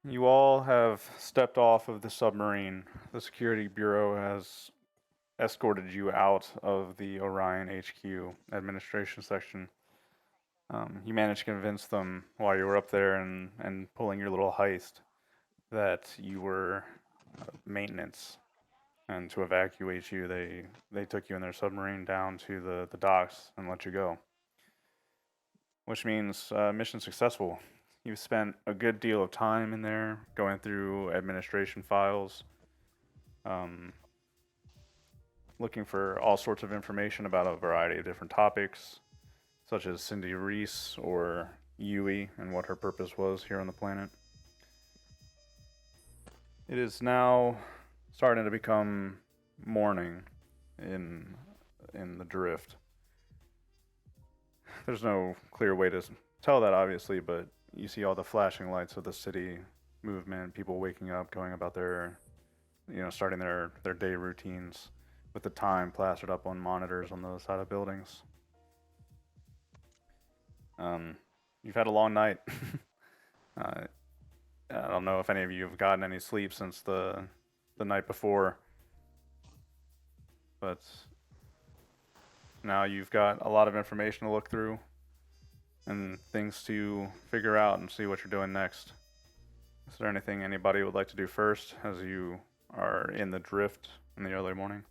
You all have stepped off of the submarine. The Security Bureau has escorted you out of the Orion HQ administration section. You managed to convince them while you were up there and pulling your little heist that you were maintenance. And to evacuate you, they took you in their submarine down to the docks and let you go. Which means mission successful. You've spent a good deal of time in there going through administration files, um, looking for all sorts of information about a variety of different topics, such as Cindy Reese or Yui and what her purpose was here on the planet. It is now starting to become morning in the drift. There's no clear way to tell that, obviously, but you see all the flashing lights of the city movement, people waking up, going about their, starting their day routines with the time plastered up on monitors on the side of buildings. You've had a long night. uh, I don't know if any of you have gotten any sleep since the night before, but now you've got a lot of information to look through and things to figure out and see what you're doing next. Is there anything anybody would like to do first as you are in the drift in the early morning?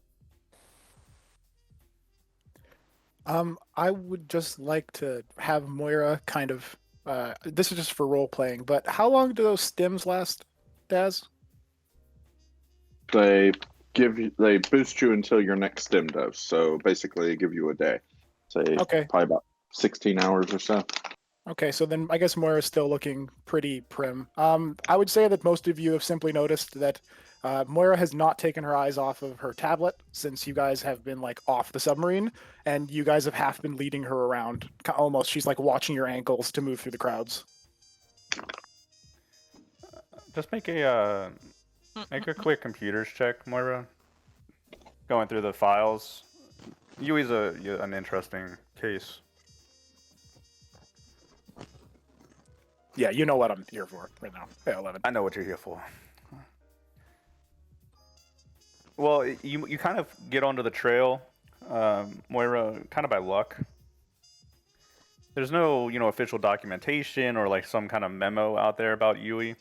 I would just like to have Moira kind of. This is just for role playing, but how long do those stims last, Daz? They boost you until your next stim dose. So basically, they give you a day. Say Okay. probably about 16 hours or so. Okay, so then I guess Moira's still looking pretty prim. I would say that most of you have simply noticed that Moira has not taken her eyes off of her tablet since you guys have been like off the submarine, and you guys have half been leading her around. Almost, she's like watching your ankles to move through the crowds. Just make a quick computers check, Moira. Going through the files. Yui's an interesting case. Yeah, you know what I'm here for right now. Yeah, 11. I know what you're here for. Well, you kind of get onto the trail, Moira, kind of by luck. There's no, official documentation or like some kind of memo out there about Yui,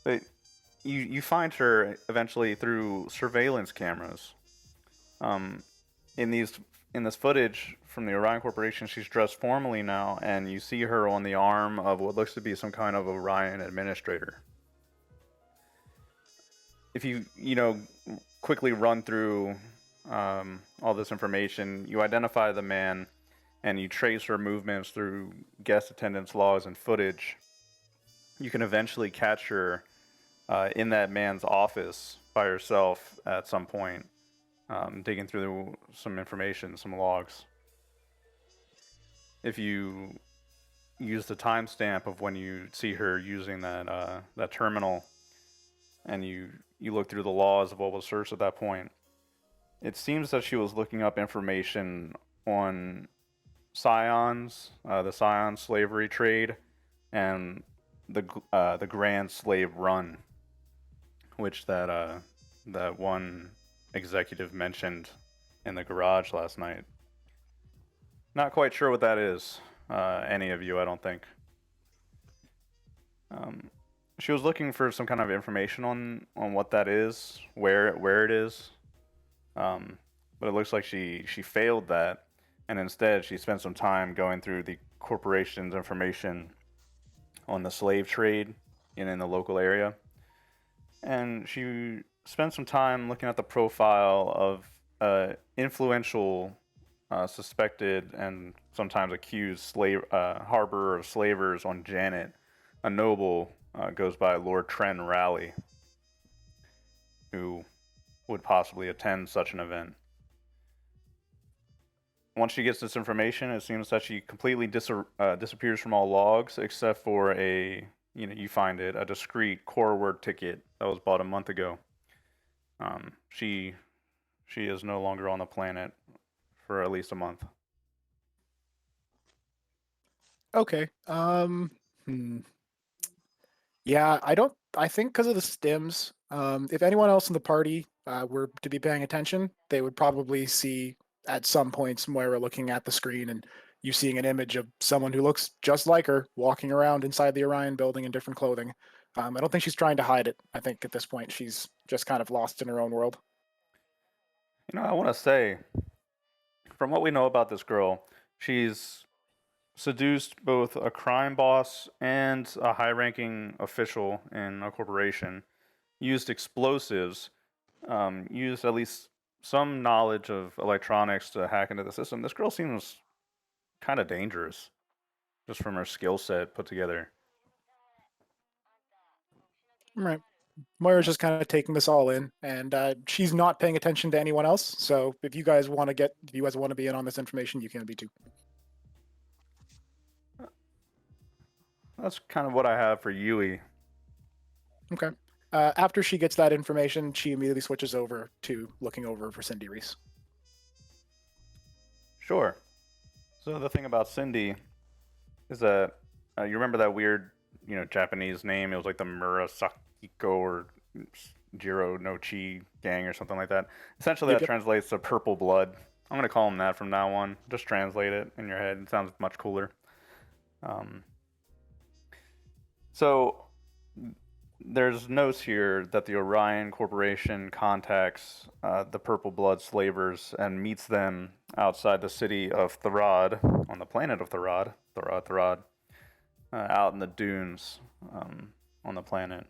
but you find her eventually through surveillance cameras. In this footage from the Orion Corporation, she's dressed formally now, and you see her on the arm of what looks to be some kind of Orion administrator. If you quickly run through all this information, you identify the man, and you trace her movements through guest attendance logs and footage. You can eventually catch her in that man's office by herself at some point, digging through some information, some logs. If you use the timestamp of when you see her using that terminal, and you look through the laws of what was searched at that point, it seems that she was looking up information on scions, the scion slavery trade, and the grand slave run, which that one executive mentioned in the garage last night. Not quite sure what that is. Any of you, I don't think. She was looking for some kind of information on what that is, where it is. But it looks like she failed that, and instead she spent some time going through the corporation's information on the slave trade in the local area, and she spent some time looking at the profile of influential, suspected, and sometimes accused harborer of slavers on Janet, a noble. Goes by Lord Tren Raleigh, who would possibly attend such an event. Once she gets this information, it seems that she completely disappears from all logs except for you find it, a discreet core word ticket that was bought a month ago. She is no longer on the planet for at least a month. Okay. Yeah, I think because of the stims, if anyone else in the party were to be paying attention, they would probably see at some points Moira looking at the screen and you seeing an image of someone who looks just like her walking around inside the Orion building in different clothing. I don't think she's trying to hide it. I think at this point she's just kind of lost in her own world. I want to say, from what we know about this girl, she's seduced both a crime boss and a high ranking official in a corporation, used explosives, used at least some knowledge of electronics to hack into the system. This girl seems kind of dangerous just from her skill set put together. Right. Moira's just kind of taking this all in, and she's not paying attention to anyone else. So if you guys want to be in on this information, you can be too. That's kind of what I have for Yui. Okay. After she gets that information, she immediately switches over to looking over for Cindy Reese. Sure. So the thing about Cindy is that you remember that weird, Japanese name? It was like the Murasakiko or Jiro no Chi gang or something like that. Essentially, that translates to purple blood. I'm going to call him that from now on. Just translate it in your head. It sounds much cooler. So there's notes here that the Orion Corporation contacts the Purple Blood slavers and meets them outside the city of Therad, on the planet of Therad, out in the dunes on the planet.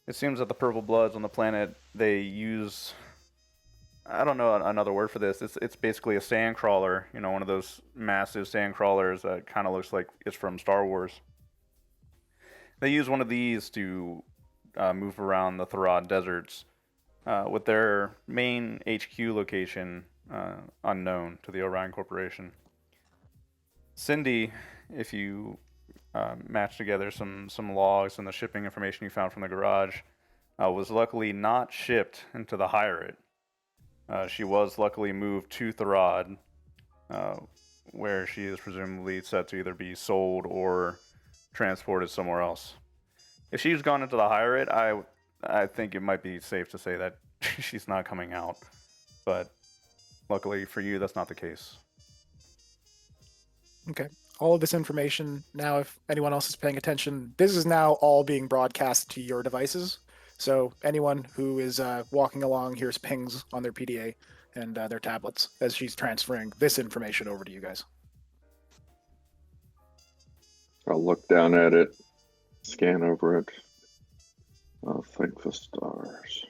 It seems that the Purple Bloods on the planet, they use, I don't know another word for this. It's basically a sand crawler, one of those massive sand crawlers that kind of looks like it's from Star Wars. They use one of these to move around the Therad deserts, with their main HQ location unknown to the Orion Corporation. Cindy, if you match together some logs and the shipping information you found from the garage, was luckily not shipped into the Hyrate. She was luckily moved to Therad, where she is presumably set to either be sold or transported somewhere else. If she's gone into the Hyrate, I think it might be safe to say that she's not coming out. But luckily for you, that's not the case. Okay. All of this information, now if anyone else is paying attention, this is now all being broadcast to your devices. So anyone who is walking along hears pings on their PDA and their tablets as she's transferring this information over to you guys. I'll look down at it, scan over it. I'll thank the stars.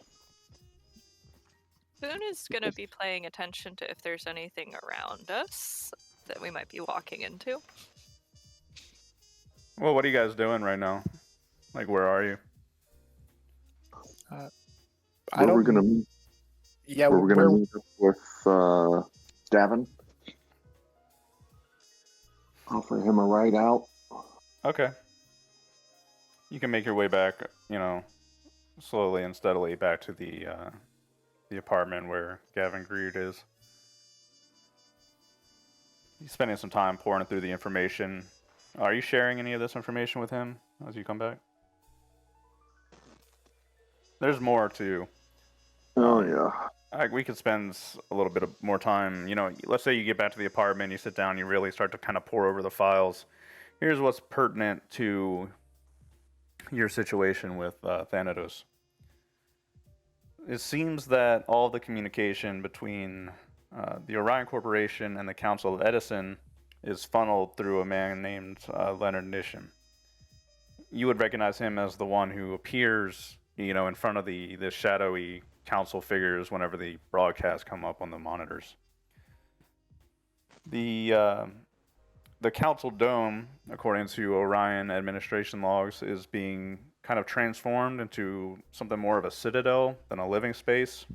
Boone is going to be paying attention to if there's anything around us that we might be walking into. Well, what are you guys doing right now? Like, where are you? Where we're gonna meet? Yeah, we're gonna meet up with Davin. Offer him a ride out. Okay. You can make your way back, slowly and steadily back to the apartment where Gavin Greed is. He's spending some time pouring through the information. Are you sharing any of this information with him as you come back? There's more too. Oh yeah. We could spend a little bit more time. Let's say you get back to the apartment, you sit down, you really start to kind of pour over the files. Here's what's pertinent to your situation with Thanatos. It seems that all the communication between the Orion Corporation and the Council of Edison is funneled through a man named Leonard Nisham. You would recognize him as the one who appears, in front of the shadowy council figures whenever the broadcasts come up on the monitors. The council dome, according to Orion administration logs, is being kind of transformed into something more of a citadel than a living space.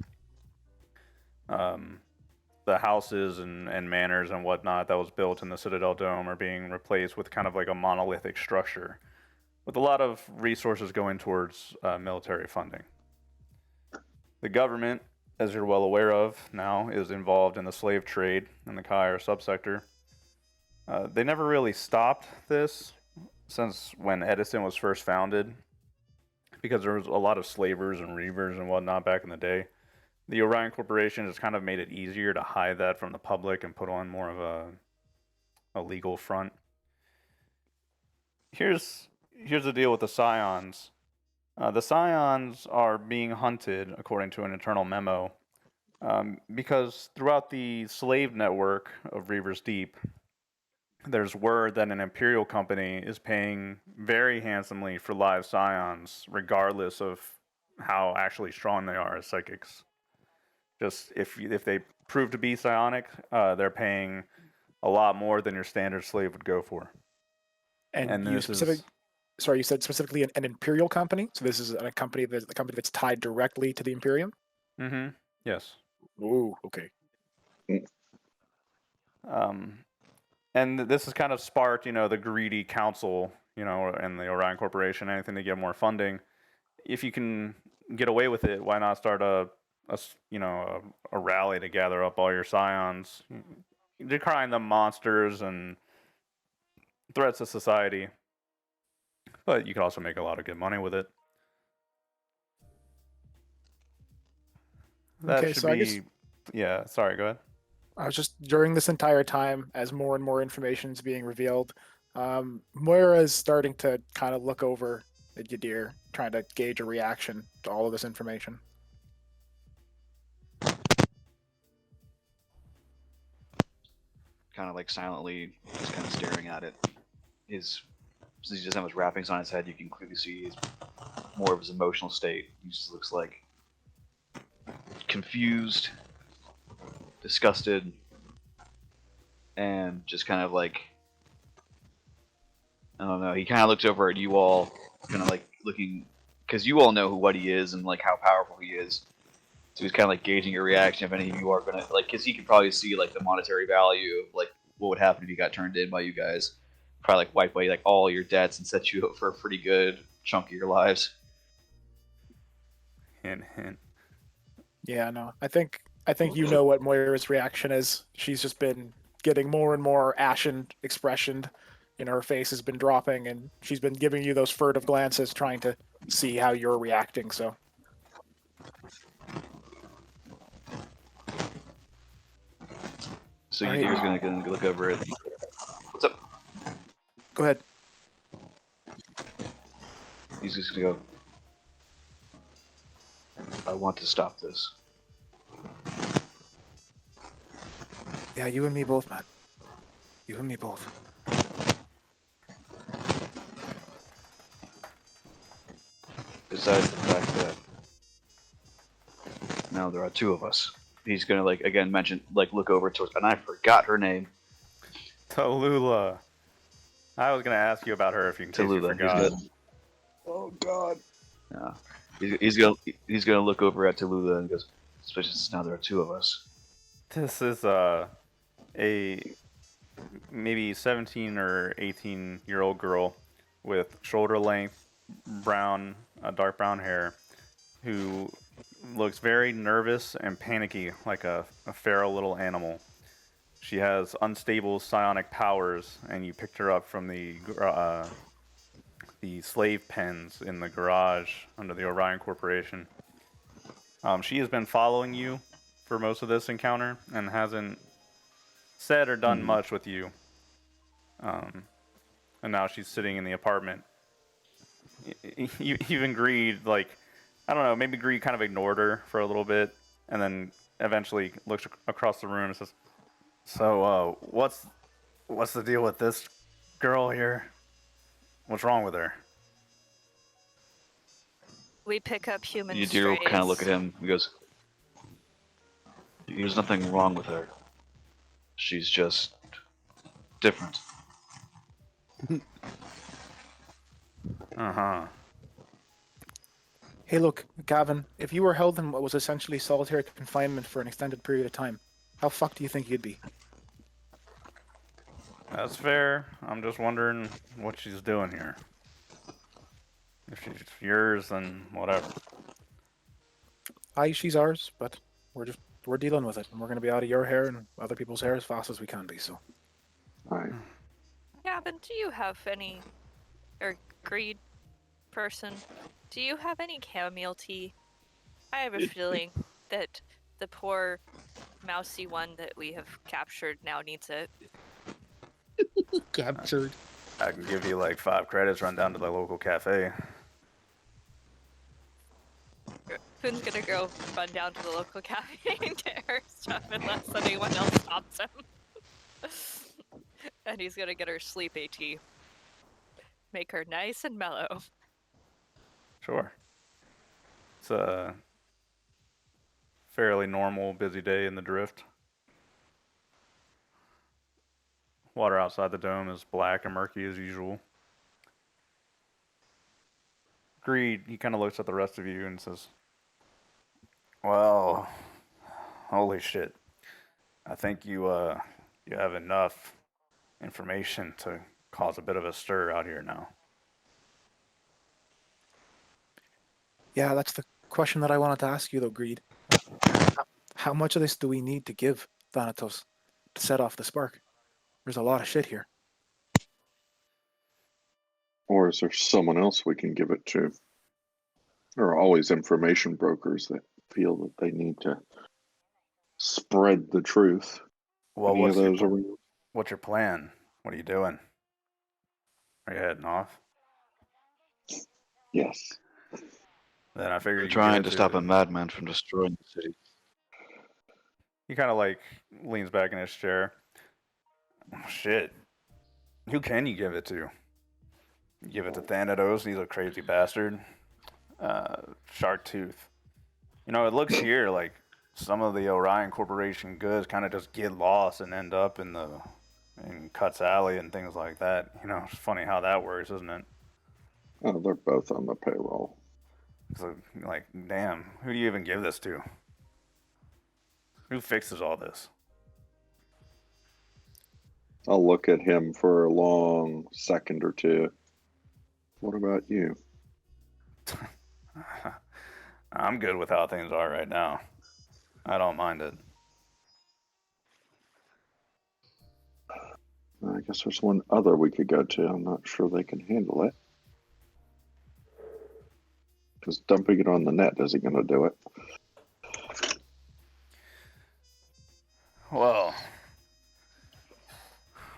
The houses and manors and whatnot that was built in the Citadel Dome are being replaced with kind of like a monolithic structure, with a lot of resources going towards military funding. The government, as you're well aware of now, is involved in the slave trade in the Kair subsector. They never really stopped this since when Edison was first founded, because there was a lot of slavers and reavers and whatnot back in the day. The Orion Corporation has kind of made it easier to hide that from the public and put on more of a legal front. Here's the deal with the Scions. The Scions are being hunted, according to an internal memo, because throughout the slave network of Reaver's Deep, there's word that an Imperial company is paying very handsomely for live Scions, regardless of how actually strong they are as psychics. Just if they prove to be psionic, they're paying a lot more than your standard slave would go for. And you sorry, you said specifically an Imperial company. So this is a company that's tied directly to the Imperium. Mm-hmm. Yes. Ooh, okay. And this has kind of sparked, the greedy council, and the Orion Corporation, anything to get more funding. If you can get away with it, why not start a rally to gather up all your Scions, decrying them monsters and threats to society. But you could also make a lot of good money with it. That Okay, should so be. I guess Yeah, sorry, go ahead. I was just during this entire time, as more and more information is being revealed, Moira is starting to kind of look over at Yadir, trying to gauge a reaction to all of this information. Kind of like silently, just kind of staring at it. Since he doesn't have his wrappings on his head, you can clearly see more of his emotional state. He just looks like confused, disgusted, and just kind of like, I don't know. He kind of looks over at you all, kind of like looking, because you all know what he is and like how powerful he is. So he's kind of like gauging your reaction if any of you are gonna like, because he can probably see like the monetary value of like what would happen if you got turned in by you guys. Probably like wipe away like all your debts and set you up for a pretty good chunk of your lives. Hint, hint. Yeah, no, I think you know what Moira's reaction is. She's just been getting more and more ashen expression. Her face has been dropping, and she's been giving you those furtive glances, trying to see how you're reacting. So. So All Yadir's right. gonna look over it. What's up? Go ahead. He's just gonna go. I want to stop this. Yeah, you and me both, man. You and me both. Besides the fact that now there are two of us. He's gonna like again mention like look over towards, and I forgot her name. Tallulah. I was gonna ask you about her if you forgot. Oh God. Yeah. He's gonna look over at Tallulah and goes, especially since now there are two of us. This is a maybe 17 or 18-year-old girl with shoulder-length dark brown hair, who looks very nervous and panicky, like a feral little animal. She has unstable psionic powers, and you picked her up from the slave pens in the garage under the Orion Corporation. She has been following you for most of this encounter and hasn't said or done much with you. And now she's sitting in the apartment. Even Greed, like, I don't know, maybe Greed kind of ignored her for a little bit, and then eventually looks across the room and says, "So, what's the deal with this girl here? What's wrong with her?" We pick up human Yadir will strays. kind of look at him. He goes, "There's nothing wrong with her. She's just different." Uh-huh. Hey, look, Gavin, if you were held in what was essentially solitary confinement for an extended period of time, how fucked do you think you'd be? That's fair. I'm just wondering what she's doing here. If she's yours, then whatever. Aye, she's ours, but we're dealing with it, and we're going to be out of your hair and other people's hair as fast as we can be. So, All right. Yeah, but do you have any or greed person, do you have any chamomile tea? I have a feeling that the poor mousy one that we have captured now needs it. Captured. I can give you like 5 credits, run down to the local cafe. Poon's gonna go run down to the local cafe and get her stuff unless anyone else stops him. And he's gonna get her sleep AT. Make her nice and mellow. Sure. It's a fairly normal, busy day in the drift. Water outside the dome is black and murky as usual. Greed, he kind of looks at the rest of you and says, well, holy shit. I think you have enough information to cause a bit of a stir out here now. Yeah, that's the question that I wanted to ask you, though, Greed. How much of this do we need to give Thanatos to set off the spark? There's a lot of shit here. Or is there someone else we can give it to? There are always information brokers that feel that they need to spread the truth. Well, Any of those are what's your plan? What are you doing? Are you heading off? Yes. Then I figured We're you trying to stop a madman from destroying the city. He kind of like leans back in his chair. Oh, shit. Who can you give it to? You give it to Thanatos, he's a crazy bastard. Shark Tooth. You know, it looks here like some of the Orion Corporation goods kind of just get lost and end up in Cuts Alley and things like that. You know, it's funny how that works, isn't it? Oh, they're both on the payroll. So, like, damn, who do you even give this to? Who fixes all this? I'll look at him for a long second or two. What about you? I'm good with how things are right now. I don't mind it. I guess there's one other we could go to. I'm not sure they can handle it. Because dumping it on the net isn't going to do it. Well,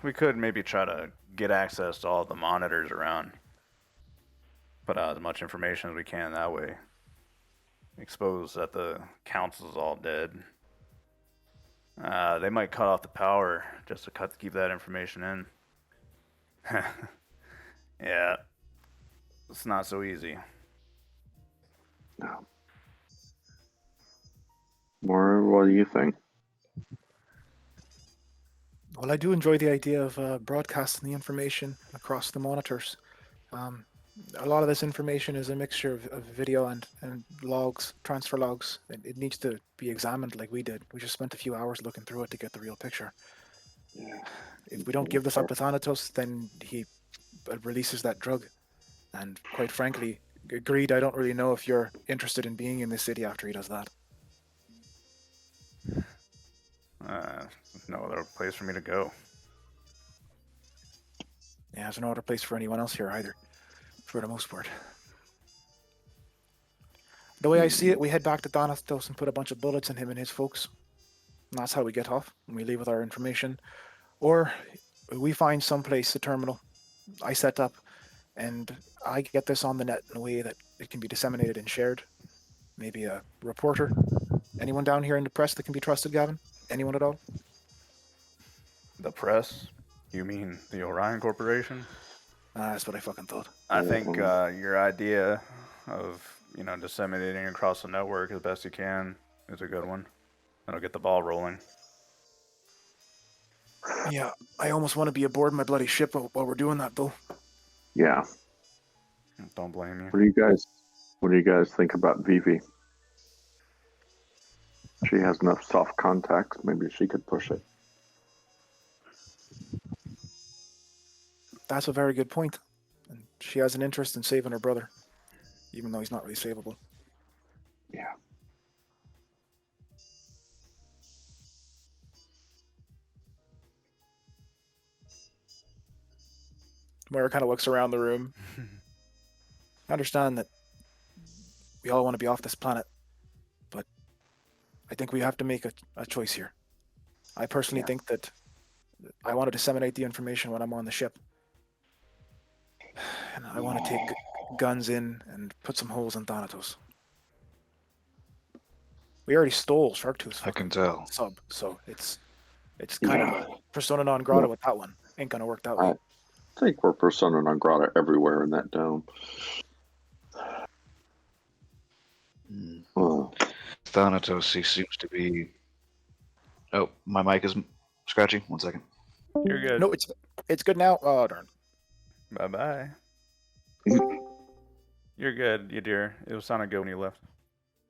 we could maybe try to get access to all the monitors around. Put out as much information as we can that way. Expose that the council's all dead. They might cut off the power just to keep that information in. Yeah, it's not so easy. No. More, what do you think? Well, I do enjoy the idea of broadcasting the information across the monitors. A lot of this information is a mixture of video and logs, transfer logs. It needs to be examined like we did. We just spent a few hours looking through it to get the real picture. Yeah. If we don't give this up to Thanatos, then he releases that drug. And quite frankly, Greed, I don't really know if you're interested in being in this city after he does that. No other place for me to go. Yeah, there's no other place for anyone else here either, for the most part. The way I see it, we head back to Thanatos and put a bunch of bullets in him and his folks. And that's how we get off, and we leave with our information. Or we find someplace, a terminal I set up, and I get this on the net in a way that it can be disseminated and shared. Maybe a reporter. Anyone down here in the press that can be trusted, Gavin? Anyone at all? The press? You mean the Orion Corporation? That's what I fucking thought. I think your idea of, disseminating across the network as best you can is a good one. That'll get the ball rolling. Yeah, I almost want to be aboard my bloody ship while we're doing that, though. Yeah. Don't blame you. What do you guys think about Vivi? She has enough soft contacts. Maybe she could push it. That's a very good point. And she has an interest in saving her brother, even though he's not really savable. Yeah. Moira kind of looks around the room. I understand that we all want to be off this planet, but I think we have to make a choice here. I personally think that I want to disseminate the information when I'm on the ship. And I want to take guns in and put some holes in Thanatos. We already stole Sharktooth's I can fucking tell. sub, so it's kind of a persona non grata with that one. Ain't gonna work that way. I think we're persona non grata everywhere in that dome. Mm. Oh, Thanatos, he seems to be. Oh, my mic is scratchy. 1 second. You're good. No, it's good now. Oh darn. Bye bye. You're good, you dear. It was sounding good when you left.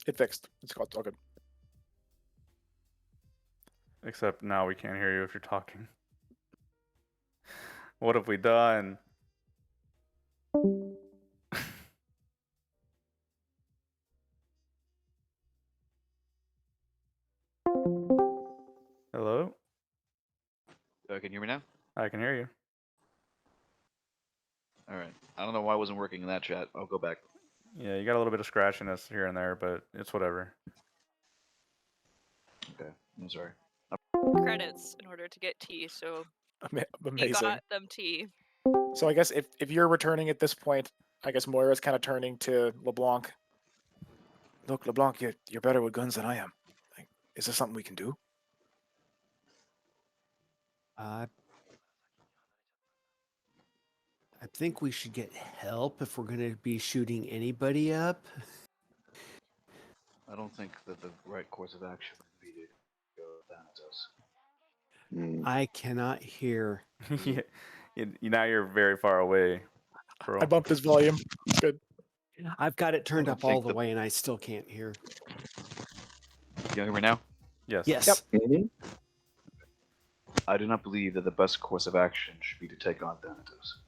It fixed. It's all good. Except now we can't hear you if you're talking. What have we done? Hello? Can you hear me now? I can hear you. All right. I don't know why it wasn't working in that chat. I'll go back. Yeah, you got a little bit of scratchiness here and there, but it's whatever. Okay. I'm sorry. Credits in order to get tea, so he Amazing. got them tea. So I guess if you're returning at this point, I guess Moira's kind of turning to LeBlanc. Look, LeBlanc, you're better with guns than I am. Like, is there something we can do? I think we should get help if we're going to be shooting anybody up. I don't think that the right course of action would be to go with Thanatos. I cannot hear. Yeah, now you're very far away, bro. I bumped his volume. It's good. I've got it turned don't up all think the way and I still can't hear. You hear me now? Yes. Yes. Yep. I do not believe that the best course of action should be to take on Thanatos.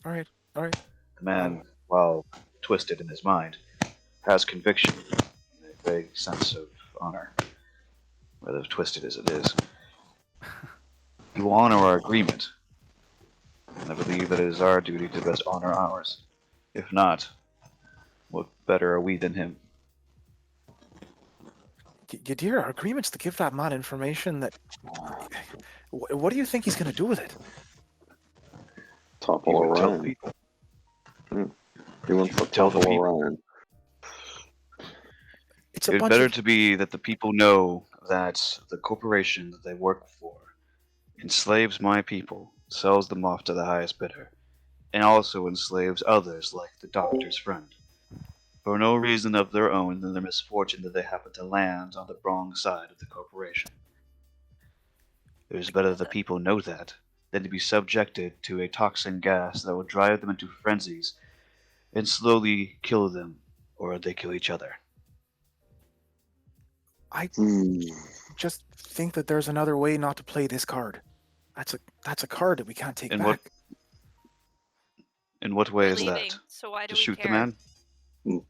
All right. All right. The man, while twisted in his mind, has conviction and a vague sense of honor, whether twisted as it is. He will honor our agreement, and I believe that it is our duty to best honor ours. If not, what better are we than him? Dear, our agreement's to give that man information that. What do you think he's going to do with it? He Topple would tell Orion. people. He wants to Tell the topple people. Orion. It's a It's bunch better of. to be that the people know that the corporation that they work for enslaves my people, sells them off to the highest bidder, and also enslaves others like the doctor's friend, for no reason of their own than the misfortune that they happen to land on the wrong side of the corporation. It is better that the people know that than to be subjected to a toxin gas that will drive them into frenzies and slowly kill them, or they kill each other. I Hmm. just think that there's another way not to play this card. That's a card that we can't take And back. In what way We're is leaving, that? so why do To we shoot care? the man? Mm.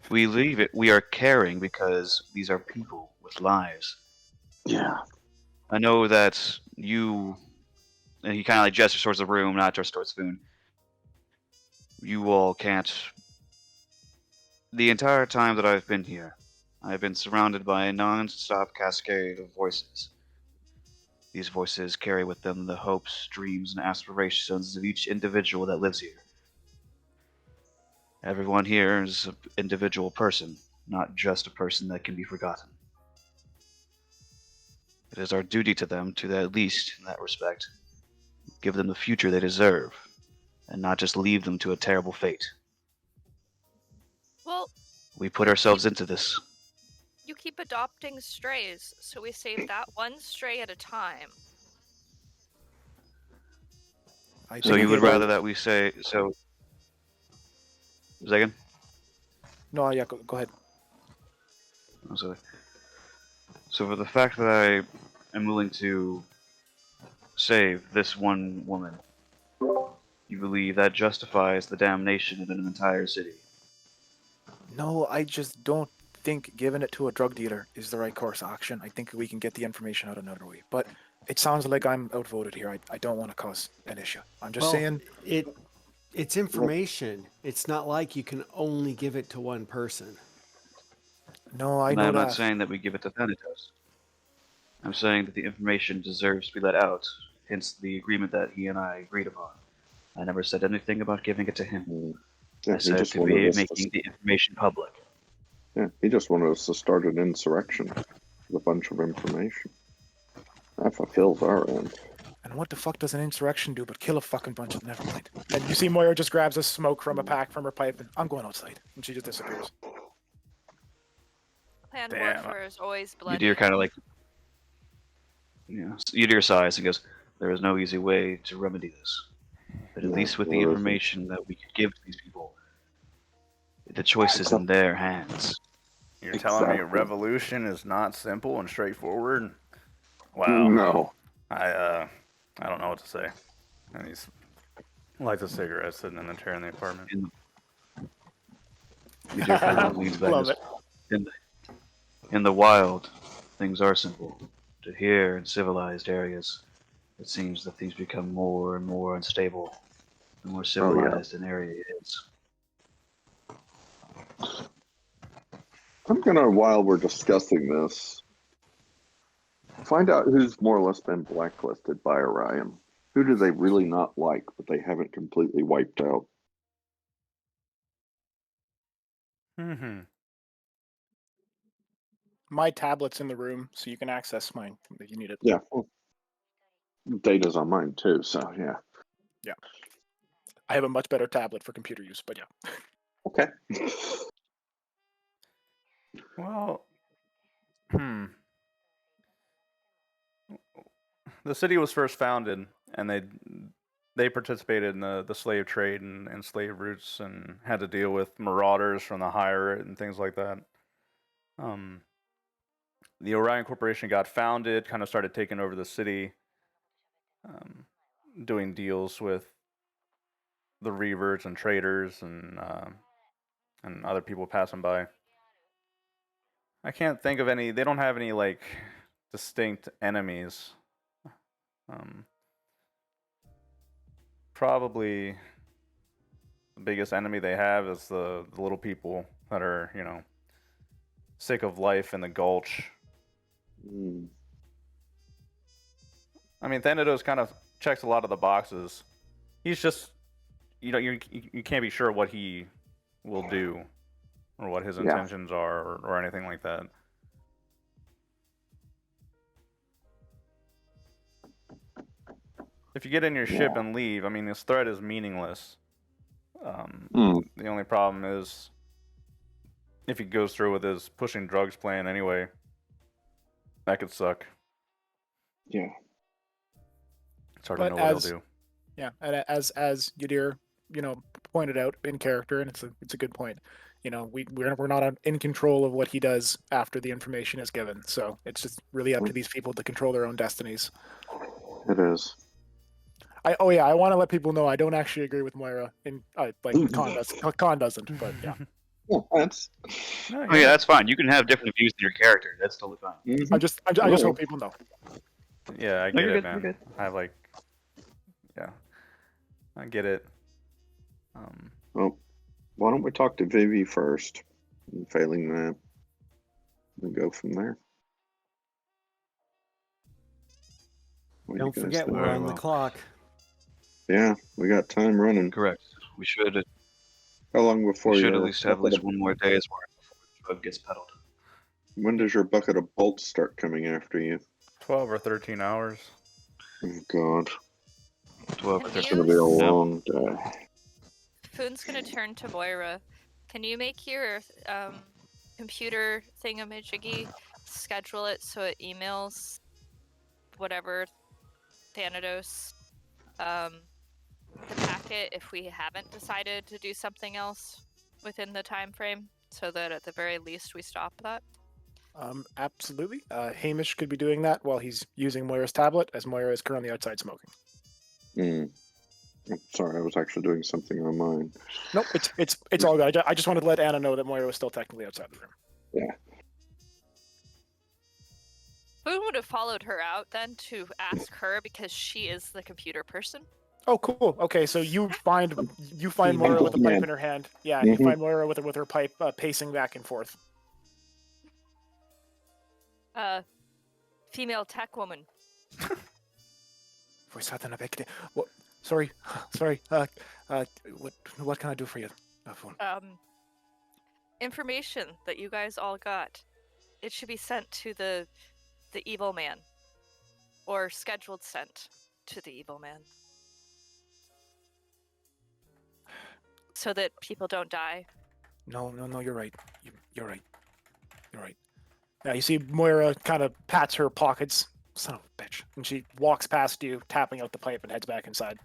We leave it. We are caring because these are people with lives. Yeah. I know that you, and he kind of like gestures towards the room, not just towards Spoon. You all can't. The entire time that I've been here, I've been surrounded by a non-stop cascade of voices. These voices carry with them the hopes, dreams, and aspirations of each individual that lives here. Everyone here is an individual person, not just a person that can be forgotten. It is our duty to them to, at least in that respect, give them the future they deserve, and not just leave them to a terrible fate. Well, We put ourselves into this. you keep adopting strays, so we save that one stray at a time. I So think you would that- rather that we say so? Second. No, yeah, go ahead. I'm sorry. So for the fact that I am willing to save this one woman, you believe that justifies the damnation of an entire city? No, I just don't think giving it to a drug dealer is the right course of action. I think we can get the information out another way. But It sounds like I'm outvoted here. I don't want to cause an issue. I'm just Well, saying. it's information. It's not like you can only give it to one person. No, I And know I'm not that. saying that we give it to Thanatos. I'm saying that the information deserves to be let out, hence the agreement that he and I agreed upon. I never said anything about giving it to him. Yeah, I he said just to wanted be us making the information public. he just wanted us to start an insurrection with a bunch of information. That fulfills our end. And what the fuck does an insurrection do but kill a fucking bunch of... Never mind. And you see Moira just grabs a smoke from a pack from her pipe and I'm going outside. And she just disappears. Clan Damn. warfare is always bloody. Udyr kind of like, Udyr sighs and goes, "There is no easy way to remedy this. But at No, least with the there isn't. information that we could give to these people, the choice is in their hands." You're telling me Exactly. revolution is not simple and straightforward? Wow. No. I don't know what to say. And he's lights a cigarette sitting in the chair in the apartment. Udyr kind of leans back and Love goes, it. In the wild, things are simple. To here in civilized areas, it seems that things become more and more unstable the more civilized an area is. I'm gonna, while we're discussing this, find out who's more or less been blacklisted by Orion. Who do they really not like, but they haven't completely wiped out? Mm-hmm. My tablet's in the room, so you can access mine if you need it. Yeah. Well, data's on mine too, so yeah. Yeah. I have a much better tablet for computer use, but yeah. Okay. Well, the city was first founded, and they participated in the slave trade and slave routes, and had to deal with marauders from the higher and things like that. The Orion Corporation got founded, kind of started taking over the city, doing deals with the Reavers and traders and other people passing by. I can't think of any. They don't have any like distinct enemies. Probably the biggest enemy they have is the little people that are, sick of life in the gulch. I mean, Thanatos kind of checks a lot of the boxes. He's just, you can't be sure what he will do or what his intentions are or anything like that. If you get in your ship and leave, I mean, this threat is meaningless. The only problem is if he goes through with his pushing drugs plan anyway, that could suck. Yeah. It's hard to know what he'll do. Yeah, and as Udyr, pointed out in character, and it's a good point. We're not in control of what he does after the information is given, so it's just really up to these people to control their own destinies. It is. I want to let people know I don't actually agree with Moira. Khan doesn't, but yeah. Well, that's. Oh yeah, that's fine. You can have different views in your character. That's totally fine. Mhm. I just hope people know. Yeah, I No, get you're it, good, man. you're good. I get it. Well, why don't we talk to Vivi first? And failing that, we go from there. What do you Don't guys forget, think? we're on the well. clock. Yeah, we got time running. Correct. We should How long before at your least have at bucket least of- one more day's worth before the drug gets peddled. When does your bucket of bolts start coming after you? 12 or 13 hours. Oh God, 12 or Can 13. it's gonna be a you- long day. Foon's gonna turn to Moira. Can you make your computer thingamajiggy schedule it so it emails whatever Thanatos the packet if we haven't decided to do something else within the time frame, so that at the very least we stop that? Absolutely. Hamish could be doing that while he's using Moira's tablet, as Moira is currently outside smoking. Sorry, I was actually doing something on mine. Nope, it's all good. I just wanted to let Anna know that Moira was still technically outside the room. Yeah. Boone would have followed her out then to ask her because she is the computer person. Oh, cool. Okay, so you find Female. Moira with a pipe Yeah. in her hand. Yeah, you Mhm. find Moira with her pipe pacing back and forth. Female tech woman. What? Sorry. What can I do for you? Phone. Information that you guys all got. It should be sent to the evil man. Or scheduled sent to the evil man. So that people don't die. No, you're right. You're right. You're right. Yeah, you see Moira kind of pats her pockets. Son of a bitch. And she walks past you, tapping out the pipe, and heads back inside.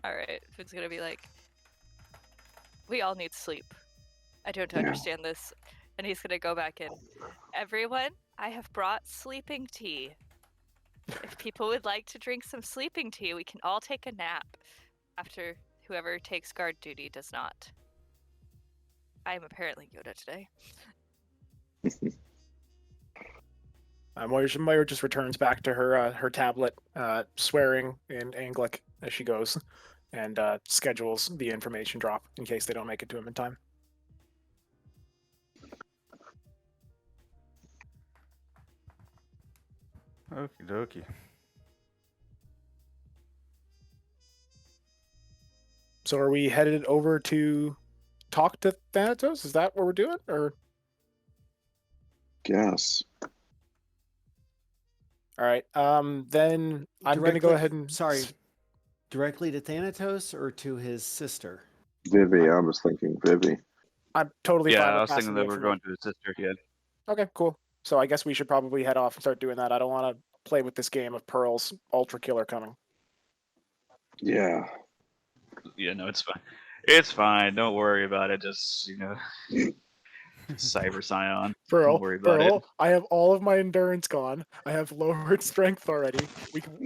Alright, Food's gonna be like, we all need sleep. I don't Yeah. understand this. And he's gonna go back in. Everyone, I have brought sleeping tea. If people would like to drink some sleeping tea, we can all take a nap after whoever takes guard duty does not. I am apparently Yoda today. Moira just returns back to her tablet, swearing in Anglic as she goes, and schedules the information drop in case they don't make it to him in time. Okie dokie. So are we headed over to talk to Thanatos? Is that what we're doing? Or Guess. all right. Then I'm going to go ahead and Directly to Thanatos or to his sister? Vivi, I was thinking Vivi. I'm totally fine Yeah, with I was passing thinking the that we're information. going to his sister. Yeah. Okay, cool. So I guess we should probably head off and start doing that. I don't want to play with this game of Pearl's Ultra Killer coming. Yeah. Yeah, no, it's fine. It's fine. Don't worry about it. Just, Cyber Scion. Pearl, Don't worry about it. I have all of my endurance gone. I have lowered strength already.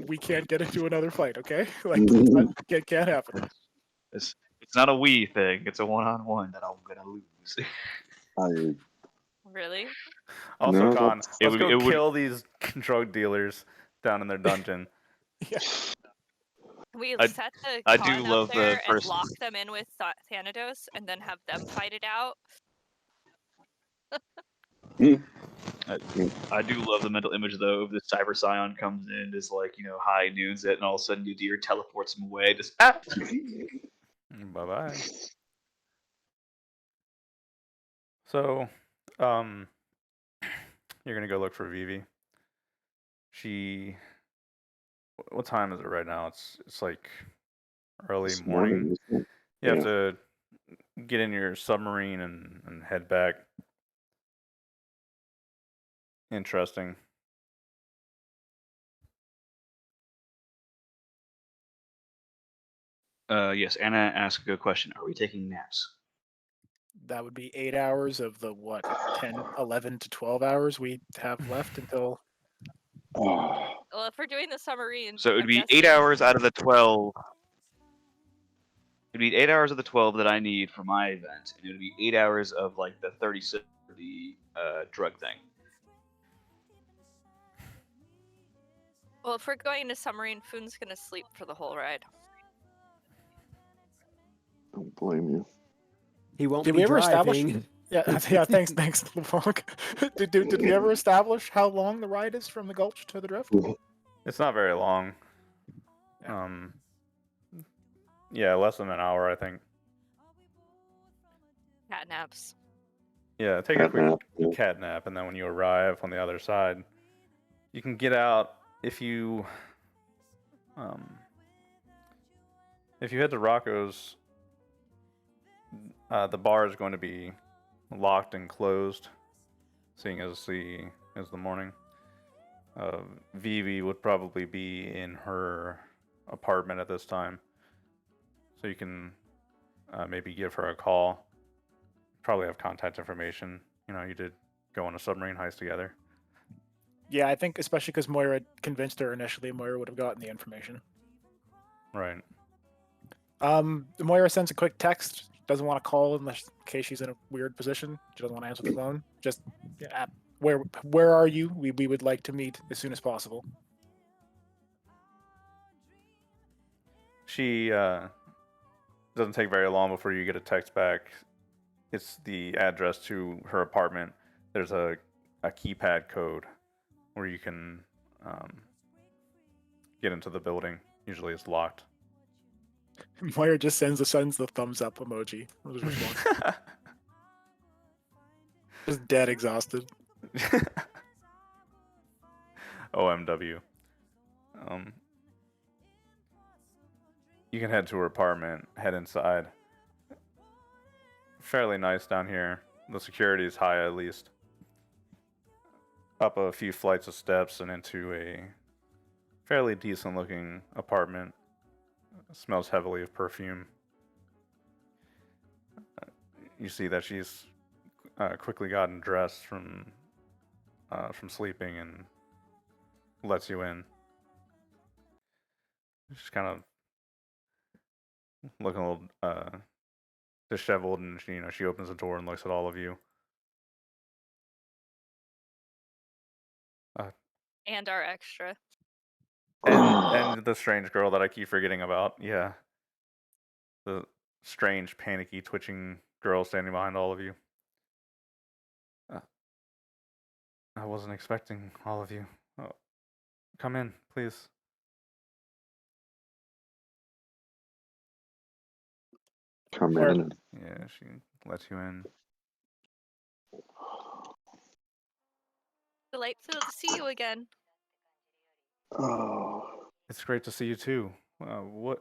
We can't get into another fight, okay? Like it can't happen. It's not a we thing. It's a one-on-one that I'm gonna lose. I Really? Also, No, Con, that's- let's It go would- kill these drug dealers down in their dungeon. We I- set the I con do up love the there and first- lock them in with Thanatos and then have them fight it out. I do love the mental image though of the Cyber Scion comes in, is like, high noons it, and all of a sudden Udyr teleports him away. Just Bye bye. So, you're gonna go look for Vivi. What time is it right now? It's like early this morning. isn't it? You have Yeah. to get in your submarine and head back. Interesting. Yes, Anna asked a good question. Are we taking naps? That would be 8 hours of the 10, 11 to 12 hours we have left until. Oh, Well, if we're doing the submarine, So it would I'm be guessing- 8 hours out of the 12. It'd be 8 hours of the 12 that I need for my event, and it would be 8 hours of like the 36 for the drug thing. Well, if we're going to submarine, Foon's gonna sleep for the whole ride. don't blame you. He won't Did be we ever establish- driving. Yeah, thanks, LeBlanc. Did we ever establish how long the ride is from the Gulch to the Drift? It's not very long. Yeah. Yeah, less than an hour, I think. Cat naps. Yeah, take a Cat quick nap, yeah. cat nap, and then when you arrive on the other side, you can get out. If you head to Rocco's, the bar is going to be locked and closed, seeing as the morning. Vivi would probably be in her apartment at this time, so you can maybe give her a call. Probably have contact information. You did go on a submarine heist together. Yeah, I think especially because Moira convinced her initially, Moira would have gotten the information. Right. Moira sends a quick text. Doesn't want to call in case she's in a weird position. She doesn't want to answer the phone. Just where are you? We would like to meet as soon as possible. She doesn't take very long before you get a text back. It's the address to her apartment. There's a keypad code where you can get into the building. Usually it's locked. Moira just sends the thumbs up emoji. As a response. Just dead exhausted. OMW. You can head to her apartment, head inside. Fairly nice down here. The security is high at least. Up a few flights of steps and into a fairly decent looking apartment. It smells heavily of perfume. You see that she's quickly gotten dressed from sleeping and lets you in. She's kind of looking a little disheveled, and she opens the door and looks at all of you. And our extra. And the strange girl that I keep forgetting about. Yeah. The strange, panicky, twitching girl standing behind all of you. I wasn't expecting all of you. Oh, come in, please. Come Where- in. Yeah, she lets you in. Delightful to see you again. Oh, It's great to see you too. What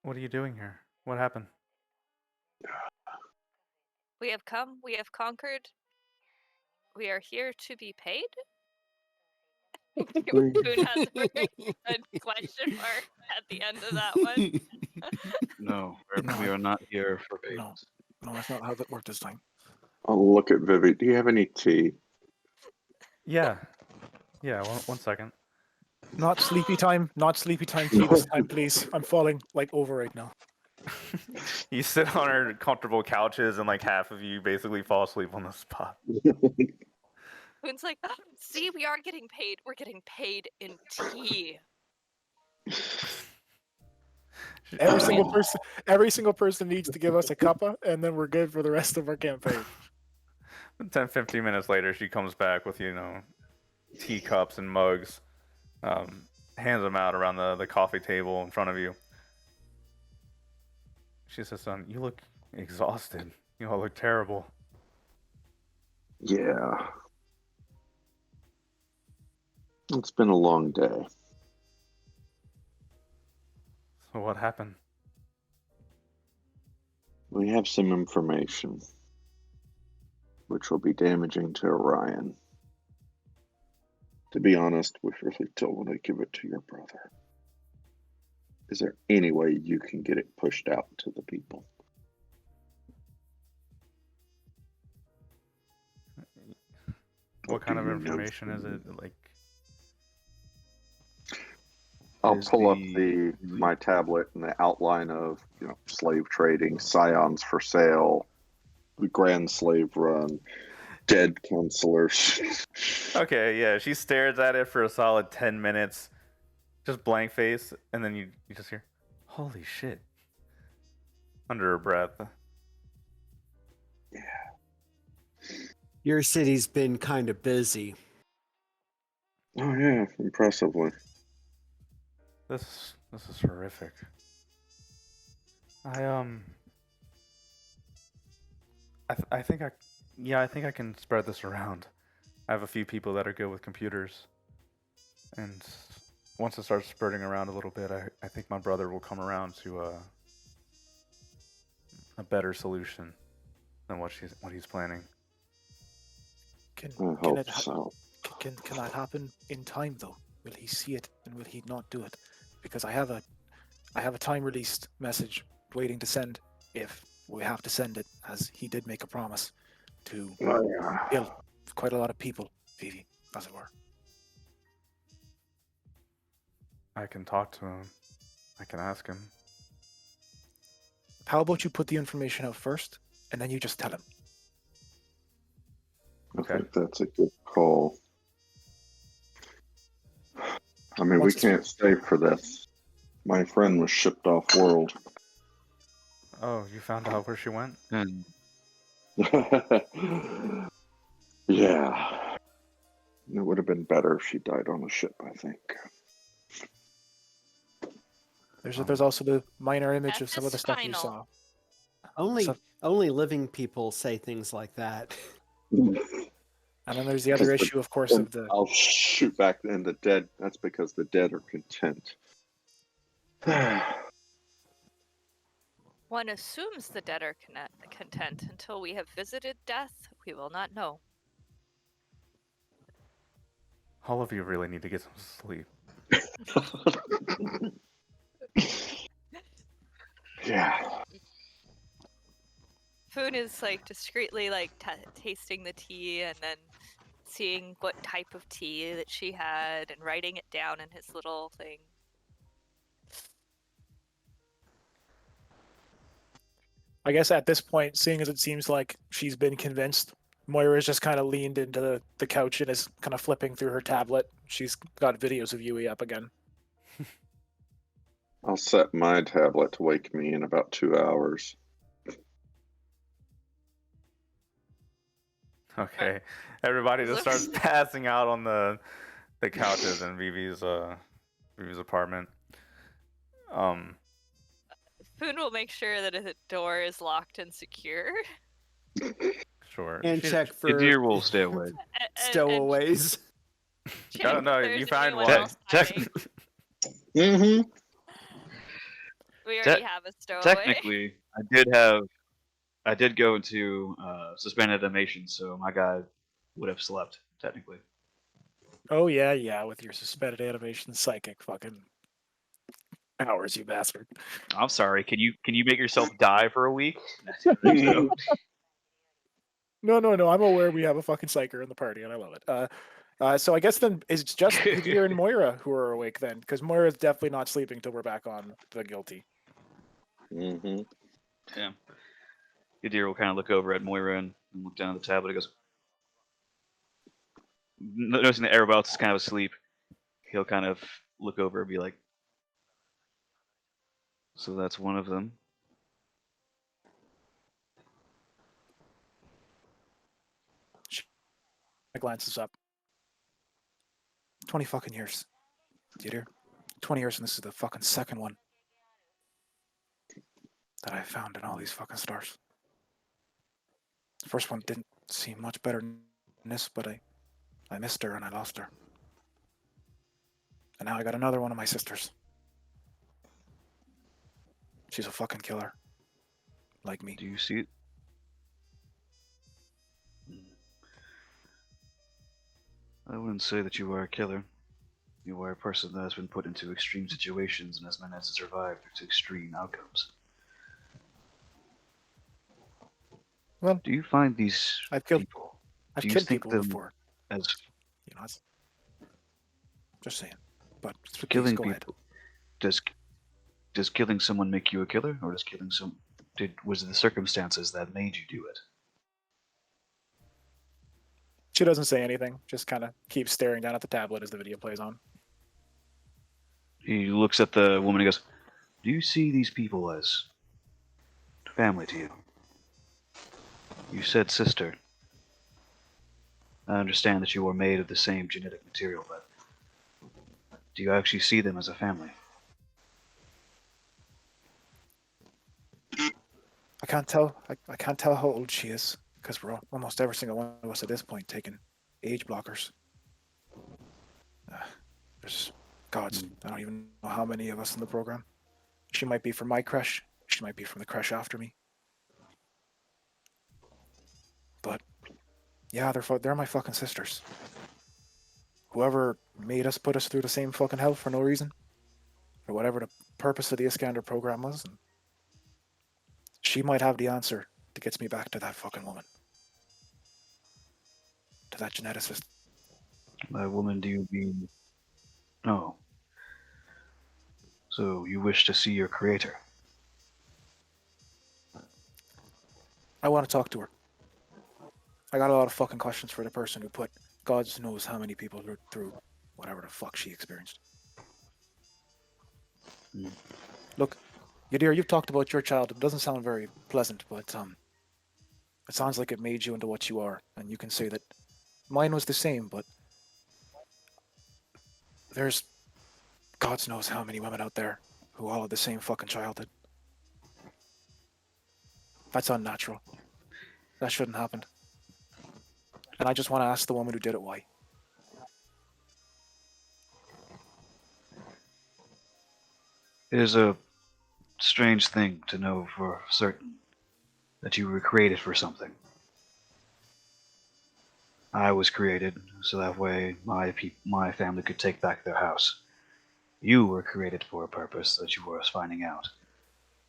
are you doing here? What happened? We have come, we have conquered. We are here to be paid? Kuhn has a very good question mark at the end of that one. No, No, we are not here for No, payments. no, that's not how that worked this time. I'll look at Vivi. Do you have any tea? Yeah. Yeah, one second. Not sleepy time. Not sleepy time tea this time, please. I'm falling like over right now. You sit on our comfortable couches and like half of you basically fall asleep on the spot. Kuhn's like, see, we are getting paid. We're getting paid in tea. Every single person needs to give us a cuppa, and then we're good for the rest of our campaign. 10-15 minutes later, she comes back with, teacups and mugs, hands them out around the coffee table in front of you. She says, son, you look exhausted. You all look terrible. Yeah. It's been a long day. So what happened? We have some information which will be damaging to Orion. To be honest, we really don't want to give it to your brother. Is there any way you can get it pushed out to the people? What kind Do of you know information is it? something? Like, I'll Is pull up the- my tablet and the outline of slave trading, scions for sale, the grand slave run, dead counselors. okay, yeah, she stares at it for a solid 10 minutes, just blank face, and then you just hear, holy shit, under her breath. Your city's been kind of busy. Oh yeah, impressively. This is horrific. I think I can spread this around. I have a few people that are good with computers, and once it starts spreading around a little bit, I think my brother will come around to a better solution than what he's planning. Can I hope so. Can that happen in time though? Will he see it and will he not do it? Because I have a time released message waiting to send if we have to send it, as he did make a promise to Oh, yeah. kill quite a lot of people, Vivi, as it were. I can talk to him. I can ask him. How about you put the information out first and then you just tell him? Okay. I think that's a good call. I mean, we Once it's- can't stay for this. My friend was shipped off world. Oh, you found out where she went? And Yeah. It would have been better if she died on a ship, I think. There's also the minor image Death of some is of the stuff you final. saw. Only So- only living people say things like that. And then there's the other Because the- issue, of course, of the I'll shoot back in the dead. That's because the dead are content. One assumes the dead are content. Until we have visited death, we will not know. All of you really need to get some sleep. Yeah. Foon is like discreetly like tasting the tea and then seeing what type of tea that she had and writing it down in his little thing. I guess at this point, seeing as it seems like she's been convinced, Moira's just kind of leaned into the couch and is kind of flipping through her tablet. She's got videos of Yui up again. I'll set my tablet to wake me in about 2 hours. Okay. Everybody just starts passing out on the couches in Vivi's apartment. Foon will make sure that the door is locked and secure. Sure. And She's- check for Kadir will stay away. And stowaways. check No, if no, there's you find anyone one. else hiding. Mm-hmm. We already have a stowaway. Technically, I did go into suspended animation, so my guy would have slept technically. Oh yeah, with your suspended animation psychic fucking hours, you bastard. I'm sorry. Can you make yourself die for a week? So, No. I'm aware we have a fucking psyker in the party, and I love it. So I guess then it's just Kadir and Moira who are awake then, because Moira's definitely not sleeping till we're back on the guilty. Mm-hmm. yeah. Kadir will kind of look over at Moira and look down at the tablet. He goes, noticing that everybody else is kind of asleep, he'll kind of look over and be like, "So that's one of them." I glances up. 20 fucking years. Kadir. 20 years, and this is the fucking second one that I found in all these fucking stars. The first one didn't seem much better than this, but I missed her and I lost her. And now I got another one of my sisters. She's a fucking killer. Like me. Do you see it? I wouldn't say that you are a killer. You are a person that has been put into extreme situations and has managed to survive to extreme outcomes. Well, Do you find these I've killed people I've do you killed think people them before. as You know, it's just saying. But please, killing go ahead. people? Does killing someone make you a killer, or does was it the circumstances that made you do it? She doesn't say anything, just kind of keeps staring down at the tablet as the video plays on. He looks at the woman and goes, "Do you see these people as family to you? You said sister. I understand that you are made of the same genetic material, but do you actually see them as a family?" I can't tell. I can't tell how old she is because we're almost every single one of us at this point taking age blockers. There's gods. I don't even know how many of us in the program. She might be from my crush. She might be from the crush after me. But yeah, they're my fucking sisters. Whoever made us put us through the same fucking hell for no reason, or whatever the purpose of the Iskander program was, and she might have the answer that gets me back to that fucking woman. To that geneticist. By woman, do you mean... Oh. So you wish to see your creator? I want to talk to her. I got a lot of fucking questions for the person who put God knows how many people through whatever the fuck she experienced. Hmm. Look, Yadir, you've talked about your childhood. It doesn't sound very pleasant, but it sounds like it made you into what you are, and you can say that mine was the same, but there's God knows how many women out there who all had the same fucking childhood. That's unnatural. That shouldn't happen. And I just want to ask the woman who did it why. It is a strange thing to know for certain that you were created for something. I was created so that way my family could take back their house. You were created for a purpose that you were finding out,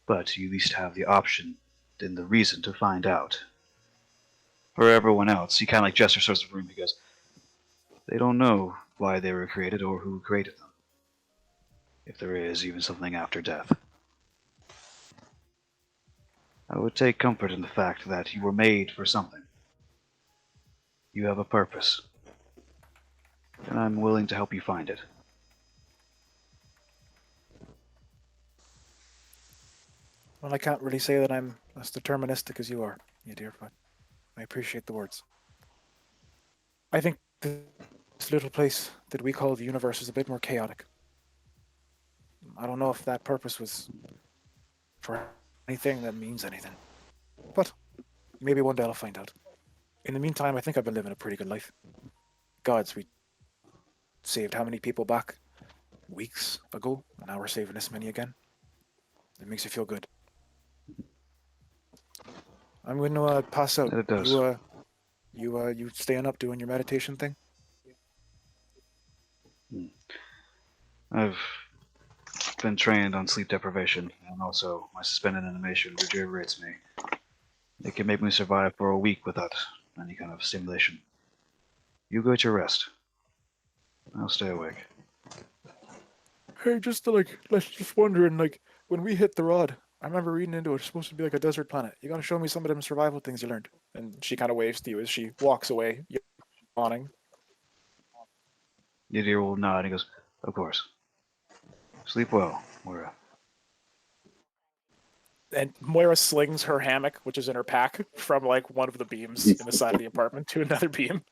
but you at least have the option and the reason to find out. For everyone else, he kind of like gestures towards the room because they don't know why they were created or who created them. If there is even something after death. I would take comfort in the fact that you were made for something. You have a purpose, and I'm willing to help you find it. Well, I can't really say that I'm as deterministic as you are, Yadir, but I appreciate the words. I think this little place that we call the universe is a bit more chaotic. I don't know if that purpose was for anything that means anything. But maybe one day I'll find out. In the meantime, I think I've been living a pretty good life. Gods, we saved how many people back weeks ago, and now we're saving this many again. It makes you feel good. I'm going to pass out. It does. You staying up doing your meditation thing? I've been trained on sleep deprivation, and also my suspended animation regenerates me. It can make me survive for a week without any kind of stimulation. You go to rest. I'll stay awake. Hey, just wondering, like, when we hit Therad, I remember reading into it, it's supposed to be like a desert planet. You gotta show me some of them survival things you learned. And she kind of waves to you as she walks away, yawning. Yadir will nod and he goes, "Of course. Sleep well, Moira." And Moira slings her hammock, which is in her pack, from like one of the beams in the side of the apartment to another beam.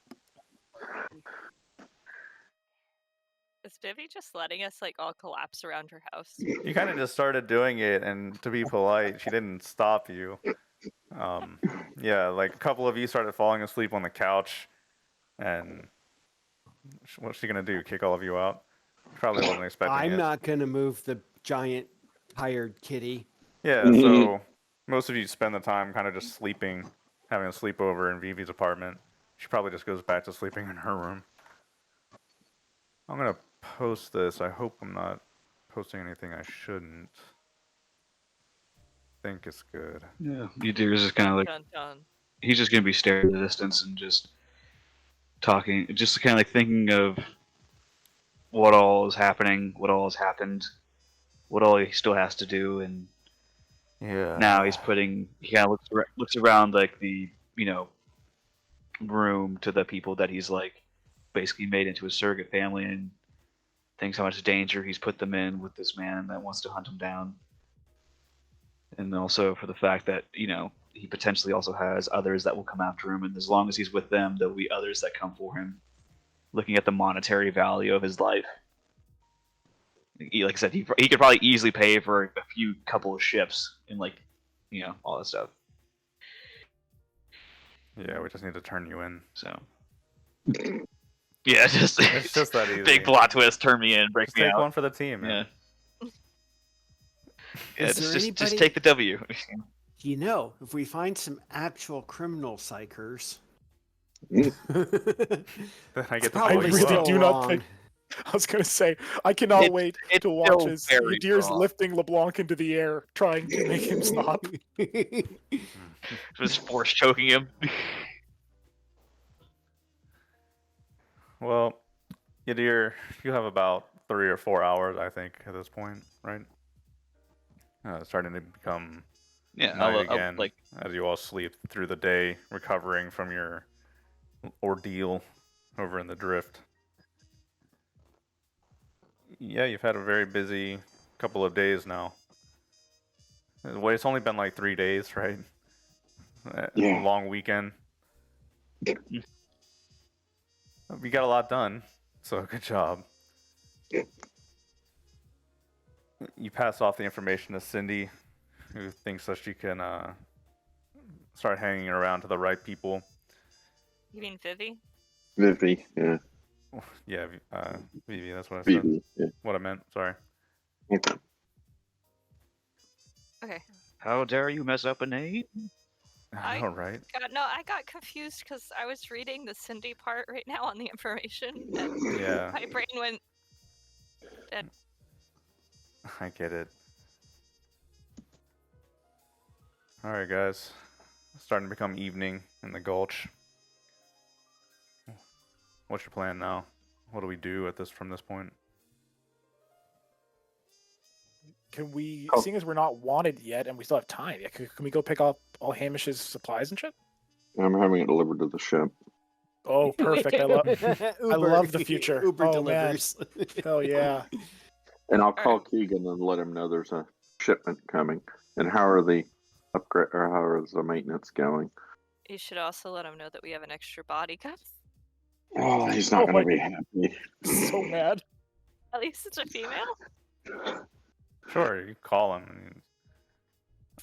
Is Vivi just letting us like all collapse around her house? You kind of just started doing it, and to be polite, she didn't stop you. Yeah, like a couple of you started falling asleep on the couch, and what's she gonna do? Kick all of you out? Probably wasn't expecting I'm it. not going to move the giant tired kitty. Yeah, so most of you spend the time kind of just sleeping, having a sleepover in Vivi's apartment. She probably just goes back to sleeping in her room. I'm gonna post this. I hope I'm not posting anything I shouldn't. Think it's good. Yeah, Yadir is just kind of like, Dun dun. he's just going to be staring at the distance and just talking, just kind of like thinking of what all is happening, what all has happened, what all he still has to do, and Yeah. now he kind of looks around like the room to the people that he's like basically made into a surrogate family, and thinks how much danger he's put them in with this man that wants to hunt him down, and also for the fact that he potentially also has others that will come after him, and as long as he's with them, there will be others that come for him. Looking at the monetary value of his life, like I said, he could probably easily pay for a few couple of ships and all that stuff. Yeah, we just need to turn you in. So yeah, It's just that easy. big plot twist. Turn me in, break Just me take out. one for the team, Yeah. man. Yeah, Is there just anybody- take the W. If we find some actual criminal psychers, Then I get to probably pull you really up. do not wrong. think- I was going to say, I cannot It's- wait it's to watch still as very Yadir's wrong. lifting LeBlanc into the air, trying to make him stop. Just force choking him. Well, Yadir, you have about 3 or 4 hours, I think, at this point, right? It's starting to become Yeah, night I'll again like as you all sleep through the day, recovering from your ordeal over in the drift. Yeah, you've had a very busy couple of days now. Wait, it's only been like 3 days, right? Yeah. Long weekend. We got a lot done, so good job. You pass off the information to Cindy, who thinks that she can start hanging around to the right people. You mean Vivi? Vivi, yeah. Yeah, Vivi, that's what I said. Vivi, yeah. What I meant, sorry. Okay. Okay. How dare you mess up a name? I know, right? I got confused because I was reading the Cindy part right now on the information, and Yeah, my brain went. I get it. Alright, guys. It's starting to become evening in the gulch. What's your plan now? What do we do from this point? Can we, Oh. seeing as we're not wanted yet and we still have time, can we go pick up all Hamish's supplies and shit? I'm having it delivered to the ship. Oh, perfect. I love love the future. Uber Oh, delivers. hell yeah. And I'll call Keegan and let him know there's a shipment coming. And how are the upgrade or how is the maintenance going? You should also let him know that we have an extra body cup. Oh, he's not Oh going to my- be happy. So mad. At least it's a female. Sure, you call him.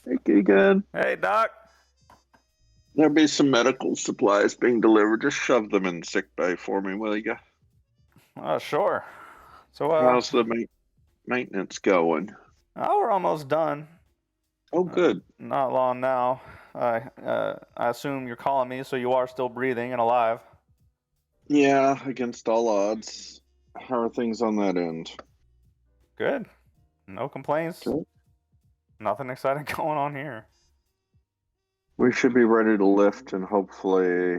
Hey, Keegan. Hey, Doc! There'll be some medical supplies being delivered. Just shove them in sick bay for me, will you? Sure. So, How's the maintenance going? we're almost done. Oh, good. Not long now. I assume you're calling me, so you are still breathing and alive. Yeah, against all odds. How are things on that end? Good. No complaints. Good. Nothing exciting going on here. We should be ready to lift and hopefully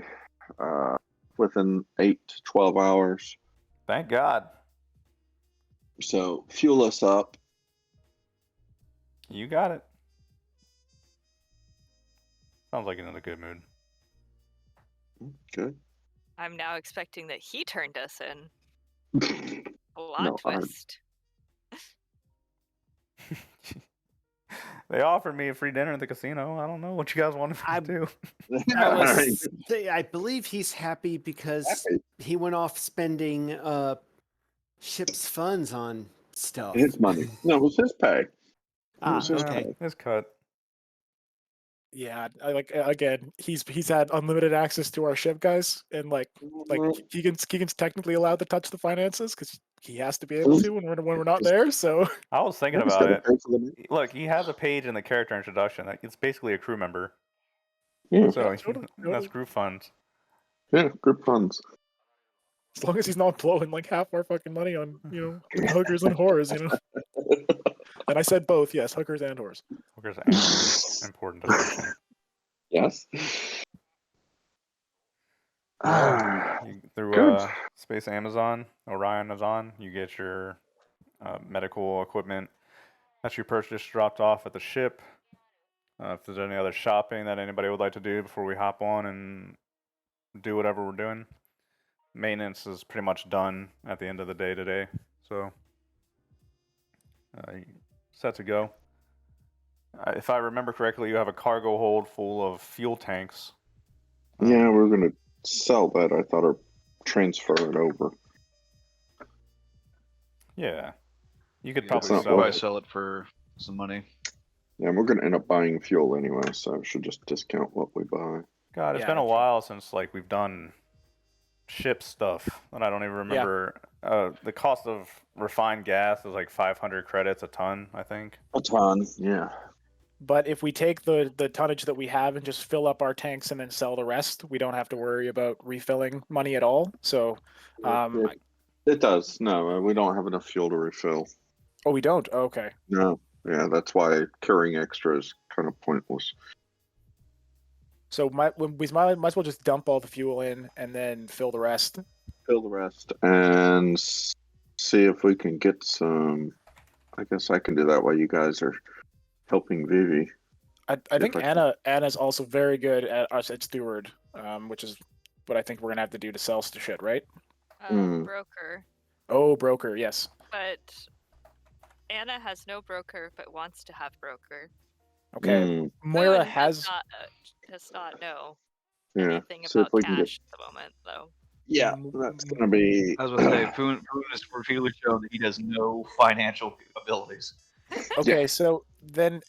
within 8 to 12 hours. Thank God. So fuel us up. You got it. Sounds like you're in a good mood. Good. I'm now expecting that he turned us in. Plot No, twist. They offered me a free dinner at the casino. I don't know what you guys wanted me to do. I believe he's happy because he went off spending ship's funds on stuff. His money. No, it was his pay. Ah, his okay. pay. It's cut. Yeah, again, he's had unlimited access to our ship, guys, and like Keegan's technically allowed to touch the finances because he has to be able to when we're not there. So I was thinking He's about gotta it. pay for the- Look, he has a page in the character introduction. It's basically a crew member. Yeah, So Yeah, totally. that's group funds. yeah, group funds. as long as he's not blowing like half our fucking money on hookers and whores, And I said both, yes, hookers and whores. Hookers and important distinction. Yes. Through Good. Space Amazon, Orion is on. You get your medical equipment that you purchased dropped off at the ship. If there's any other shopping that anybody would like to do before we hop on and do whatever we're doing, maintenance is pretty much done at the end of the day today. So, set to go. If I remember correctly, you have a cargo hold full of fuel tanks. Yeah, we're gonna sell that. I thought, or transfer it over. Yeah, you could Yeah, probably not sell probably it. sell it for some money. Yeah, we're gonna end up buying fuel anyway, so we should just discount what we buy. God, it's Yeah, been a true. while since we've done ship stuff, and I don't even remember. The cost of refined gas is like 500 credits a ton, I think. A ton. Yeah. But if we take the tonnage that we have and just fill up our tanks and then sell the rest, we don't have to worry about refilling money at all. So, It does. No, we don't have enough fuel to refill. oh, we don't. Oh, okay. No. Yeah, that's why carrying extra is kind of pointless. So we might as well just dump all the fuel in and then fill the rest. Fill the rest and see if we can get some. I guess I can do that while you guys are helping Vivi. I think Anna's also very good at us at steward, which is what I think we're gonna have to do to sell shit, right? Broker. Oh, broker, yes. But Anna has no broker, but wants to have broker. Okay. Moira Boone has. does not know Yeah. anything See if about we can get. cash at the moment, though. Yeah, that's gonna be. I was going to say, Boone has repeatedly shown that he has no financial abilities. Okay, so then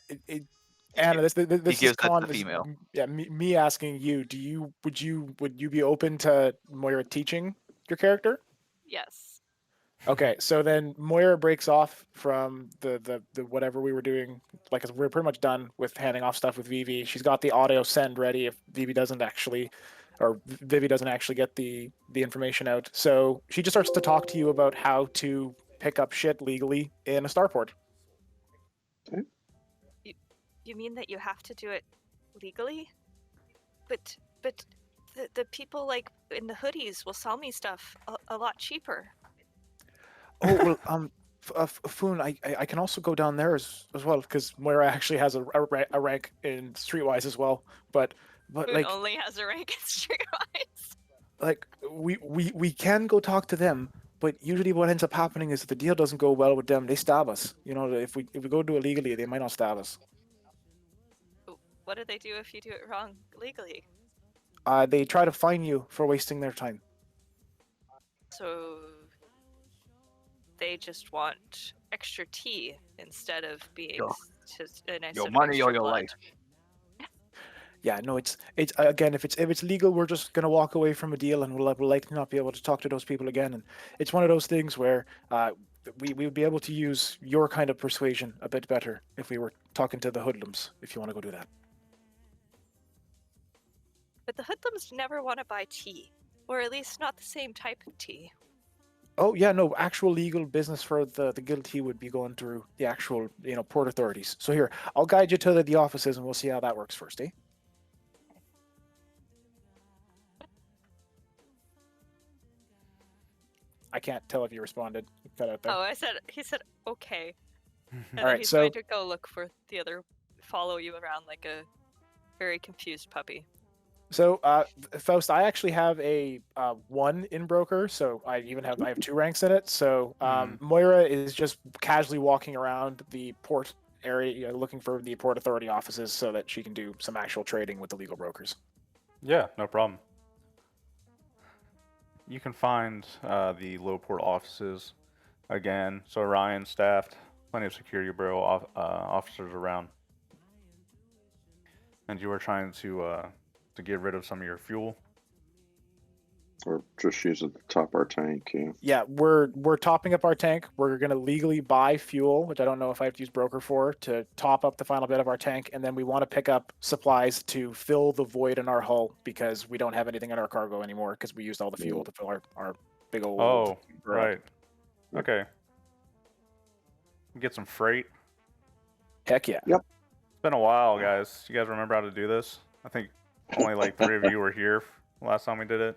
Anna, this He is gives that to con. the female. Me asking you, would you be open to Moira teaching your character? Yes. Okay, so then Moira breaks off from the whatever we were doing. Like we're pretty much done with handing off stuff with Vivi. She's got the audio send ready if Vivi doesn't actually, or Vivi doesn't actually get the information out. So she just starts to talk to you about how to pick up shit legally in a starport. You mean that you have to do it legally? But the people like in the hoodies will sell me stuff a lot cheaper. Oh well, Foon, I can also go down there as well because Moira actually has a rank in Streetwise as well. But Boone like only has a rank in Streetwise. like we can go talk to them, but usually what ends up happening is if the deal doesn't go well with them, they stab us. You know, if we go do it legally, they might not stab us. What do they do if you do it wrong legally? They try to fine you for wasting their time. So they just want extra tea instead of being just Your money or your life. Yeah, no, it's again, if it's legal, we're just gonna walk away from a deal, and we'll likely not be able to talk to those people again. And it's one of those things where we would be able to use your kind of persuasion a bit better if we were talking to the hoodlums. If you want to go do that. But the hoodlums never want to buy tea, or at least not the same type of tea. Oh yeah, no, actual legal business for the guilty would be going through the actual port authorities. So here, I'll guide you to the offices, and we'll see how that works first, eh? I can't tell if you responded. You cut out there. Oh, he said okay. And then Alright, he's so- going to go look for the other, follow you around like a very confused puppy. So, Faust, I actually have a 1 in broker, so I have 2 ranks in it. So, Moira is just casually walking around the port area, looking for the port authority offices, so that she can do some actual trading with the legal brokers. Yeah, no problem. You can find the low port offices again. So Ryan staffed, plenty of security bureau officers around, and you were trying to get rid of some of your fuel. Or just use it to top our tank, yeah. Yeah, we're topping up our tank. We're gonna legally buy fuel, which I don't know if I have to use broker for, to top up the final bit of our tank, and then we want to pick up supplies to fill the void in our hull because we don't have anything in our cargo anymore because we used all the fuel to fill our big old. Oh, barrel. right. Okay. Get some freight. Heck yeah. Yep. It's been a while, guys. You guys remember how to do this? I think only like 3 of you were here last time we did it.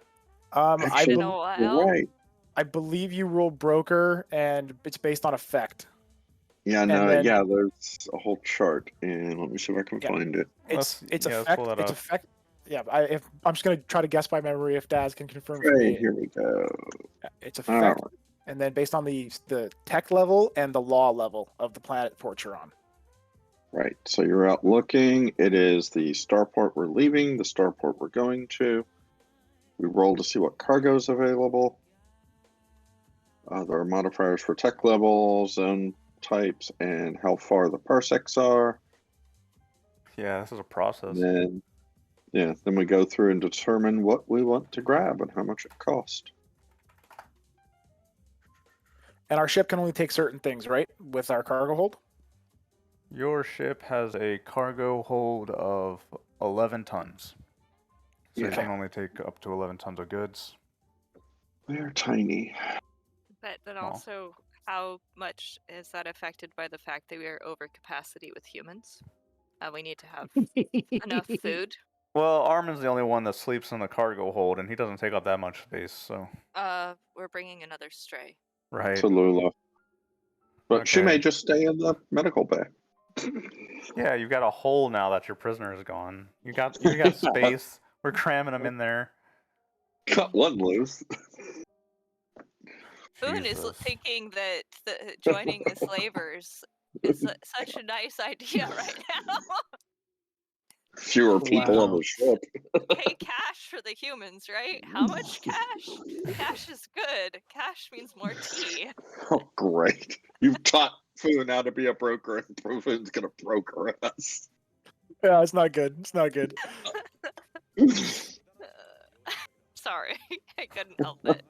I Been Actually, a while. you're right. I believe you roll broker, and it's based on effect. Yeah, And no, then- yeah, there's a whole chart, and let me see if I can Yeah. find it. It's Let's effect. pull that It's up. effect. Yeah, I'm just gonna try to guess by memory if Daz can confirm for Right, me. here we go. It's All effect, right. and then based on the tech level and the law level of the planet port you're on. Right, so you're out looking. It is the starport we're leaving, the starport we're going to. We roll to see what cargo is available. There are modifiers for tech level, zone types, and how far the parsecs are. Yeah, this is a process. And then, then we go through and determine what we want to grab and how much it costs. And our ship can only take certain things, right? With our cargo hold. Your ship has a cargo hold of 11 tons. So you Yeah. can only take up to 11 tons of goods. They're tiny. But then Well. also, how much is that affected by the fact that we are over capacity with humans? We need to have enough food. Well, Armin's the only one that sleeps in the cargo hold, and he doesn't take up that much space, so... We're bringing another stray. Right. To Lula. But she Okay. may just stay in the medical bay. Yeah, you've got a hole now that your prisoner is gone. You got space. We're cramming him in there. Cut one loose. Boone is Jesus. thinking that joining the slavers is such a nice idea right now. Fewer people on Wow. the ship. Pay cash for the humans, right? How much cash? Cash is good. Cash means more tea. Oh, great. You've taught Foon how to be a broker, and Foon's going to broker us. Yeah, it's not good. It's not good. Sorry, I couldn't help it.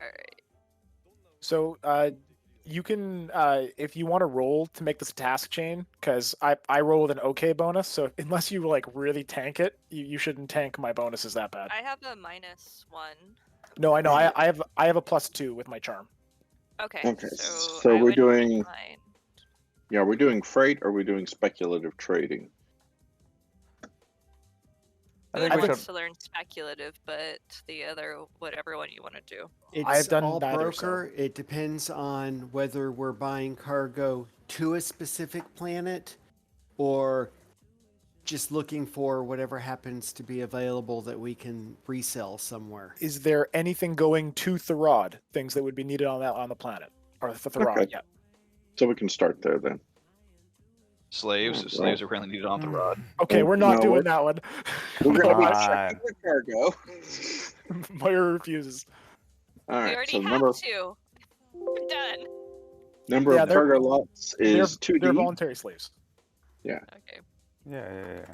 All right. So you can if you want to roll to make this a task chain, because I roll with an okay bonus, so unless you like really tank it, you shouldn't tank my bonuses that bad. I have a -1. No, I know. I have a +2 with my charm. Okay. Okay, So so I we're wouldn't doing- mind. Yeah, we're doing freight or we're doing speculative trading? I Boone think we wants should. to learn speculative, but the other, whatever one you want to do. It's I've done all neither, so- broker. It depends on whether we're buying cargo to a specific planet or just looking for whatever happens to be available that we can resell somewhere. Is there anything going to Therad? Things that would be needed on the planet or Therad? Okay. Yeah. So we can start there then. Slaves. Oh, Slaves wow. are currently needed on the rod. Okay, we're not No, doing that one. We're going to be Fine. checking the cargo. Moira refuses. All We right, already so have number, to. We're done. number Yeah, of they're- cargo lots is They're 2D. voluntary slaves. Okay. Yeah.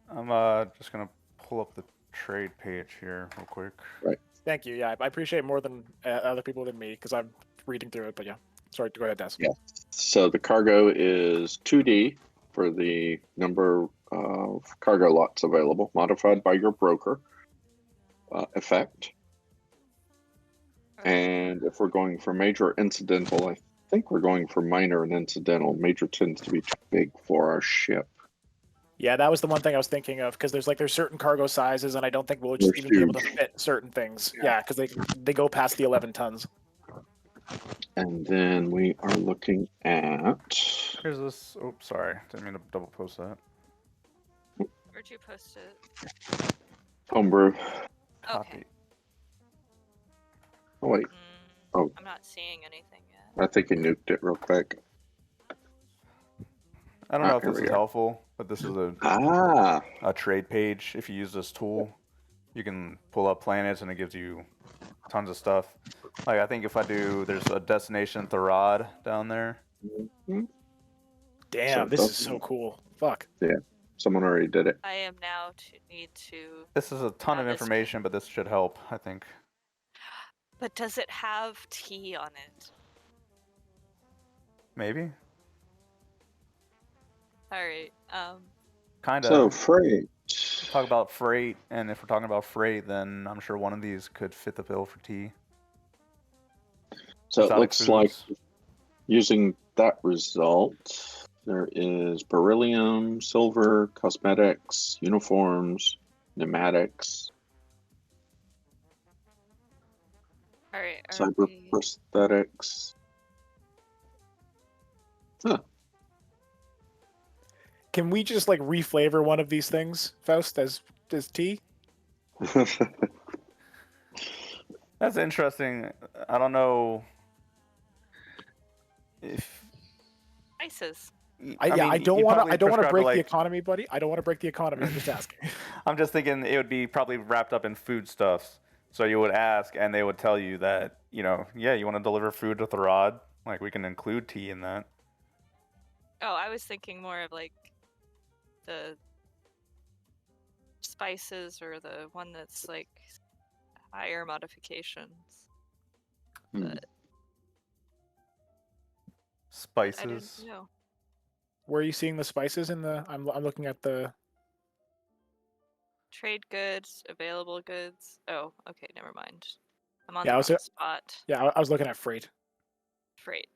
I'm just gonna pull up the trade page here real quick. Thank you. Yeah, I appreciate it more than other people than me because I'm reading through it. But yeah, sorry. Go ahead, Des. Yeah. So the cargo is 2D for the number of cargo lots available, modified by your broker effect. And if we're going for major or incidental, I think we're going for minor and incidental. Major tends to be too big for our ship. Yeah, that was the one thing I was thinking of because there's certain cargo sizes, and I don't think we'll just They're even be able to huge. fit certain things. Yeah, because they go past the 11 tons. And then we are looking at Here's this. Oops, sorry, didn't mean to double post that. Where'd you post it? homebrew. Copy. Oh wait, Mm, Oh. I'm not seeing anything yet. I think he nuked it real quick. I don't know if here this we is go. helpful, but this is Ah, a trade page. If you use this tool, you can pull up planets and it gives you tons of stuff. Like I think if I do, there's a destination Therad down there. mhm. Damn, So this is doesn't- so cool. Fuck. Someone already did it. I am now need to. This is a ton Now of this- information, but this should help, I think. But does it have tea on it? Maybe. All right. Kind So of. freight. Talk about freight, and if we're talking about freight, then I'm sure one of these could fit the bill for tea. So it Exotic looks like foods. using that result, there is beryllium, silver, cosmetics, uniforms, pneumatics, All right. Are cyber we... prosthetics. Huh. Can we just like reflavor one of these things, Faust, as tea? That's interesting. I don't know if. Spices. I mean, don't you'd want probably to. I don't want to prescribe break like, the economy, buddy. I don't want to break the economy. I'm just asking. I'm just thinking it would be probably wrapped up in foodstuffs. So you would ask, and they would tell you that, yeah, you want to deliver food to Therad? Like, we can include tea in that. Oh, I was thinking more of like the spices or the one that's like higher modifications. Hmm. But I Spices. didn't know. Where are you seeing the spices in the? I'm looking at the. Trade goods, available goods. Oh, okay, never mind. I'm on Yeah, I the was- wrong spot. Yeah, I was looking at freight. Freight.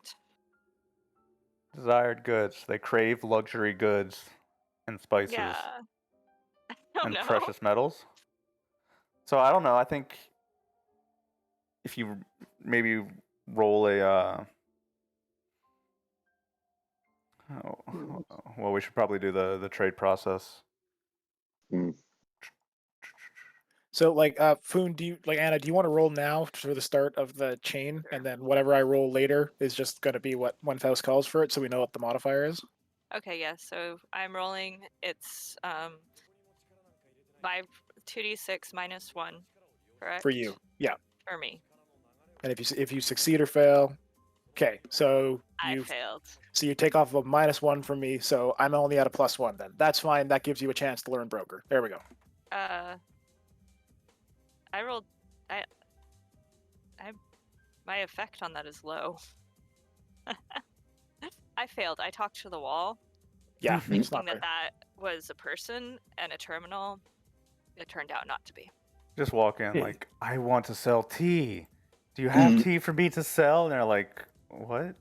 Desired goods. They crave luxury goods and spices Yeah. Oh and no. precious metals. So I don't know. I think if you maybe roll a. Well, we should probably do the trade process. Hmm. So like Foon, do you like Anna, do you want to roll now for the start of the chain, and then whatever I roll later is just gonna be what one Faust calls for it, so we know what the modifier is? Okay, yeah. So I'm rolling. It's 2d6 minus 1, correct? For you. Yeah. For me. And if you succeed or fail, okay. So I failed. you take off a -1 from me, so I'm only at a +1 then. That's fine. That gives you a chance to learn broker. There we go. I rolled. I. My effect on that is low. I failed. I talked to the wall, Yeah, it's thinking not that very. that was a person and a terminal. It turned out not to be. Just walk in like, I want to sell tea. Do you have tea for me to sell? And they're like, what?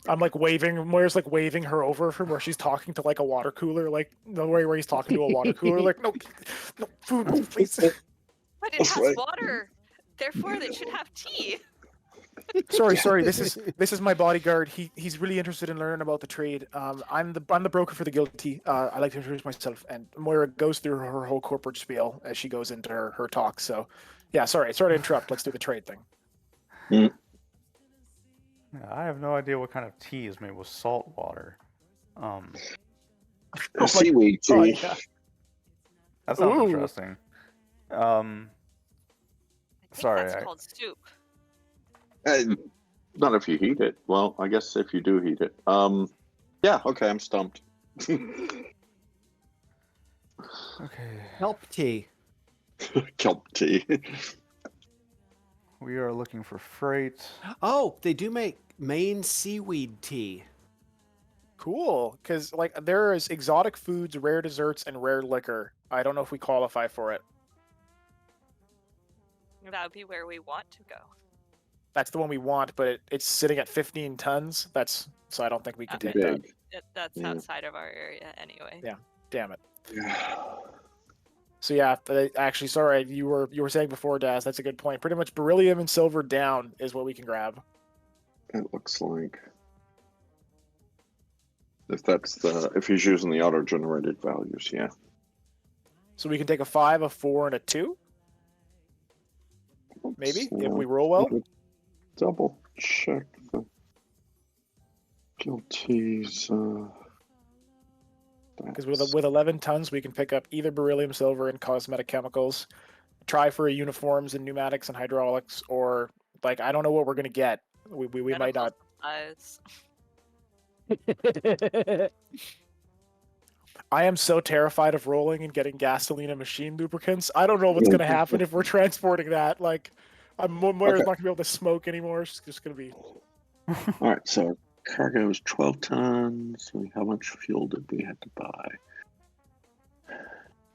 I'm like waving. Moira's like waving her over from where she's talking to like a water cooler, like the way where he's talking to a water cooler. Like, no food, please. But it has water. Therefore, they should have tea. Sorry. This is my bodyguard. He's really interested in learning about the trade. I'm the broker for the guilty. I like to introduce myself, and Moira goes through her whole corporate spiel as she goes into her talk. So, yeah, sorry to interrupt. Let's do the trade thing. Yeah, I have no idea what kind of tea is made with salt water. Seaweed tea. Oh, yeah. That sounds Ooh. interesting. I think Sorry, that's called soup. Not if you heat it. Well, I guess if you do heat it. Yeah. Okay, I'm stumped. Okay. Help tea. Kelp tea. We are looking for freight. Oh, they do make Maine seaweed tea. Cool, because like there is exotic foods, rare desserts, and rare liquor. I don't know if we qualify for it. That would be where we want to go. That's the one we want, but it's sitting at 15 tons. So I don't think we can take that. Big. That's Yeah. outside of our area anyway. Yeah. Damn it. Yeah. So yeah, actually, sorry, you were saying before, Daz. That's a good point. Pretty much beryllium and silver down is what we can grab. It looks like. If he's using the auto-generated values, yeah. So we can take a 5, a 4, and a 2. Maybe if we roll well. Double check the guilties. Because with 11 tons, we can pick up either beryllium, silver, and cosmetic chemicals. Try for uniforms and pneumatics and hydraulics, or like I don't know what we're gonna get. We might Medical not. supplies. I am so terrified of rolling and getting gasoline and machine lubricants. I don't know what's gonna happen if we're transporting that. Like, Moira's not gonna be able to smoke anymore. She's just gonna be. All right, so cargo is 12 tons. How much fuel did we have to buy?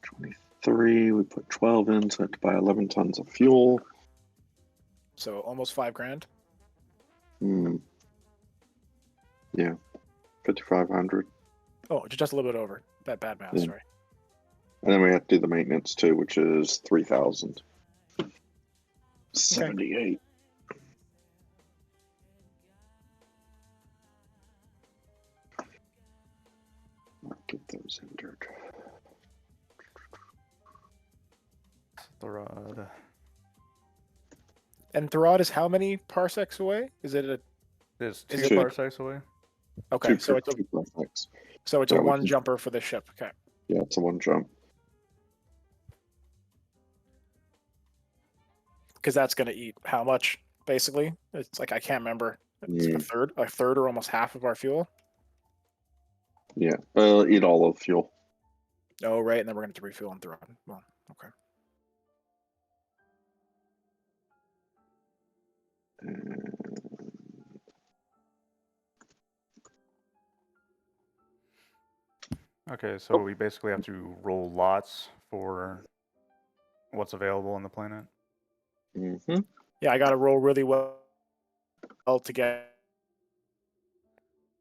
23. We put 12 in, so I had to buy 11 tons of fuel. So almost $5,000. Yeah, 5,500. Oh, just a little bit over. Bad math. Yeah. Sorry. And then we have to do the maintenance too, which is 3,000. 78. I'll get those entered. Therad. And Therad is how many parsecs away? Is it a It's Is 2 it- parsecs away. okay? So it's Two perfects. a Yeah, we one can- jumper for the ship. Okay. Yeah, it's a one jump. Because that's gonna eat how much? Basically, it's like I can't remember. It's like a third, or almost half of our fuel. Yeah, eat all of fuel. Oh, right, and then we're gonna have to refuel and Therad. Well, okay. Okay, so we basically have to roll lots for what's available on the planet. Mm-hmm. Yeah, I got to roll really well to get.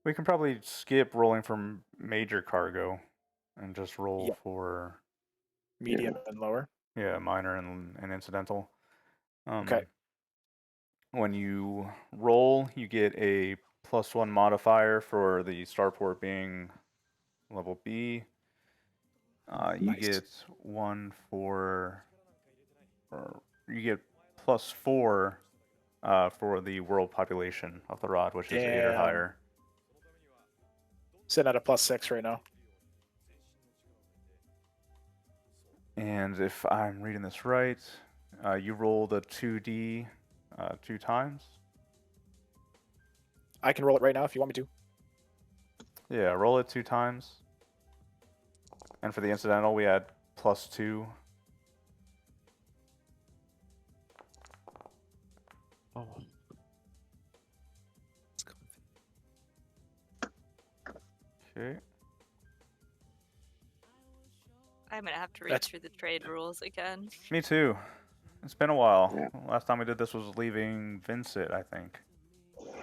We can probably skip rolling from major cargo and just roll Yeah. for Medium and lower. minor and incidental. Okay. When you roll, you get a +1 modifier for the starport being level B. You Nice. get one for, or you get +4 for the world population of Therad, which is 8 or Damn. higher. Sitting at a +6 right now. And if I'm reading this right, you roll the 2d 2 times. I can roll it right now if you want me to. Yeah, roll it 2 times. And for the incidental, we add +2. Oh. Okay. I'm gonna have to read That's- through the trade rules again. Me too. It's been a while. Yeah. Last time we did this was leaving Vincent, I think.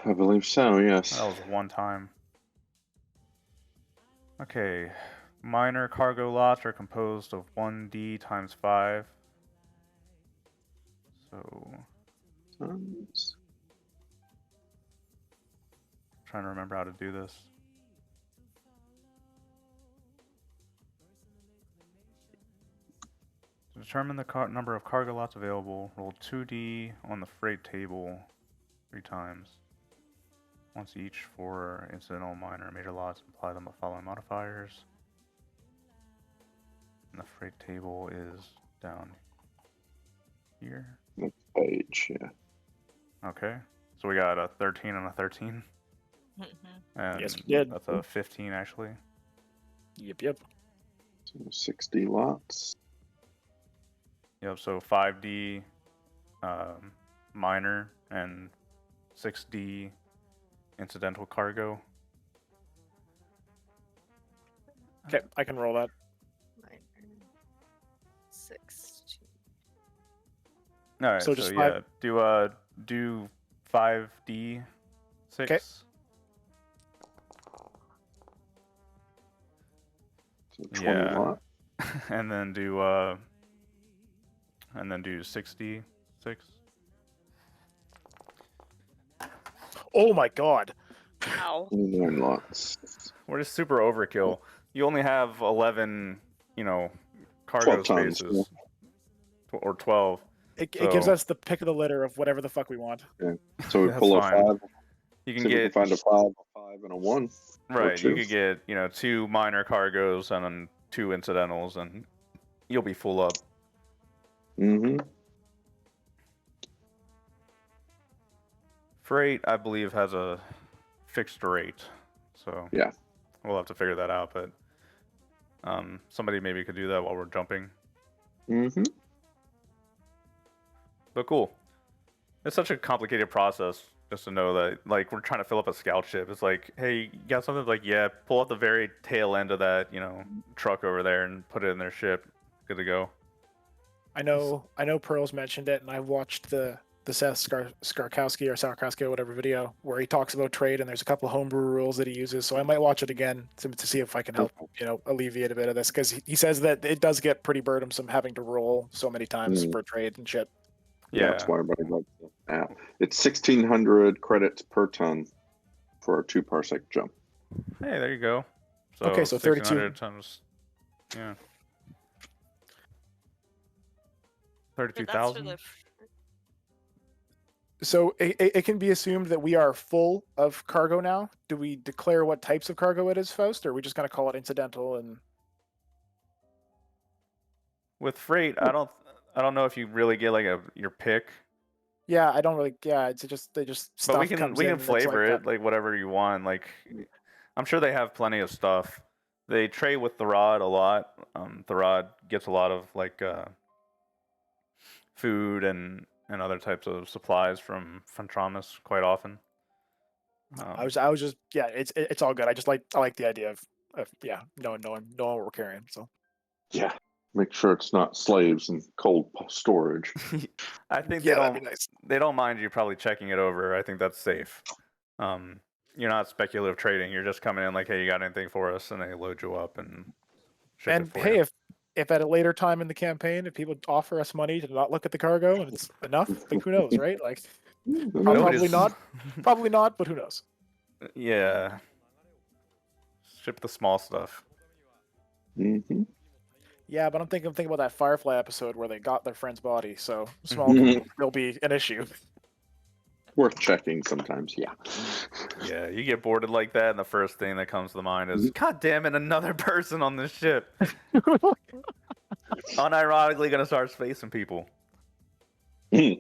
I believe so, yes. That was one time. Okay. Minor cargo lots are composed of 1d times 5. So, trying to remember how to do this. To determine the number of cargo lots available, roll 2d on the freight table 3 times. Once each for incidental, minor, and major lots, apply them the following modifiers. And the freight table is down here. Next page, yeah. Okay. So we got a 13 and a 13. Mhm. And Yes, we did. that's a 15 actually. Yep. So 60 lots. Yep, so 5d minor and 6d incidental cargo. Okay, I can roll that. Minor 6. All right, So so, just yeah, do 5d 6. Okay. So 20 Yeah. lot. and then do 60 6. Oh my god. Ow. 29 lots. We're just super overkill. You only have 11, cargo 12 tons, spaces. Or 12. It gives So- us the pick of the litter of whatever the fuck we want. So we That's pull fine. a 5. You See can if we can get find a 5, a 5, and a 1. right. You two. could get 2 minor cargos and then 2 incidentals, and you'll be full up. Mm-hmm. Freight, I believe, has a fixed rate, so Yeah. we'll have to figure that out. But somebody maybe could do that while we're jumping. Mm-hmm. But cool. It's such a complicated process just to know that, like, we're trying to fill up a scout ship. It's like, hey, you got something? Like, yeah, pull out the very tail end of that, truck over there and put it in their ship. Good to go. I know Pearl's mentioned it, and I watched the Seth Skarkowski or Sarkowski or whatever video where he talks about trade, and there's a couple of homebrew rules that he uses. So I might watch it again to see if I can help, alleviate a bit of this, because he says that it does get pretty burdensome having to roll so many times for trade and shit. Yeah, that's why everybody likes the app. It's 1,600 credits per ton for a 2 parsec jump. Hey, there you go. So Okay, so 32. 1,600 times, yeah. But that's for 32,000? the. So it can be assumed that we are full of cargo now. Do we declare what types of cargo it is, Faust, or are we just going to call it incidental? And With freight, I don't know if you really get like your pick. yeah, I don't really. Yeah, it's just stuff But we can comes we in can that's flavor like it like whatever you want. Like, I'm sure they have plenty of stuff. They trade with Therad a lot. Therad gets a lot of like food and other types of supplies from Tramus quite often. I was just it's all good. I like the idea of knowing what we're carrying. So Yeah. Make sure it's not slaves and cold storage. I think yeah, that'd be nice. they don't mind you probably checking it over. I think that's safe. You're not speculative trading. You're just coming in like, hey, you got anything for us? And they load you up and ship And it for hey, you. if at a later time in the campaign, if people offer us money to not look at the cargo and it's enough, like who knows, right? Like probably not, but who knows? Yeah. Ship the small stuff. Mm-hmm. Yeah, but I'm thinking about that Firefly episode where they got their friend's body, so small can still be an issue. Worth checking sometimes, yeah. Yeah, you get boarded like that, and the first thing that comes to mind is, God damn it, another person on this ship. Unironically gonna start spacing people. All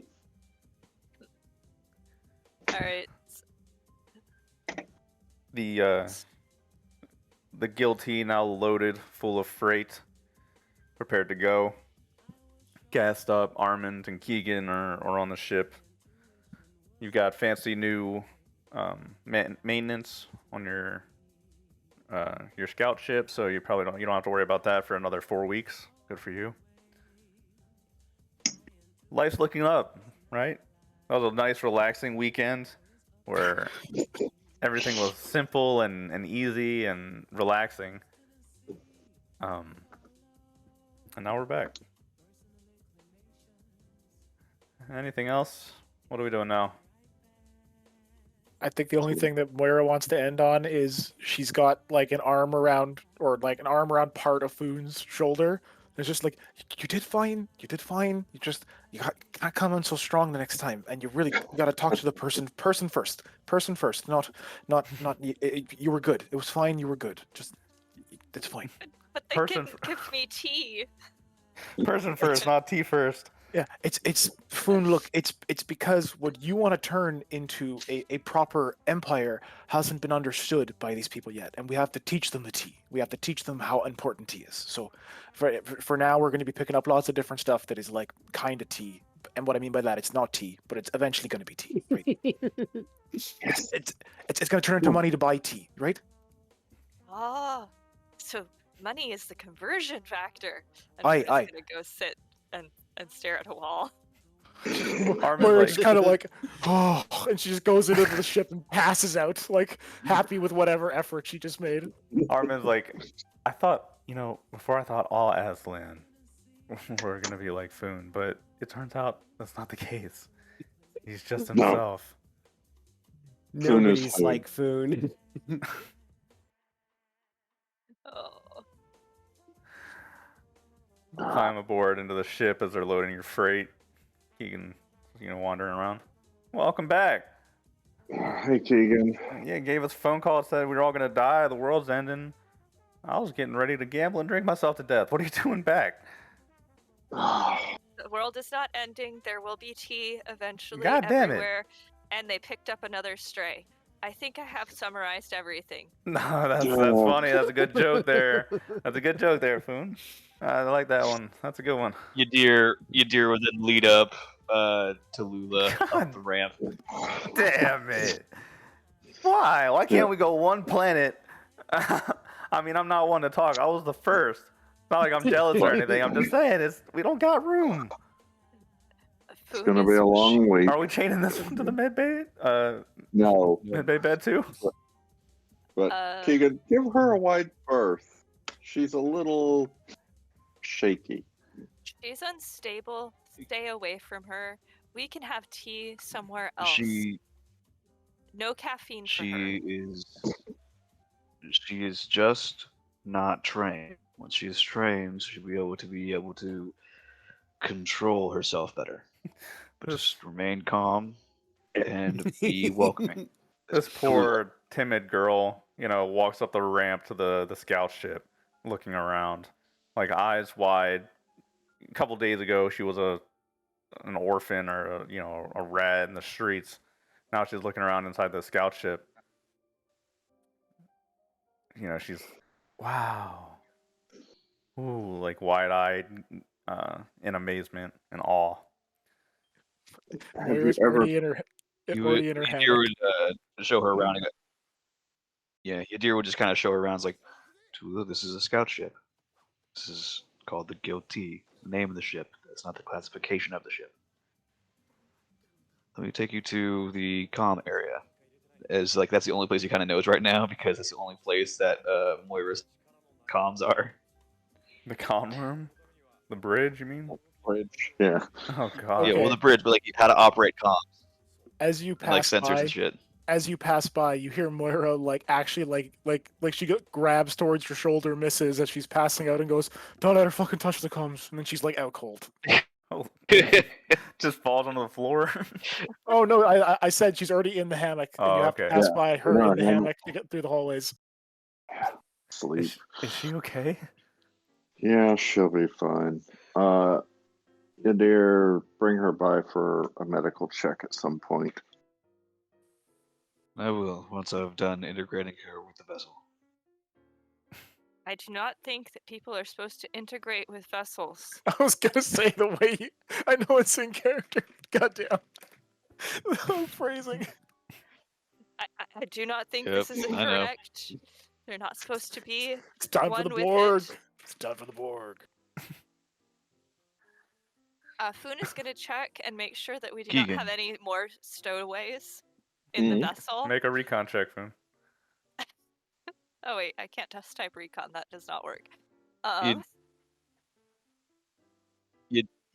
right. The guilty now loaded, full of freight, prepared to go. Gassed up, Armand and Keegan are on the ship. You've got fancy new maintenance on your scout ship, so you don't have to worry about that for another 4 weeks. Good for you. Life's looking up, right? That was a nice, relaxing weekend where everything was simple and easy and relaxing. And now we're back. Anything else? What are we doing now? I think the only thing that Moira wants to end on is she's got like an arm around part of Foon's shoulder. It's just like, you did fine. You can't come on so strong the next time, and you got to talk to the person first, not you were good. It was fine. You were good. It's fine. But they Person didn't give me tea. Person first, not tea first. Yeah, it's Foon. Look, it's because what you want to turn into a proper empire hasn't been understood by these people yet, and we have to teach them the tea. We have to teach them how important tea is. So, for now, we're going to be picking up lots of different stuff that is like kind of tea. And what I mean by that, it's not tea, but it's eventually going to be tea. Right? it's going to turn into money to buy tea, right? Ah, so money is the conversion factor. I'm Aye, just aye. gonna go sit and stare at a wall. Moira's kind of like, oh, and she just goes into the ship and passes out, like happy with whatever effort she just made. Armin's like, I thought, before I thought all Aslan were gonna be like Foon, but it turns out that's not the case. He's just No. himself. Foon is Nobody's Foon. like Foon. Oh. Climb aboard into the ship as they're loading your freight. Keegan, wandering around. Welcome back. Hey, Keegan. Yeah, gave us a phone call, said we were all gonna die, the world's ending. I was getting ready to gamble and drink myself to death. What are you doing back? The world is not ending. There will be tea eventually God damn it. everywhere. And they picked up another stray. I think I have summarized everything. No, that's funny. That's a good joke there. That's a good joke there, Foon. I like that one. That's a good one. Yadir would then lead up to Lula up the ramp. Damn it. Why? Why can't we go one planet? I mean, I'm not one to talk. I was the first. It's not like I'm jealous or anything. I'm just saying, we don't got room. It's going to be a long week. Are we chaining this one to the med bay? No. Med bay bed too? But Keegan, give her a wide berth. She's a little shaky. She's unstable. Stay away from her. We can have tea somewhere else. No caffeine for her. She is just not trained. When she is trained, she'll be able to control herself better. But just remain calm and be welcoming. This poor timid girl, walks up the ramp to the scout ship, looking around, like eyes wide. A couple days ago, she was an orphan or a rat in the streets. Now she's looking around inside the scout ship. She's wow. Ooh, like wide-eyed, in amazement and awe. Moira's already in her hammock. Yadir would show her around. Yadir would just kind of show her around. It's like, Tula, this is a scout ship. This is called the Guilty. The name of the ship. That's not the classification of the ship. Let me take you to the comm area. That's the only place he kind of knows right now because it's the only place that Moira's comms are. The comm room? The bridge, you mean? Bridge. Yeah. Oh god. Yeah, well, the bridge, but how to operate comms. As you And, pass sensors by, and shit. as you pass by, you hear Moira actually she grabs towards your shoulder, misses as she's passing out, and goes, "Don't let her fucking touch the comms." And then she's out cold. Oh, just falls onto the floor. Oh no, I said she's already in the hammock, and Oh, you have to okay. pass Yeah, by her no, in the hammock. hammock to get through the hallways. Sleep. Is she okay? Yeah, she'll be fine. Yadir, bring her by for a medical check at some point. I will, once I've done integrating her with the vessel. I do not think that people are supposed to integrate with vessels. I was gonna say the way I know it's in character. Goddamn. The phrasing. I do not think Yep, this is I know. correct. They're not supposed to be It's time for one the with Borg. it. It's time for the Borg. Foon is going to check and make sure that we do Keegan. not have any more stowaways in the Mhm. vessel. Make a recon check, Foon. Oh wait, I can't test type recon. That does not work.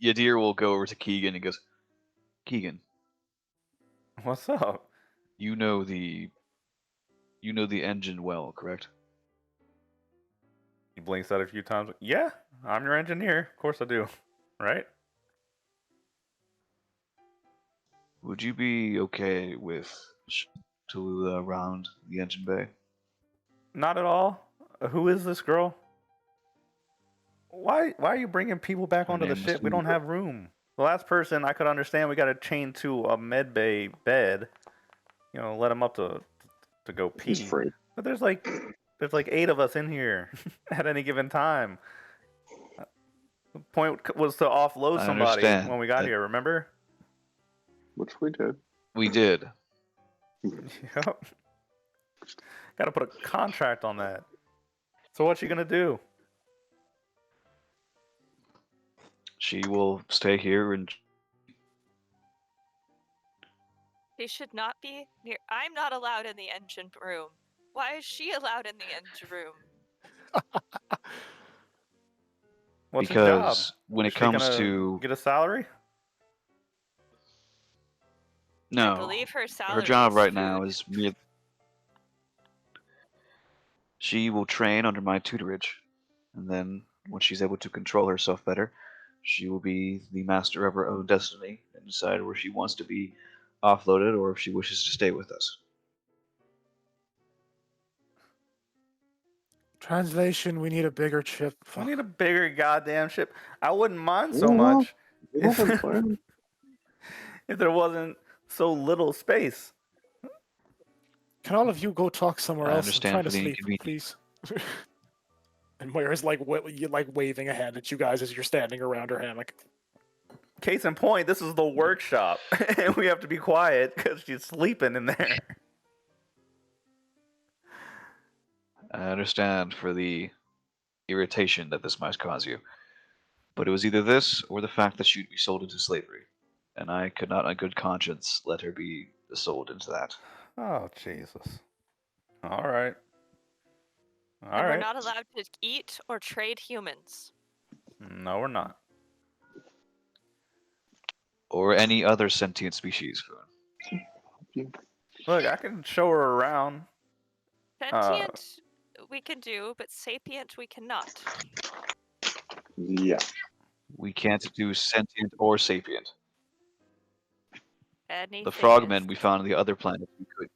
Yadir will go over to Keegan and goes, Keegan, What's up? you know the engine well, correct? He blinks out a few times. Yeah, I'm your engineer. Of course I do. Right? Would you be okay with to around the engine bay? Not at all. Who is this girl? Why are you bringing people back Her onto the name is ship? We don't Reaver. have room. The last person I could understand, we got to chain to a med bay bed. Let him up to go pee. He's free. But there's like 8 of us in here at any given time. The point was to offload I somebody understand when we got that- here. Remember? Which we did. We did. Yep. Got to put a contract on that. So what's she gonna do? She will stay here and He should not be near. I'm not allowed in the engine room. Why is she allowed in the engine room? What's his job? because when Is it she comes gonna to get a salary? I no, believe her salary. her job is right food. now is mere. She will train under my tutorage, and then when she's able to control herself better, she will be the master of her own destiny and decide where she wants to be offloaded or if she wishes to stay with us. Translation: we need a bigger chip. We need a bigger goddamn ship. I wouldn't mind so Yeah, much You if, haven't planned. if there wasn't so little space. Can all of you go talk somewhere I else? I'm understand trying for to the sleep, inconvenience. please. And Moira's waving a hand at you guys as you're standing around her hammock. Case in point, this is the workshop, and we have to be quiet because she's sleeping in there. I understand for the irritation that this might cause you, but it was either this or the fact that she'd be sold into slavery, and I could not, on good conscience, let her be sold into that. Oh, Jesus. All right. All And we're right. not allowed to eat or trade humans. No, we're not. Or any other sentient species. Look, I can show her around. Sentient we can do, but sapient we cannot. Yeah. We can't do sentient or sapient. Anything The frogmen is- we found on the other planet, we could.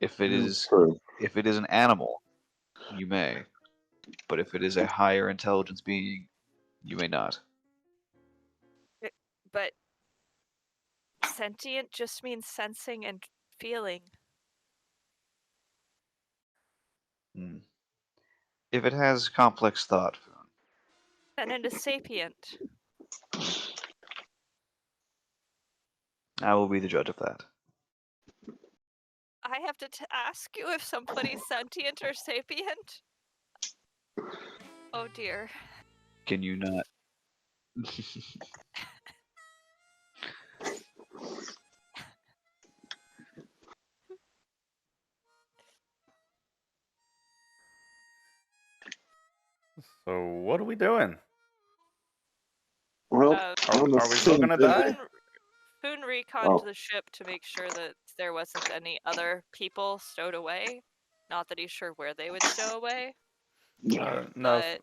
If it is True. if it is an animal, you may. But if it is a higher intelligence being, you may not. But sentient just means sensing and feeling. If it has complex thought, Then it is sapient. I will be the judge of that. I have to ask you if somebody's sentient or sapient? Oh dear. Can you not? So what are we doing? Well, Uh, on the are we still same gonna visit- die? Foon reconned the ship to make sure that there wasn't any other people stowed away. Not that he's sure where they would stow away, No, but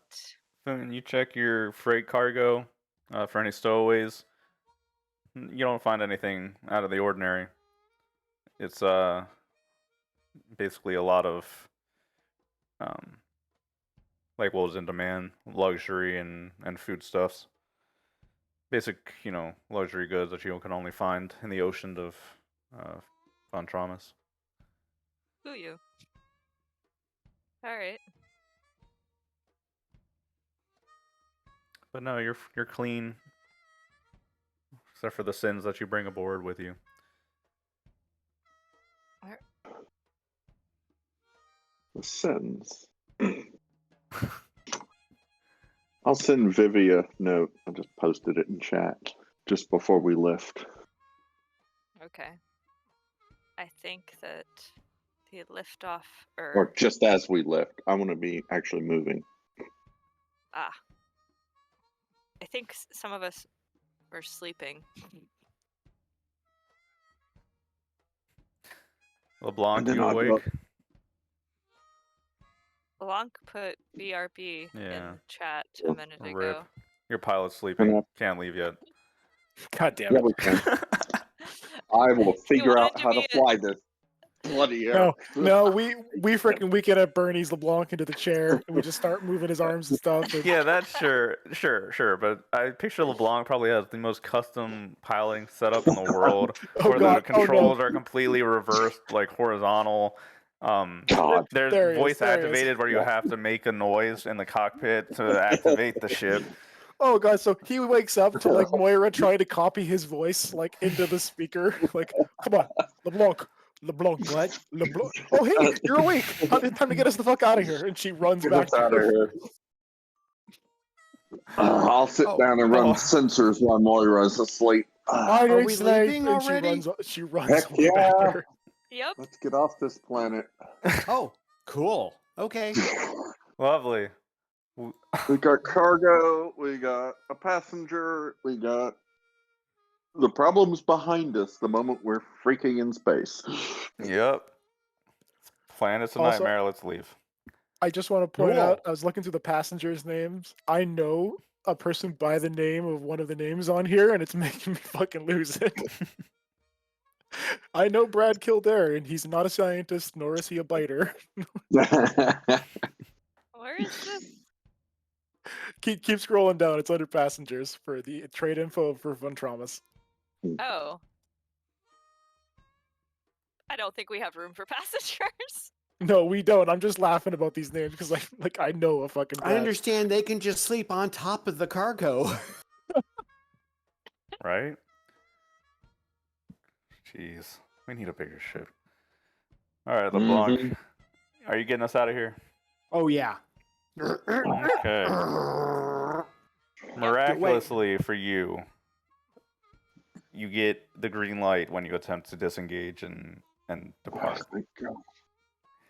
when you check your freight cargo for any stowaways, you don't find anything out of the ordinary. It's basically a lot of like what was in demand, luxury and foodstuffs. Basic, luxury goods that you can only find in the ocean of Fontramas. who you? All right. But no, you're clean, except for the sins that you bring aboard with you. The sentence. I'll send Vivi a note. I just posted it in chat just before we left. Okay. I think that the liftoff Or just as we left. I want to be actually moving. I think some of us were sleeping. LeBlanc, And then you I'll awake? Blanc put BRB Yeah. in chat a minute Rip. ago. Your pilot's sleeping. Can't leave yet. God damn Yeah, it. we can. I will figure out wanted to how to be fly this bloody air. No, we get up Bernie's LeBlanc into the chair and we just start moving his arms and stuff. And Yeah, that's sure. But I picture LeBlanc probably has the most custom piloting setup in the world, Oh, where God. the Oh, no. controls are completely reversed, like horizontal. God. There's There he is, voice there he is. activated where you have to make a noise in the cockpit to activate the ship. Oh god, so he wakes up to like Moira trying to copy his voice like into the speaker. Like, come on, LeBlanc. What? LeBlanc. Oh hey, you're awake. Time to get us the fuck out of here. And she runs Get back us to out of her. here. I'll sit down and run sensors while Moira's asleep. Are we leaving already? She runs Heck over back to yeah. her. Yep. Let's get off this planet. Oh, cool. Okay. Lovely. We got cargo, we got a passenger, we got the problems behind us the moment we're freaking in space. Yep. Planet's a Also- nightmare. Let's leave. I just want to point Cool. out, I was looking through the passengers' names. I know a person by the name of one of the names on here, and it's making me fucking lose it. I know Brad Kildare, and he's not a scientist, nor is he a biter. Where is this? Keep scrolling down. It's under passengers for the trade info for Von Traumas. Oh. I don't think we have room for passengers. No, we don't. I'm just laughing about these names because I know a fucking Brad. I understand they can just sleep on top of the cargo. Right? Jeez. We need a bigger ship. Alright, LeBlanc. Are you getting us out of here? Oh yeah. Okay. Miraculously for you, you get the green light when you attempt to disengage and depart.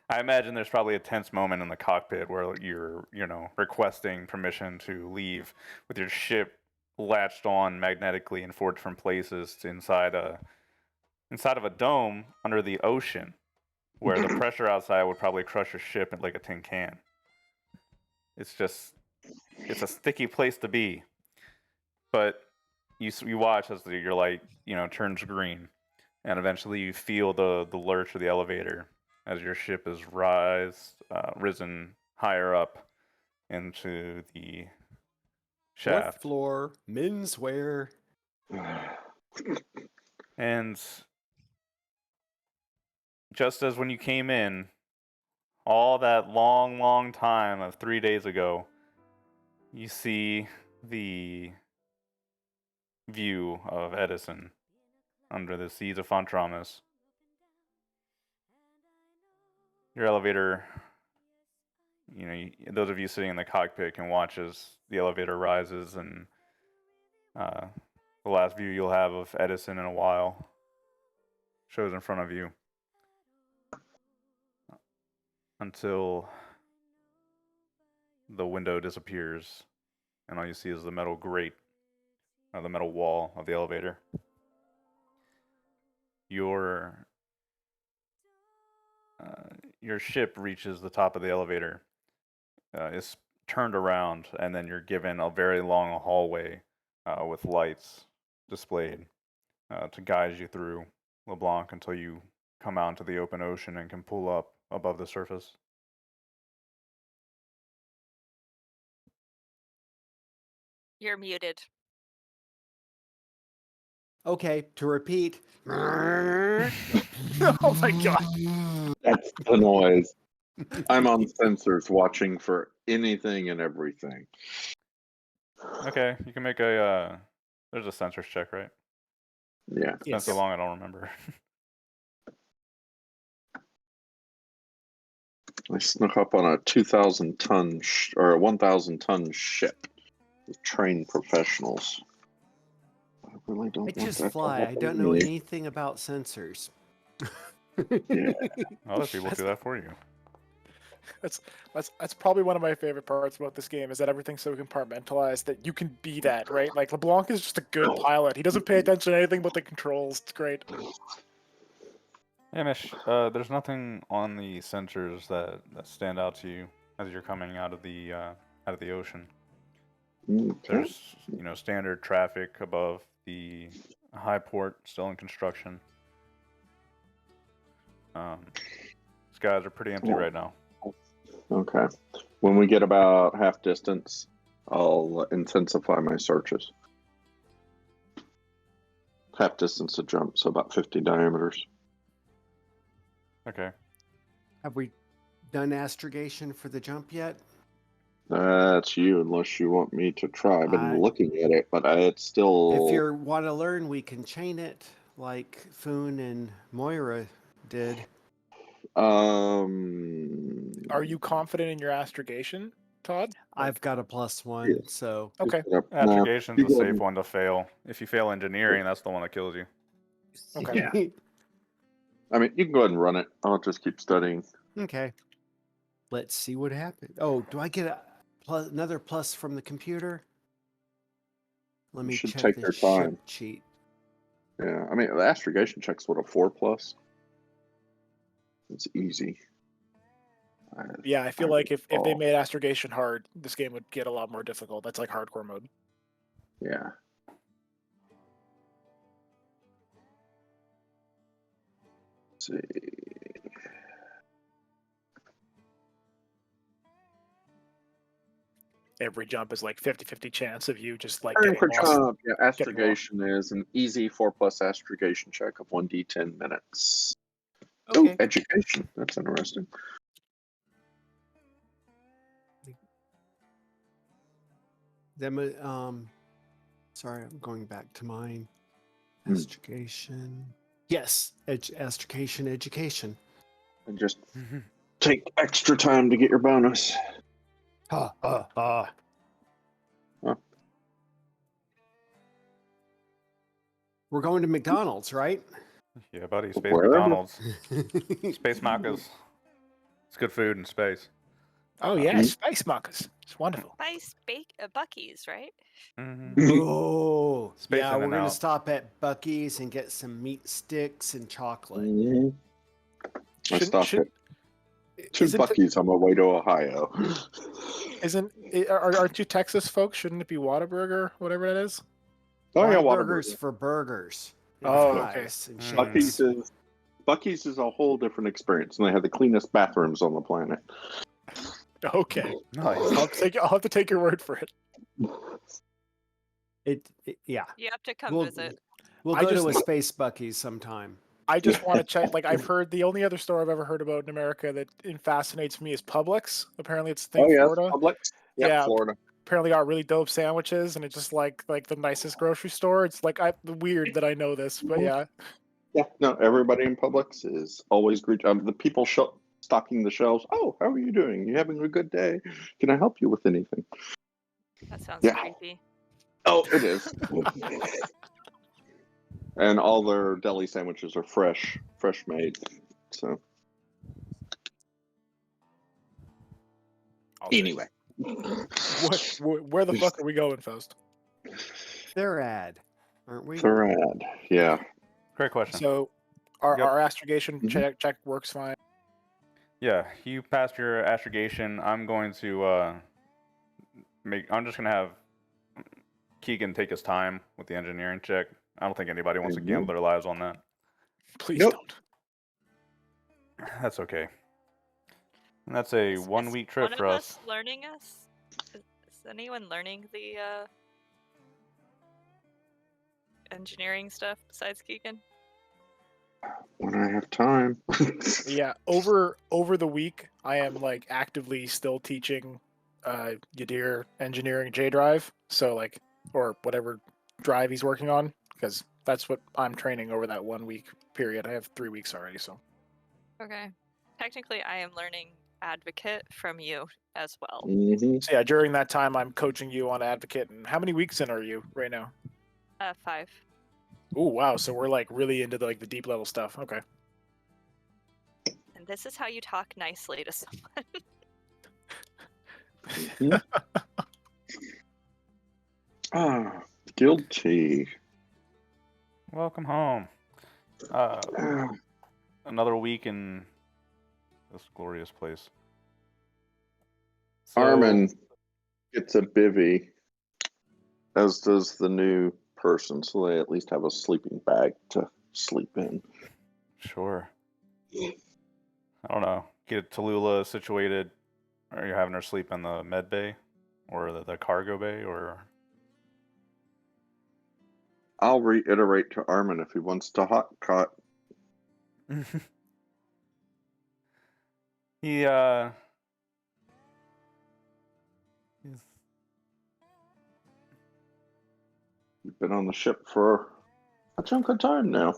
I imagine there's probably a tense moment in the cockpit where you're, requesting permission to leave with your ship latched on magnetically in 4 different places inside of a dome under the ocean, where the pressure outside would probably crush your ship like a tin can. It's a sticky place to be. But you watch as your light, turns green, and eventually you feel the lurch of the elevator as your ship is risen higher up into the shaft. 4th floor, menswear. And just as when you came in, all that long, long time of 3 days ago, you see the view of Edison under the seas of Fontramas. Your elevator, those of you sitting in the cockpit can watch as the elevator rises, and the last view you'll have of Edison in a while shows in front of you until the window disappears and all you see is the metal grate, the metal wall of the elevator. your ship reaches the top of the elevator, is turned around, and then you're given a very long hallway with lights displayed to guide you through LeBlanc until you come out into the open ocean and can pull up above the surface. You're muted. Okay, to repeat. Oh my god. That's the noise. I'm on sensors watching for anything and everything. Okay, you can make a. There's a sensors check, right? Yeah. It's been so long I don't remember. I snuck up on a 2,000 ton or a 1,000 ton ship with trained professionals. I really don't I want just that to fly. I happen don't to know me. anything about sensors. Yeah. Other people do that for you. That's probably one of my favorite parts about this game is that everything's so compartmentalized that you can be that, right? Like LeBlanc is just a good pilot. He doesn't pay attention to anything but the controls. It's great. Yeah, Mish, there's nothing on the sensors that stand out to you as you're coming out of the ocean. Okay. There's standard traffic above the high port still in construction. Skies are pretty empty right now. Okay. When we get about half distance, I'll intensify my searches. Half distance to jump, so about 50 diameters. Okay. Have we done astrogation for the jump yet? That's you, unless you want me to try. I've been I- looking at it, but it's still. If you want to learn, we can chain it like Foon and Moira did. Are you confident in your astrogation, Todd? I've got a +1, Yeah. so Okay. Astrigation's you a go safe ahead. one to fail. If you fail engineering, that's the one that kills you. Okay. yeah. I mean, you can go ahead and run it. I'll just keep studying. Okay. Let's see what happens. Oh, do I get another plus from the computer? Let You me should check take the your ship time. cheat. Yeah, I mean, the astrogation check's what, a 4+? It's easy. Yeah, I feel like if they made astrogation hard, this game would get a lot more difficult. That's like hardcore mode. Yeah. Let's see. Every jump is like 50-50 chance of you just like Turn getting for lost. jump. Yeah, astrogation is an easy 4+ astrogation check of 1d10 minutes. Okay. Oh, education. That's interesting. Sorry, I'm going back to mine. Hmm. Astrogation. Yes, astrogation education. And just take extra time to get your bonus. Ha ha ha. Huh. We're going to McDonald's, right? Yeah, buddy. Space Wherever. McDonald's. Space Macca's. It's good food in space. Oh yeah, Space Muckers. It's wonderful. Nice Bucky's, right? Oh, Space yeah, In we're and going to Out. stop at Bucky's and get some meat sticks and chocolate. Mhm. I stopped at 2 isn't- Bucky's on my way to Ohio. Aren't you Texas folks? Shouldn't it be Whataburger, whatever that is? Oh yeah, Burgers Whataburger. for burgers. and Oh, okay. fries and Bucky's shakes. is a whole different experience, and they have the cleanest bathrooms on the planet. Okay. Nice. I'll have to take your word for it. Yeah. You have to come We'll, visit. we'll I go just- to a Space Bucky's sometime. I just want to check. Like I've heard the only other store I've ever heard about in America that fascinates me is Publix. Apparently, it's a thing Oh in yes, Florida. Publix. Yep, Yeah. Florida. Apparently, got really dope sandwiches, and it's just like the nicest grocery store. It's like weird that I know this, but yeah. Yeah, no, everybody in Publix is always great. The people stocking the shelves. Oh, how are you doing? You having a good day? Can I help you with anything? That sounds Yeah. creepy. Oh, it is. And all their deli sandwiches are fresh made. So anyway, Where the fuck are we going, Faust? Therad, aren't we? Therad. Yeah. Great question. So, Our Yep. astrogation Mhm. check works fine. Yeah, you passed your astrogation. I'm going to I'm just gonna have Keegan take his time with the engineering check. I don't think anybody wants to gamble Mhm. their lives on that. Please Nope. don't. That's okay. And that's a Is 1 week trip one for of us. us learning us? Is anyone learning the engineering stuff besides Keegan? When I have time. Yeah, over the week, I am like actively still teaching Yadir engineering J drive. So like, or whatever drive he's working on, because that's what I'm training over that 1 week period. I have 3 weeks already, so. Okay. Technically, I am learning advocate from you as well. Mhm. So yeah, during that time, I'm coaching you on advocate. And how many weeks in are you right now? 5. Oh wow, so we're like really into the deep level stuff. Okay. And this is how you talk nicely to someone. Mhm. Ah, guilty. Welcome home. Ah, Another week in this glorious place. So, Armin gets a bivy, as does the new person, so they at least have a sleeping bag to sleep in. sure. I don't know. Get Tallulah situated. Are you having her sleep in the med bay or the cargo bay or? I'll reiterate to Armin if he wants to hot cot. He he's You've been on the ship for a chunk of time now.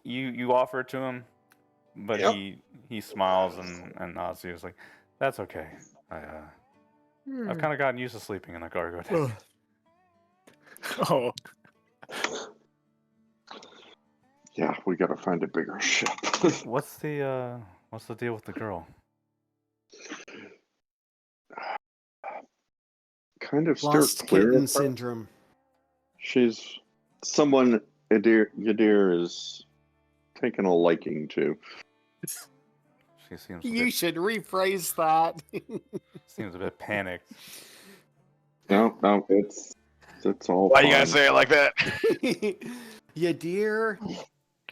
you offer it to him, but Yep. he smiles and nods. He was like, "That's okay. I've kind of gotten used to sleeping in the cargo deck." Oh, Yeah, we gotta find a bigger ship. What's the deal with the girl? Kind of steer Lost clear kitten of her. syndrome. She's someone Yadir is taking a liking to. She seems You should rephrase that. a bit panicked. No, it's all Why fine. you gotta say it like that? Yadir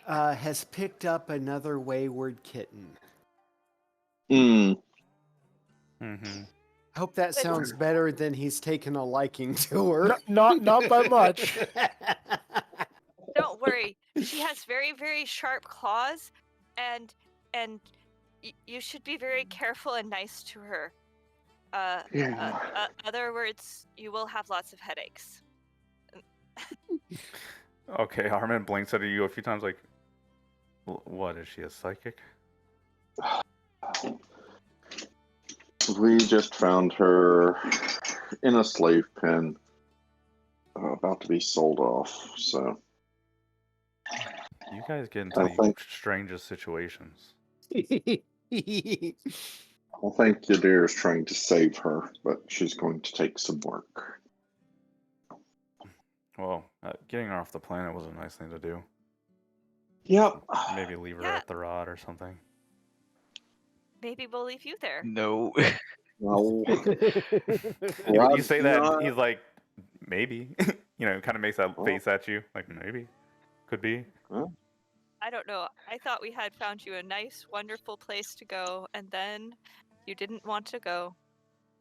has picked up another wayward kitten. Mm, Mm-hmm. Hope that sounds better than he's taken a liking to her. not by much. Don't worry. She has very, very sharp claws, and you should be very careful and nice to her. yeah. Other words, you will have lots of headaches. Okay, Armin blinks at you a few times, like, "What is she, a psychic?" We just found her in a slave pen, about to be sold off. So You guys get into I the think strangest situations. I think Yadir is trying to save her, but she's going to take some work. Well, getting her off the planet was a nice thing to do. Yep. Maybe leave her Yeah. at Therad or something. Maybe we'll leave you there. No. No. You say that, Not- he's like, maybe. Kind of makes that face at you, like, maybe. Could be. I don't know. I thought we had found you a nice, wonderful place to go, and then you didn't want to go.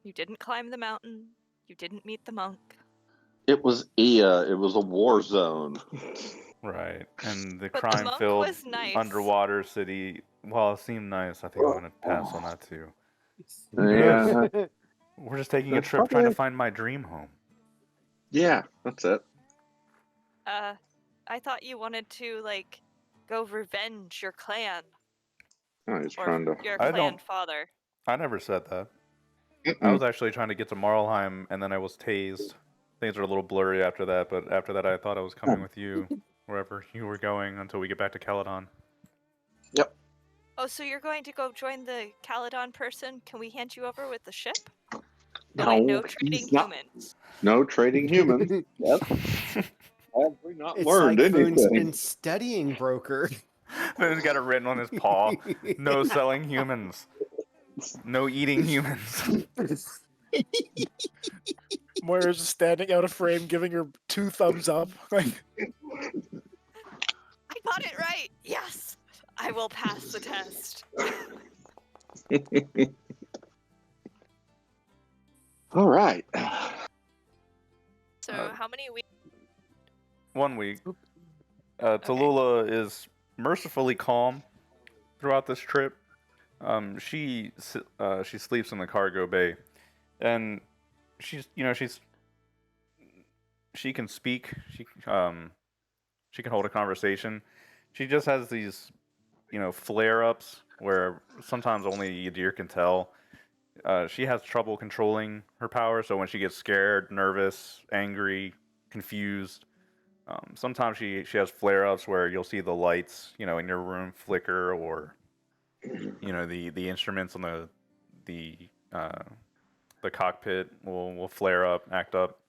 You didn't climb the mountain. You didn't meet the monk. It was Ia. It was a war zone. Right. And the But the monk crime-filled was nice. underwater city, while it seemed nice, I think I'm going to pass on that too. Yeah. We're just taking a It's trip trying to probably- find my dream home. Yeah, that's it. I thought you wanted to, like, go revenge your clan. Oh, he's Or trying to. your I clan don't- father. I never said that. I was actually trying to get to Marlheim, and then I was tased. Things are a little blurry after that, but after that I thought I was coming with you, wherever you were going, until we get back to Caledon. Oh, so you're going to go join the Caledon person? Can we hand you over with the ship? Oh wait, no No, trading he's not. humans. No trading humans. Yes. Have we not It's learned like Foon's anything? been studying broker. He's got it written on his paw. No selling humans. No eating humans. Moira's just standing out of frame, giving her 2 thumbs up. Like, I got it right. Yes, I will pass the test. All right. So how many weeks? 1 week. Tallulah is mercifully calm throughout this trip. She sleeps in the cargo bay, and she can speak. She can hold a conversation. She just has these flare-ups where sometimes only Yadir can tell. She has trouble controlling her power, so when she gets scared, nervous, angry, confused, sometimes she has flare-ups where you'll see the lights, in your room flicker, or the instruments on the cockpit will flare up, act up.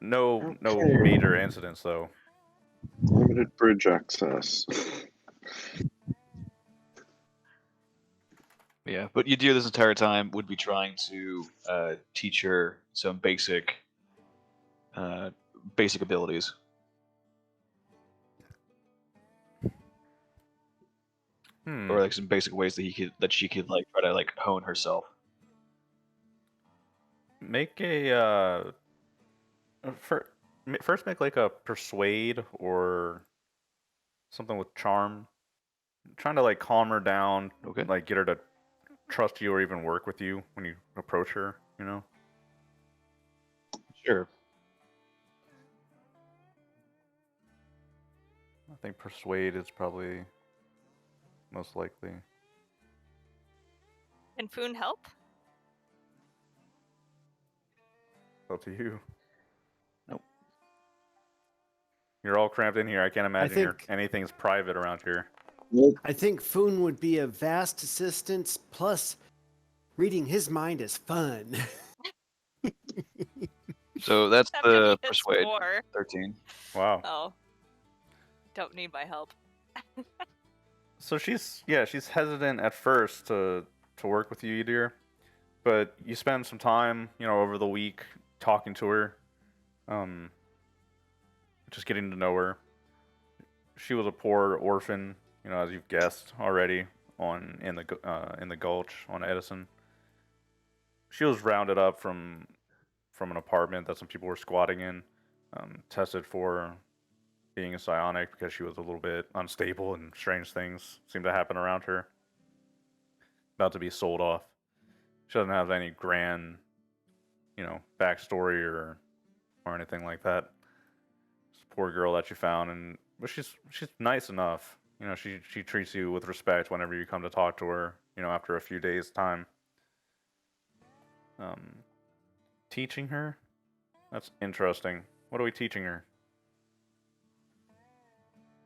No Okay. major incidents though. Limited bridge access. Yeah, but Yadir this entire time would be trying to teach her some basic abilities. Or like some basic ways that she could like try to like hone herself. Make a first make like a persuade or something with charm. Trying to like calm her down, Okay. like get her to trust you or even work with you when you approach her. Sure. I think persuade is probably most likely. Can Foon help? Up to you. Nope. You're all cramped in here. I can't imagine think- anything's private around here. I think Foon would be a vast assistance, plus reading his mind is fun. So that's I'm gonna the get persuade. 4. 13. Wow. Oh. Don't need my help. So she's hesitant at first to work with you, dear, but you spend some time, over the week talking to her, just getting to know her. She was a poor orphan, as you've guessed already in the Gulch on Edison. She was rounded up from an apartment that some people were squatting in, tested for being a psionic because she was a little bit unstable and strange things seemed to happen around her. About to be sold off. She doesn't have any grand, backstory or anything like that. Just a poor girl that you found, but she's nice enough. She treats you with respect whenever you come to talk to her. After a few days' time. Teaching her? That's interesting. What are we teaching her?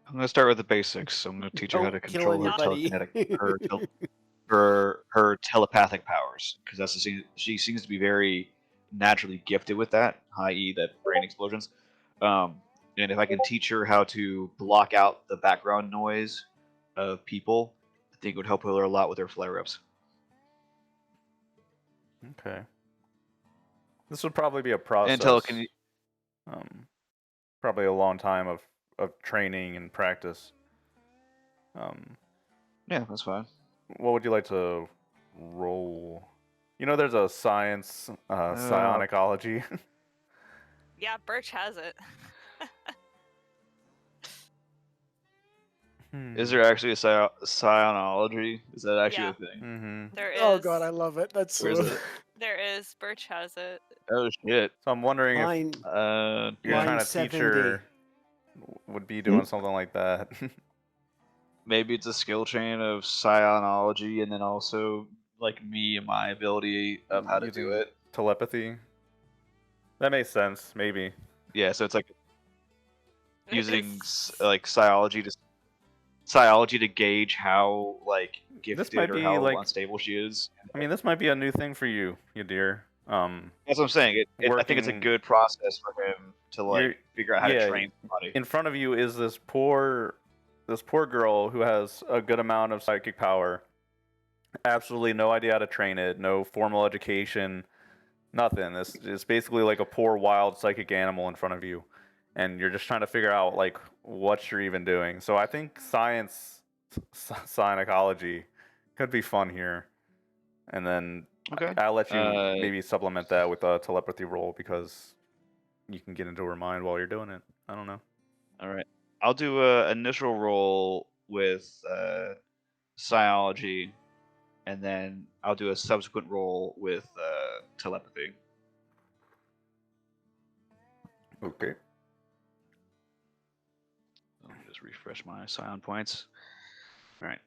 I'm gonna start with the basics. So I'm gonna teach her how to Don't kill control her anybody. her telepathic powers, because she seems to be very naturally gifted with that, i.e., that brain explosions. And if I can teach her how to block out the background noise of people, I think it would help her a lot with her flare-ups. Okay. This would probably be a process. And probably a long time of training and practice. yeah, that's fine. What would you like to roll? There's a science, psionicology. Yeah, Birch has it. Is there actually a psionology? Is that actually Yeah. a thing? Mm-hmm. There is. oh god, I love it. That's Where is so. it? There is. Birch has it. Oh shit. So I'm wondering if Line, you're line trying to 70. teach her would be doing something like that. Maybe it's a skill chain of psionology, and then also like me and my ability of how to do Using it. telepathy. That makes sense. Maybe. Yeah, so it's like using like psiology to gauge how like This gifted might or be how like. unstable she is. I mean, this might be a new thing for you, dear. That's what I'm saying. I think it's a working- good process for him to like You're- figure out how to yeah, train somebody. in front of you is this poor girl who has a good amount of psychic power. Absolutely no idea how to train it, no formal education, nothing. It's basically like a poor wild psychic animal in front of you, and you're just trying to figure out like what you're even doing. So I think psychology could be fun here, and then Okay. I'll let you maybe supplement that with a telepathy roll because you can get into her mind while you're doing it. I don't know. All right. I'll do a initial roll with psiology, and then I'll do a subsequent roll with telepathy. Okay. Let me just refresh my psion points. All right.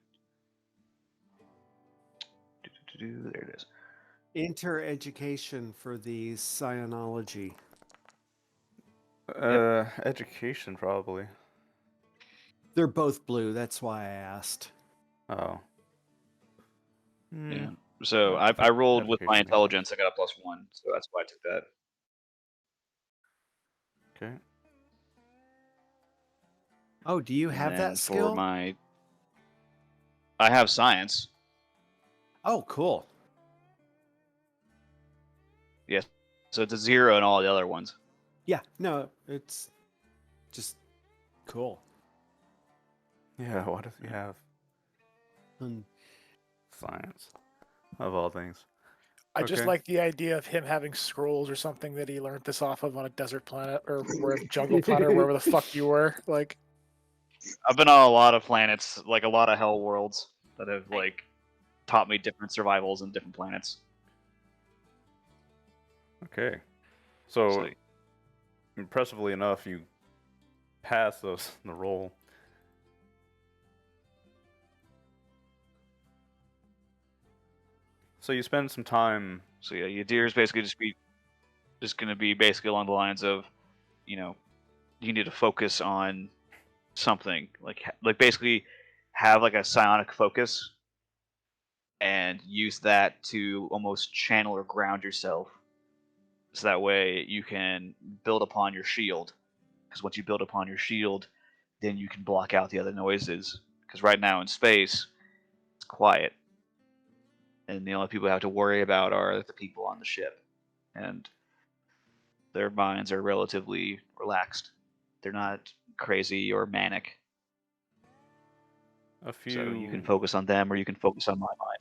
There it is. Enter education for the psionology. Education probably. They're both blue. That's why I asked. Oh. Yeah. So I rolled with my Education makes intelligence. I got a +1, so that's why I took that. Okay. Oh, do you And have then that skill? For my, I have science. Oh, cool. Yes. So it's a 0 in all the other ones. Yeah, no, it's just cool. Yeah, what does he have? Um, Science. Of all things. I just Okay. like the idea of him having scrolls or something that he learned this off of on a desert planet or where jungle planet or wherever the fuck you were. Like, I've been on a lot of planets, like a lot of hell worlds that have like taught me different survivals in different planets. Okay. So, So impressively enough, you pass the roll. So you spend some time. So yeah, Yadir is basically just going to be basically along the lines of, you know, you need to focus on something, like basically have like a psionic focus and use that to almost channel or ground yourself, so that way you can build upon your shield. Because once you build upon your shield, then you can block out the other noises. Because right now in space, it's quiet, and the only people you have to worry about are the people on the ship, and their minds are relatively relaxed. They're not crazy or manic. So you can focus on them, or you can focus on my mind.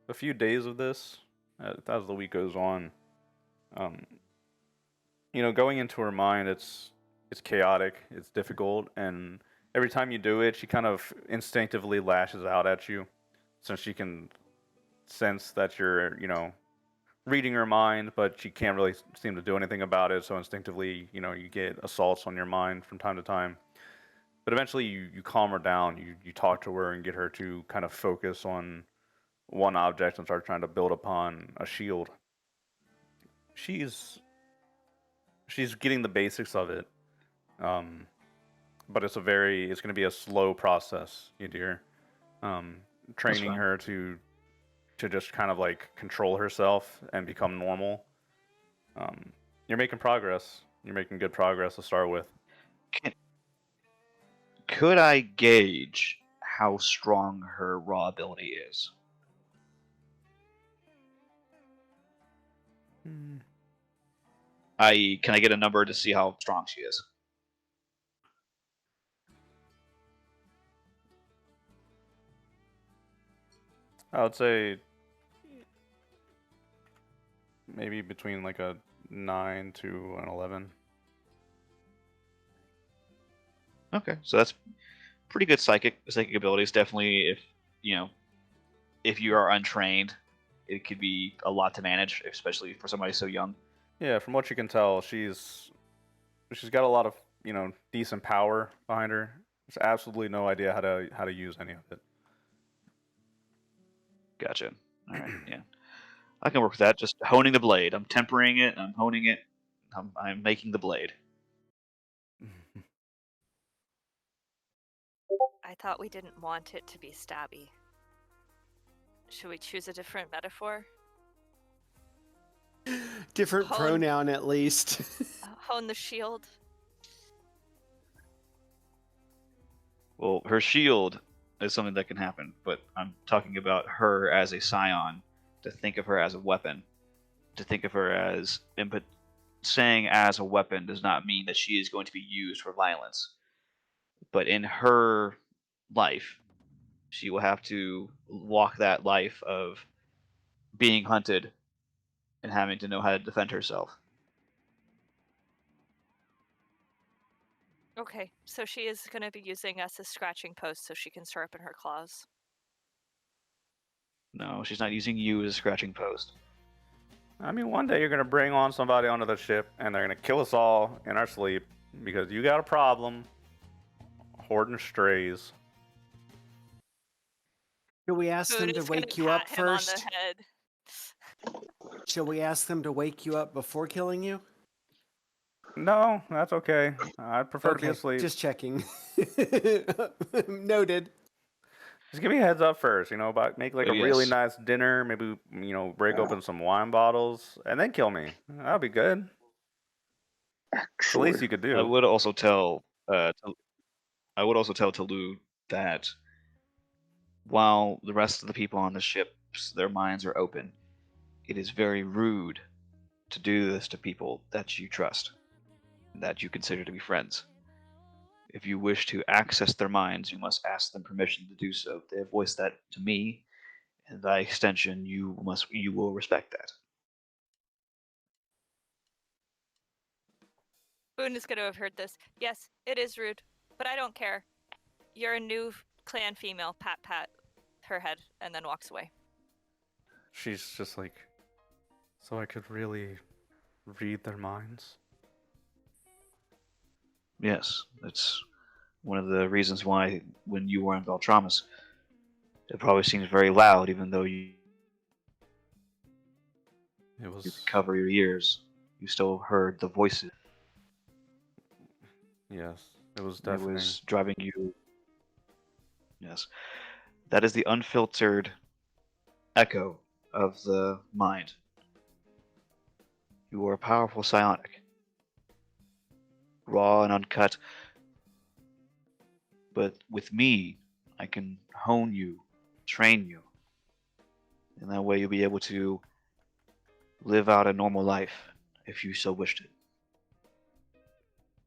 A few days of this, as the week goes on, going into her mind, it's chaotic, it's difficult, and every time you do it, she kind of instinctively lashes out at you, since she can sense that you're, reading her mind, but she can't really seem to do anything about it. So instinctively, you get assaults on your mind from time to time. But eventually, you calm her down. You talk to her and get her to kind of focus on one object and start trying to build upon a shield. She's getting the basics of it, but it's going to be a slow process, you dear. Training her to just kind of like control herself and become normal. You're making progress. You're making good progress to start with. Could I gauge how strong her raw ability is? I.e., can I get a number to see how strong she is? I would say maybe between like a 9 to an 11. Okay, so that's pretty good psychic abilities. Definitely, if you are untrained, it could be a lot to manage, especially for somebody so young. Yeah, from what you can tell, she's got a lot of decent power behind her. There's absolutely no idea how to use any of it. Gotcha. All right, yeah, I can work with that. Just honing the blade. I'm tempering it. I'm honing it. I'm making the blade. I thought we didn't want it to be stabby. Should we choose a different metaphor? Different Hone- pronoun at least. Hone the shield. Well, her shield is something that can happen, but I'm talking about her as a scion. To think of her as a weapon, to think of her as input. Saying as a weapon does not mean that she is going to be used for violence. But in her life, she will have to walk that life of being hunted and having to know how to defend herself. Okay, so she is going to be using us as scratching posts so she can sharpen her claws. No, she's not using you as a scratching post. I mean, one day you're gonna bring on somebody onto the ship, and they're gonna kill us all in our sleep because you got a problem hoarding strays. Should we ask Boone them to is going wake to you up pat him on the first? head. Shall we ask them to wake you up before killing you? No, that's okay. I'd prefer to be asleep. Just checking. Noted. Just give me a heads up first, but make like a really Yes. nice dinner. Maybe, break open some wine bottles and then kill me. That'll be good. It's the least Actually, you could I do. would also tell Tolu that while the rest of the people on the ships, their minds are open, it is very rude to do this to people that you trust, that you consider to be friends. If you wish to access their minds, you must ask them permission to do so. They have voiced that to me, and by extension, you will respect that. Boone is going to have heard this. Yes, it is rude, but I don't care. You're a new clan female. Pat, pat her head, and then walks away. She's just like, so I could really read their minds. Yes, that's one of the reasons why when you were in Beltramas, it probably seems very loud, even though you It was, could cover your ears. You still heard the voices. yes, it was It deafening. was driving you. Yes, that is the unfiltered echo of the mind. You are a powerful psionic, raw and uncut. But with me, I can hone you, train you. And that way you'll be able to live out a normal life if you so wished it.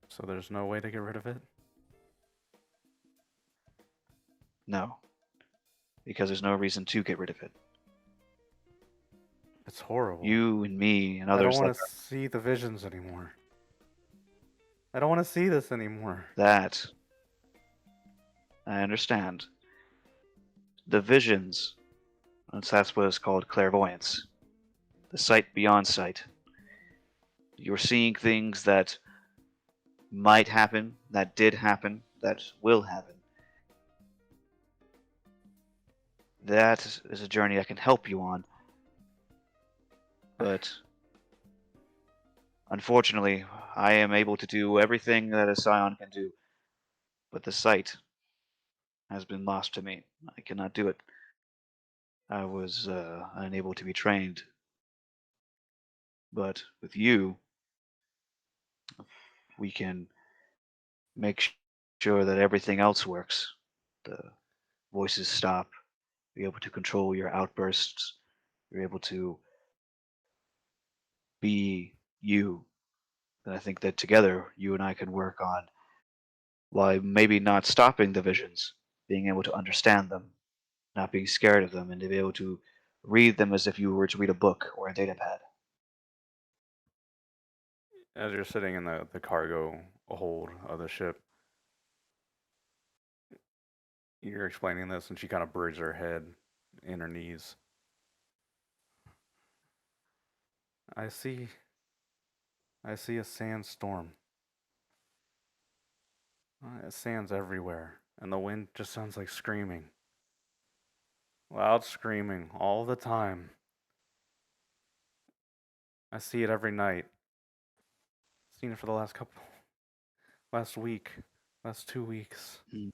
So there's no way to get rid of it? No, because there's no reason to get rid of it. It's horrible. You and me and I don't others want like to see the visions anymore. I don't want to see this anymore. that. I understand. The visions, that's what is called clairvoyance. The sight beyond sight. You're seeing things that might happen, that did happen, that will happen. That is a journey I can help you on. But unfortunately, I am able to do everything that a scion can do. But the sight has been lost to me. I cannot do it. I was unable to be trained. But with you, we can make sure that everything else works. The voices stop. You're able to control your outbursts. You're able to be you. And I think that together, you and I can work on why maybe not stopping the visions, being able to understand them, not being scared of them, and to be able to read them as if you were to read a book or a data pad. As you're sitting in the cargo hold of the ship, you're explaining this, and she kind of buries her head in her knees. I see a sandstorm. Sand's everywhere, and the wind just sounds like screaming. Loud screaming all the time. I see it every night. Seen it for the last week, last 2 weeks. Mm.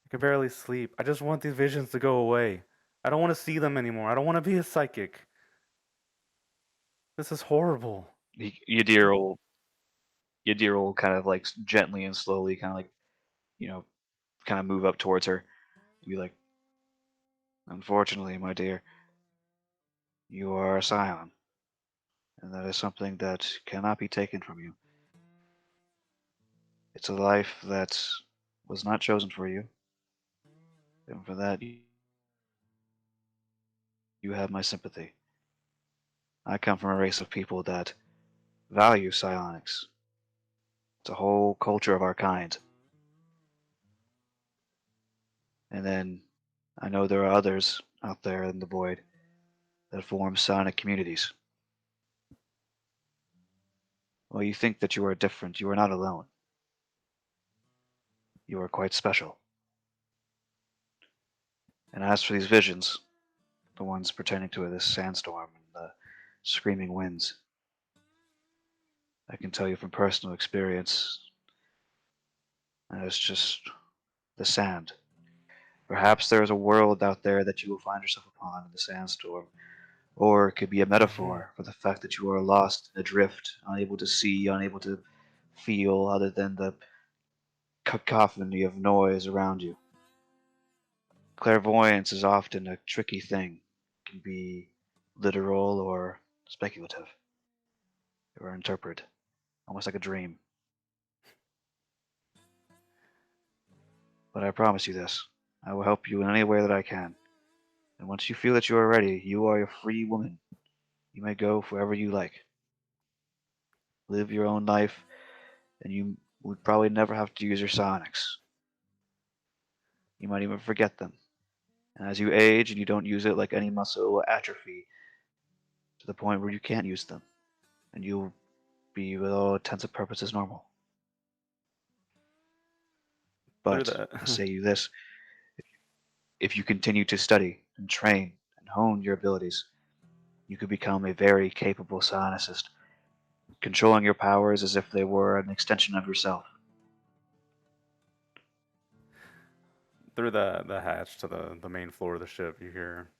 I can barely sleep. I just want these visions to go away. I don't want to see them anymore. I don't want to be a psychic. This is horrible. Yadir will kind of like gently and slowly kind of like, kind of move up towards her. Be like, unfortunately, my dear, you are a scion, and that is something that cannot be taken from you. It's a life that was not chosen for you, and for that, you have my sympathy. I come from a race of people that value psionics. It's a whole culture of our kind. And then I know there are others out there in the void that form psionic communities. Well, you think that you are different. You are not alone. You are quite special. And as for these visions, the ones pertaining to this sandstorm and the screaming winds, I can tell you from personal experience, that it's just the sand. Perhaps there is a world out there that you will find yourself upon in the sandstorm, or it could be a metaphor for the fact that you are lost, adrift, unable to see, unable to feel other than the cacophony of noise around you. Clairvoyance is often a tricky thing. It can be literal or speculative, or interpreted, almost like a dream. But I promise you this, I will help you in any way that I can. And once you feel that you are ready, you are a free woman. You may go wherever you like. Live your own life, and you would probably never have to use your psionics. You might even forget them. And as you age and you don't use it, like any muscle, it will atrophy to the point where you can't use them. And you'll be, with all intents and purposes, normal. Through But I that. say you this, if you continue to study and train and hone your abilities, you could become a very capable psionicist, controlling your powers as if they were an extension of yourself. Through the hatch to the main floor of the ship, you hear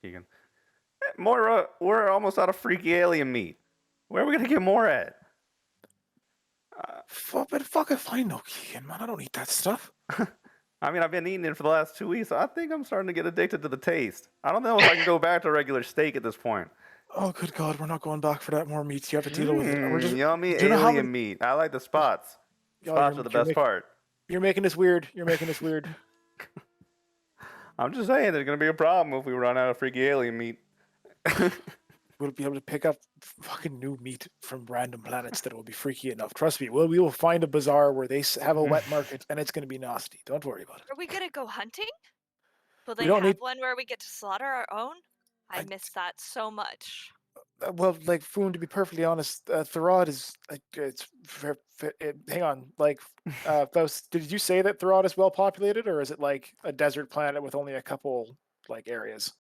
Keegan. "Hey, Moira, we're almost out of freaky alien meat. Where are we gonna get more at?" But fuck if I know, Keegan, man. I don't eat that stuff. I mean, I've been eating it for the last 2 weeks. I think I'm starting to get addicted to the taste. I don't know if I can go back to regular steak at this point. Oh, good God, we're not going back for that more meat. You have to deal with it. We're just. Yummy Do you know how alien many? meat. I like the spots. Oh, Spots are the best part. You're making this weird. You're making this weird. I'm just saying, there's gonna be a problem if we run out of freaky alien meat. We'll be able to pick up fucking new meat from random planets that will be freaky enough. Trust me. We will find a bazaar where they have a wet market, and it's going to be nasty. Don't worry about it. Are we gonna go hunting? Will We they don't have need- one where we get to slaughter our own? I I- miss that so much. Well, like Foon, to be perfectly honest, Therad is hang on, like Faust, did you say that Therad is well populated, or is it like a desert planet with only a couple like areas?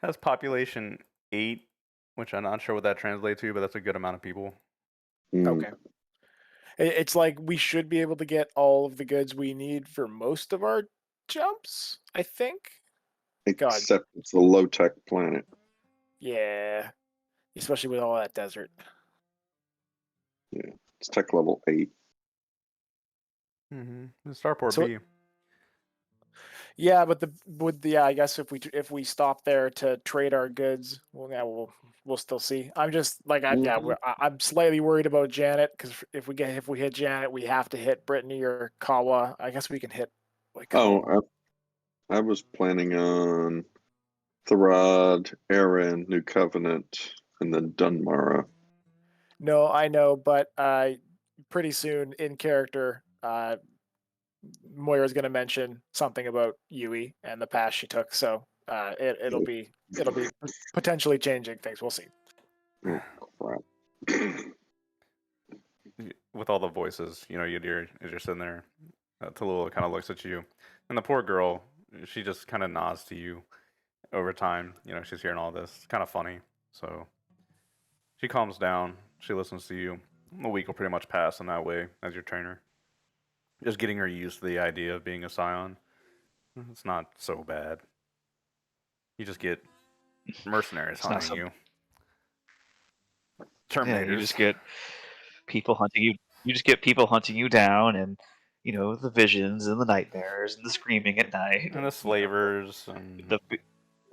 Has population 8, which I'm not sure what that translates to, but that's a good amount of people. Okay. It's like we should be able to get all of the goods we need for most of our jumps, I think. God. Except it's a low tech planet. Yeah. Especially with all that desert. Yeah, it's tech level 8. Mm-hmm. Starport So- B. Yeah, but I guess if we stop there to trade our goods, well, yeah, we'll still see. I'm just like I'm slightly worried about Janet because if we hit Janet, we have to hit Brittany or Kawa. I guess we can hit like. Oh, I was planning on Therad, Aaron, New Covenant, and then Dunmara. No, I know, but pretty soon in character, Moira's going to mention something about Yui and the path she took, so it'll be potentially changing things. We'll see. Oh, crap. With all the voices, you're sitting there. Tallulah kind of looks at you, and the poor girl, she just kind of nods to you over time. She's hearing all this. It's kind of funny. So she calms down. She listens to you. The week will pretty much pass in that way as your trainer. Just getting her used to the idea of being a scion. It's not so bad. You just get mercenaries It's not hunting you. Terminators. you just get people hunting you. You just get people hunting you down, and the visions and the nightmares and the screaming at night and the slavers and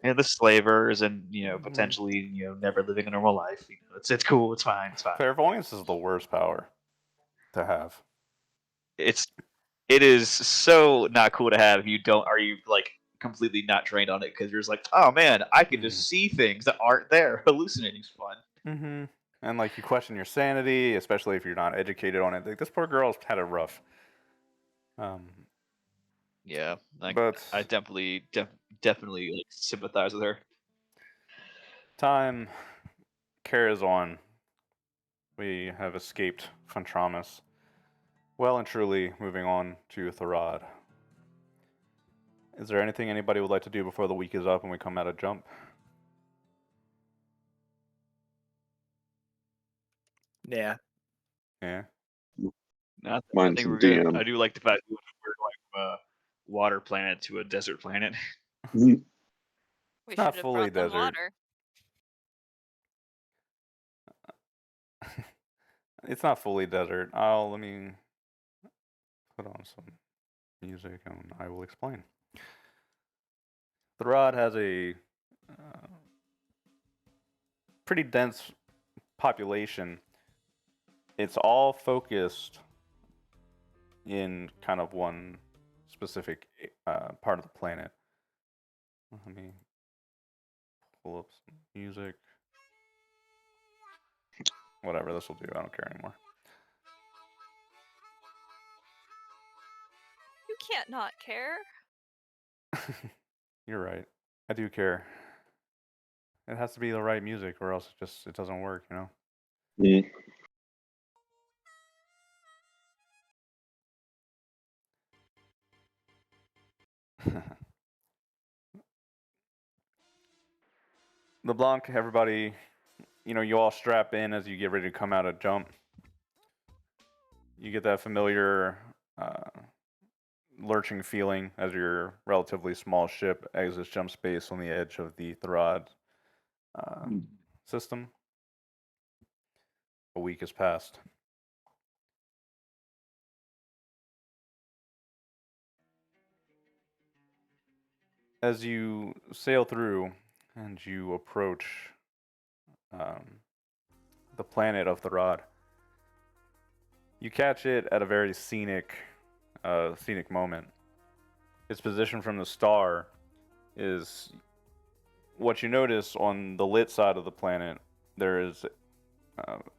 the slavers and Mhm. potentially never living a normal life. It's cool. It's fine. It's fine. clairvoyance is the worst power to have. It is so not cool to have. If you don't, are you like completely not trained on it because you're just like, oh man, I can just see things that aren't there. Hallucinating's fun. Mm-hmm. And like you question your sanity, especially if you're not educated on it. Like this poor girl's had it rough. Yeah, like But I definitely like sympathize with her. time carries on. We have escaped Fontramus. Well and truly moving on to Therad. Is there anything anybody would like to do before the week is up and we come out of jump? Yeah. Yeah. I Mine's think in we're good. DM. I do like the fact that we're going from a water planet to a desert planet. We not should have fully brought them desert. water. It's not fully desert. Let me put on some music and I will explain. Therad has a pretty dense population. It's all focused in kind of one specific part of the planet. Let me pull up some music. Whatever, this will do. I don't care anymore. You can't not care. You're right. I do care. It has to be the right music, or else it doesn't work. Mm. LeBlanc, everybody, you all strap in as you get ready to come out of jump. You get that familiar lurching feeling as your relatively small ship exits jump space on the edge of the Therad system. A week has passed. As you sail through and you approach the planet of Therad, you catch it at a very scenic moment. Its position from the star is what you notice on the lit side of the planet. There is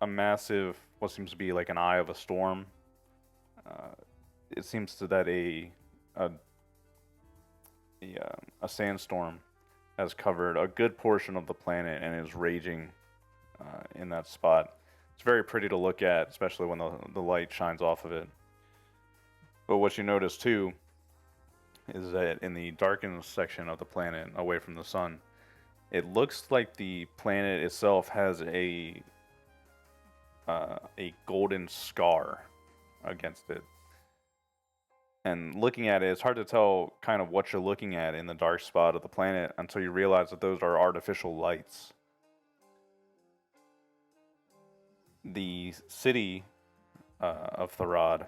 a massive, what seems to be like an eye of a storm. It seems to that a sandstorm has covered a good portion of the planet and is raging in that spot. It's very pretty to look at, especially when the light shines off of it. But what you notice too is that in the darkened section of the planet, away from the sun, it looks like the planet itself has a golden scar against it. And looking at it, it's hard to tell kind of what you're looking at in the dark spot of the planet until you realize that those are artificial lights. The city of Therad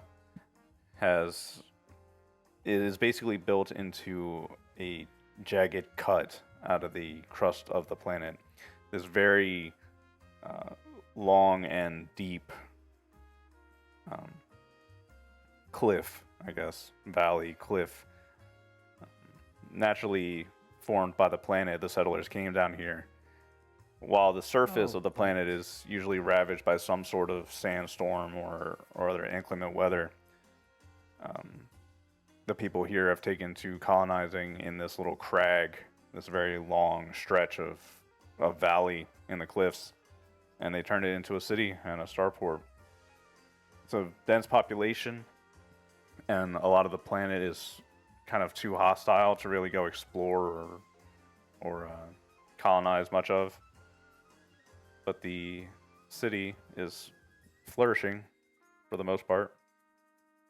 is basically built into a jagged cut out of the crust of the planet. This very long and deep cliff, I guess, valley, cliff, naturally formed by the planet. The settlers came down here. While the surface of the planet is usually ravaged by some sort of sandstorm or other inclement weather, the people here have taken to colonizing in this little crag, this very long stretch of valley in the cliffs, and they turned it into a city and a starport. It's a dense population, and a lot of the planet is kind of too hostile to really go explore or colonize much of. But the city is flourishing for the most part.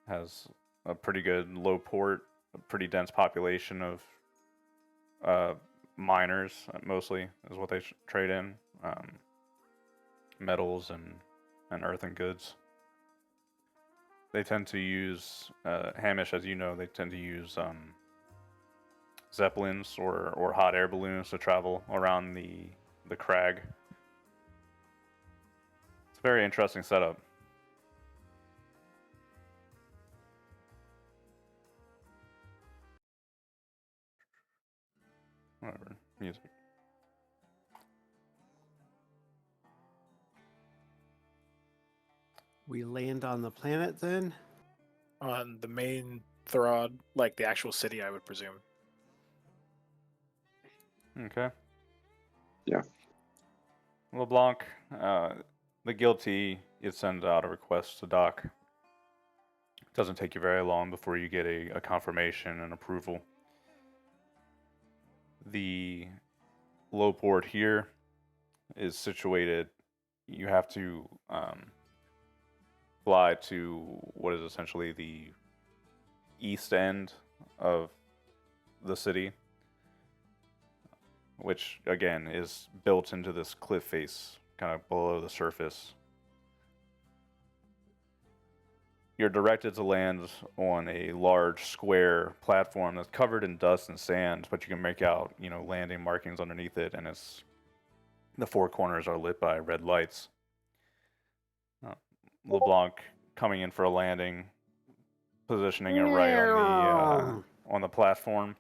Has a pretty good low port, a pretty dense population of miners, mostly is what they trade in. metals and earthen goods. They tend to use Hamish, as you know, they tend to use zeppelins or hot air balloons to travel around the crag. It's a very interesting setup. Whatever. Music. We land on the planet then? On the main Therad, like the actual city, I would presume. Okay. Yeah. LeBlanc, the guilty, it sends out a request to dock. It doesn't take you very long before you get a confirmation and approval. The low port here is situated. You have to fly to what is essentially the east end of the city, which again is built into this cliff face kind of below the surface. You're directed to land on a large square platform that's covered in dust and sand, but you can make out, landing markings underneath it, and the four corners are lit by red lights. LeBlanc coming in for a landing, positioning it right on the platform,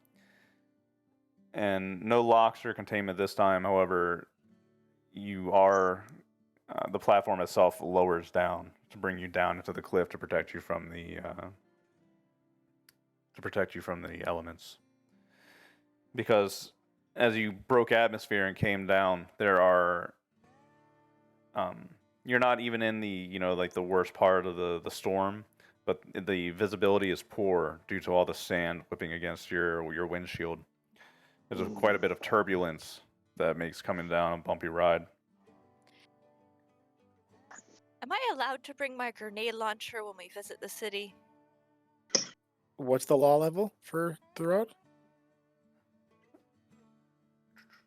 and no locks or containment this time. However, the platform itself lowers down to bring you down into the cliff to protect you from the elements. Because as you broke atmosphere and came down, there are you're not even in the the worst part of the storm, but the visibility is poor due to all the sand whipping against your windshield. There's quite a bit of turbulence that makes coming down a bumpy ride. Am I allowed to bring my grenade launcher when we visit the city? What's the law level for Therad?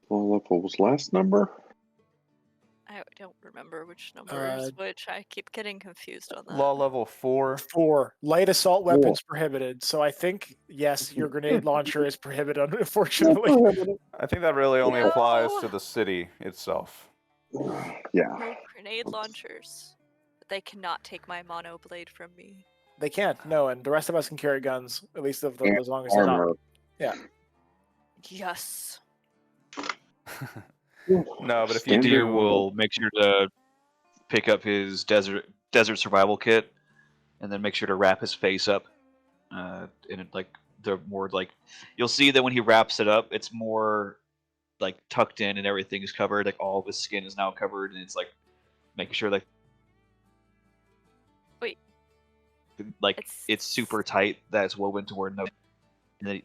Well, what was last number? I don't remember which number is which. I keep getting confused on that. Law level 4. 4. Light assault weapons prohibited. So I think, yes, your grenade launcher is prohibited, unfortunately. I think that really only applies to the city itself. Yeah. No grenade launchers. But they cannot take my mono blade from me. They can't, no, and the rest of us can carry guns, at least as long as they're not. Armor. Yeah. Yes. No, but if you Deer do, will make sure to pick up his desert survival kit, and then make sure to wrap his face up. In it, like the more like you'll see that when he wraps it up, it's more like tucked in and everything is covered. Like all of his skin is now covered, and it's like making sure like Wait. Like it's super tight that it's woven to where no. And then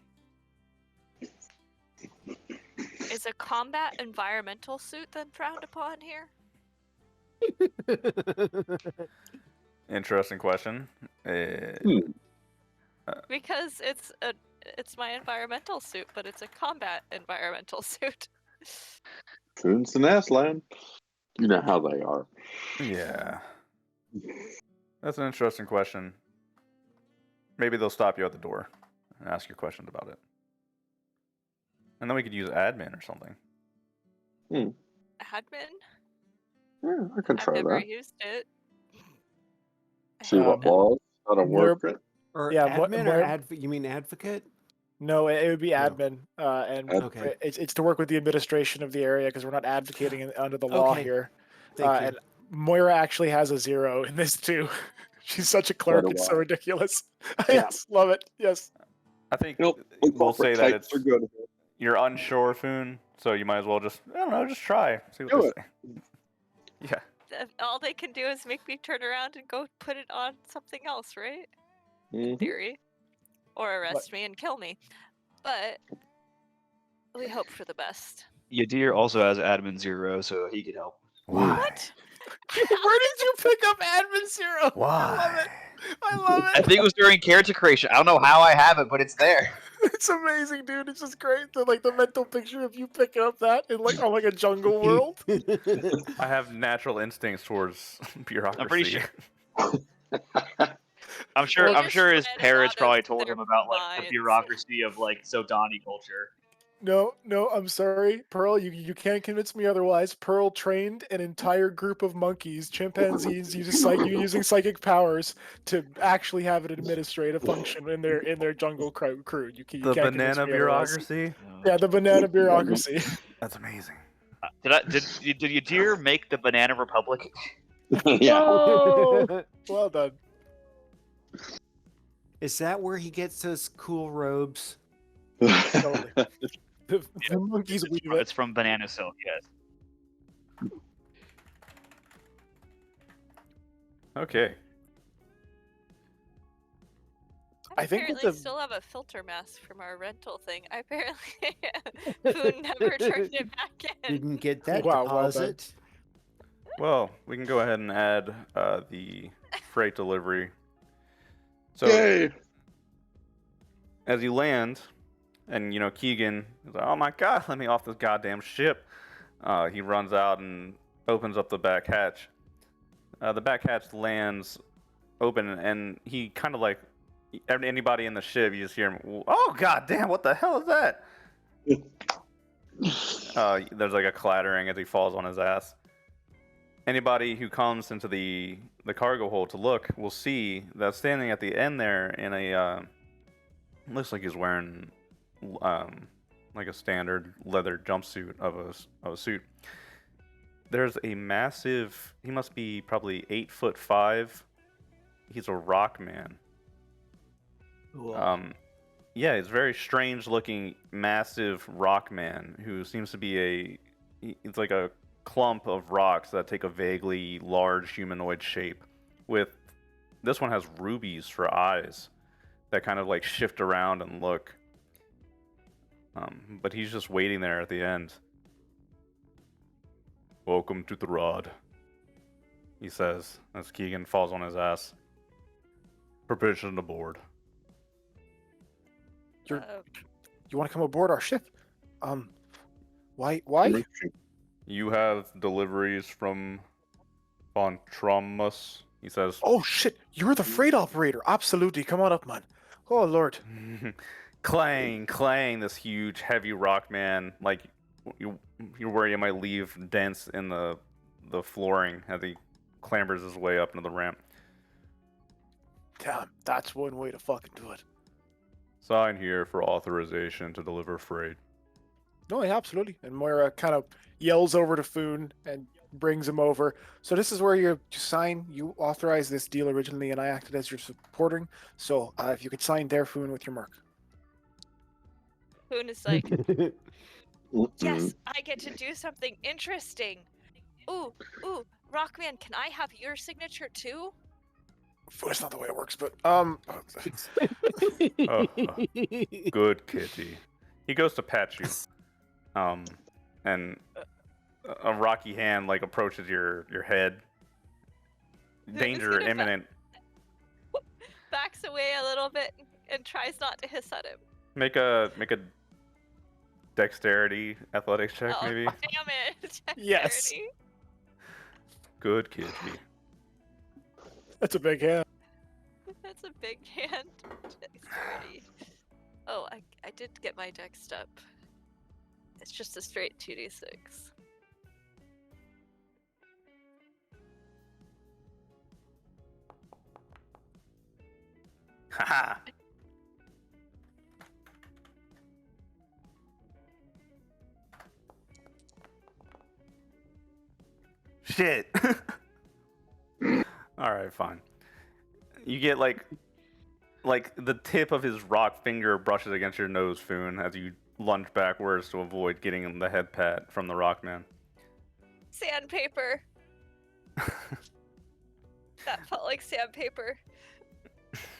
Is a combat environmental suit then frowned upon here? interesting question. Because it's my environmental suit, but it's a combat environmental suit. Coons and Aslan. You know how they are. Yeah. That's an interesting question. Maybe they'll stop you at the door and ask you questions about it. And then we could use admin or something. Admin? Yeah, I can I've try never that. used it. See what laws, how to work it. Or Yeah, admin or you mean advocate? No, it would be No. admin, and Okay. it's to work with the administration of the area because we're not advocating under the law Okay. here. Thank you. And Moira actually has a 0 in this too. She's such a clerk; do it's so I. ridiculous. Yes, love it. Yes. I think Nope. we'll say that Types are good. you're unsure, Foon, so you might as well just try. See what Do they it. say. Yeah. All they can do is make me turn around and go put it on something else, right? In Mhm. theory. Or arrest me and kill me. But we hope for the best. Yadir also has admin 0, so he could help. What? Where did you pick up admin 0? Why? I love I it. think it was during character creation. I don't know how I have it, but it's there. It's amazing, dude. It's just great. The mental picture of you picking up that in like on like a jungle world. I have natural instincts towards bureaucracy. I'm pretty sure. I'm Well, sure. I'm just sure his read a parents lot of probably told their him about like the minds. bureaucracy of like Sodani culture. No, I'm sorry, Pearl. You can't convince me otherwise. Pearl trained an entire group of monkeys, chimpanzees, using psychic powers to actually have an administrative function in their jungle crew. You The can't convince banana me otherwise. bureaucracy. Yeah, the banana bureaucracy. That's amazing. Did your deer make the Banana Republic? Yeah. Oh, well done. Is that where he gets those cool robes? Totally. The monkeys weave it. It's from Banana Silk, yes. Okay. I think apparently that the- still have a filter mask from our rental thing. I apparently Foon never turned it back in. Didn't get that Wow, well done. deposit. Well, we can go ahead and add the freight delivery. So Yay! as you land, and Keegan is like, "Oh my God, let me off this goddamn ship!" He runs out and opens up the back hatch. The back hatch lands open, and he kind of like anybody in the ship, you just hear him. Oh goddamn! What the hell is that? There's like a clattering as he falls on his ass. Anybody who comes into the cargo hold to look will see that standing at the end there in a looks like he's wearing like a standard leather jumpsuit of a suit. There's a massive. He must be probably 8'5". He's a rock man. Yeah, he's a very strange looking, massive rock man who seems to be it's like a clump of rocks that take a vaguely large humanoid shape. This one has rubies for eyes that kind of like shift around and look. But he's just waiting there at the end. "Welcome to Therad," he says as Keegan falls on his ass. "Permission aboard." You want to come aboard our ship? Why? "You have deliveries from Von Trommus," he says. Oh shit! You're the freight operator. Absolutely. Come on up, man. Oh lord. Clang, clang, this huge, heavy rock man, like you're worried he might leave dents in the flooring as he clambers his way up into the ramp. Damn, that's one way to fucking do it. "Sign here for authorization to deliver freight." No, yeah, absolutely. And Moira kind of yells over to Foon and brings him over. So this is where you sign. You authorized this deal originally, and I acted as your supporting. So if you could sign there, Foon, with your mark. Foon is like, Mm-hmm. yes, I get to do something interesting. Ooh, Rockman, can I have your signature too? That's not the way it works, but Good kitty. He goes to pat you, and a rocky hand like approaches your head. Who's Danger gonna imminent. Backs away a little bit and tries not to hiss at him. Make a dexterity athletics check, Oh, maybe. damn it. Yes. Dexterity. Good kitty. that's a big hand. That's a big hand. Dexterity. Oh, I did get my dex up. It's just a straight 2d6. Haha. Shit. All right, fine. You get like the tip of his rock finger brushes against your nose, Foon, as you lunge backwards to avoid getting the head pat from the rock man. Sandpaper. That felt like sandpaper.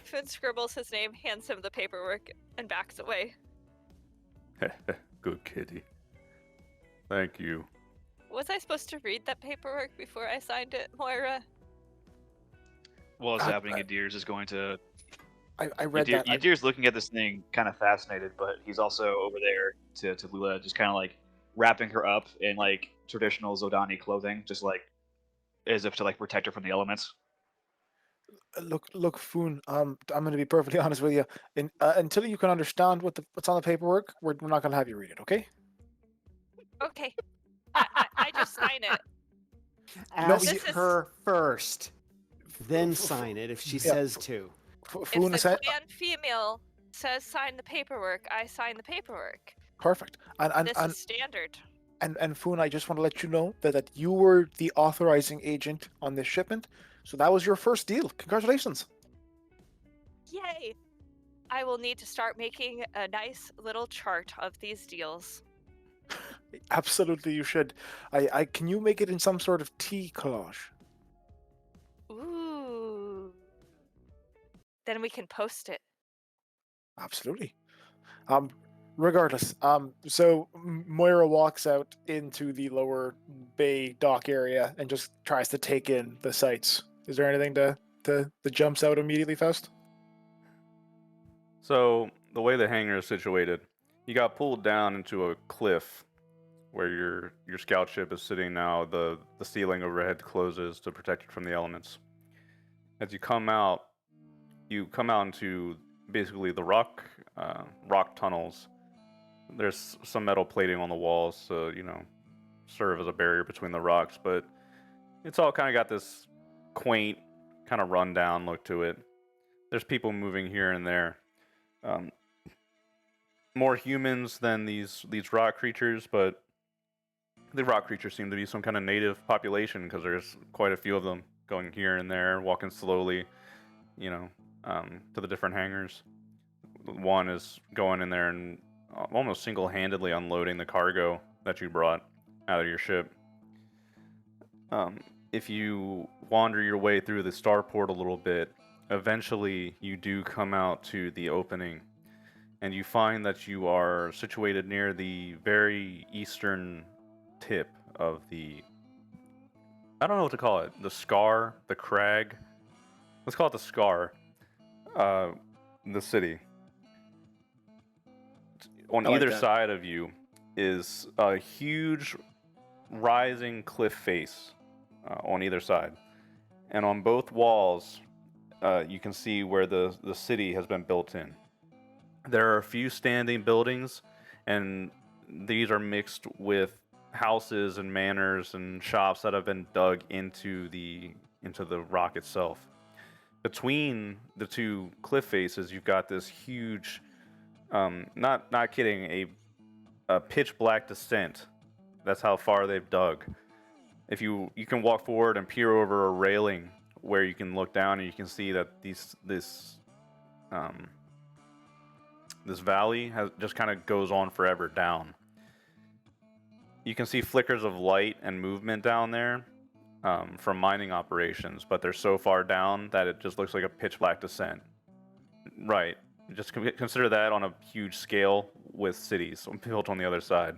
Foon scribbles his name, hands him the paperwork, and backs away. Good kitty. Thank you. Was I supposed to read that paperwork before I signed it, Moira? What's happening at Deers is going to I read that. Yadir's looking at this thing, kind of fascinated, but he's also over there to Lula, just kind of like wrapping her up in like traditional Zodani clothing, just like as if to like protect her from the elements. Look, Foon. I'm going to be perfectly honest with you. Until you can understand what's on the paperwork, we're not going to have you read it. Okay? Okay. I just sign it. Ask this is- her first, then f- sign it if she yeah. says to. Foon If said the clan female says sign the paperwork, I sign the paperwork. perfect. This is standard. And Foon, I just want to let you know that you were the authorizing agent on this shipment, so that was your first deal. Congratulations. Yay! I will need to start making a nice little chart of these deals. Absolutely, you should. I can you make it in some sort of T collage? Ooh. Then we can post it. Absolutely. Regardless, so Moira walks out into the lower bay dock area and just tries to take in the sights. Is there anything that jumps out immediately, Faust? So the way the hangar is situated, you got pulled down into a cliff where your scout ship is sitting now. The ceiling overhead closes to protect it from the elements. As you come out into basically the rock tunnels. There's some metal plating on the walls to, serve as a barrier between the rocks, but it's all kind of got this quaint, kind of rundown look to it. There's people moving here and there. More humans than these rock creatures, but the rock creatures seem to be some kind of native population because there's quite a few of them going here and there, walking slowly, to the different hangars. One is going in there and almost single-handedly unloading the cargo that you brought out of your ship. If you wander your way through the starport a little bit, eventually you do come out to the opening, and you find that you are situated near the very eastern tip of the... I don't know what to call it. The scar? The crag? Let's call it the scar. The city. On I like either that. side of you is a huge rising cliff face on either side. And on both walls, you can see where the city has been built in. There are a few standing buildings, and these are mixed with houses and manors and shops that have been dug into the rock itself. Between the two cliff faces, you've got this huge, not kidding, a pitch black descent. That's how far they've dug. If you can walk forward and peer over a railing where you can look down and you can see that this valley just kind of goes on forever down. You can see flickers of light and movement down there from mining operations, but they're so far down that it just looks like a pitch black descent. Right. Just consider that on a huge scale with cities built on the other side.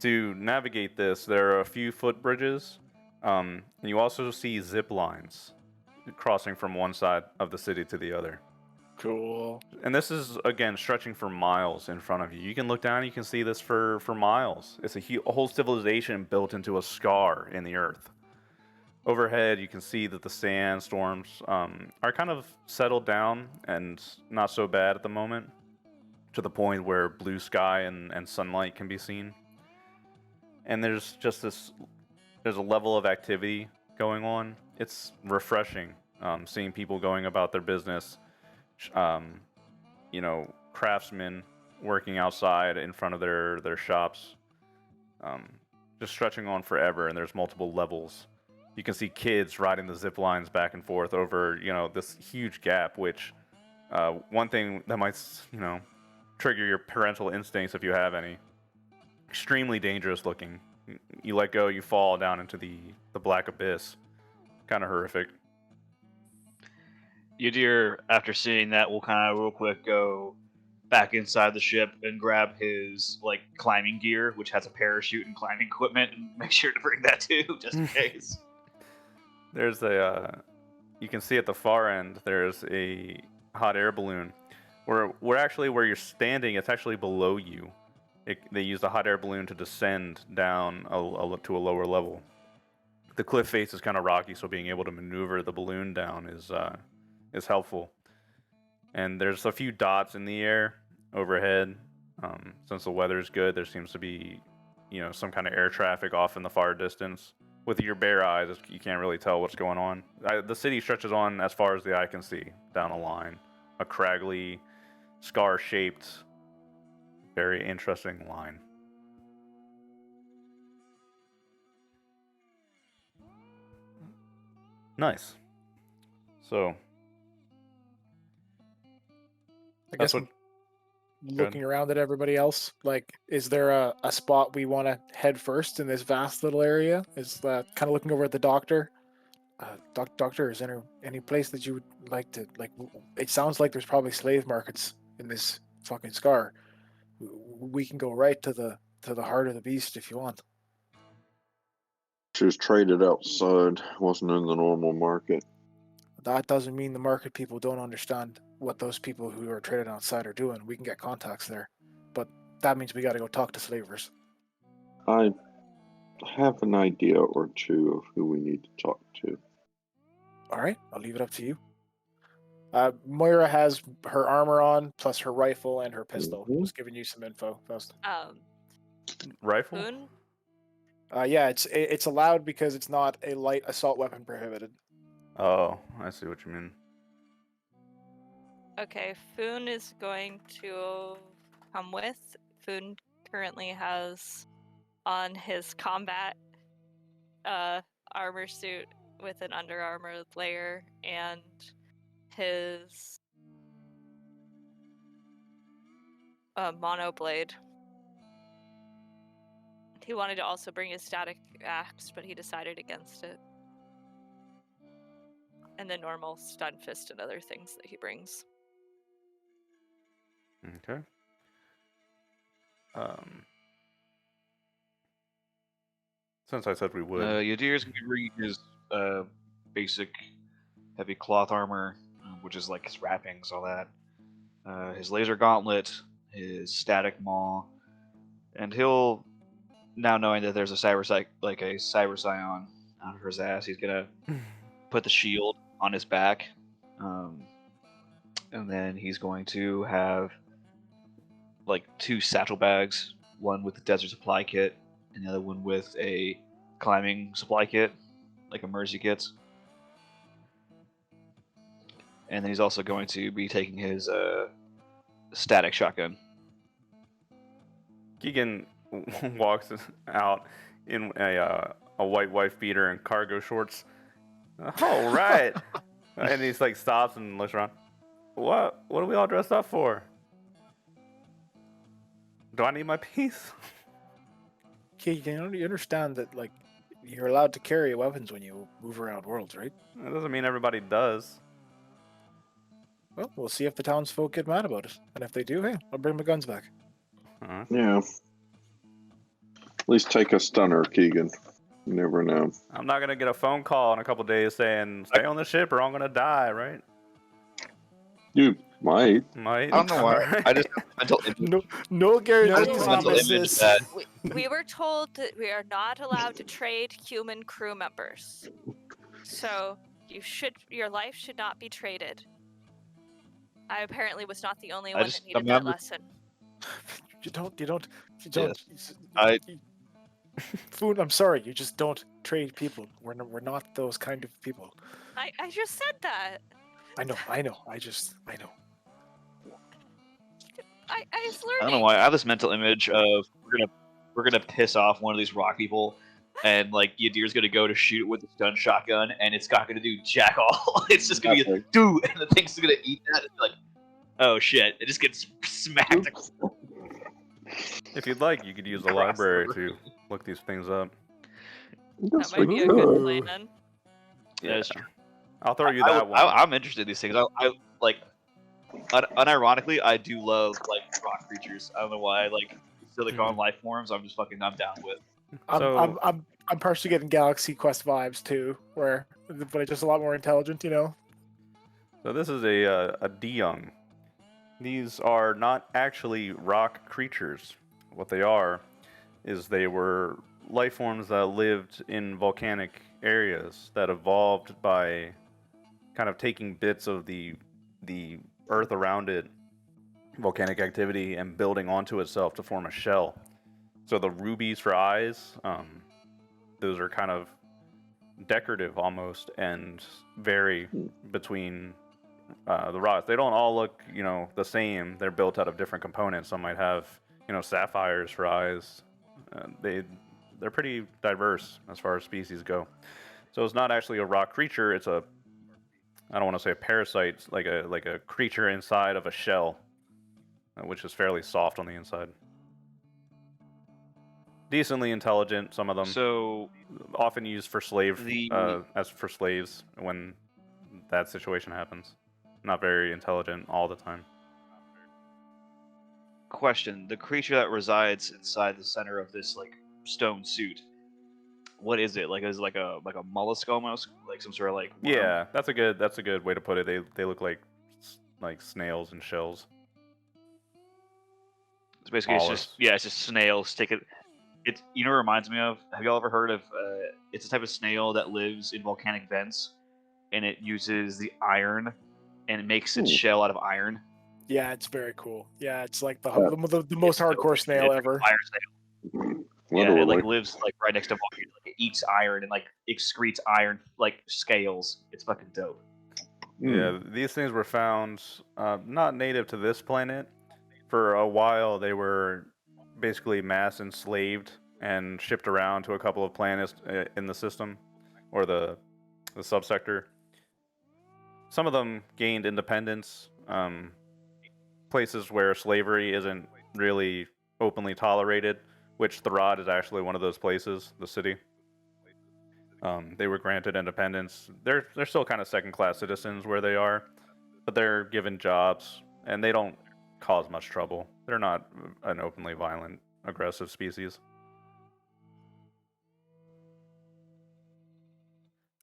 To navigate this, there are a few footbridges, and you also see zip lines crossing from one side of the city to the other. Cool. And this is, again, stretching for miles in front of you. You can look down and you can see this for miles. It's a whole civilization built into a scar in the earth. Overhead, you can see that the sandstorms are kind of settled down and not so bad at the moment, to the point where blue sky and sunlight can be seen. And there's a level of activity going on. It's refreshing seeing people going about their business, craftsmen working outside in front of their shops, just stretching on forever, and there's multiple levels. You can see kids riding the zip lines back and forth over, this huge gap, which one thing that might, trigger your parental instincts if you have any. Extremely dangerous looking. You let go, you fall down into the black abyss. Kind of horrific. Yadir, after seeing that, will kind of real quick go back inside the ship and grab his climbing gear, which has a parachute and climbing equipment, and make sure to bring that too, just in case. There's you can see at the far end, there's a hot air balloon. We're actually where you're standing. It's actually below you. They use the hot air balloon to descend down to a lower level. The cliff face is kind of rocky, so being able to maneuver the balloon down is helpful. And there's a few dots in the air overhead. Since the weather is good, there seems to be, some kind of air traffic off in the far distance. With your bare eyes, you can't really tell what's going on. The city stretches on as far as the eye can see down a line, a craggy, scar-shaped, very interesting line. Nice. So, I that's guess what. looking around at everybody else, like, is there a spot we want to head first in this vast little area? Is kind of looking over at the doctor. Doctor, is there any place that you would like to, like, it sounds like there's probably slave markets in this fucking scar. We can go right to the heart of the beast if you want. She was traded outside, wasn't in the normal market. That doesn't mean the market people don't understand what those people who are traded outside are doing. We can get contacts there, but that means we got to go talk to slavers. I have an idea or two of who we need to talk to. All right, I'll leave it up to you. Moira has her armor on, plus her rifle and her pistol. Mhm. Just giving you some info, Faust. Rifle? Boone? Yeah, it's allowed because it's not a light assault weapon prohibited. Oh, I see what you mean. Okay, Foon is going to come with. Foon currently has on his combat armor suit with an Under Armour layer and his mono blade. He wanted to also bring his static axe, but he decided against it. And the normal stun fist and other things that he brings. Okay. Since I said we would. Yadir's gonna be bringing his basic heavy cloth armor, which is like his wrappings, all that. His laser gauntlet, his static maw, and he'll, now knowing that there's a cyber scion out of his ass, he's gonna put the shield on his back, and then he's going to have like 2 satchel bags, one with the desert supply kit, and the other one with a climbing supply kit, like a Mercy kit. And then he's also going to be taking his static shotgun. Keegan walks out in a white wife beater and cargo shorts. Oh, right. And he's like stops and looks around. What are we all dressed up for? Do I need my piece? Okay, you understand that, like, you're allowed to carry weapons when you move around worlds, right? That doesn't mean everybody does. Well, we'll see if the townsfolk get mad about it. And if they do, hey, I'll bring my guns back. Yeah. At least take a stunner, Keegan. You never know. I'm not going to get a phone call in a couple days saying, stay on the ship or I'm going to die, right? You might. Might. I don't know why. I just mental image. No guarantees. Just mental image that We were told that we are not allowed to trade human crew members. So your life should not be traded. I apparently was not the only one that needed that lesson. You don't. Yes. Food, I'm sorry, you just don't trade people. We're not those kind of people. I just said that. I know. I know. I know. I was I learning. don't know why. I have this mental image of we're gonna piss off one of these rock people, and like Yadir's gonna go to shoot it with a stun shotgun, and it's not gonna do jack all. It's just gonna be dude, and the thing's gonna eat that. And be like, oh shit! It just gets smacked. If you'd like, you could use the library to look these things up. That might be a good plan then. Yeah, that's true. I'll throw you that one. I'm interested in these things. I like, unironically, I do love like rock creatures. I don't know why. Like silicone life forms, I'm down with. I'm partially getting Galaxy Quest vibes too, but it's just a lot more intelligent, you know. So this is a Diung. These are not actually rock creatures. What they are is they were life forms that lived in volcanic areas that evolved by kind of taking bits of the earth around it, volcanic activity, and building onto itself to form a shell. So the rubies for eyes, those are kind of decorative almost and vary between the rocks. They don't all look, the same. They're built out of different components. Some might have, sapphires for eyes. They're pretty diverse as far as species go. So it's not actually a rock creature. It's a, I don't want to say a parasite. It's like a creature inside of a shell, which is fairly soft on the inside. Decently intelligent, some of them. So Often used for as for slaves when that situation happens. Not very intelligent all the time. question: the creature that resides inside the center of this like stone suit, what is it? Like is it like a mollusk almost, like some sort of like worm? Yeah, that's a good way to put it. They look like snails and shells. It's basically Mollusks. it's just snails sticking. It what it reminds me of. Have y'all ever heard of? It's a type of snail that lives in volcanic vents, and it uses the iron, and it makes its shell out of iron. Yeah, it's very cool. Yeah, it's like the most hardcore snail it's ever. Like fire snail. Yeah, it like lives like right next to volcanoes. Like, it eats iron and like excretes iron like scales. It's fucking dope. Yeah, these things were found not native to this planet. For a while, they were basically mass enslaved and shipped around to a couple of planets in the system, or the subsector. Some of them gained independence. Places where slavery isn't really openly tolerated, which Therad is actually one of those places, the city. They were granted independence. They're still kind of second-class citizens where they are, but they're given jobs, and they don't cause much trouble. They're not an openly violent, aggressive species.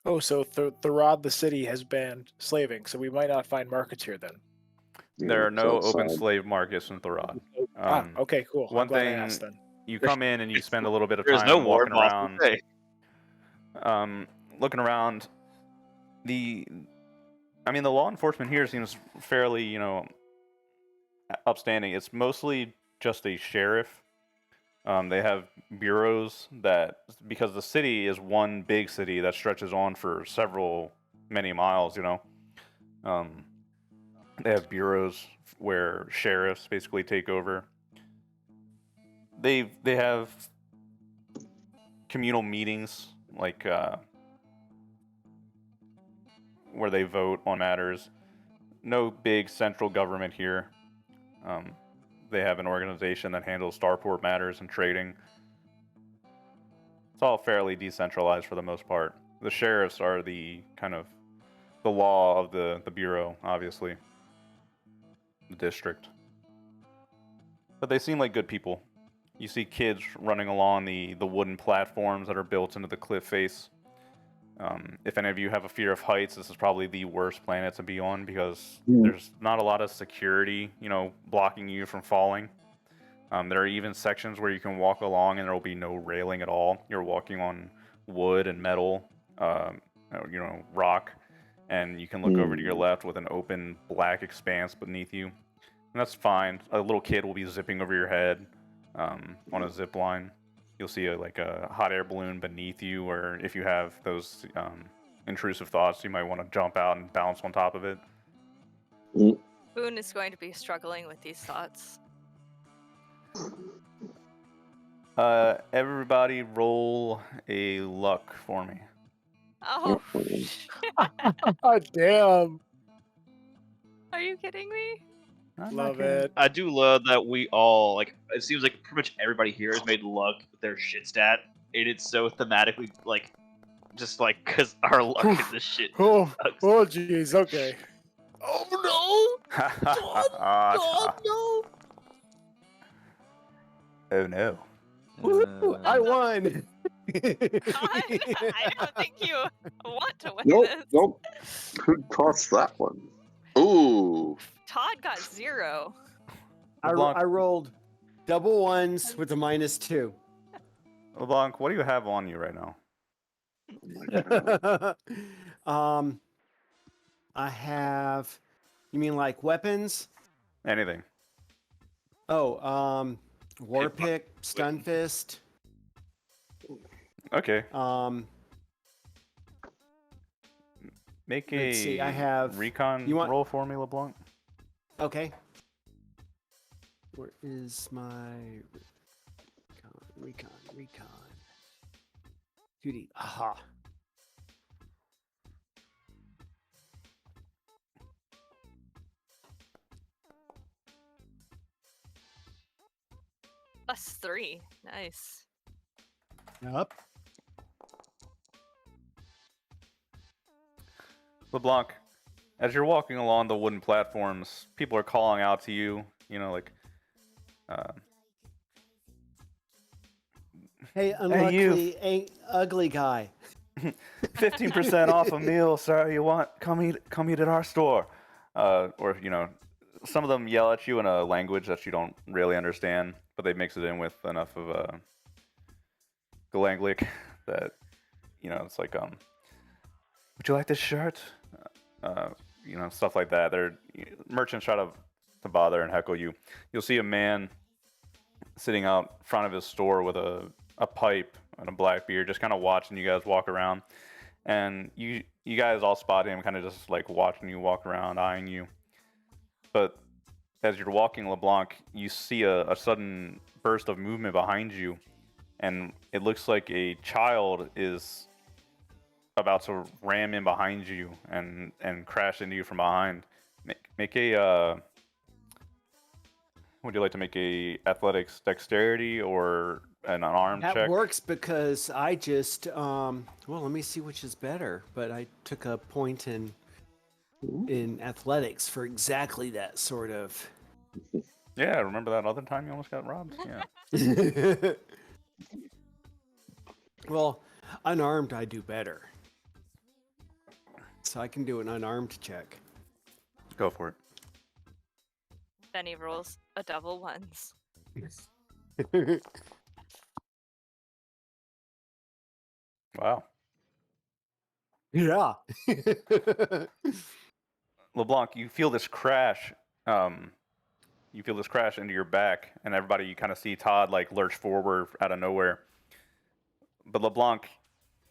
Oh, so Therad, the city, has banned slaving, so we might not find markets here then. There are no open slave markets in Therad. Okay, cool. One I'm glad I thing, asked then. you come in and you spend a little bit of There's time no war walking around, around. looking around. The law enforcement here seems fairly, upstanding. It's mostly just a sheriff. They have bureaus that, because the city is one big city that stretches on for many miles, they have bureaus where sheriffs basically take over. They have communal meetings, like where they vote on matters. No big central government here. They have an organization that handles starport matters and trading. It's all fairly decentralized for the most part. The sheriffs are the kind of the law of the bureau, obviously. The district. But they seem like good people. You see kids running along the wooden platforms that are built into the cliff face. If any of you have a fear of heights, this is probably the worst planet to be on because there's not a lot of security, blocking you from falling. There are even sections where you can walk along and there will be no railing at all. You're walking on wood and metal, rock, and you can look over to your left with an open black expanse beneath you. And that's fine. A little kid will be zipping over your head on a zip line. You'll see a hot air balloon beneath you, or if you have those intrusive thoughts, you might want to jump out and bounce on top of it. Boone is going to be struggling with these thoughts. Everybody roll a luck for me. Oh, Oh, damn. are you kidding me? Love it. I do love that we all like. It seems like pretty much everybody here has made luck their shit stat, and it's so thematically like, just like because our luck in this shit. Oh, sucks. oh, jeez. Okay. Oh no! God, no! Oh no. Woo! I won. I don't think you want to win Nope, this. nope. Who tossed that one? Ooh. Todd got 0. LeBlanc, I rolled double ones with a -2. LeBlanc, what do you have on you right now? Oh my God. I have. You mean like weapons? Anything. Oh, war pick, stun fist. Okay. Make a Let's see, I have- recon you want- roll for me, LeBlanc. Okay. Where is my recon? 2D. Aha. +3. Nice. Yep. LeBlanc, as you're walking along the wooden platforms, people are calling out to you. You know, like, Hey, unlucky, ugly guy. 15% off a meal, sir. You want come eat at our store, or you know, some of them yell at you in a language that you don't really understand, but they mix it in with enough of Galanglic that you know it's like would you like this shirt? You know, stuff like that. Merchants try to bother and heckle you. You'll see a man sitting out front of his store with a pipe and a black beard, just kind of watching you guys walk around. And you guys all spot him, kind of just like watching you walk around, eyeing you. But as you're walking LeBlanc, you see a sudden burst of movement behind you, and it looks like a child is about to ram in behind you and crash into you from behind. Make a would you like to make a athletics dexterity or an arm That check? works because I just well, let me see which is better. But I took a point in athletics for exactly that sort of. Yeah, remember that other time you almost got robbed? Yeah. Well, unarmed I do better. So I can do an unarmed check. Go for it. Then he rolls a double ones. Wow. Yeah. LeBlanc, you feel this crash. You feel this crash into your back, and everybody, you kind of see Todd like lurch forward out of nowhere. But LeBlanc,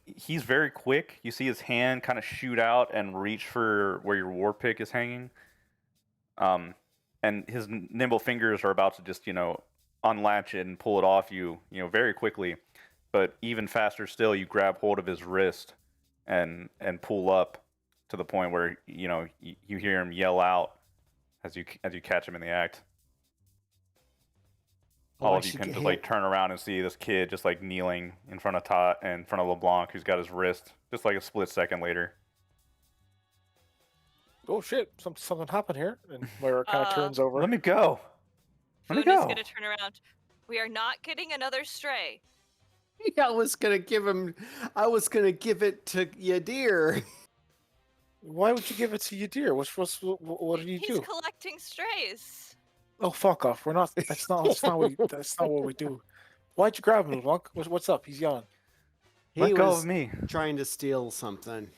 he's very quick. You see his hand kind of shoot out and reach for where your war pick is hanging. And his nimble fingers are about to just, you know, unlatch it and pull it off you, you know, very quickly. But even faster still, you grab hold of his wrist and pull up to the point where, you know, you hear him yell out as you catch him in the act. All of you can just like turn around and see this kid just like kneeling in front of Todd and in front of LeBlanc, who's got his wrist just like a split second later. Oh shit! Something happened here, and Moira kind of turns over. Let me go. Let me Foon is go. gonna turn around. We are not getting another stray. I was gonna give it to Yadir. Why would you give it to Yadir? What did you He's do? collecting strays. Oh fuck off! We're not. That's not what we do. Why'd you grab him, LeBlanc? What's up? He's yelling. Let go was of me. trying to steal something.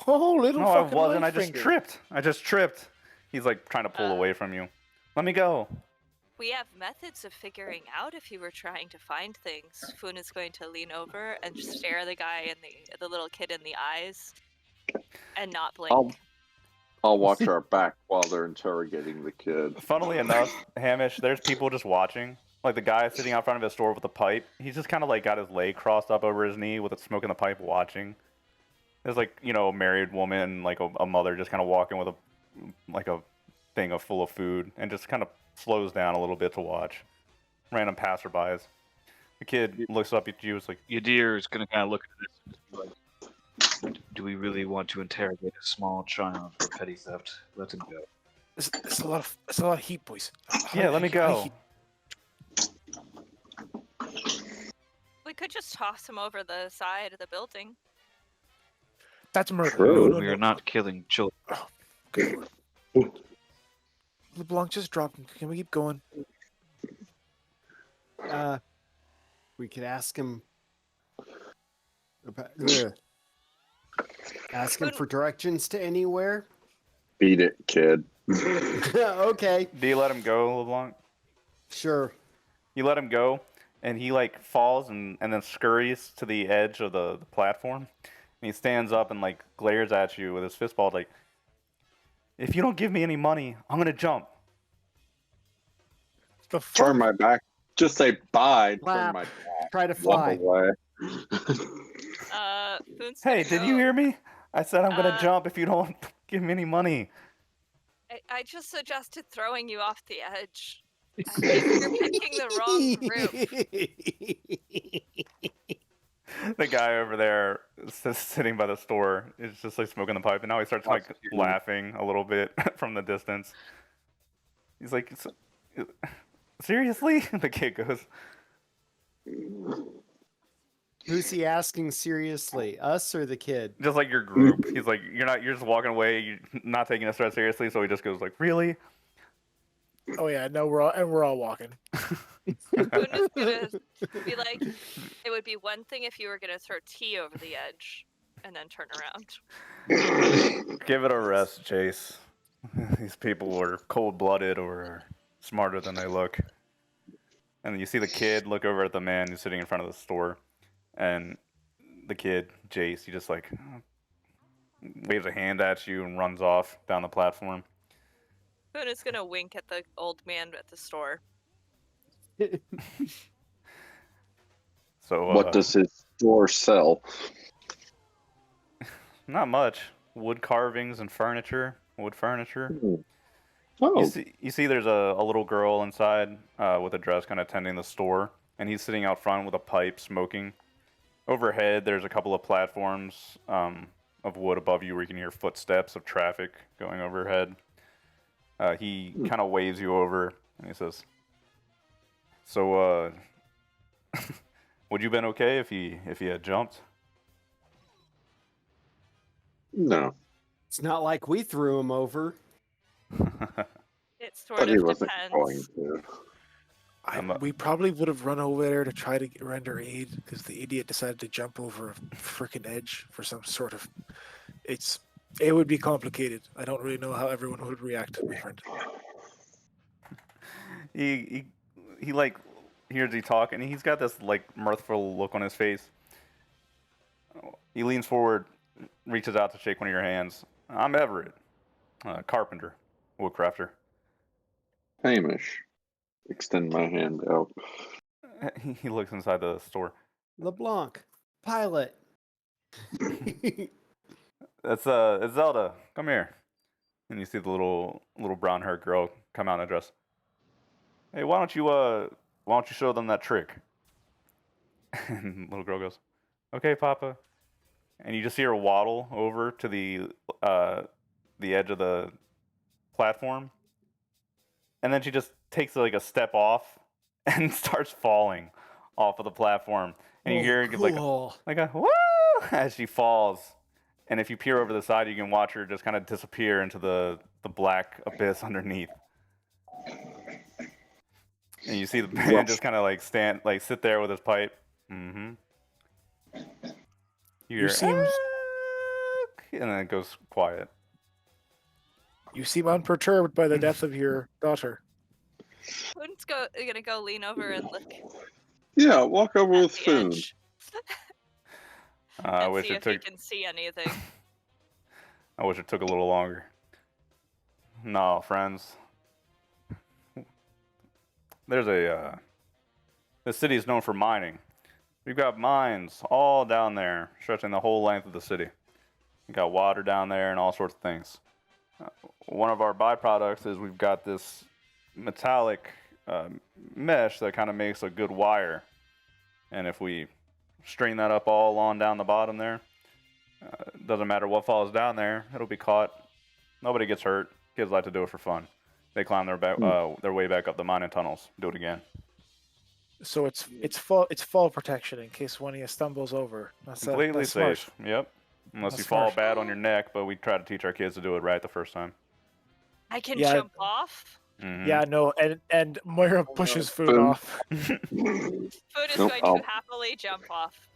Oh, little No, I fucking wasn't. I light just finger. tripped. I just tripped. He's like trying to pull away from you. Let me go. We have methods of figuring out if you were trying to find things. Foon is going to lean over and stare the guy and the little kid in the eyes, and not blink. I'll watch our back while they're interrogating the kid. Funnily enough, Hamish, there's people just watching. Like the guy sitting out front of his store with a pipe. He's just kind of like got his leg crossed up over his knee with a smoke in the pipe watching. There's like, you know, a married woman, like a mother just kind of walking with a thing full of food and just kind of slows down a little bit to watch. Random passerbys. The kid looks up at you. It's like, Yadir is gonna kind of look at this and just be like, "Do we really want to interrogate a small child for petty theft? Let him go." It's a lot of heat, boys. yeah, let me go. We could just toss him over the side of the building. That's murder. True. No, We are not killing children. Good lord. LeBlanc, just drop him. Can we keep going? We could ask him about, ask him for directions to anywhere. Beat it, kid. Okay, Do you let him go, LeBlanc? sure. You let him go, and he like falls and then scurries to the edge of the platform. And he stands up and like glares at you with his fist balled like, if you don't give me any money, I'm gonna jump. The fuck? Turn my back. Just say bye. Turn Flap. my back. Try to Walk fly. away. Foon's Hey, gonna did go- you hear me? I said I'm gonna Uh, jump if you don't give me any money. I just suggested throwing you off the edge. I think you're picking the wrong route. The guy over there sitting by the store is just like smoking the pipe, and now he starts like laughing a little bit from the distance. He's like, seriously? The kid goes, Who's he asking seriously? Us or the kid? just like your group. He's like, you're just walking away, you're not taking this threat seriously, so he just goes like, really? Oh yeah, no, we're all walking. Foon is gonna be like, it would be one thing if you were gonna throw tea over the edge and then turn around. Give it a rest, Chase. These people are cold-blooded or smarter than they look. And you see the kid look over at the man who's sitting in front of the store, and the kid, Jace, he just like waves a hand at you and runs off down the platform. Foon is gonna wink at the old man at the store. So What does his store sell? not much. Wood carvings and furniture. Wood furniture. Oh, You see there's a little girl inside with a dress kind of tending the store, and he's sitting out front with a pipe smoking. Overhead, there's a couple of platforms of wood above you where you can hear footsteps of traffic going overhead. He kind of waves you over, and he says, so, would you been okay if he had jumped? no. It's not like we threw him over. It But sort he of wasn't going depends. to. We probably would have run over there to try to render aid because the idiot decided to jump over a freaking edge for some sort of. It would be complicated. I don't really know how everyone would react, my friend. he like hears you talk, and he's got this like mirthful look on his face. He leans forward, reaches out to shake one of your hands. I'm Everett, carpenter, woodcrafter. Hamish. Extend my hand out. He looks inside the store. LeBlanc, pilot. It's Zelda. Come here. And you see the little brown-haired girl come out in a dress. Hey, why don't you show them that trick? And the little girl goes, okay, Papa. And you just see her waddle over to the edge of the platform, and then she just takes like a step off and starts falling off of the platform. And you hear cool. like a woo as she falls. And if you peer over the side, you can watch her just kind of disappear into the black abyss underneath. And you see the man just kind of like sit there with his pipe. Mm-hmm. You seem and then it goes quiet. unperturbed by the death of your daughter. Foon's gonna go lean over and look Yeah, walk over at with the Foon. edge I and wish see it if he took. can see anything. I wish it took a little longer. No, friends. There's this city is known for mining. We've got mines all down there, stretching the whole length of the city. We've got water down there and all sorts of things. One of our byproducts is we've got this metallic mesh that kind of makes a good wire. And if we string that up all on down the bottom there, doesn't matter what falls down there, it'll be caught. Nobody gets hurt. Kids like to do it for fun. They climb their way back up the mining tunnels. Do it again. So it's fall protection in case one of you stumbles over. Completely that's smart. safe. Yep. Unless That's you fall smart. bad on your neck, but we try to teach our kids to do it right the first time. I can Yeah. jump off. Mhm. Yeah, no, and Moira pushes Foon Foon. off. Food is Nope, going I'll- to happily jump off.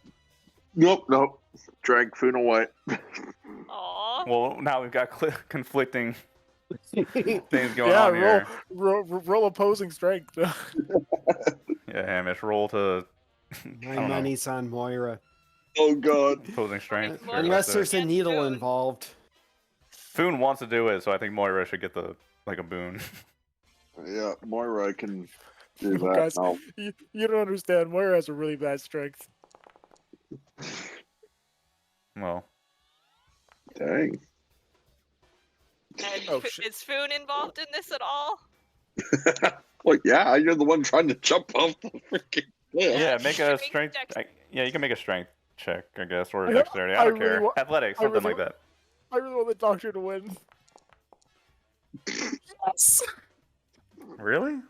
Nope. Drag Foon away. Aww. Well, now we've got conflicting things going Yeah, on here. roll opposing strength. Yeah, Hamish, roll to I My don't know, money's on Moira. Oh god. opposing strength. Moira- or Unless that's there's it. a Against needle Foon. involved. Foon wants to do it, so I think Moira should get the a boon. Yeah, Moira can do that. Guys, now. you don't understand. Moira has a really bad strength. Well, Dang. And Oh, shit. is Foon involved in this at all? Well, yeah, you're the one trying to jump off the freaking cliff. yeah, make a strength strength. Yeah, you can make a strength check, I guess, or I- dexterity. I I don't really care. wa- Athletics, I something really like that. I really want the doctor to win. Yes. Really?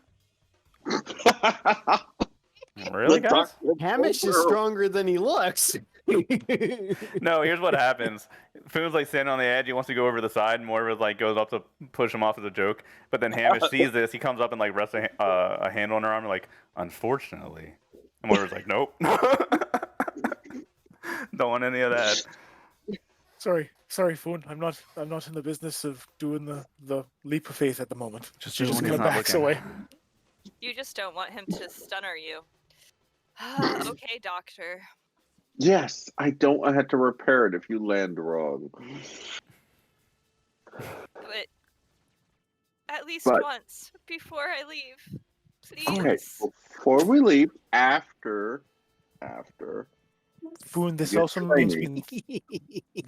Really, The guys? doctor- Hamish is stronger than he looks. No, here's what happens. Foon's like standing on the edge. He wants to go over the side. And Moira like goes up to push him off as a joke. But then Hamish sees this. He comes up and like rests a hand on her arm. Like, unfortunately, and Moira's like, nope, don't want any of that. Sorry, Foon. I'm not in the business of doing the leap of faith at the moment. Just She do it just when he's kind of not backs looking. away. You just don't want him to stunner you. Okay, doctor. Yes, I don't have to repair it if you land wrong. But at least But- once before I leave. Please. Okay, before we leave, after Foon, this You're also means training.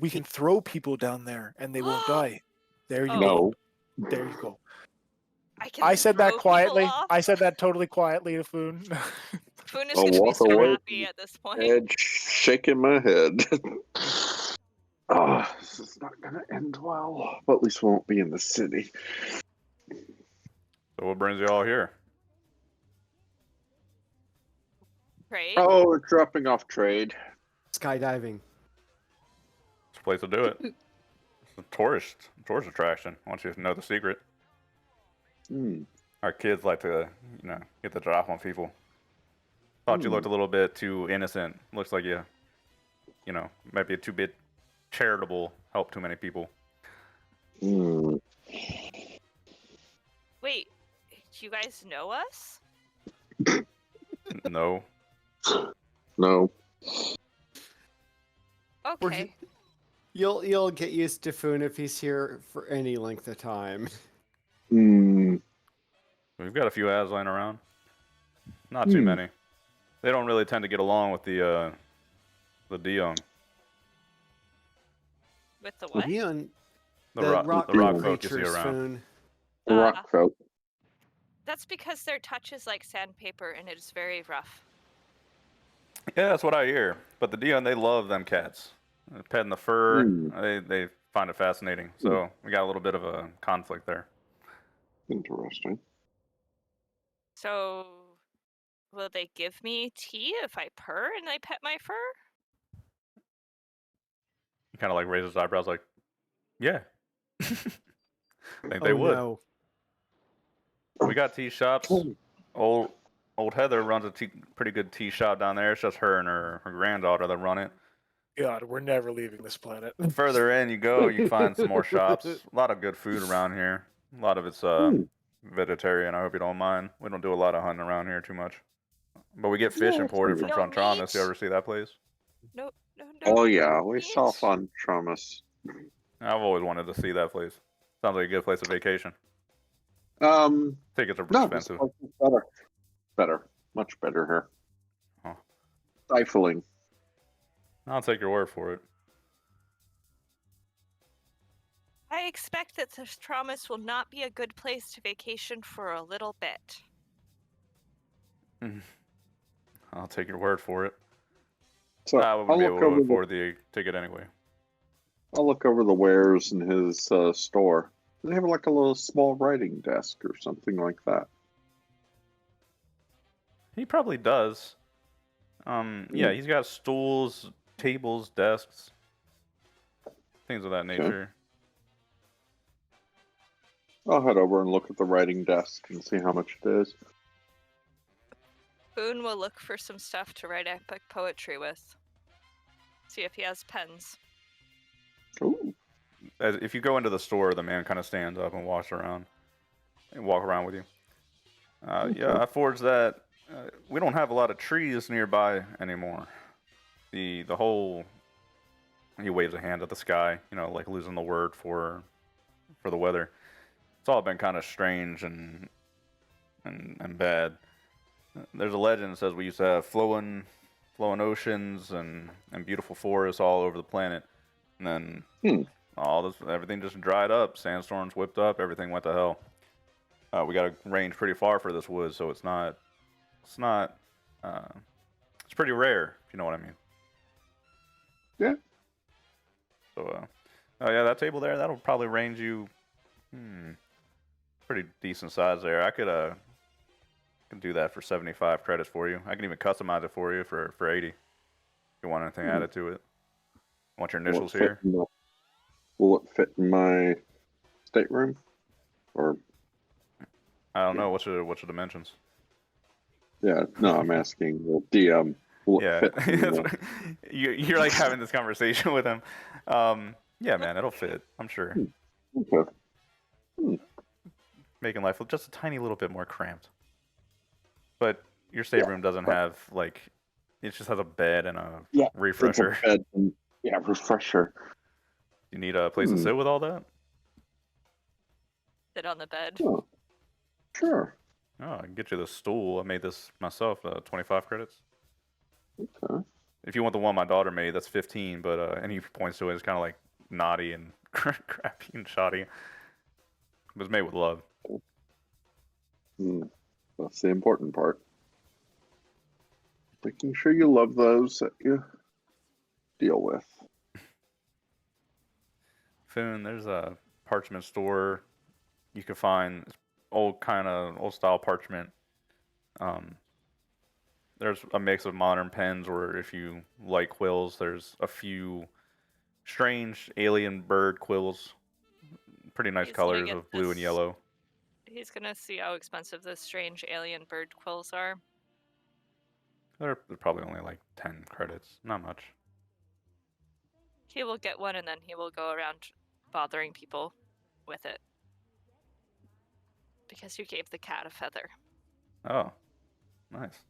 we can throw people down there and they won't die. There you Oh. go. no, There you go. can I said throw that people quietly. off? I said that totally quietly to Foon. Foon is I'll going to be walk so away. happy at this point. head shaking my head. Oh, this is not gonna end well. But at least we won't be in the city. So what brings you all here? Right? Oh, we're dropping off trade. Skydiving. It's a place to do it. It's a tourist attraction. Once you know the secret. Hmm. Our kids like to, get the drop on people. Thought you looked a little bit too innocent. Looks like you might be too bit charitable. Help too many people. Hmm. Wait, do you guys know us? No. No. Okay. You'll get used to Foon if he's here for any length of time. Hmm. We've got a few ads lying around. Not too many. They don't really tend to get along with the Dion. With the what? Neon, The the rock folk you see creatures, around. Foon. The rock folk. That's because their touch is like sandpaper and it is very rough. Yeah, that's what I hear. But the Dion, they love them cats. Petting the fur, they find it fascinating. So we got a little bit of a conflict there. Interesting. So, will they give me tea if I purr and I pet my fur? He kind of like raises his eyebrows, like, yeah. I think they Oh, would. no. We got tea shops. Old Heather runs a pretty good tea shop down there. It's just her and her granddaughter that run it. God, we're never leaving this planet. Further in you go, you find some more shops. A lot of good food around here. A lot of it's vegetarian. I hope you don't mind. We don't do a lot of hunting around here too much. But we get fish imported from No Frontramas. You meat? ever see that place? No. Oh yeah, we meat. saw Fun Tramas. I've always wanted to see that place. Sounds like a good place of vacation. Tickets are No, this expensive. place is better. Better. Much better here. Huh. Stifling. I'll take your word for it. I expect that this Traumas will not be a good place to vacation for a little bit. I'll take your word for it. So I I'll wouldn't be look, able to over afford the ticket anyway. I'll look over the wares in his store. They have like a little small writing desk or something like that. He probably does. Yeah, he's got stools, tables, desks, things of that nature. I'll head over and look at the writing desk and see how much it is. Boone will look for some stuff to write epic poetry with. See if he has pens. Ooh. If you go into the store, the man kind of stands up and walks around, and walk around with you. Yeah, I forged that. We don't have a lot of trees nearby anymore. The whole. He waves a hand at the sky, like losing the word for the weather. It's all been kind of strange and bad. There's a legend that says we used to have flowing oceans and beautiful forests all over the planet, and then everything just dried up. Sandstorms whipped up. Everything went to hell. We got to range pretty far for this wood, so it's pretty rare, if you know what I mean. Yeah. So, yeah, that table there, that'll probably range you, pretty decent size there. I can do that for 75 credits for you. I can even customize it for you for 80. If you want anything added to it. Want your initials here? Will it fit in my stateroom? Or I don't know. What's your dimensions? yeah, no, I'm asking the DM. Will Yeah, it fit in the... you're like having this conversation with him. Yeah, man, it'll fit. I'm sure. Okay. Making life just a tiny little bit more cramped. But your stateroom doesn't have like, it just has a bed and a refresher. It's a bed and, refresher. You need a place to sit with all that? Sit on the bed. Oh, sure. Oh, I can get you the stool. I made this myself. 25 credits. Okay. If you want the one my daughter made, that's 15. But any points to it is kind of like naughty and crappy and shoddy. It was made with love. That's the important part. Making sure you love those that you deal with. Foon, there's a parchment store. You can find old style parchment. There's a mix of modern pens, or if you like quills, there's a few strange alien bird quills. Pretty nice He's gonna colors get of blue and this- yellow. He's gonna see how expensive the strange alien bird quills are. They're probably only like 10 credits, not much. He will get one and then he will go around bothering people with it. Because you gave the cat a feather. Oh, nice.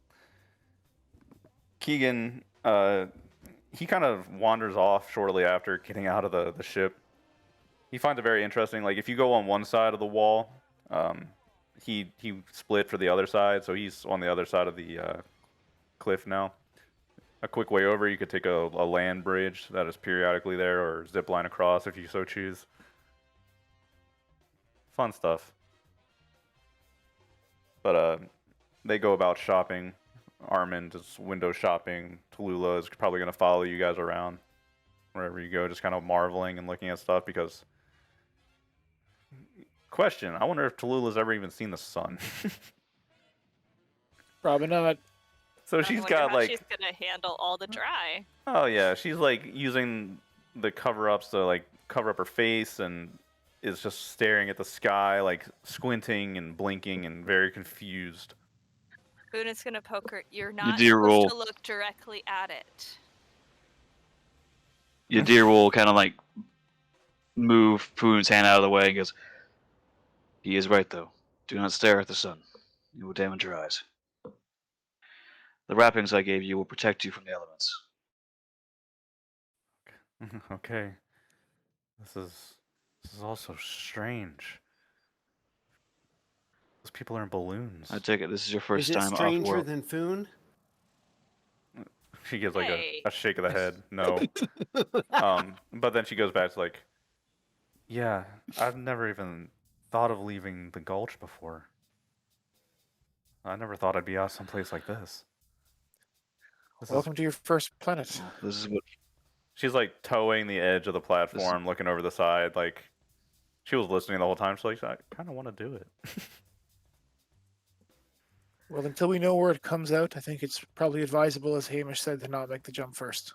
Keegan, he kind of wanders off shortly after getting out of the ship. He finds it very interesting. Like, if you go on one side of the wall, he split for the other side, so he's on the other side of the cliff now. A quick way over, you could take a land bridge that is periodically there, or zip line across if you so choose. Fun stuff. But they go about shopping. Armand is window shopping. Tallulah is probably going to follow you guys around wherever you go, just kind of marveling and looking at stuff because... Question, I wonder if Tallulah's ever even seen the sun. Probably not. So I she's wonder got how like... she's gonna handle all the dry. Oh yeah, she's like using the cover-ups to like cover up her face and is just staring at the sky, like squinting and blinking and very confused. Boone is gonna poke her. You're not dear supposed roll. to look directly at it. Yadir will kind of like move Poon's hand out of the way and goes, "He is right, though. Do not stare at the sun. You will damage your eyes. The wrappings I gave you will protect you from the elements." Okay. This is all so strange. Those people are in balloons. I take it this is your first Is it time off stranger world. than Foon? She gives like Hey. a shake of the head. No. But then she goes back to like, yeah, I've never even thought of leaving the gulch before. I never thought I'd be out someplace like this. Welcome to your first planet. Well, this is what She's like towing the edge of the platform, looking over the side. Like she was listening the whole time. She's like, I kind of want to do it. Well, until we know where it comes out, I think it's probably advisable, as Hamish said, to not make the jump first.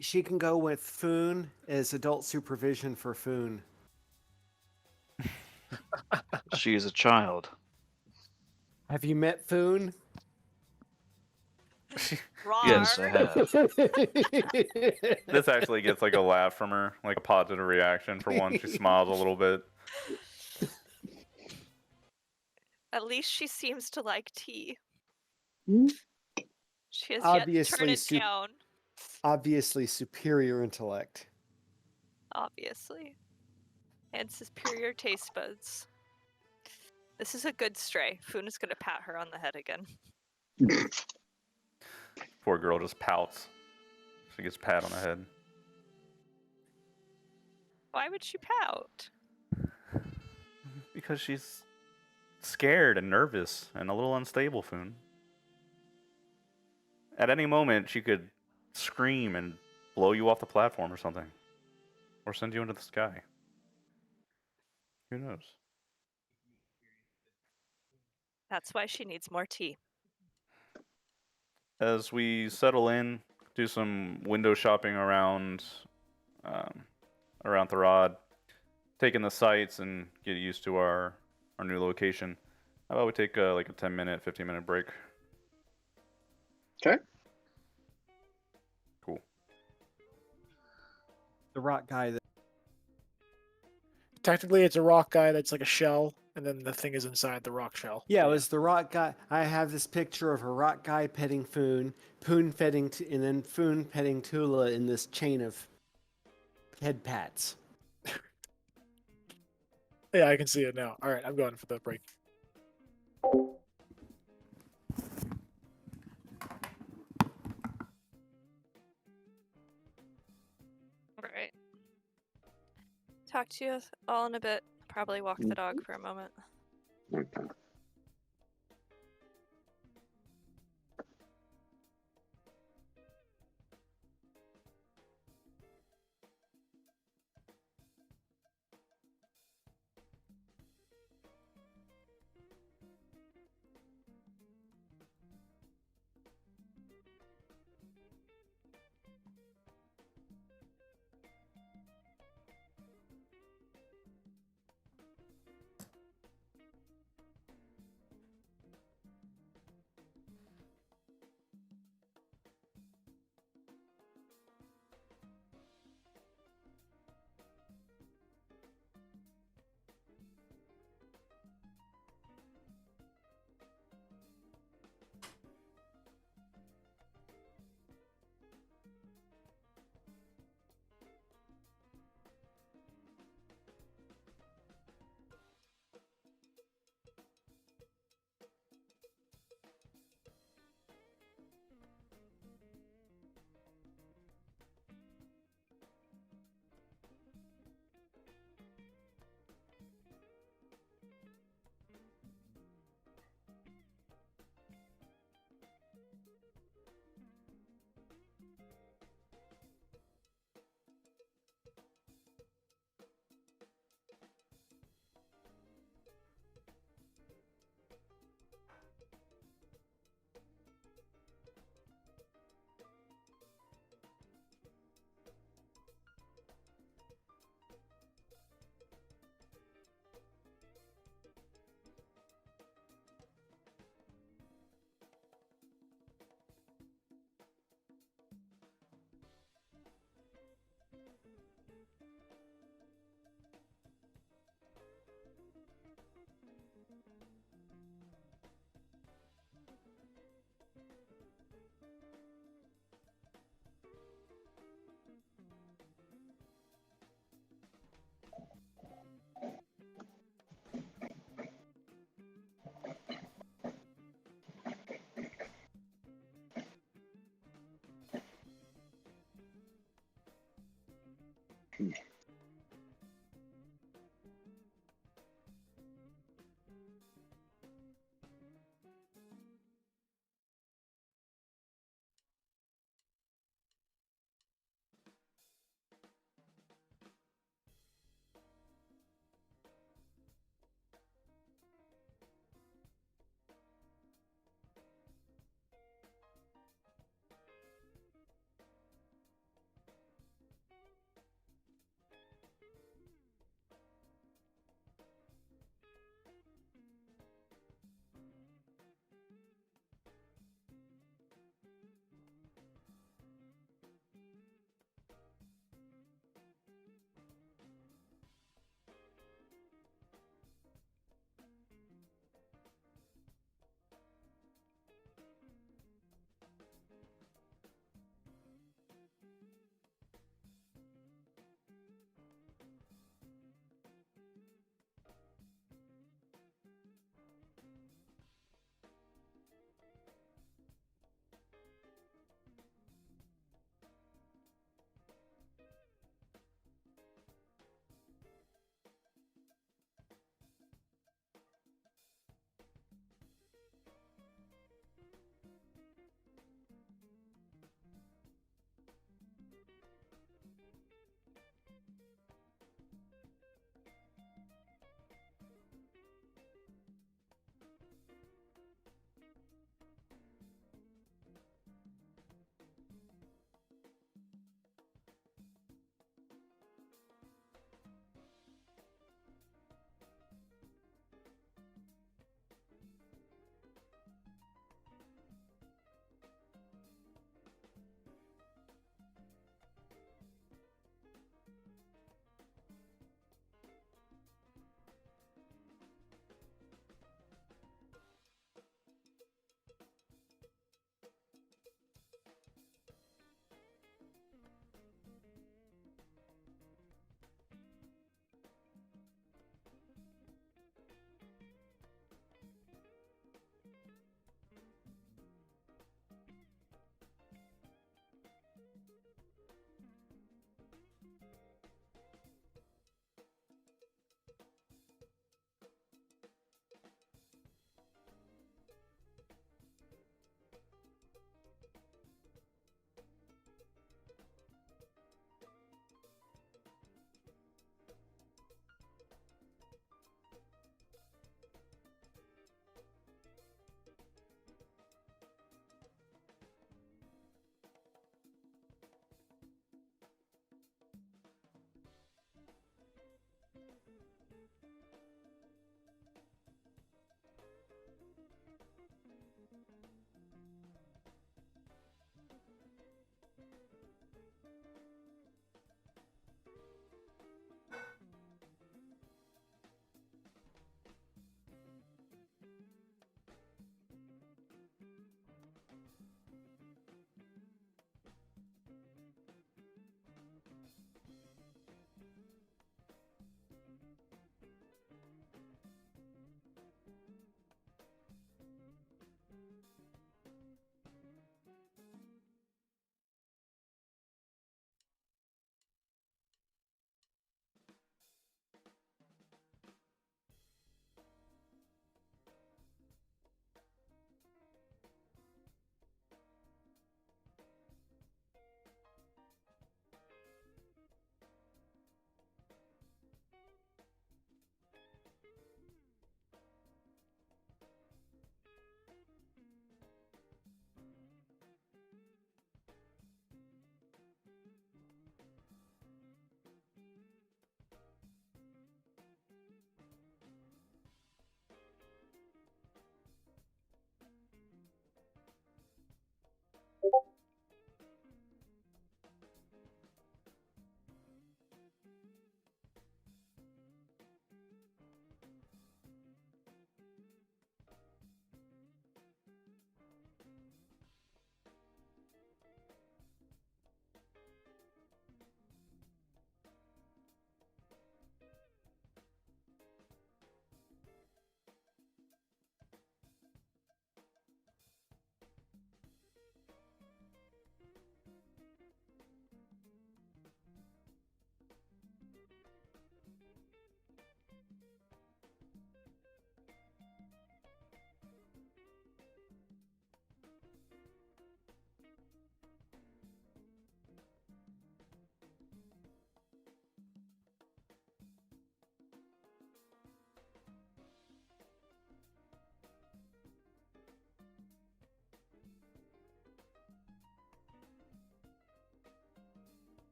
She can go with Foon as adult supervision for Foon. She is a child. Have you met Foon? Rawr. Yes, I have. This actually gets like a laugh from her, like a positive reaction for once. She smiles a little bit. At least she seems to like tea. Hmm? She has yet to turn Obviously, it down. obviously superior intellect. Obviously. And superior taste buds. This is a good stray. Foon is gonna pat her on the head again. Poor girl just pouts. She gets pat on the head. Why would she pout? Because she's scared and nervous and a little unstable, Foon. At any moment, she could scream and blow you off the platform or something. Or send you into the sky. Who knows? That's why she needs more tea. As we settle in, do some window shopping around around Therad, taking the sights and get used to our new location. How about we take like a 10-minute, 15-minute break? Okay. Cool. The rock guy that Technically, it's a rock guy that's like a shell, and then the thing is inside the rock shell. Yeah, it But was the rock guy. I have this picture of a rock guy petting Foon, Poon petting, and then Foon petting Tula in this chain of head pats. yeah, I can see it now. All right, I'm going for the break. Alright. Talk to you all in a bit. Probably walk the dog for a moment. Okay.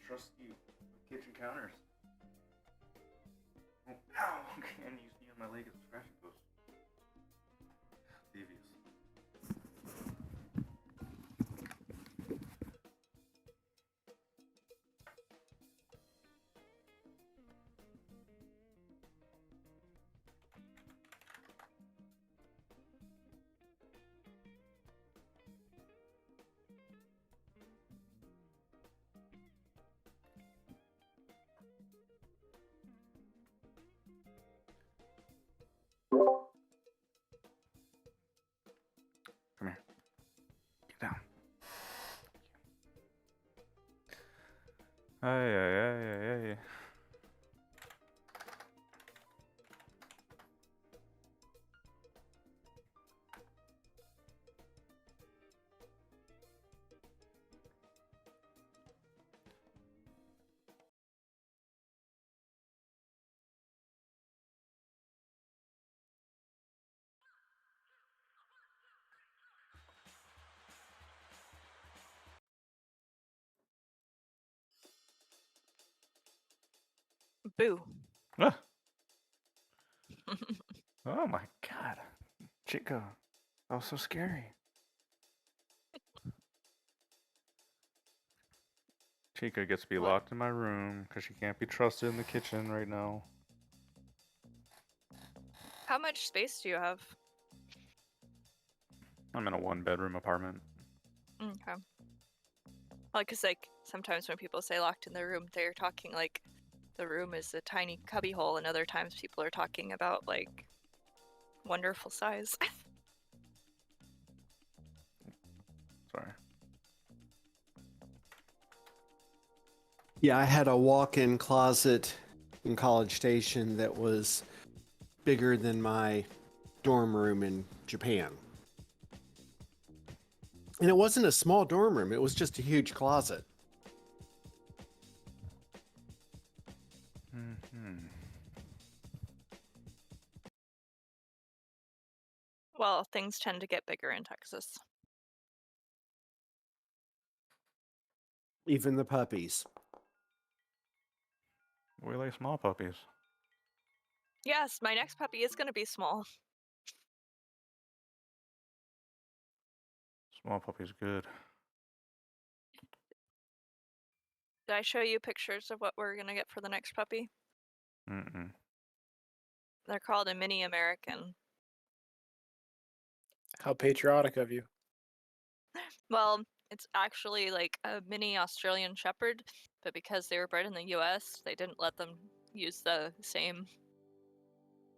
trust you with kitchen counters. Oh, ow! And you see on my leg is a scratching post. Devious. Come here. Get down. Ay, ay, ay, ay, ay. Boo. Ah. Oh my god. Chico. That was so scary. Chica gets to be What? locked in my room because she can't be trusted in the kitchen right now. How much space do you have? I'm in a 1-bedroom apartment. Okay. Well, because like sometimes when people say locked in their room, they're talking like the room is a tiny cubby hole, and other times people are talking about like wonderful size. Sorry. Yeah, I had a walk-in closet in College Station that was bigger than my dorm room in Japan. And it wasn't a small dorm room, it was just a huge closet. Mm-hmm. Well, things tend to get bigger in Texas. Even the puppies. We like small puppies. Yes, my next puppy is going to be small. Small puppy's good. Did I show you pictures of what we're going to get for the next puppy? Mm-mm. They're called a mini American. How patriotic of you. Well, it's actually like a mini Australian Shepherd, but because they were bred in the US, they didn't let them use the same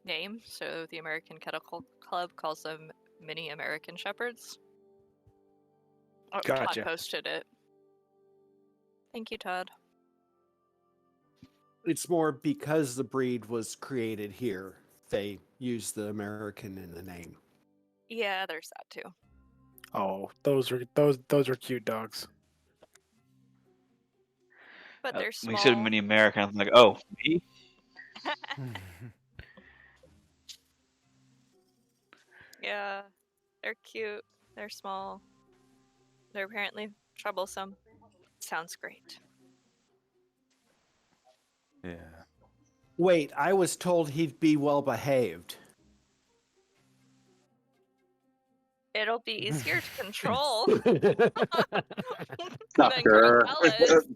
name, so the American Kennel Club calls them mini American Shepherds. Oh, Gotcha. Todd posted it. Thank you, Todd. It's more because the breed was created here. They use the American in the name. Yeah, there's that too. Oh, those are cute dogs. But they're When you small. said mini American, I'm like, oh, me? Yeah, they're cute. They're small. They're apparently troublesome. Sounds great. Yeah. Wait, I was told he'd be well behaved. It'll be easier to control Sucker. than Cordellas.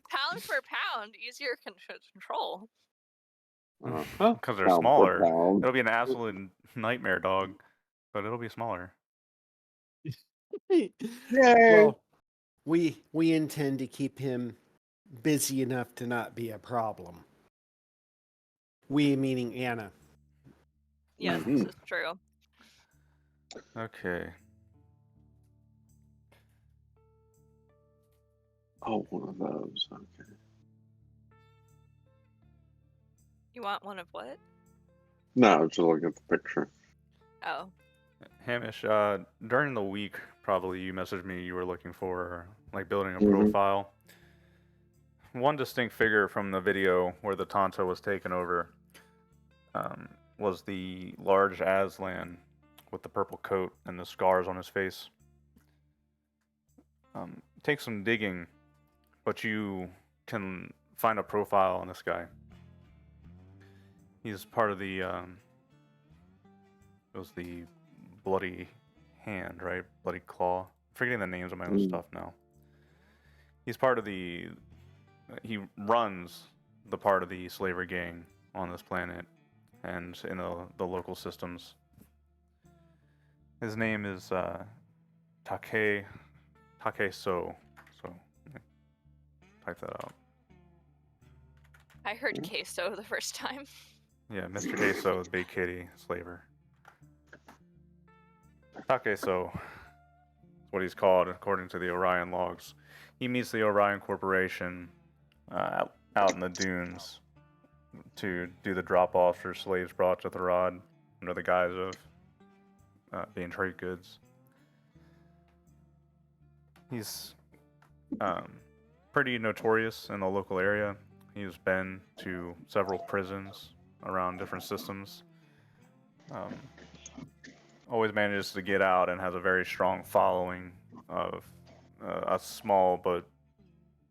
Pound for pound, easier control. Uh-huh. Because they're Pound for smaller. pound. It'll be an absolute nightmare dog, but it'll be smaller. Yay! Well, we intend to keep him busy enough to not be a problem. We meaning Anna. Yes, Mhm. this is true. Okay. Oh, one of those. Okay. You want one of what? No, just look at the picture. Oh, Hamish, during the week, probably you messaged me you were looking for, like, building a Mhm. profile. One distinct figure from the video where the Tonto was taken over was the large Aslan with the purple coat and the scars on his face. Take some digging, but you can find a profile on this guy. He's part of the it was the Bloody Hand, right? Bloody Claw. I'm forgetting the names of my own stuff now. He's part of the. He runs the part of the slavery gang on this planet, and in the local systems. His name is Take So. So, type that out. I heard queso the first time. Yeah, Mr. Queso, Big Kitty, Slaver. Takeso is what he's called according to the Orion logs. He meets the Orion Corporation out in the dunes to do the drop-offs for slaves brought to Therad under the guise of being trade goods. He's pretty notorious in the local area. He's been to several prisons around different systems. Always manages to get out and has a very strong following of a small but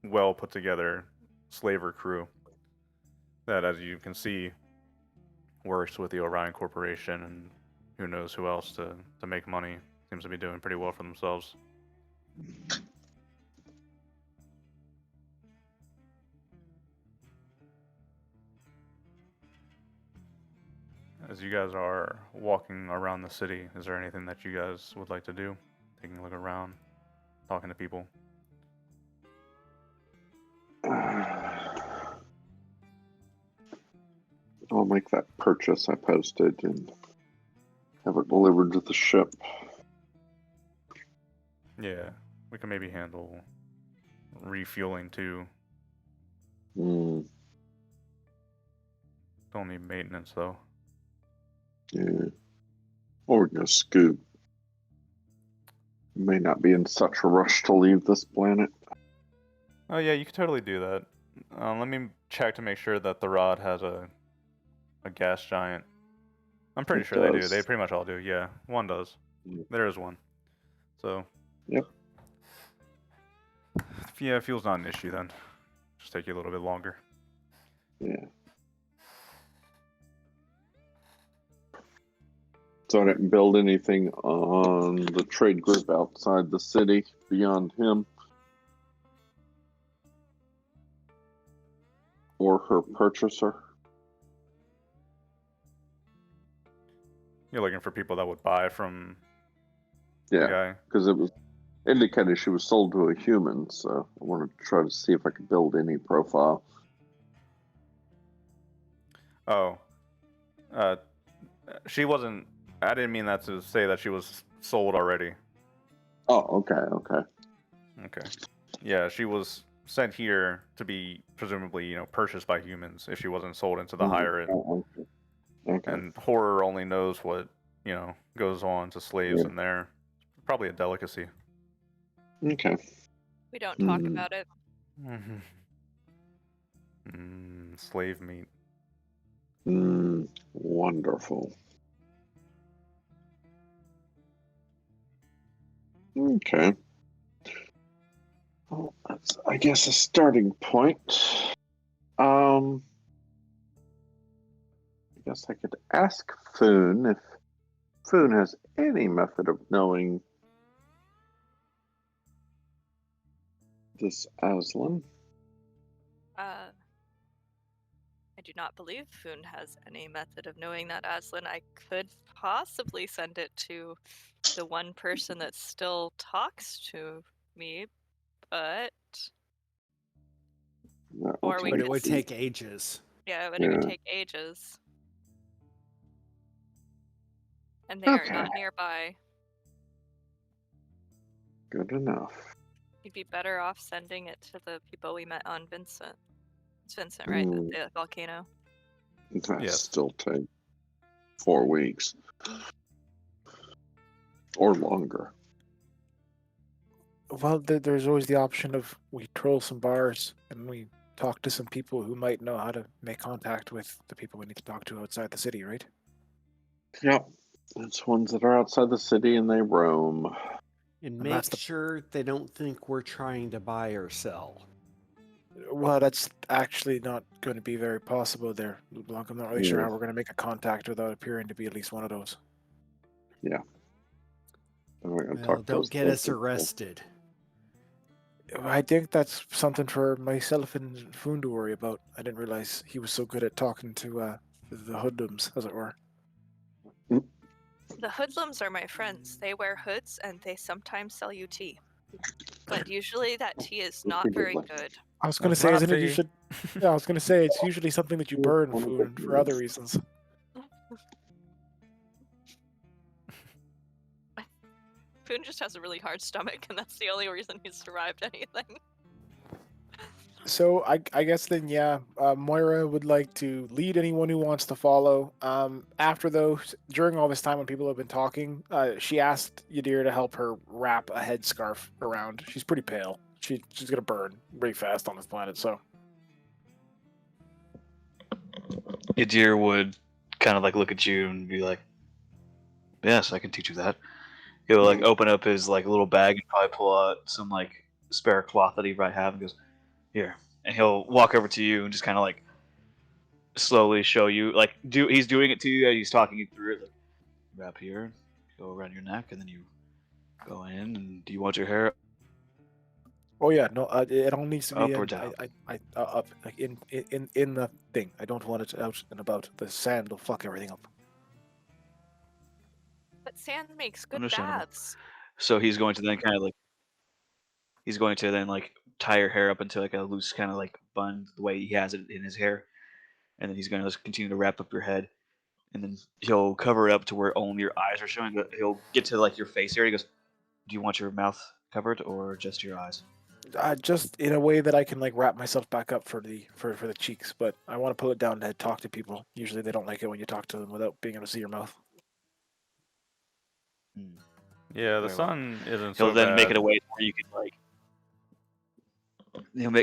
well put together slaver crew that, as you can see, works with the Orion Corporation and who knows who else to make money. Seems to be doing pretty well for themselves. As you guys are walking around the city, is there anything that you guys would like to do? Taking a look around, talking to people? I'll make that purchase I posted and have it delivered to the ship. Yeah, we can maybe handle refueling too. Mm, Don't need maintenance though. yeah. Or we can go scoop. May not be in such a rush to leave this planet. Oh yeah, you could totally do that. Let me check to make sure that the Rod has a gas giant. I'm pretty It sure they do. does. They pretty much all do. Yeah, one does. Yeah. There is one. So. Yep. Yeah, fuel's not an issue then. Just take you a little bit longer. Yeah. So I didn't build anything on the trade group outside the city beyond him or her purchaser. You're looking for people that would buy from the Yeah, guy. because it was indicated she was sold to a human, so I wanted to try to see if I could build any profile. Oh. She wasn't... I didn't mean that to say that she was sold already. Oh, okay. Okay. Yeah, she was sent here to be presumably, purchased by humans if she wasn't sold into the higher end. Oh, okay. And horror only knows what, goes on to slaves in there. Probably a delicacy. Okay. We don't talk about it. Slave meat. Wonderful. Okay. Well, that's, I guess, a starting point. I guess I could ask Foon if Foon has any method of knowing this Aslan. I do not believe Foon has any method of knowing that Aslan. I could possibly send it to the one person that still talks to me, but or we But could it would see- take ages. yeah, but it would take ages, and they are not nearby. Good enough. You'd be better off sending it to the people we met on Vincent. It's Vincent, right? The volcano. That Yes. still take 4 weeks. Or longer. Well, there's always the option of we troll some bars and we talk to some people who might know how to make contact with the people we need to talk to outside the city, right? Yep. It's ones that are outside the city and they roam. And that's make sure they don't think we're trying to buy or sell. Well, that's actually not going to be very possible there, LeBlanc. I'm not really sure Yeah. how we're going to make a contact without appearing to be at least one of those. I'm not gonna Well, talk to don't those get us people. arrested. I think that's something for myself and Foon to worry about. I didn't realize he was so good at talking to the hoodlums, as it were. The hoodlums are my friends. They wear hoods and they sometimes sell you tea. But usually that tea is not very good. I was going to That's say, not isn't it? You tea. should. Yeah, I was going to say it's usually something that you burn One of Foon the for other reasons. Poon just has a really hard stomach, and that's the only reason he's survived anything. So I guess then, yeah, Moira would like to lead anyone who wants to follow. After those, during all this time when people have been talking, she asked Yadir to help her wrap a headscarf around. She's pretty pale. She's gonna burn pretty fast on this planet. So Yadir would kind of like look at you and be like, "Yes, I can teach you that." He'll like open up his like little bag and probably pull out some like spare cloth that he might have and goes, "Here," and he'll walk over to you and just kind of like slowly show you like he's doing it to you and he's talking you through it. Like, wrap here, go around your neck, and then you go in. And do you want your hair oh yeah, no, it all needs to be up or in, down? up, like in the thing. I don't want it out and about. The sand will fuck everything up. But sand makes good Understandable. baths. So he's going to then kind of like he's going to then like tie your hair up into like a loose kind of like bun the way he has it in his hair, and then he's going to just continue to wrap up your head, and then he'll cover it up to where only your eyes are showing. But he'll get to like your face area. He goes, "Do you want your mouth covered or just your eyes?" Just in a way that I can like wrap myself back up for the cheeks, but I want to pull it down to talk to people. Usually they don't like it when you talk to them without being able to see your mouth. Hmm. Yeah, the Very well. sun isn't He'll so then make it bad. a way where you can like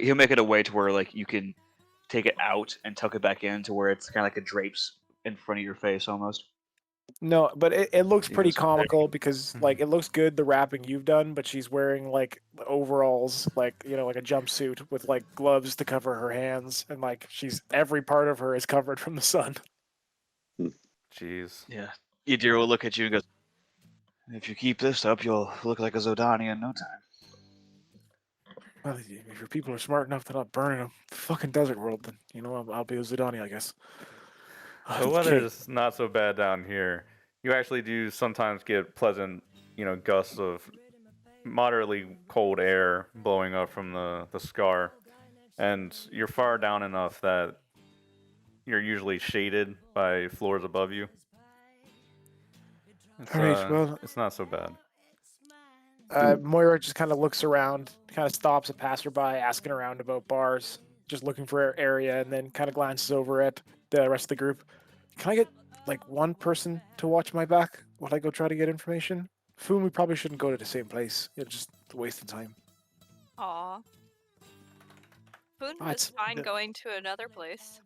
he'll make it a way to where like you can take it out and tuck it back in to where it's kind of like it drapes in front of your face almost. No, but it looks He pretty goes, "There you comical because like it looks good the wrapping you've done, but she's wearing like overalls, like like a jumpsuit with like gloves to cover her hands, and like she's every part of her is covered from the sun. Jeez. Yeah. Yadir will look at you and goes, "If you keep this up, you'll look like a Zodani in no time." Well, if your people are smart enough to not burn in a fucking desert world, then I'll be a Zidani, I guess. The weather Okay. is not so bad down here. You actually do sometimes get pleasant, gusts of moderately cold air blowing up from the scar. And you're far down enough that you're usually shaded by floors above you. All right. Well, It's not so bad. Moira just kind of looks around, kind of stops a passerby, asking around about bars, just looking for an area, and then kind of glances over at the rest of the group. Can I get like one person to watch my back while I go try to get information? Foon, we probably shouldn't go to the same place. It's just wasting time. Aw. Poon Ah, is fine going to another place.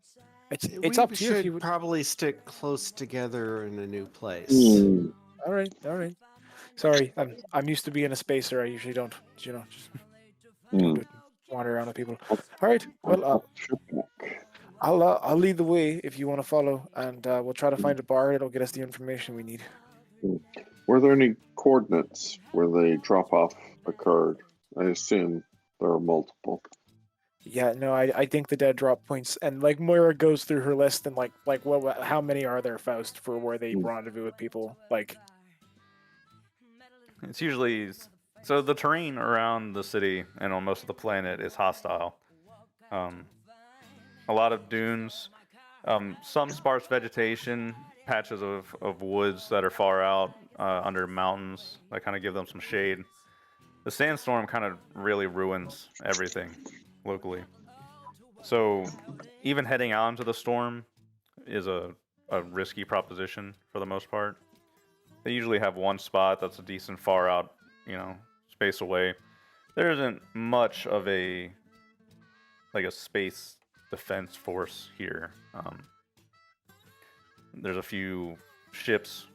It's We up to you if should you would. probably stick close together in a new place. All right, all right. Sorry, I'm used to being a spacer. I usually don't, just go to wander around with people. All right. Well, I'll lead the way if you want to follow, and we'll try to find a bar. It'll get us the information we need. Were there any coordinates where the drop off occurred? I assume there are multiple. Yeah, no, I think the dead drop points, and like Moira goes through her list, and like how many are there, Faust, for where they rendezvous with people? Like, It's usually so the terrain around the city and on most of the planet is hostile. A lot of dunes, some sparse vegetation, patches of woods that are far out under mountains that kind of give them some shade. The sandstorm kind of really ruins everything locally. So even heading out into the storm is a risky proposition for the most part. They usually have one spot that's a decent far out, space away. There isn't much of a space defense force here. There's a few ships,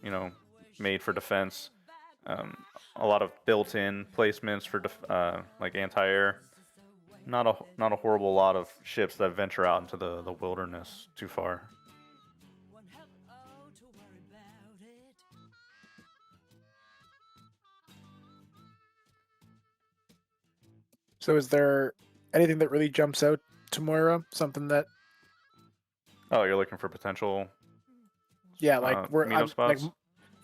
made for defense. A lot of built-in placements for like anti-air. not a horrible lot of ships that venture out into the wilderness too far. So is there anything that really jumps out to Moira? Something that, Oh, you're looking for potential yeah, like meetup I'm like, spots?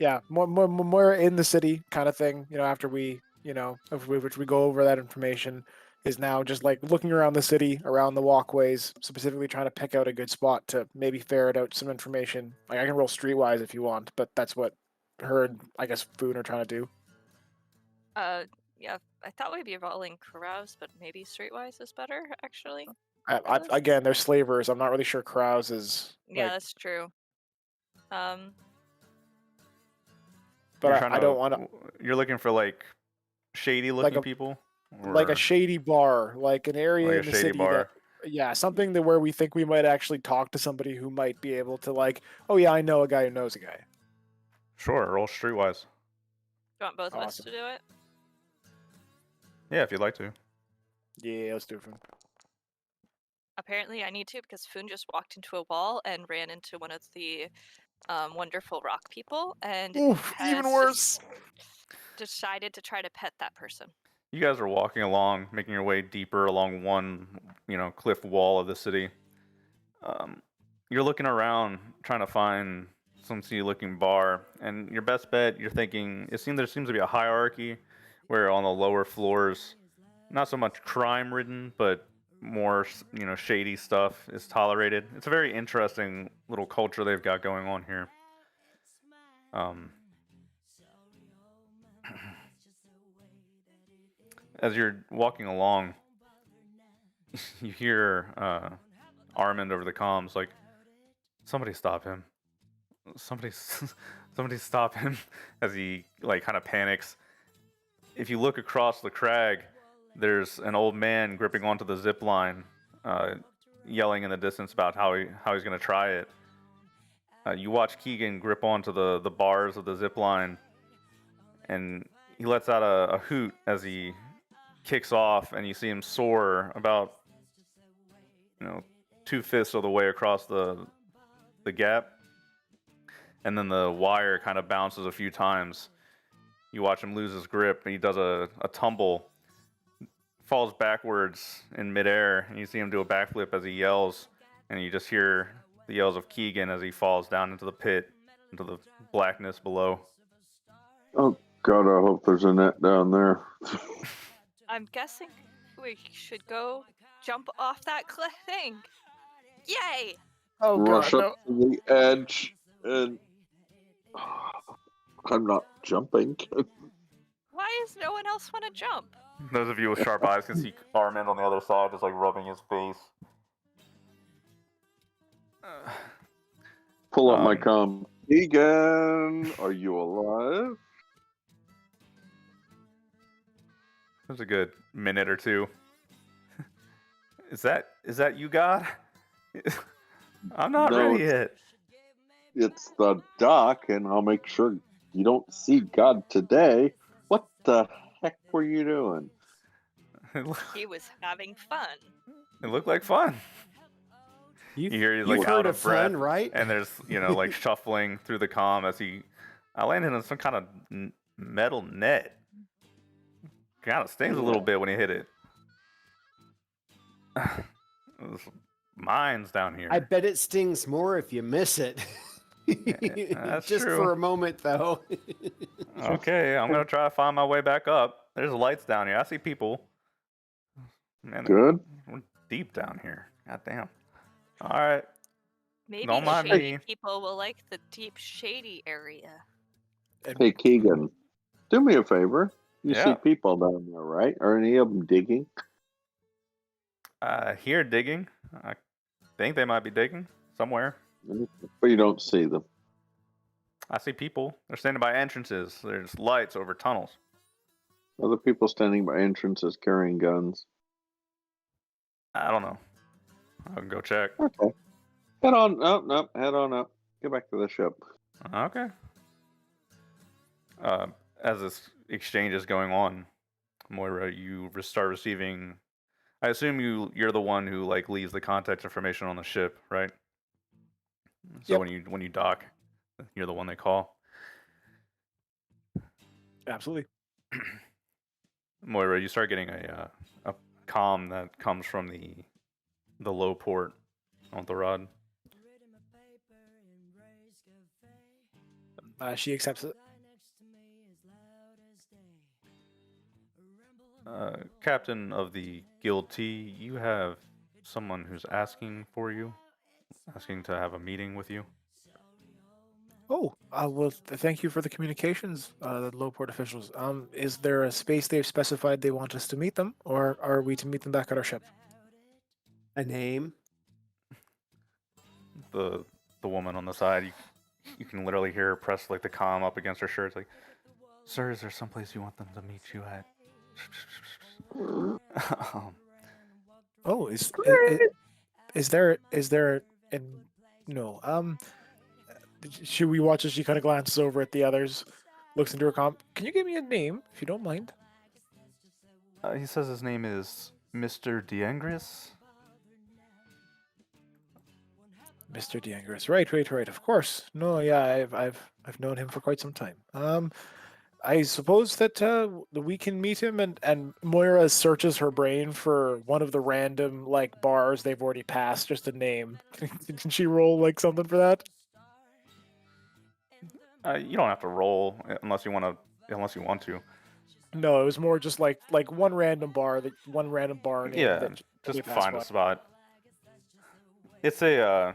yeah, more in the city kind of thing. After we, which we go over that information, is now just like looking around the city, around the walkways, specifically trying to pick out a good spot to maybe ferret out some information. Like I can roll streetwise if you want, but that's what her and I guess Foon are trying to do. Yeah, I thought we'd be rolling carouse, but maybe streetwise is better, actually. this? Again, they're slavers. I'm not really sure Krause is Yeah, like, that's true. Um, but I don't want to You're looking for like shady looking people, like a or shady bar, like an area like a in the shady city bar. that, yeah, something that where we think we might actually talk to somebody who might be able to like, oh yeah, I know a guy who knows a guy. Sure, roll streetwise. you want both of us to Awesome. do it? Yeah, if you'd like to. Yeah, let's do it. Apparently, I need to because Foon just walked into a wall and ran into one of the wonderful rock people, and Oof, even has worse. decided to try to pet that person. You guys are walking along, making your way deeper along one, cliff wall of the city. You're looking around, trying to find some seedy-looking bar, and your best bet, you're thinking, there seems to be a hierarchy, where on the lower floors, not so much crime-ridden, but more, shady stuff is tolerated. It's a very interesting little culture they've got going on here. As you're walking along, you hear Armand over the comms like, "Somebody stop him! Somebody, somebody stop him!" As he like kind of panics. If you look across the crag, there's an old man gripping onto the zip line, yelling in the distance about how he's gonna try it. You watch Keegan grip onto the bars of the zip line, and he lets out a hoot as he kicks off, and you see him soar about 2/5 of the way across the gap, and then the wire kind of bounces a few times. You watch him lose his grip, and he does a tumble, falls backwards in midair, and you see him do a backflip as he yells, and you just hear the yells of Keegan as he falls down into the pit, into the blackness below. Oh God, I hope there's a net down there. I'm guessing we should go jump off that cliff thing. Yay! Oh Rush god, up to the edge, and I'm not jumping. Why does no one else want to jump? Those of you with sharp eyes can see Armand on the other side just like rubbing his face. Pull up my comm. Egan, are you alive? There's a good minute or two. Is that you, God? I'm not No, ready yet. It's the doc, and I'll make sure you don't see God today. What the heck were you doing? He was having fun. It looked like fun. You hear he's like You've out heard of of breath, fun, right? and there's like shuffling through the comm as I landed on some kind of metal net. Kind of stings a little bit when he hit it. There's mines down here. I bet it stings more if you miss it. That's Just true. for a moment, though. Okay, I'm gonna try to find my way back up. There's lights down here. I see people. Man, Good. we're deep down here. God damn. All right. Maybe Don't mind shady me. people will like the deep, shady area. Hey, Keegan, do me a favor. You Yeah. see people down there, right? Are any of them digging? Here digging. I think they might be digging somewhere. But you don't see them. I see people. They're standing by entrances. There's lights over tunnels. Other people standing by entrances carrying guns. I don't know. I can go check. Okay. Head on up. Nope. Head on up. Get back to the ship. Okay. As this exchange is going on, Moira, you start receiving I assume you're the one who like leaves the contact information on the ship, right? So Yep. when you dock, you're the one they call. Absolutely. Moira, you start getting a comm that comes from the low port on Therad. She accepts it. Captain of the Guild T, you have someone who's asking for you, asking to have a meeting with you. Oh, well, thank you for the communications, the low port officials. Is there a space they've specified they want us to meet them, or are we to meet them back at our ship? A name? The woman on the side, you can literally hear her press like the comm up against her shirt. It's like, sir, is there someplace you want them to meet you at? Oh, is there an no? Should we watch as she kind of glances over at the others, looks into her comp? Can you give me a name if you don't mind? He says his name is Mr. Diengris. Mr. Diangris. Right. Of course. No, yeah, I've known him for quite some time. I suppose that we can meet him, and Moira searches her brain for one of the random like bars they've already passed, just a name. Can she roll like something for that? You don't have to roll unless you want to. No, it was more just like one random bar name Yeah, that just we passed find a by. spot. It's they're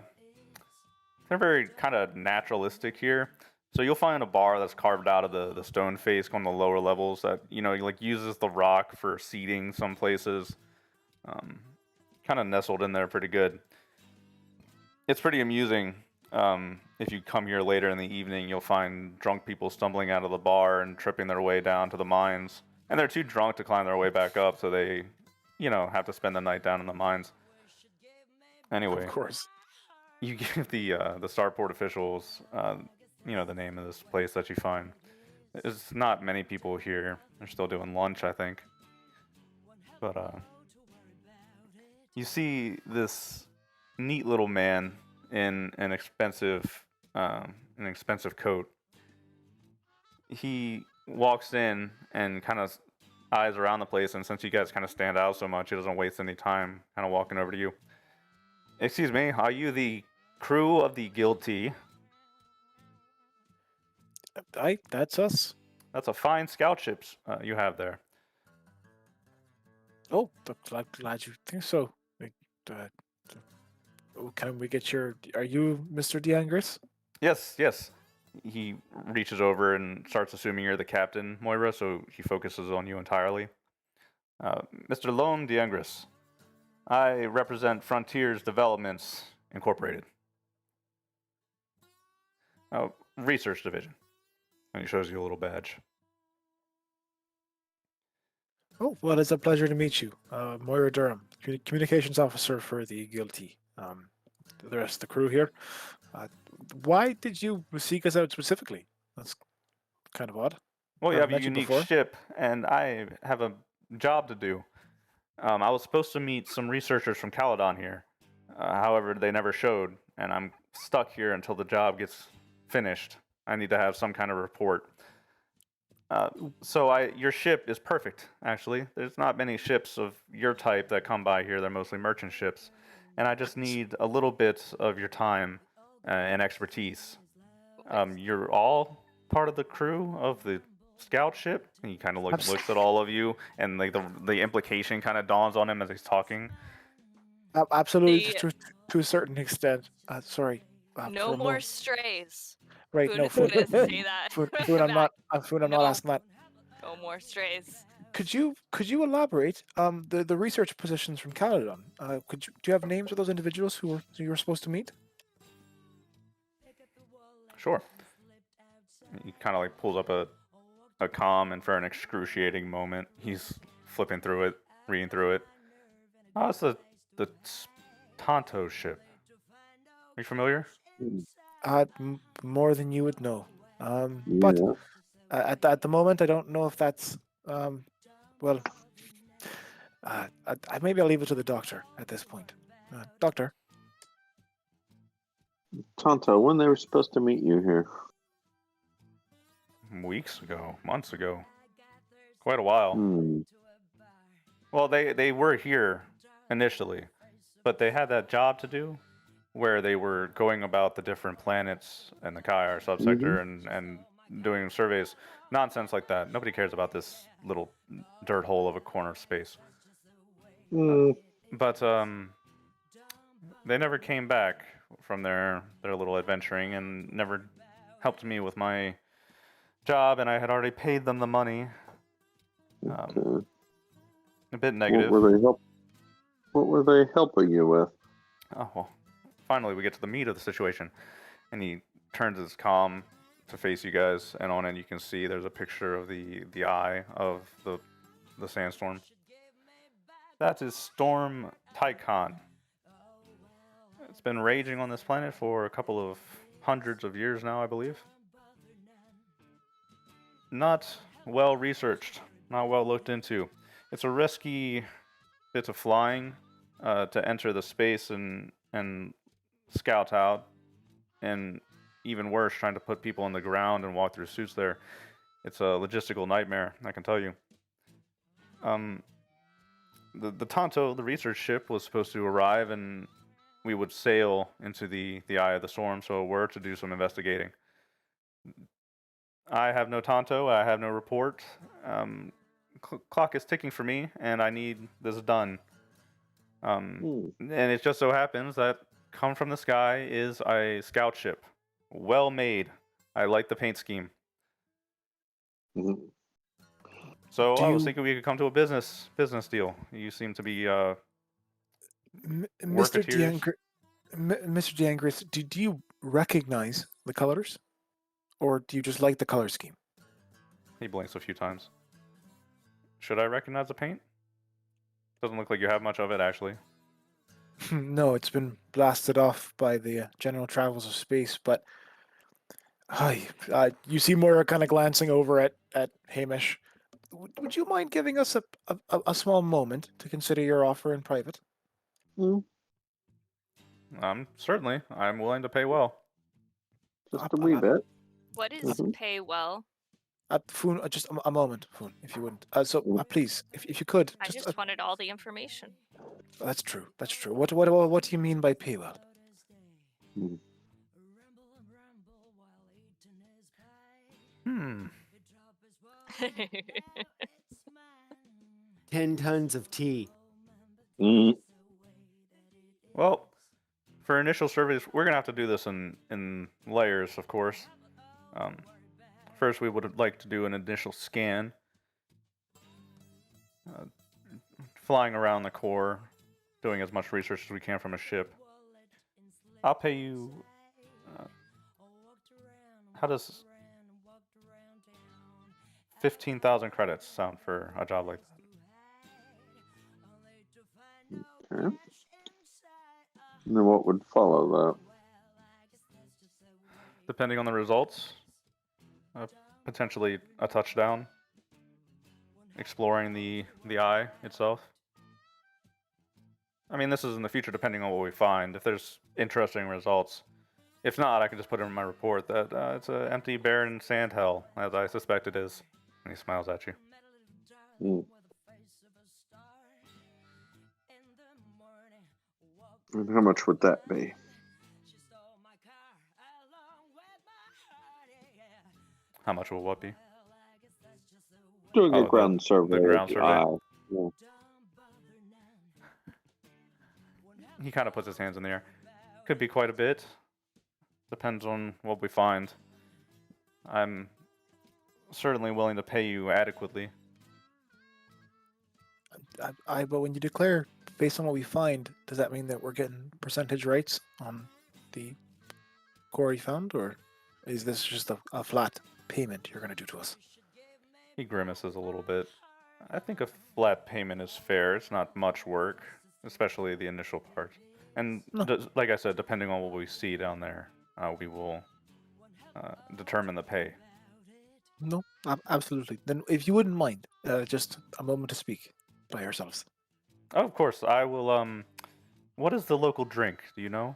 very kind of naturalistic here. So you'll find a bar that's carved out of the stone face on the lower levels that like uses the rock for seating some places. Kind of nestled in there pretty good. It's pretty amusing. If you come here later in the evening, you'll find drunk people stumbling out of the bar and tripping their way down to the mines. And they're too drunk to climb their way back up, so they, have to spend the night down in the mines. Anyway, Of course. you give the starport officials, the name of this place that you find. There's not many people here. They're still doing lunch, I think. But you see this neat little man in an expensive coat. He walks in and kind of eyes around the place, and since you guys kind of stand out so much, he doesn't waste any time kind of walking over to you. Excuse me, are you the crew of the Guild T? That's us. That's a fine scout ship you have there. Oh, glad you think so. Can we get are you Mr. Diangris? Yes. He reaches over and starts assuming you're the captain, Moira, so he focuses on you entirely. Mr. Loam Diengris, I represent Frontiers Developments Incorporated. Research Division. And he shows you a little badge. Oh, well, it's a pleasure to meet you. Moira Durham, communications officer for the Guilty. The rest of the crew here. Why did you seek us out specifically? That's kind of odd. Well, you I've have a met you unique before. ship, and I have a job to do. I was supposed to meet some researchers from Caledon here. However, they never showed, and I'm stuck here until the job gets finished. I need to have some kind of report. Your ship is perfect, actually. There's not many ships of your type that come by here. They're mostly merchant ships. And I just need a little bit of your time and expertise. You're all part of the crew of the scout ship. And he kind of looks at all of you, and like the implication kind of dawns on him as he's talking. Absolutely, to a certain extent. Sorry. No more strays. Right, Foon, no, Foon Foon. doesn't say that. Foon, I'm not No. asking that. No more strays. Could you elaborate? The research positions from Caledon. Do you have names of those individuals who you were supposed to meet? Sure. He kind of like pulls up a comm, and for an excruciating moment, he's flipping through it, reading through it. Oh, it's the Tonto ship. Are you familiar? More than you would know. Yeah. But at the moment, I don't know if that's well. Maybe I'll leave it to the doctor at this point. Doctor. Tonto, when they were supposed to meet you here? Weeks ago, months ago, quite a while. Hmm. Well, they were here initially, but they had that job to do where they were going about the different planets and the Kaiar subsector and doing surveys. Nonsense like that. Nobody cares about this little dirt hole of a corner of space. Hmm. But they never came back from their little adventuring and never helped me with my job, and I had already paid them the money. Okay. A bit What negative. were they helping you with? Oh, well, finally we get to the meat of the situation. And he turns his comm to face you guys, and on it you can see there's a picture of the eye of the sandstorm. That is Storm Tycon. It's been raging on this planet for a couple of hundreds of years now, I believe. Not well researched, not well looked into. It's a risky bit of flying to enter the space and scout out, and even worse, trying to put people on the ground and walk through suits there. It's a logistical nightmare, I can tell you. The Tonto, the research ship, was supposed to arrive, and we would sail into the eye of the storm, so we're to do some investigating. I have no Tonto, I have no report. Clock is ticking for me, and I need this done. And it just so happens that Come from the Sky is a scout ship. Well made. I like the paint scheme. Mhm. So Do I was you- thinking we could come to a business deal. You seem to be Mr. worketeers. Mr. DeAngris, do you recognize the colors? Or do you just like the color scheme? He blinks a few times. Should I recognize the paint? Doesn't look like you have much of it, actually. No, it's been blasted off by the general travels of space, but you see Moira kind of glancing over at Hamish. Would you mind giving us a small moment to consider your offer in private? Certainly. I'm willing to pay well. Just a wee bit. What is pay well? Foon, just a moment, Foon, if you wouldn't. Please, if you could, I just wanted all the information. That's true. That's true. What do you mean by pay well? Hmm. 10 tons of tea. Well, for initial surveys, we're gonna have to do this in layers, of course. First, we would like to do an initial scan, flying around the core, doing as much research as we can from a ship. I'll pay you. How does 15,000 credits sound for a job like that? Okay. And then what would follow that? Depending on the results, potentially a touchdown, exploring the eye itself. I mean, this is in the future, depending on what we find. If there's interesting results, if not, I can just put in my report that it's an empty, barren sand hell, as I suspect it is. And he smiles at you. And how much would that be? How much will what be? Doing a ground survey. The ground survey. Yeah. He kind of puts his hands in the air. Could be quite a bit. Depends on what we find. I'm certainly willing to pay you adequately. But when you declare based on what we find, does that mean that we're getting percentage rates on the core you found, or is this just a flat payment you're going to do to us? He grimaces a little bit. I think a flat payment is fair. It's not much work, especially the initial part. And like I said, depending on what we see down there, we will determine the pay. No, absolutely. Then if you wouldn't mind, just a moment to speak by ourselves. Oh, of course. I will. What is the local drink? Do you know?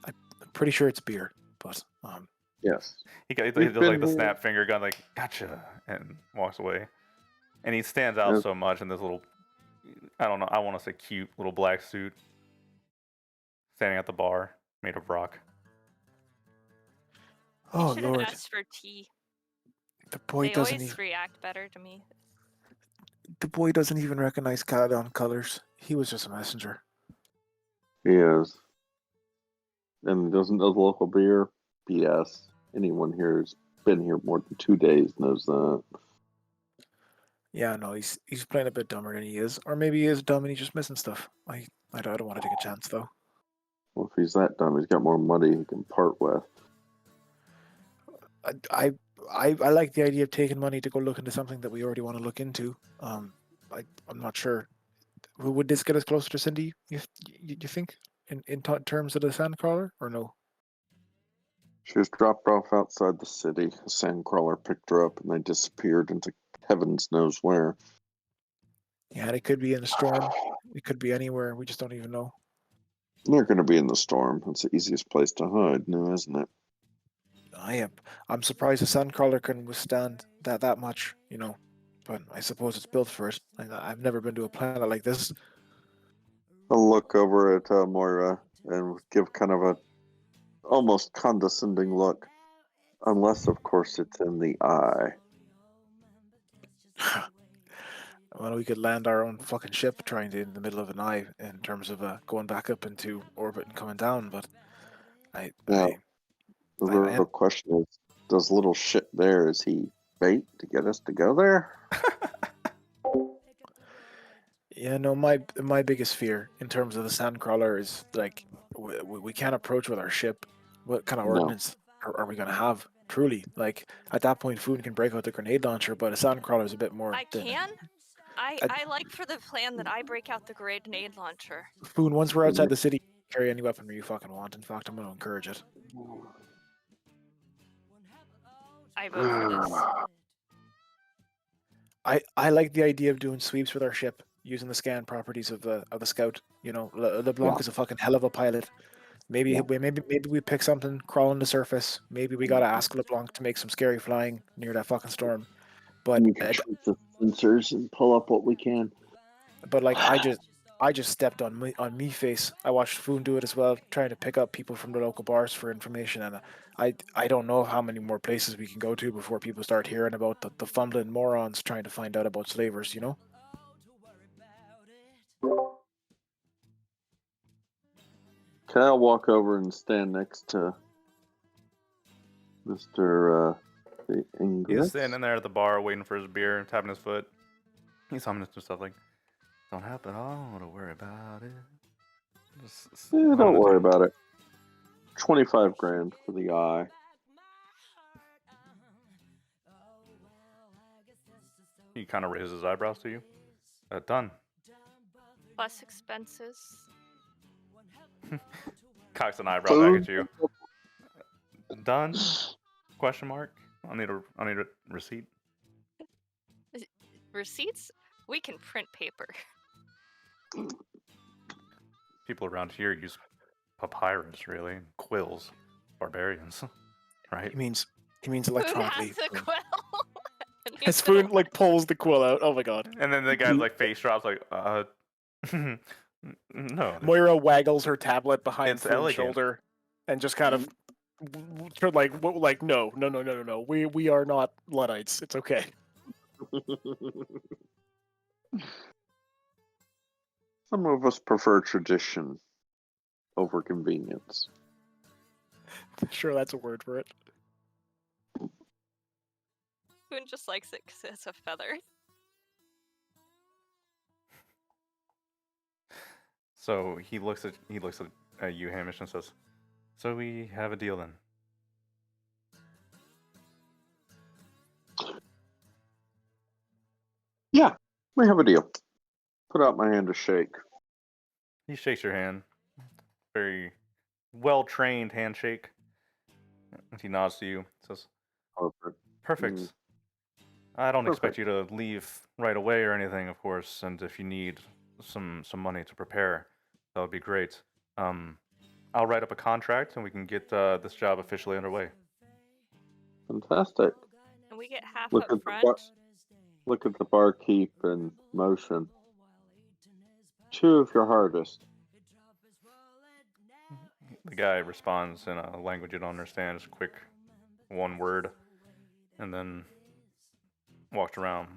I'm pretty sure it's beer, but Yes. He does We've like been the here. snap finger gun, like gotcha, and walks away. And he stands out Yeah. so much in this little, I don't know, I want to say cute little black suit, standing at the bar, made of rock. oh you should have lord, asked for tea. the boy They doesn't always even react better to me. recognize Caledon colors. He was just a messenger. He is. And doesn't know the local beer? BS. Anyone here who's been here more than 2 days knows that. Yeah, no, he's playing a bit dumber than he is, or maybe he is dumb and he's just missing stuff. I don't want to take a chance though. Well, if he's that dumb, he's got more money he can part with. I like the idea of taking money to go look into something that we already want to look into. I'm not sure. Would this get us closer to Cindy? You think in terms of the Sandcrawler or no? She was dropped off outside the city. A sandcrawler picked her up and they disappeared into heavens knows where. Yeah, it could be in a storm. It could be anywhere. We just don't even know. They're going to be in the storm. It's the easiest place to hide now, isn't it? I'm surprised a Sandcrawler can withstand that much. But I suppose it's built for it. I've never been to a planet like this. I'll look over at Moira and give kind of a almost condescending look. Unless, of course, it's in the eye. Well, we could land our own fucking ship trying to in the middle of an eye in terms of going back up into orbit and coming down. But I, Now, I, the I, I real question is, does little shit there, is he bait to get us to go there? yeah, no, my biggest fear in terms of the Sandcrawler is like we can't approach with our ship. What kind of No. ordnance are we gonna have? Truly, like at that point, Food can break out the grenade launcher, but a Sandcrawler is a bit more. I can. I like for the plan that I break out the grenade launcher. Food. Once we're outside the city, carry any weaponry you fucking want. In fact, I'm gonna encourage it. I vote for this. I like the idea of doing sweeps with our ship using the scan properties of the scout. LeBlanc is a fucking hell of a pilot. Maybe Yeah. maybe we pick something, crawl on the surface. Maybe we gotta ask LeBlanc to make some scary flying near that fucking storm. But We can tweak the sensors and pull up what we can. like I just stepped on me face. I watched Foon do it as well, trying to pick up people from the local bars for information, and I don't know how many more places we can go to before people start hearing about the fumbling morons trying to find out about slavers. Can I walk over and stand next to Mr. The He's Ingress? standing there at the bar waiting for his beer, tapping his foot. He's humming to stuff like, "Don't have it all to worry about it." Don't worry about it. 25 grand for the eye. He kind of raises his eyebrows to you. Done. Plus expenses. Cocks an eyebrow back at you. Done? Question mark. I need a receipt. Receipts? We can print paper. People around here use papyrus, really. Quills. Barbarians. Right? He means Foon electronically. has a quill. And he's His Foon gonna- like pulls the quill out. Oh my god. And then the guy's like face drops like, no. Moira waggles her tablet behind It's Foon's elegant. shoulder, and just kind of like no. We are not Luddites. It's okay. Some of us prefer tradition over convenience. Sure, that's a word for it. Foon just likes it because it's a feather. So he looks at you, Hamish, and says, "So we have a deal then." Yeah, we have a deal. Put out my hand to shake. He shakes your hand. Very well-trained handshake. And he nods to you. Says, Perfect. "Perfect. I don't expect you to leave right away or anything, of course. And if you need some money to prepare, that would be great. I'll write up a contract and we can get this job officially underway. Fantastic. And we get half Look up at the front. Look at the barkeep in motion. 2 of your hardest. The guy responds in a language you don't understand, just quick one word, and then walks around,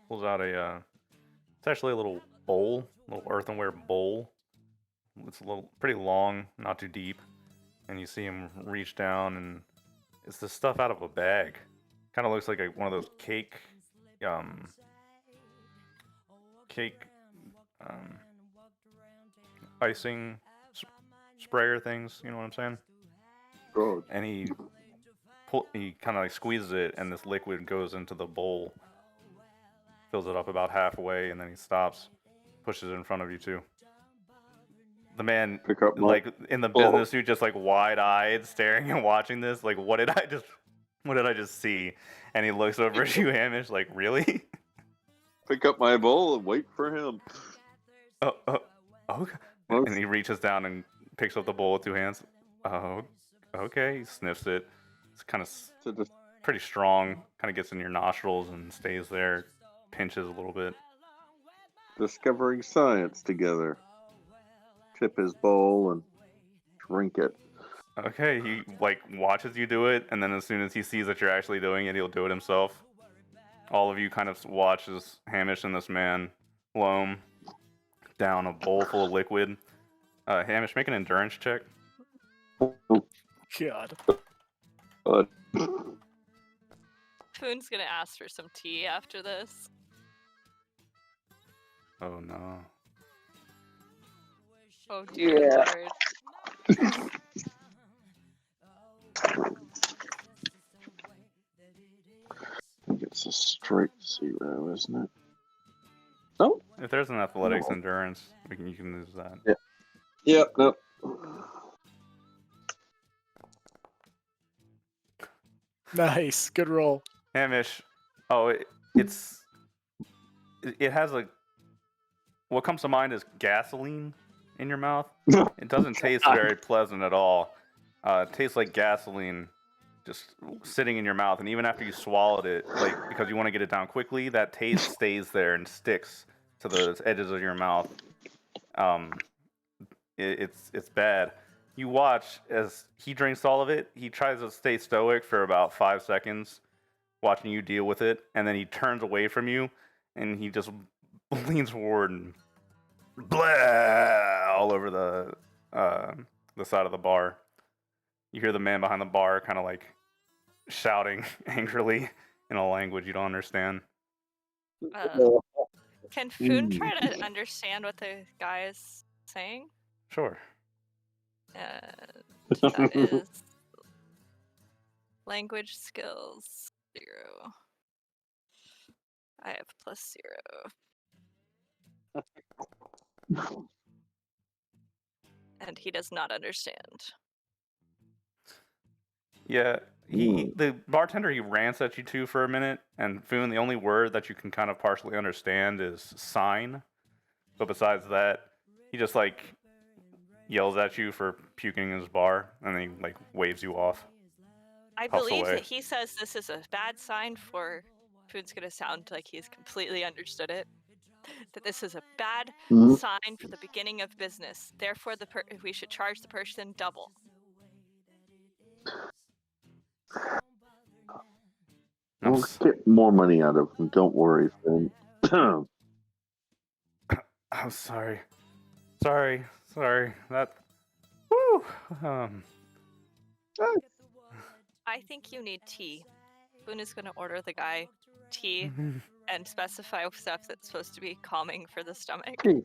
pulls out it's actually a little bowl, little earthenware bowl. It's a little pretty long, not too deep, and you see him reach down, and it's the stuff out of a bag. Kind of looks like one of those cake um, icing sprayer things. You know what I'm saying? Good. And he kind of like squeezes it, and this liquid goes into the bowl, fills it up about halfway, and then he stops, pushes it in front of you too. The man, Pick up my like in the business suit, just like wide-eyed, staring and watching this. Like, what did I just see? And he looks over at you, Hamish, like, really? pick up my bowl and wait for him. Okay. And he reaches down and picks up the bowl with 2 hands. Oh, okay. He sniffs it. It's kind of So just pretty strong. Kind of gets in your nostrils and stays there. Pinches a little bit. discovering science together. Tip his bowl and drink it. Okay, he like watches you do it, and then as soon as he sees that you're actually doing it, he'll do it himself. All of you kind of watch as Hamish and this man, Loam, down a bowl full of liquid. Hamish, make an endurance check. God. Foon's gonna ask for some tea after this. Oh no. Oh dear Lord. I think it's a straight 0, isn't it? No. If there's an athletics endurance, you can use that. Yeah. Yep. Nope. Nice. Good roll. Hamish, it has what comes to mind is gasoline in your mouth. It doesn't taste very pleasant at all. It tastes like gasoline just sitting in your mouth, and even after you swallowed it, like because you want to get it down quickly, that taste stays there and sticks to the edges of your mouth. It's bad. You watch as he drinks all of it. He tries to stay stoic for about 5 seconds, watching you deal with it, and then he turns away from you, and he just leans forward and blah all over the side of the bar. You hear the man behind the bar kind of like shouting angrily in a language you don't understand. Can Foon try to understand what the guy is saying? Sure. That is language skills 0. I have +0. And he does not understand. Yeah, the bartender, he rants at you too for a minute, and Foon, the only word that you can kind of partially understand is sign. But besides that, he just like yells at you for puking in his bar, and then he like waves you off. I Puffs believe away. that he says this is a bad sign for Foon's gonna sound like he's completely understood it. That this is a bad sign for the beginning of business. Therefore, we should charge the person double. We'll get more money out of him. Don't worry, Finn. I'm sorry. Sorry. That. Woo. I think you need tea. Foon is gonna order the guy tea and specify stuff that's supposed to be calming for the stomach. Tea.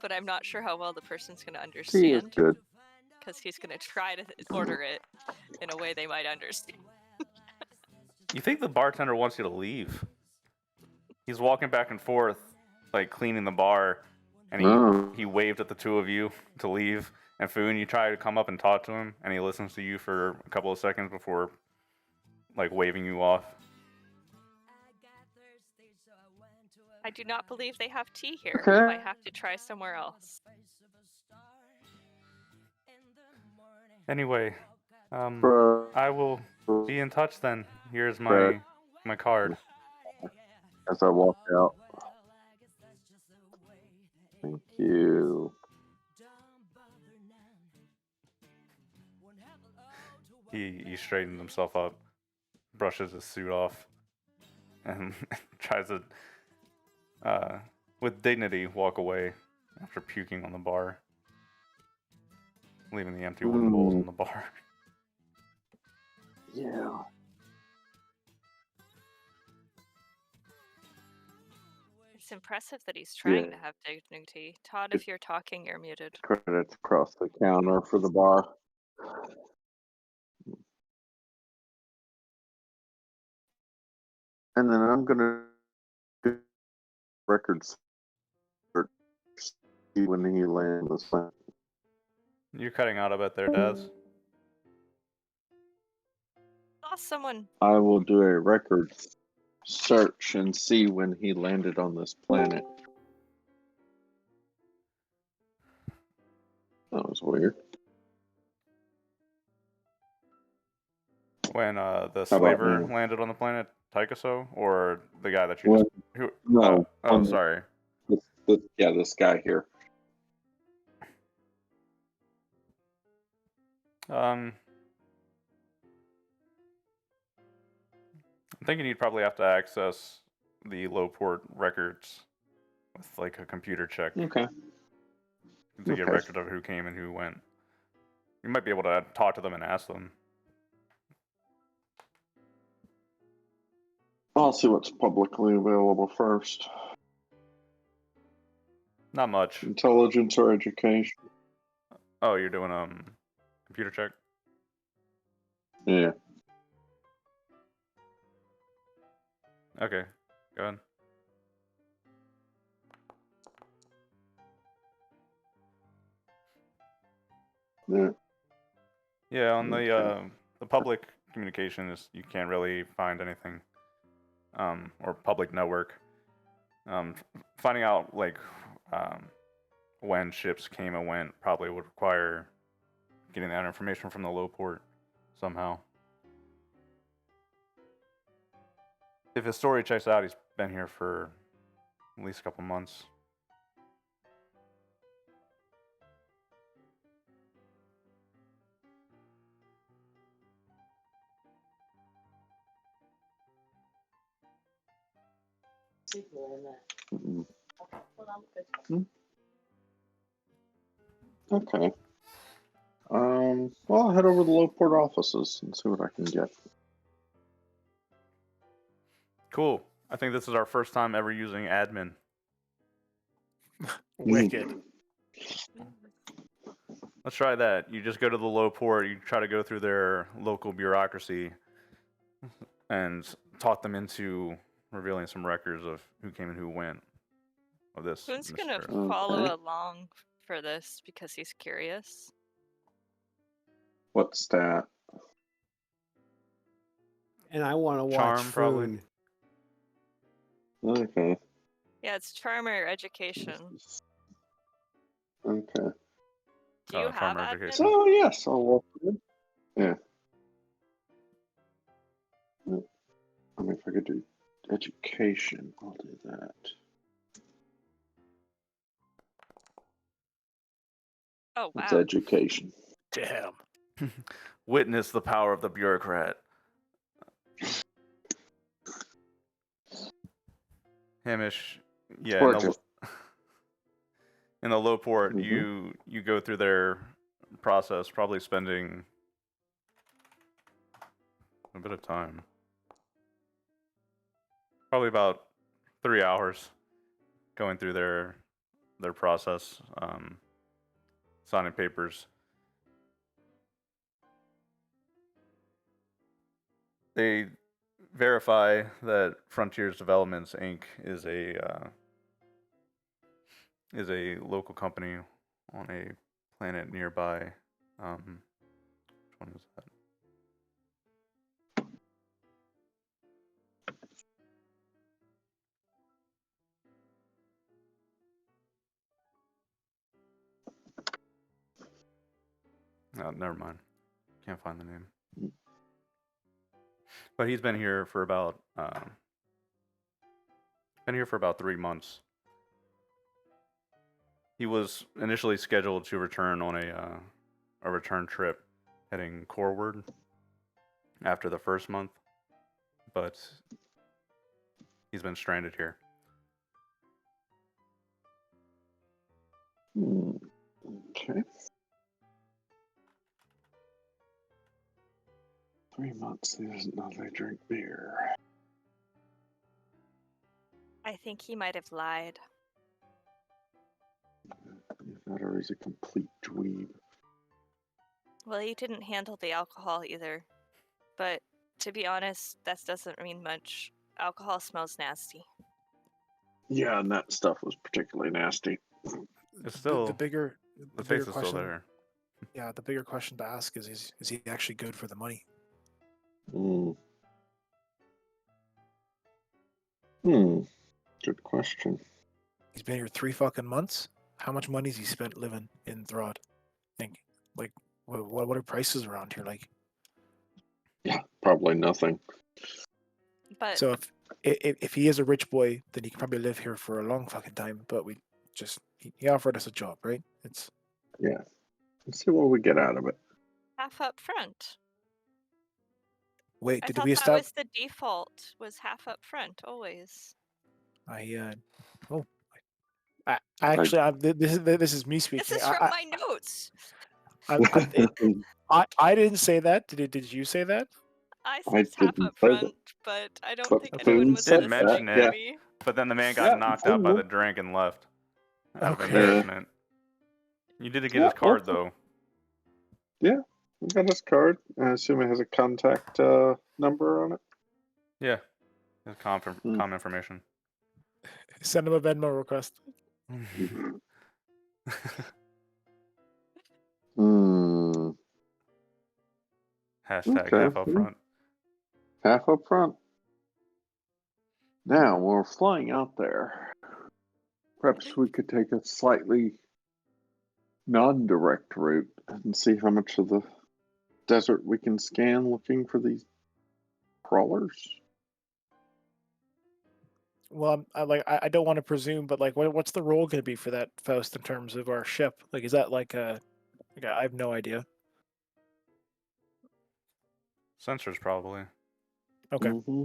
But I'm not sure how well the person's gonna Tea is understand. good. Because he's gonna try to order it in a way they might understand. You think the bartender wants you to leave? He's walking back and forth, like cleaning the bar, and he waved at the 2 of you to leave. And Foon, you try to come up and talk to him, and he listens to you for a couple of seconds before, like, waving you off. I do not believe they have tea here. Okay. We might have to try somewhere else. Anyway, I will be in touch then. Here's Fred. my card. As I walk out. Thank you. He straightens himself up, brushes his suit off, and tries to, with dignity, walk away after puking on the bar, leaving the empty wooden bowls on the bar. Yeah. It's impressive that he's trying Yeah. to have dignity. Todd, if you're talking, you're muted. Credits across the counter for the bar. And then I'm gonna do records search, see when he lands the planet. You're cutting out a bit there, Daz. Lost someone. I will do a records search and see when he landed on this planet. That was weird. When the about slaver now? landed on the planet, Tychoso, or the guy that you When- just who? no, Oh, on- sorry. This guy here. I'm thinking you'd probably have to access the low port records with like a computer check Okay. to get Okay. record of who came and who went. You might be able to talk to them and ask them. I'll see what's publicly available first. Not much. Intelligence or education. Oh, you're doing computer check? Yeah. Okay, go ahead. Yeah. Yeah, on Okay. the public communication is you can't really find anything, or public network. Finding out like when ships came and went probably would require getting that information from the low port somehow. If his story checks out, he's been here for at least a couple months. Mm. Okay. Well, I'll head over to the low port offices and see what I can get. Cool. I think this is our first time ever using admin. Wicked. Let's try that. You just go to the low port, you try to go through their local bureaucracy and talk them into revealing some records of who came and who went of this. Who's gonna Mr. follow Okay. along for this because he's curious? What's that? And I want to watch Charm, probably. Foon. Okay. Yeah, it's charm or education. Okay. Do you have charm or admin? education. So yes, I'll walk in. Yeah. I mean, if I could do education, I'll do that. Oh It's wow. education. Damn. Witness the power of the bureaucrat. Hamish, yeah, Or in the, just- in the low port, Mhm. you go through their process, probably spending a bit of time. Probably about 3 hours going through their process, signing papers. They verify that Frontiers Developments Inc. is a local company on a planet nearby. Which one was that? Never mind. Can't find the name. But he's been here for about 3 months. He was initially scheduled to return on a return trip heading coreward after the first month, but he's been stranded here. Okay. 3 months. He doesn't know they drink beer. I think he might have lied. If not, or he's a complete dweeb. Well, he didn't handle the alcohol either. But to be honest, that doesn't mean much. Alcohol smells nasty. Yeah, and that stuff was particularly nasty. It's still the bigger the bigger taste is still question. there. Yeah, the bigger question to ask is he actually good for the money? Good question. He's been here 3 fucking months. How much money's he spent living in Therad? Think, like, what are prices around here like? Yeah, probably nothing. But So if he is a rich boy, then he can probably live here for a long fucking time. But he offered us a job, right? It's Yeah. Let's see what we get out of it. half up front. wait. I Did thought we that establish? was the default, was half up front, always. This is me This speaking. is from my notes. I didn't say that. Did you say that? I I said half didn't up say that. front, but I don't But think Okay. anyone Boone was Did said mention listening it. to yeah. me. But then the man got Yeah, knocked out by Boone. the drink and left out of Okay. embarrassment. You did get his card though. Yeah, we got his card. I assume it has a contact number on it. Yeah, his com information. Send him a Venmo request. Hmm. Hashtag Okay. half up front. Half up front. Now we're flying out there. Perhaps we could take a slightly non-direct route and see how much of the desert we can scan looking for these crawlers. Well, I don't want to presume, but like, what's the role going to be for that, Faust, in terms of our ship? Like, is that like I have no idea. Sensors probably. Okay, Mm-hmm.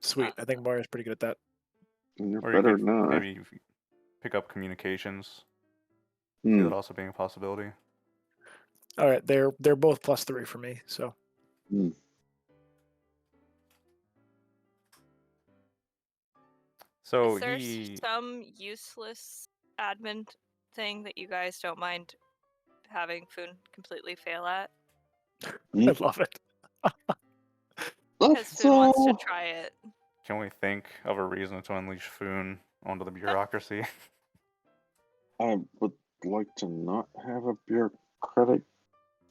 sweet. I think Mario's pretty good at that. And you're Or you better could than I. maybe pick up communications. See Hmm. that also being a possibility. All right, they're both +3 for me. So Hmm. So Is there he some useless admin thing that you guys don't mind having Foon completely fail at? I love it. Because Foon wants to try it. can we think of a reason to unleash Foon onto the bureaucracy? I would like to not have a bureaucratic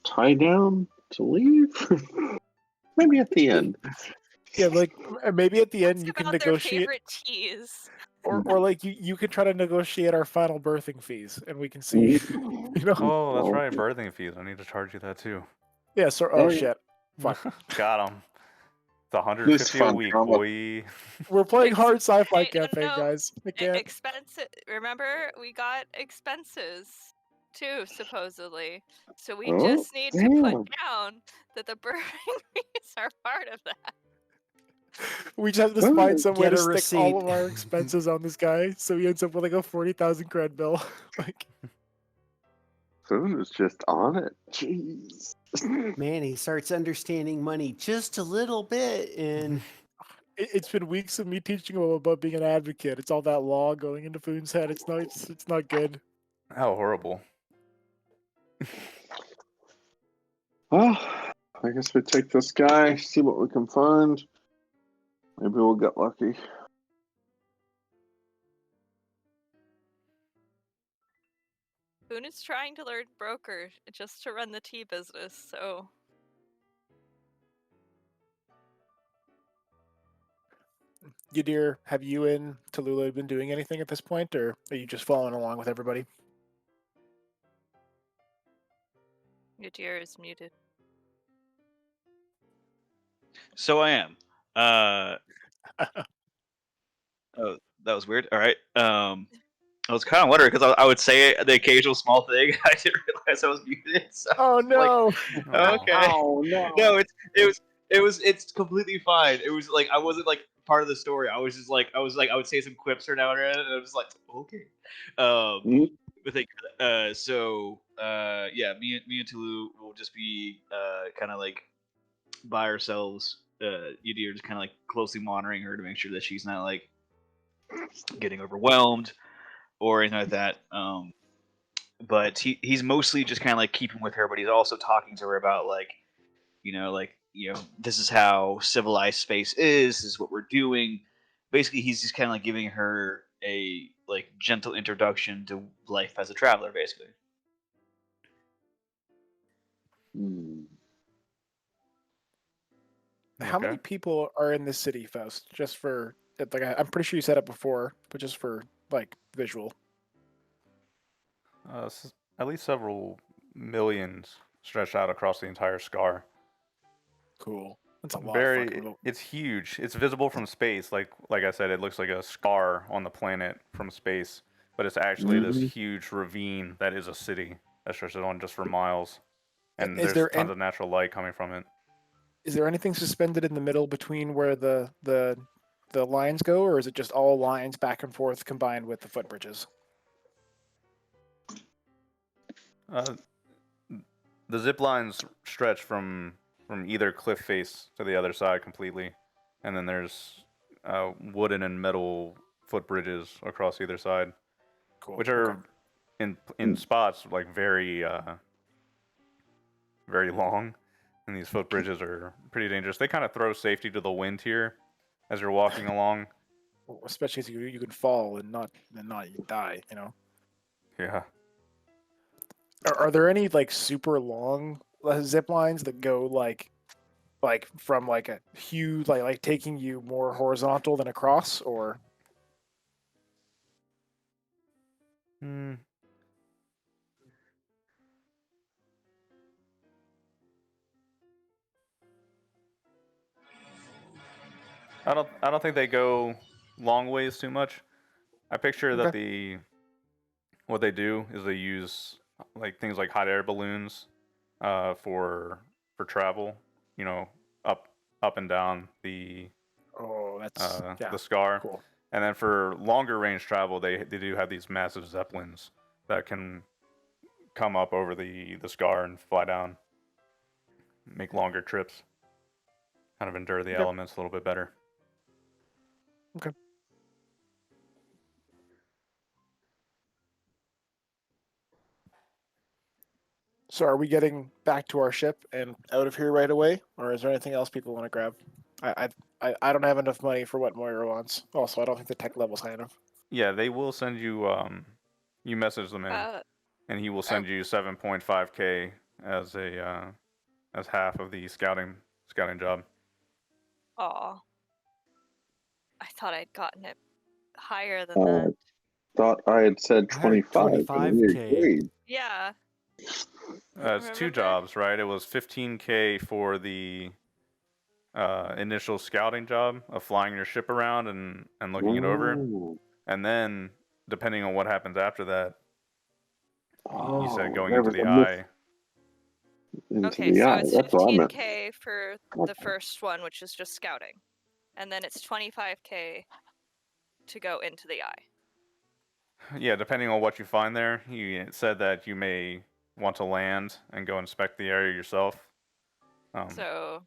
tie down to leave. Maybe at the end. Yeah, like maybe at the end Ask you can about their negotiate, favorite teas. or like you can try to negotiate our final birthing fees, and we can see, you know. Oh, that's right, birthing fees. I need to charge you that too. Yeah. So Oh, shit. Fuck. Got him. It's This 150 a fun week, drama. boy. We're playing hard sci-fi Hey, no, campaign, no. guys. I can't. Expenses. Remember, we got expenses too, supposedly. So we Oh, just need to damn. put down that the birthing fees are part of that. We just have to Oh, find some way get to a stick all receipt. of our expenses on this guy, so he ends up with like a 40,000 cred bill. Like, Food is just on it. Jeez. Man, he starts understanding money just a little bit, and it's been weeks of me teaching him about being an advocate. It's all that law going into Foon's head. It's not good. How horrible. Well, I guess we take this guy, see what we can find. Maybe we'll get lucky. Boone is trying to learn broker just to run the tea business, so Yadir, have you and Tallulah been doing anything at this point, or are you just following along with everybody? Your deer is muted. So I am. Oh, that was weird. All right. I was kind of wondering because I would say the occasional small thing. I didn't realize I was muted. So Oh like, no! Oh. okay. Oh no! No, it's completely fine. It was like I wasn't like part of the story. I was just like I would say some quips or now and then, and I was just like okay. Mm, But they, yeah, me and Tulu will just be kind of like by ourselves. Yudi are just kind of like closely monitoring her to make sure that she's not like getting overwhelmed or anything like that. But he's mostly just kind of like keeping with her, but he's also talking to her about like this is how civilized space is. This is what we're doing. Basically, he's just kind of like giving her a like gentle introduction to life as a traveler, basically. mm. How many Okay. people are in this city, Faust? Just for like, I'm pretty sure you said it before, but just for like visual. At least several millions stretched out across the entire scar. Cool. That's a lot of fucking Very, little. it's huge. It's visible from space. Like I said, it looks like a scar on the planet from space, but it's actually this Mhm. huge ravine that is a city that stretches on just for miles, and Is there's there tons of natural light coming from it. is there anything suspended in the middle between where the lines go, or is it just all lines back and forth combined with the footbridges? Uh, the zip lines stretch from either cliff face to the other side completely, and then there's wooden and metal footbridges across either side, Cool. which Okay. are in spots like very long, and these footbridges are pretty dangerous. They kind of throw safety to the wind here as you're walking along. Especially if you can fall and not die. You know. Yeah. Are there any like super long zip lines that go like from like a huge like taking you more horizontal than across, or Hmm. I don't think they go long ways too much. I picture that okay? what they do is they use like things like hot air balloons for travel, you know, up up and down Oh, that's yeah, the scar. cool. And then for longer range travel, they do have these massive zeppelins that can come up over the scar and fly down, make longer trips, kind of endure the Okay, elements a little bit better. okay. So are we getting back to our ship and out of here right away, or is there anything else people want to grab? I don't have enough money for what Moira wants. Also, I don't think the tech level's high enough. Yeah, they will send you you message them in, Uh, and he will are, send you 7.5k as a as half of the scouting job. aw. I thought I'd gotten it higher than I that. thought I had said I heard 25, and we 25K. agreed. Yeah. It's two Remember? jobs, right? It was 15k for the initial scouting job of flying your ship around and looking it over, Oh, and then depending on what happens after that, you said oh, going there into was the a miss eye. into Okay, the so eye. it's That's what I meant. 15k for Okay. the first one, which is just scouting. And then it's 25k to go into the eye. Yeah, depending on what you find there, you said that you may want to land and go inspect the area yourself. So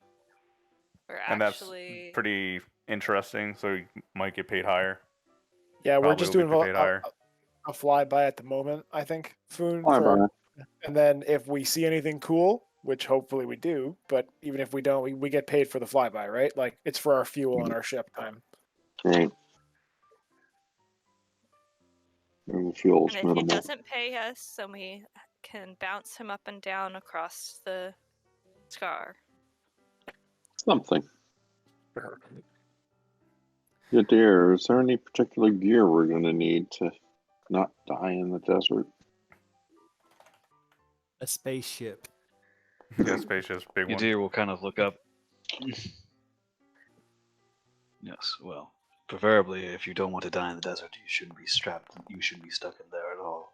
we're And that's actually pretty interesting. So you might get paid higher. Yeah, we're Probably just will doing get paid higher. a flyby at the moment. I think Foon Bye for, bye. and then if we see anything cool, which hopefully we do, but even if we don't, we get paid for the flyby, right? Like it's for our fuel on our ship time. Right. And the fuel's and if he minimal. doesn't pay us, then we can bounce him up and down across the scar. Something. Yeah, dear, is there any particular gear we're going to need to not die in the desert? A spaceship. Yeah, spaceships, big Your one. deer will kind of look up. Yes, well, preferably if you don't want to die in the desert, you shouldn't be strapped. You shouldn't be stuck in there at all.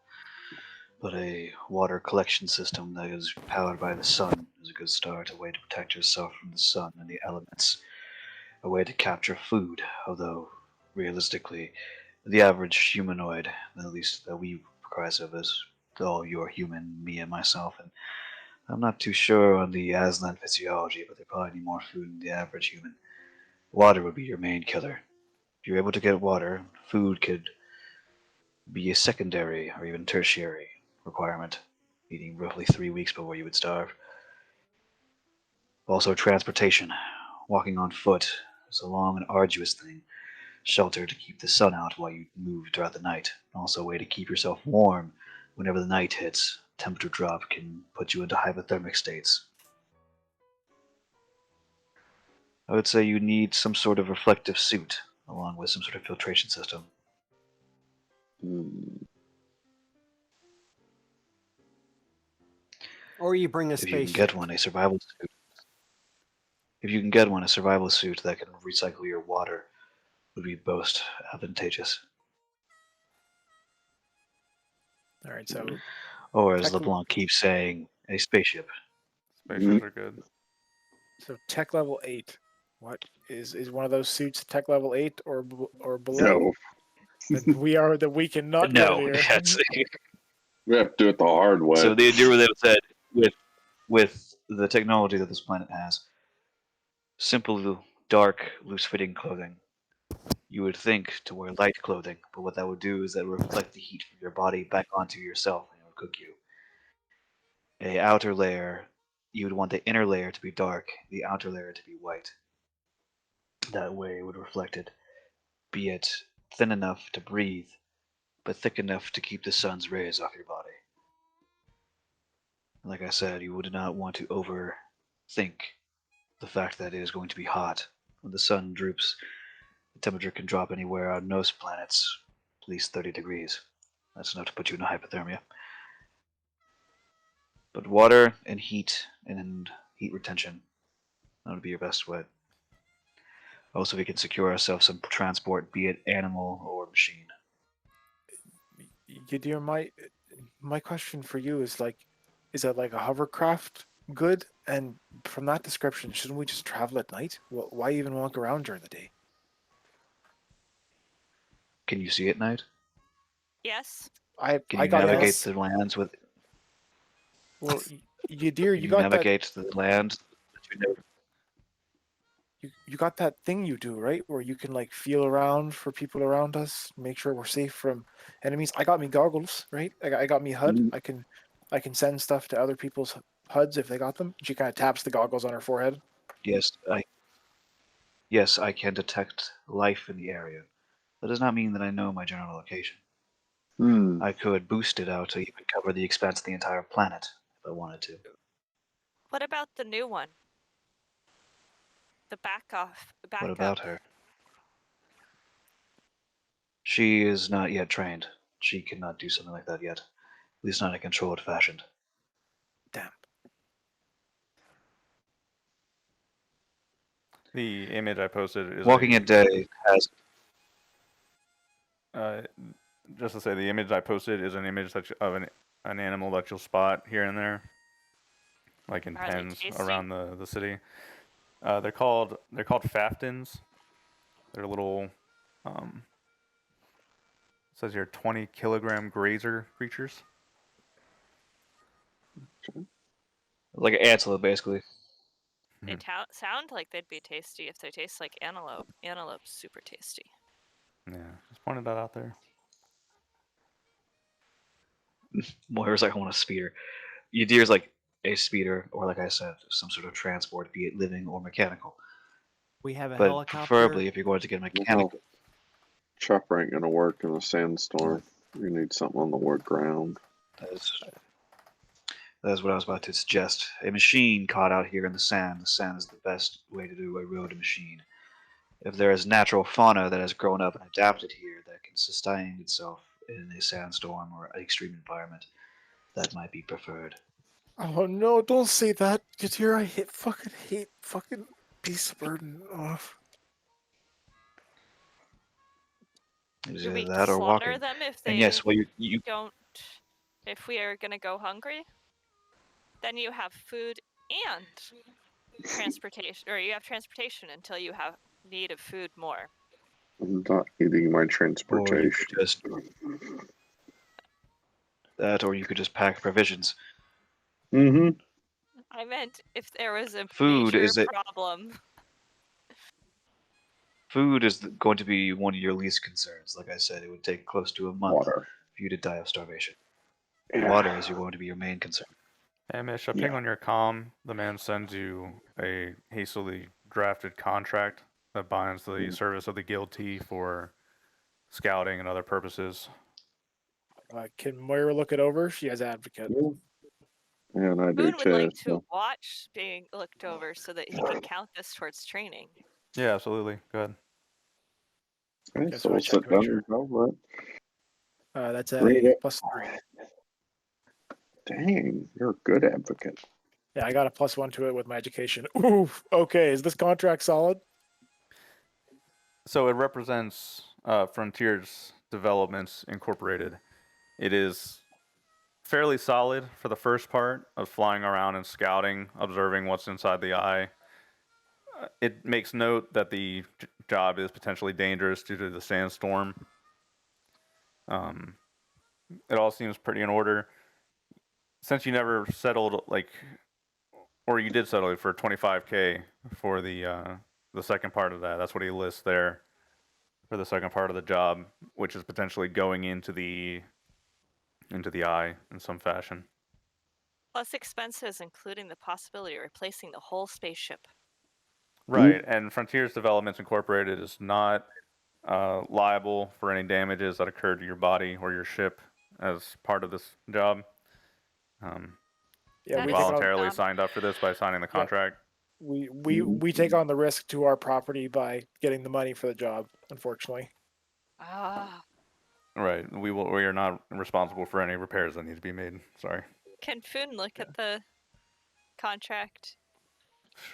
But a water collection system that is powered by the sun is a good start. A way to protect yourself from the sun and the elements. A way to capture food, although realistically, the average humanoid, at least that we progress of, is all you're human, me and myself, and I'm not too sure on the Aslan physiology, but they probably need more food than the average human. Water would be your main killer. If you're able to get water, food could be a secondary or even tertiary requirement, eating roughly 3 weeks before you would starve. Also, transportation. Walking on foot is a long and arduous thing. Shelter to keep the sun out while you move throughout the night. Also, a way to keep yourself warm whenever the night hits. Temperature drop can put you into hypothermic states. I would say you need some sort of reflective suit, along with some sort of filtration system. Hmm. Or you bring a If you can spaceship. get one, a survival suit. If you can get one, a survival suit that can recycle your water would be most advantageous. All right, so Or as tech, LeBlanc keeps saying, a spaceship. Spaceships are good. so tech level 8. What is one of those suits tech level 8 or below? No, Then we cannot get it No, here. that's we have to do it the hard way. so the idea with it said with the technology that this planet has, simple, dark, loose-fitting clothing. You would think to wear light clothing, but what that would do is that would reflect the heat from your body back onto yourself and it would cook you. A outer layer, you would want the inner layer to be dark, the outer layer to be white. That way it would reflect it, be it thin enough to breathe, but thick enough to keep the sun's rays off your body. Like I said, you would not want to overthink the fact that it is going to be hot. When the sun droops, the temperature can drop anywhere on most planets, at least 30 degrees. That's enough to put you in a hypothermia. But water and heat retention, that would be your best bet. Also, we can secure ourselves some transport, be it animal or machine. Yadir, my question for you is is that like a hovercraft good? And from that description, shouldn't we just travel at night? Why even walk around during the day? Can you see at night? Yes. Can I you got navigate Yes. the lands with? well, Yadir, Can you you got that navigate the land that you know? you got that thing you do, right? Where you can like feel around for people around us, make sure we're safe from enemies. I got me goggles, right? I got me HUD. Mhm. I can send stuff to other people's HUDs if they got them. She kind of taps the goggles on her forehead. Yes, I can detect life in the area. That does not mean that I know my general location. Hmm. I could boost it out to even cover the expanse of the entire planet if I wanted to. What about the new one? The What backup. about her? She is not yet trained. She cannot do something like that yet. At least not in a controlled fashion. Damn. The image I posted is Walking at day has uh, just to say the image I posted is an image of an animal that you'll spot here and there, like in Are they pens tasty? around the city. They're called faftins. They're little it says here 20-kilogram grazer creatures. like an antelope, basically. They sound like they'd be tasty if they taste like antelope. Antelope's super tasty. Yeah, just pointed that out there. Moira's like, I want a speeder. Yadir's like a speeder, or like I said, some sort of transport, be it living or mechanical. We have a But helicopter. preferably, if you're going to get mechanical, Chopper ain't gonna work in a sandstorm. You need something on the word ground. that is what I was about to suggest. A machine caught out here in the sand. The sand is the best way to do a road machine. If there is natural fauna that has grown up and adapted here that can sustain itself in a sandstorm or an extreme environment, that might be preferred. Oh no! Don't say that, Katir. I hate fucking beast of burden. Oh. Is Do either we that or slaughter walking. them if And they yes, well, you don't? If we are gonna go hungry, then you have food and transportation, or you have transportation until you have need of food more. I'm not eating my or you transportation. could just that, or you could just pack provisions. Mm-hmm. I meant if there was a Food major is it. problem. Food is going to be one of your least concerns. Like I said, it would take close to a month Water. for you to die of starvation. Yeah. Water is going to be your main concern. Hey, Mish, I Yeah. ping on your comm. The man sends you a hastily drafted contract that binds the service of the guilty for scouting and other purposes. Can Moira look it over? She has advocate. Yeah, and I do Boone would like too. to So. watch being looked over so that he can count this towards training. Yeah, absolutely. Go ahead. Okay, Guess so what, I we'll check sit to make down sure. and go. Right. That's Read a it. +3. Dang, you're a good advocate. Yeah, I got a +1 to it with my education. Oof. Okay, is this contract solid? So it represents Frontiers Developments Incorporated. It is fairly solid for the first part of flying around and scouting, observing what's inside the eye. It makes note that the job is potentially dangerous due to the sandstorm. It all seems pretty in order. Since you never settled, like, or you did settle for 25K for the second part of that. That's what he lists there for the second part of the job, which is potentially going into the eye in some fashion. Plus expenses, including the possibility of replacing the whole spaceship. Right, and Frontiers Developments Incorporated is not liable for any damages that occurred to your body or your ship as part of this job. Yeah, You we That is take on voluntarily dumb. signed up for this by signing the yeah, contract. we take on the risk to our property by getting the money for the job, unfortunately. Ah, Right, we are not responsible for any repairs that need to be made. Sorry. can Foon look at the contract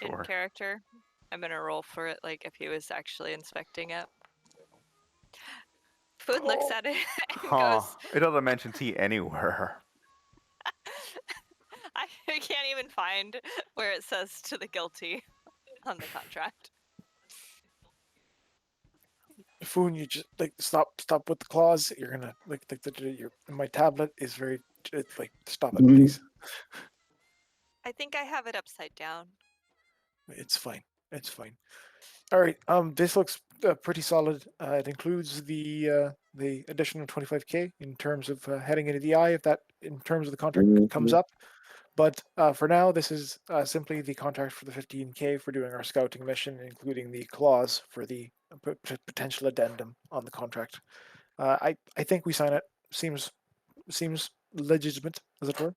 in Sure. character? I'm gonna roll for it, like if he was actually inspecting it. Foon looks at it and Huh. goes, It doesn't mention T anywhere. I can't even find where it says to the guilty on the contract. Foon, you just like stop with the claws. You're gonna like your my tablet is very it's like stop it, please. I think I have it upside down. It's fine. It's fine. All right. This looks pretty solid. It includes the additional 25K in terms of heading into the eye, if that in terms of the contract comes up. But for now, this is simply the contract for the 15K for doing our scouting mission, including the clause for the potential addendum on the contract. I think we sign it. Seems legitimate, as it were.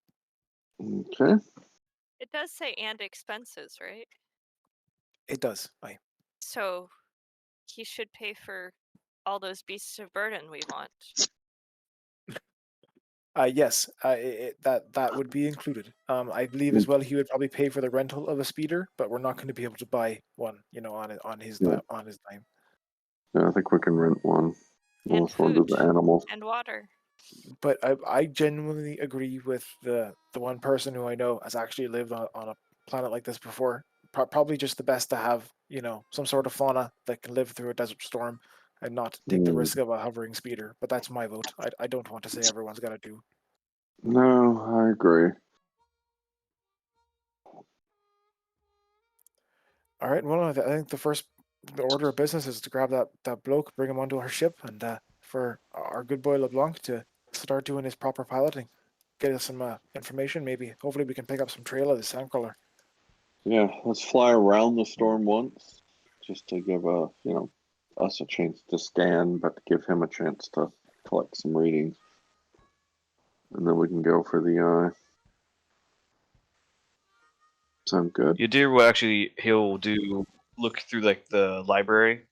Okay. It does say and expenses, right? It does. Aye. So he should pay for all those beasts of burden we want. Yes, that would be included. I believe as well he would probably pay for the rental of a speeder, but we're not going to be able to buy one, on his Yeah. on his dime. Yeah, I think we can rent one. And Unless one of food. the animals. And water. But I genuinely agree with the one person who I know has actually lived on a planet like this before. Probably just the best to have some sort of fauna that can live through a desert storm and not take the risk of a hovering speeder. But that's my vote. I don't want to say everyone's got to do. No, I agree. All right. Well, I think the order of business is to grab that bloke, bring him onto our ship, and for our good boy LeBlanc to start doing his proper piloting, get us some information. Maybe, hopefully, we can pick up some trail of the sandcrawler. Yeah, let's fly around the storm once, just to give us a chance to scan, but to give him a chance to collect some readings, and then we can go for the eye. Sound good? Yadir will actually look through like the library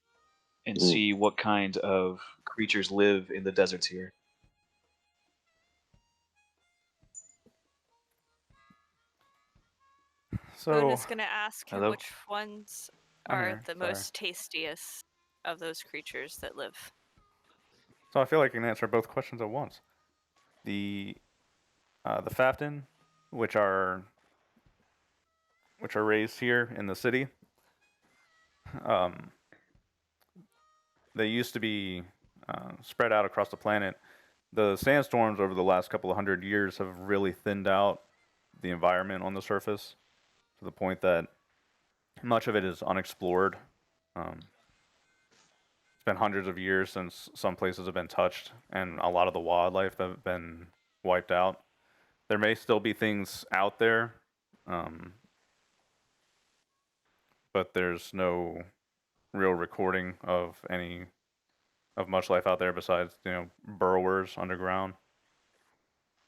and Mm. see what kind of creatures live in the deserts here. Boone So, is gonna ask him Hello? which ones I'm are here, the sorry. most tastiest of those creatures that live. So I feel like I can answer both questions at once. The Fafton, which are raised here in the city, um, they used to be spread out across the planet. The sandstorms over the last couple of hundred years have really thinned out the environment on the surface to the point that much of it is unexplored. It's been hundreds of years since some places have been touched, and a lot of the wildlife have been wiped out. There may still be things out there, um, but there's no real recording of much life out there besides burrowers underground,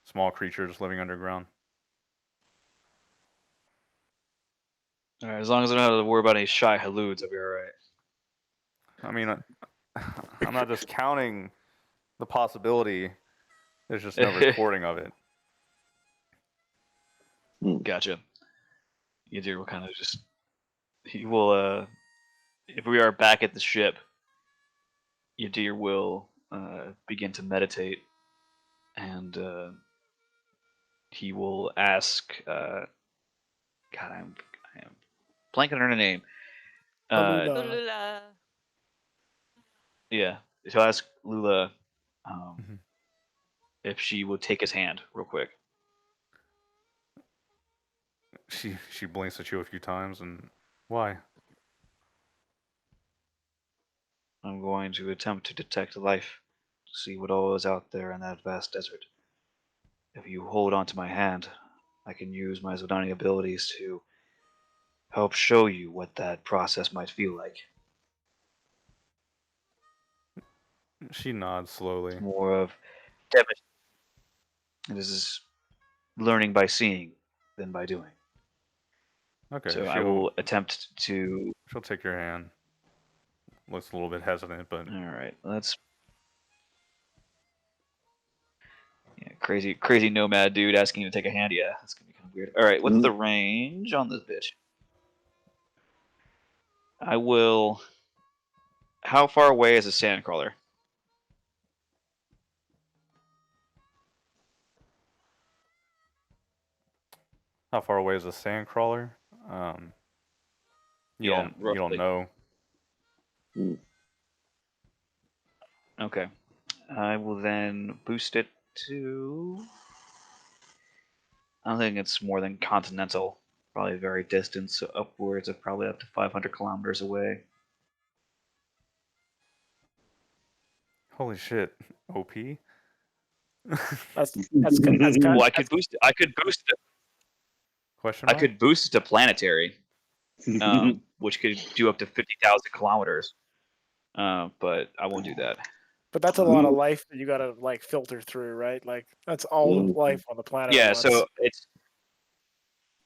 small creatures living underground. All right, as long as I don't have to worry about any shy haloods, I'll be all right. I mean, I'm not discounting the possibility. There's just no recording of it. Gotcha. You dear will kind of just he will if we are back at the ship, your dear will begin to meditate, and he will ask. God, I am blanking on her name. Alula. Ulula. Yeah, he'll ask Lula Mhm. if she would take his hand real quick. She blinks at you a few times, and why? I'm going to attempt to detect life, to see what all is out there in that vast desert. If you hold onto my hand, I can use my Zodani abilities to help show you what that process might feel like. She nods slowly. It's more of demonstration. This is learning by seeing than by doing. Okay, So I will attempt to. she'll take your hand. Looks a little bit hesitant, but All right, let's. Yeah, crazy nomad dude asking you to take a hand. Yeah, that's gonna be kind of weird. All right, what's the range on this bitch? I will. How far away is a sandcrawler? how far away is a sand crawler? You Yeah, don't roughly. know. Okay. I will then boost it to. I don't think it's more than continental. Probably very distant, so upwards of probably up to 500 kilometers away. Holy shit, OP. That's kind. Well, I could boost it. I could boost it. Question I mark? could boost it to planetary, which could do up to 50,000 kilometers. But I won't do that. But that's a lot of life that you gotta like filter through, right? Like that's all of life on the planet Yeah. at once.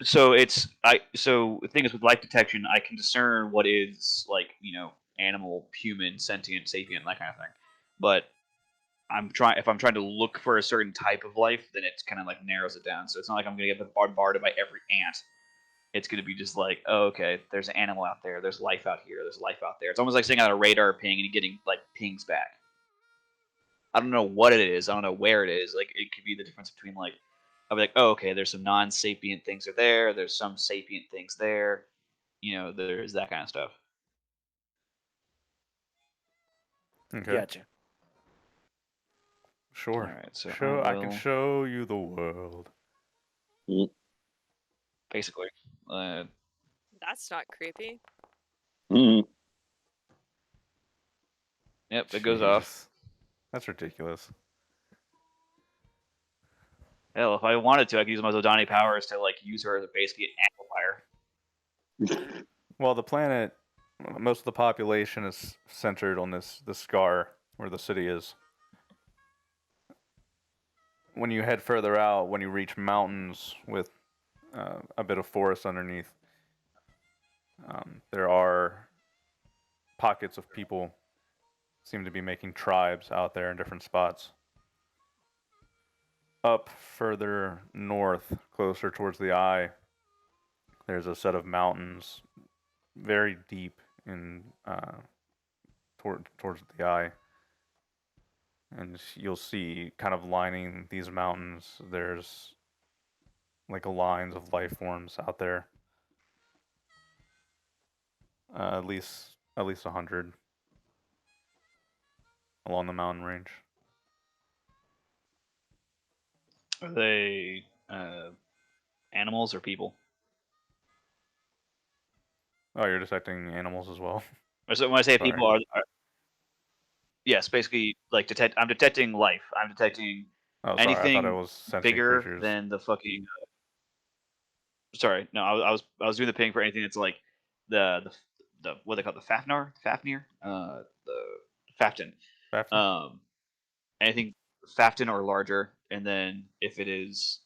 So the thing is with life detection, I can discern what is like animal, human, sentient, sapient, that kind of thing. But if I'm trying to look for a certain type of life, then it's kind of like narrows it down. So it's not like I'm gonna get bombarded by every ant. It's gonna be just like, oh, okay, there's an animal out there, there's life out here, there's life out there. It's almost like sitting on a radar ping and getting like pings back. I don't know what it is. I don't know where it is. Like it could be the difference between like I'll be like, oh, okay, there's some non-sapient things are there. There's some sapient things there. There's that kind of stuff. Okay, Gotcha. sure. All right, so I can show you the world. basically. That's not creepy. Yep, it goes off. Jesus. That's ridiculous. Hell, if I wanted to, I could use my Zodani powers to like use her as basically an amplifier. Well, the planet, most of the population is centered on this scar where the city is. When you head further out, when you reach mountains with a bit of forest underneath, there are pockets of people seem to be making tribes out there in different spots. Up further north, closer towards the eye, there's a set of mountains very deep in towards the eye, and you'll see kind of lining these mountains. There's like lines of life forms out there. At least 100 along the mountain range. Are they animals or people? Oh, you're detecting animals as well. So when I say Sorry. people, are yes, basically like detect. I'm detecting life. I'm detecting Oh, sorry. I thought it anything was sentient bigger creatures. than the fucking. Sorry, no, I was doing the ping for anything that's like the what they call it, the Fafnir, the Fafton, Fafnir? anything Fafton or larger, and then if it is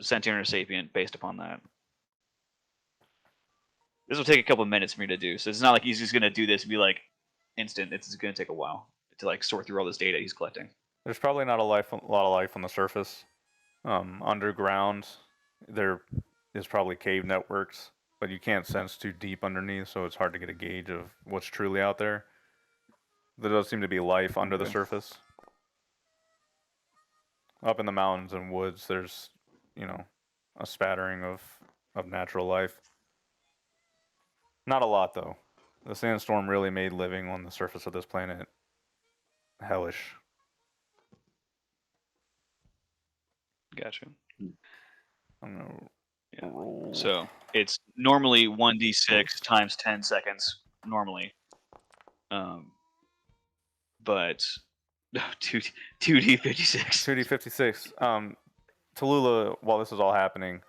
sentient or sapient, based upon that. This will take a couple of minutes for me to do, so it's not like he's just gonna do this and be like instant. It's gonna take a while to like sort through all this data he's collecting. There's probably not a lot of life on the surface. Underground, there is probably cave networks, but you can't sense too deep underneath, so it's hard to get a gauge of what's truly out there. There does seem to be life under the Okay. surface. Up in the mountains and woods, there's, a spattering of natural life. Not a lot, though. The sandstorm really made living on the surface of this planet hellish. Gotcha. I'm gonna Yeah. roll. So it's normally 1d6 times 10 seconds normally, but 2d56. 2d56. Tallulah, while this is all happening,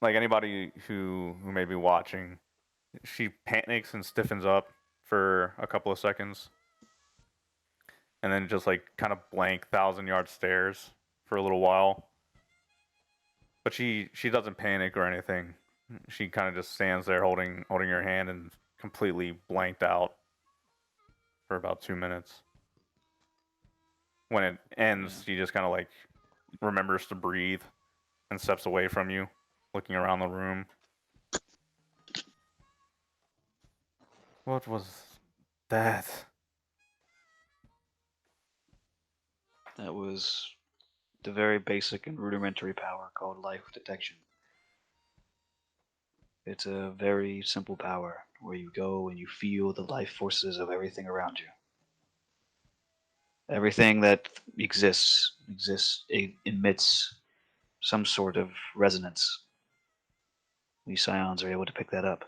like anybody who may be watching, she panics and stiffens up for a couple of seconds, and then just like kind of blank 1,000-yard stares for a little while. But she doesn't panic or anything. She kind of just stands there holding your hand and completely blanked out for about 2 minutes. When it ends, she just kind of like remembers to breathe and steps away from you, looking around the room. What was that? That was the very basic and rudimentary power called life detection. It's a very simple power where you go and you feel the life forces of everything around you. Everything that it emits some sort of resonance. We scions are able to pick that up.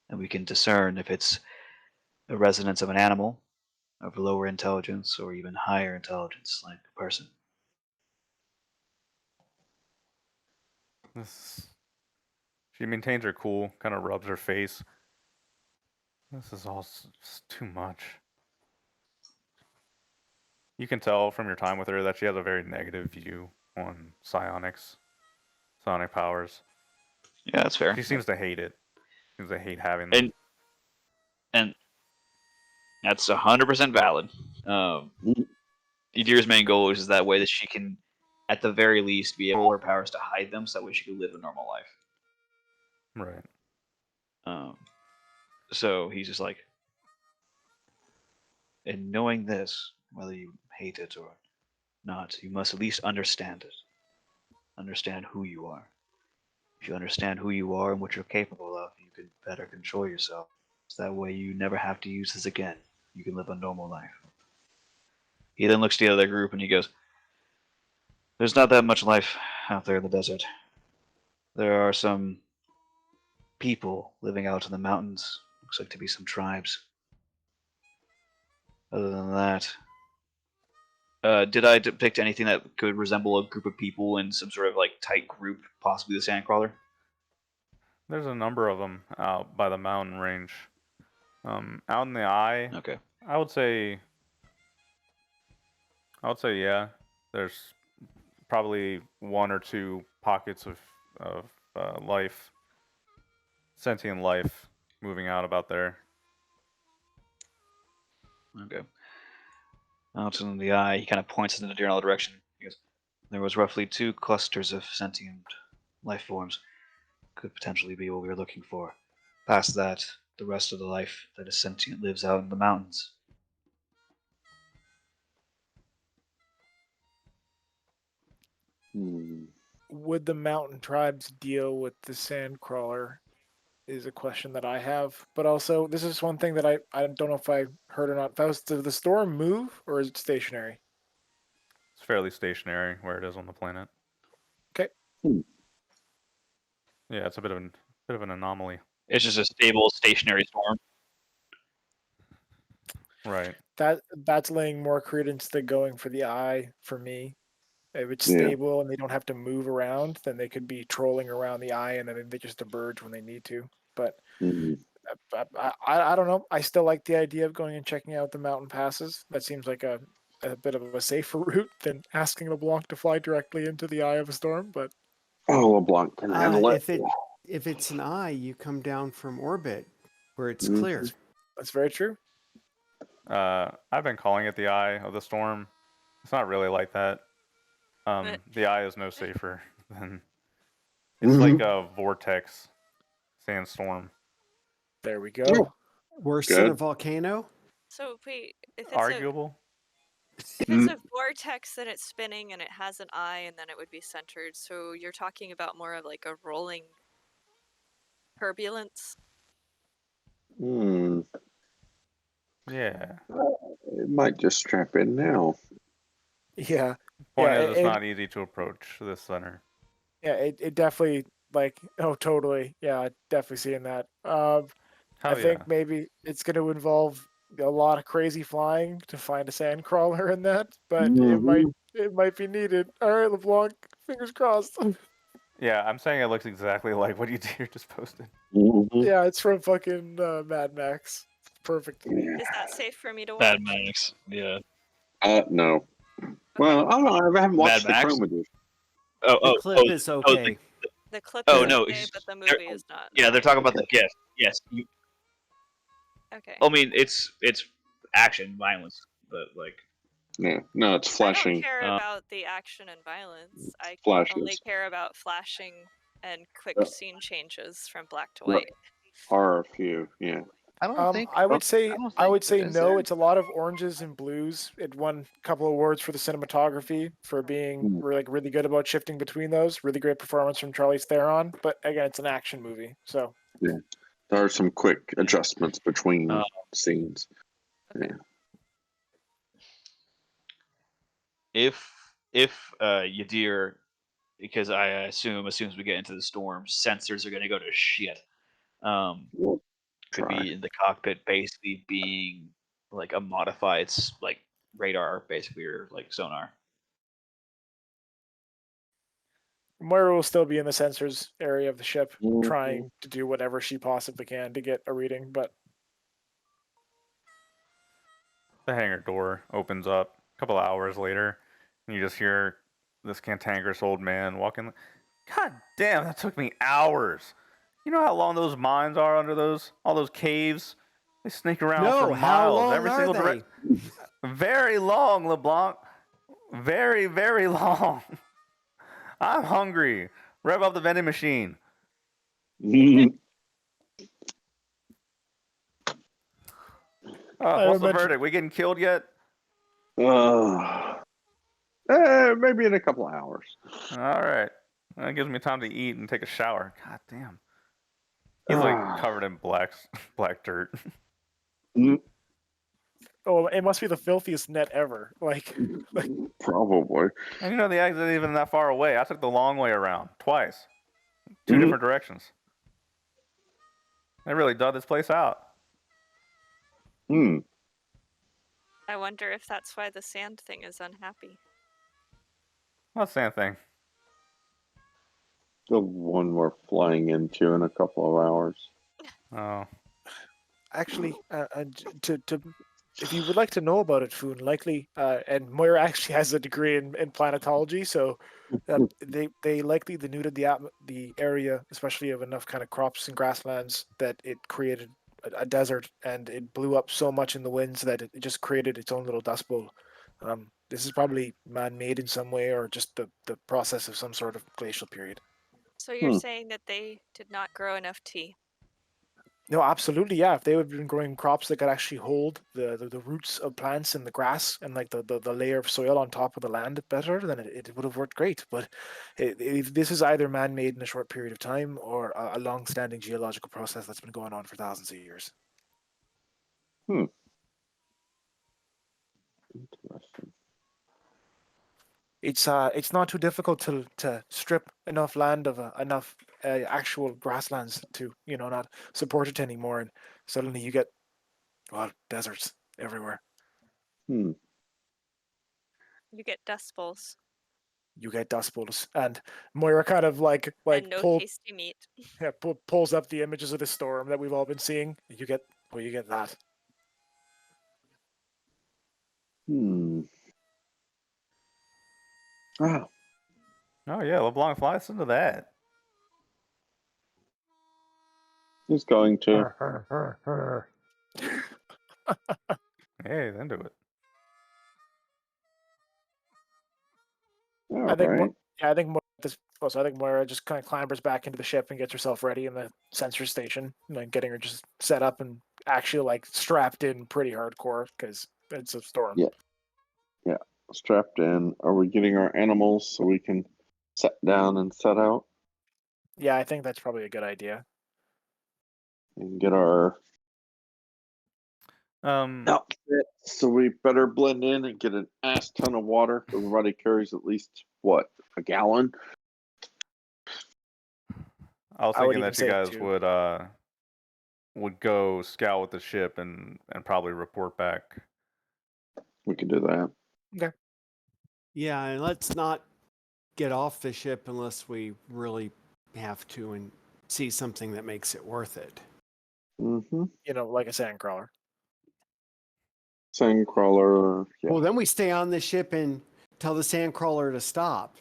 And we can discern if it's a resonance of an animal, of lower intelligence, or even higher intelligence, like a person. She maintains her cool, kind of rubs her face. This is all too much. You can tell from your time with her that she has a very negative view on psionic powers. Yeah, that's fair. She seems to hate it. Seems to hate having them. And that's 100% valid. Yadira's main goal is that way that she can, at the very least, be able to her powers to hide them, so that way she can live a normal life. Right. So he's just like, and knowing this, whether you hate it or not, you must at least understand it. Understand who you are. If you understand who you are and what you're capable of, you can better control yourself. So that way you never have to use this again. You can live a normal life. He then looks to the other group and he goes, there's not that much life out there in the desert. There are some people living out in the mountains. Looks like to be some tribes. Other than that, did I depict anything that could resemble a group of people in some sort of like tight group, possibly the Sandcrawler? There's a number of them out by the mountain range. Out in the eye, Okay. I would say yeah. There's probably one or two pockets of life, sentient life, moving out about there. Okay. Out in the eye, he kind of points in the general direction. He goes, There was roughly 2 clusters of sentient life forms. Could potentially be what we were looking for. Past that, the rest of the life that is sentient lives out in the mountains. Hmm. Would the mountain tribes deal with the sandcrawler? Is a question that I have. But also, this is one thing that I don't know if I heard or not. Faust, does the storm move or is it stationary? It's fairly stationary where it is on the planet. Okay. Yeah, it's a bit of an anomaly. It's just a stable, stationary storm. Right. That's laying more credence to going for the eye for me. If it's Yeah. stable and they don't have to move around, then they could be trolling around the eye and then they just emerge when they need to. But Hmm. I don't know. I still like the idea of going and checking out the mountain passes. That seems like a bit of a safer route than asking LeBlanc to fly directly into the eye of a storm. But Oh, LeBlanc can handle it. If it's an eye, you come down from orbit where it's Mhm. clear. that's very true. I've been calling it the eye of the storm. It's not really like that. The eye is no safer than. It's like a vortex sandstorm. There we Oh, go. Worse than a Good. volcano? So wait, if it's Arguable. if it's a vortex, then it's spinning and it has an eye, and then it would be centered. So you're talking about more of like a rolling turbulence. Hmm. Yeah. It might just strap in now. Yeah. Point Yeah. is, it's not easy to approach this center. Yeah. It definitely like totally. Yeah. Definitely seeing that. I Hell yeah. think maybe it's going to involve a lot of crazy flying to find a sand crawler in that, but Mhm. it might be needed. All right, LeBlanc, fingers crossed. Yeah, I'm saying it looks exactly like what you just posted. Mhm. Yeah, it's from fucking Mad Max. Perfect. Yeah. Is that safe for me to watch? Mad Max. Yeah. No. Well, I don't know. I haven't watched the Mad Max? Chrome edition. The clip is okay. The clip Oh, is no, okay, but the movie is not. yeah, they're talking about the gift. Yes. Okay. I mean, it's action, violence, but like. Yeah. No, it's I don't flashing. care about the action and violence. I Flashes. only care about flashing and quick Yeah. scene changes from black to Right. white. Are a few. Yeah. I would say is no. there? It's a lot of oranges and blues. It won a couple of awards for the cinematography for being really good about shifting between those. Really great performance from Charlize Theron. But again, it's an action movie, so Yeah. There are some quick adjustments between scenes. Yeah. If Yadir, because I assume as soon as we get into the storm, sensors are going to go to shit. We'll Could try. be in the cockpit, basically being like a modified like radar, basically, or like sonar. Moira will still be in the sensors area of the ship, Mhm. trying to do whatever she possibly can to get a reading. But The hangar door opens up a couple hours later, and you just hear this cantankerous old man walking. God damn, that took me hours. You know how long those mines are under all those caves? They sneak around for No, how miles, long every are single they? direction. Very long, LeBlanc. Very, very long. I'm hungry. Rev up the vending machine. What's the verdict? We getting killed yet? Maybe in a couple of hours. All right. That gives me time to eat and take a shower. God damn. He's like covered in black dirt. oh, it must be the filthiest net ever. Like Probably. And you know the exit isn't even that far away. I took the long way around twice, two different directions. They really dug this place out. I wonder if that's why the sand thing is unhappy. What sand thing? The one we're flying into in a couple of hours. Oh. actually, to if you would like to know about it, Foon, likely, and Moira actually has a degree in planetology, so they likely denuded the area, especially of enough kind of crops and grasslands that it created a desert, and it blew up so much in the winds that it just created its own little dust bowl. this is probably man-made in some way, or just the process of some sort of glacial period. So you're Hmm. saying that they did not grow enough tea? No, absolutely, yeah. If they would have been growing crops that could actually hold the roots of plants and the grass and like the layer of soil on top of the land better, then it would have worked great. But this is either man-made in a short period of time or a long-standing geological process that's been going on for thousands of years. Interesting. It's not too difficult to strip enough land of enough actual grasslands to not support it anymore, and suddenly you get deserts everywhere. Hmm. You get dust bowls You get dust bowls, and Moira kind of like and no tasty meat. pulls up the images of the storm that we've all been seeing. You get that. Hmm. Ah, Oh yeah, LeBlanc flies into that. he's going to. Hey, he's into it. All I think right. I think I think Moira just kind of clambers back into the ship and gets herself ready in the sensor station, and then getting her just set up and actually like strapped in pretty hardcore because it's a storm. Yeah. Yeah. Strapped in. Are we getting our animals so we can set down and set out Yeah, I think that's probably a good idea. and get our outfit? So we better blend in and get an ass ton of water. Everybody carries at least what, a gallon? I was I would thinking even that you say guys two. would go scout with the ship and probably report back. We could do that. Okay. Yeah, and let's not get off the ship unless we really have to and see something that makes it worth it. Mm-hmm. Like a sandcrawler. Sandcrawler. Yeah. Well, then we stay on the ship and tell the sandcrawler to stop.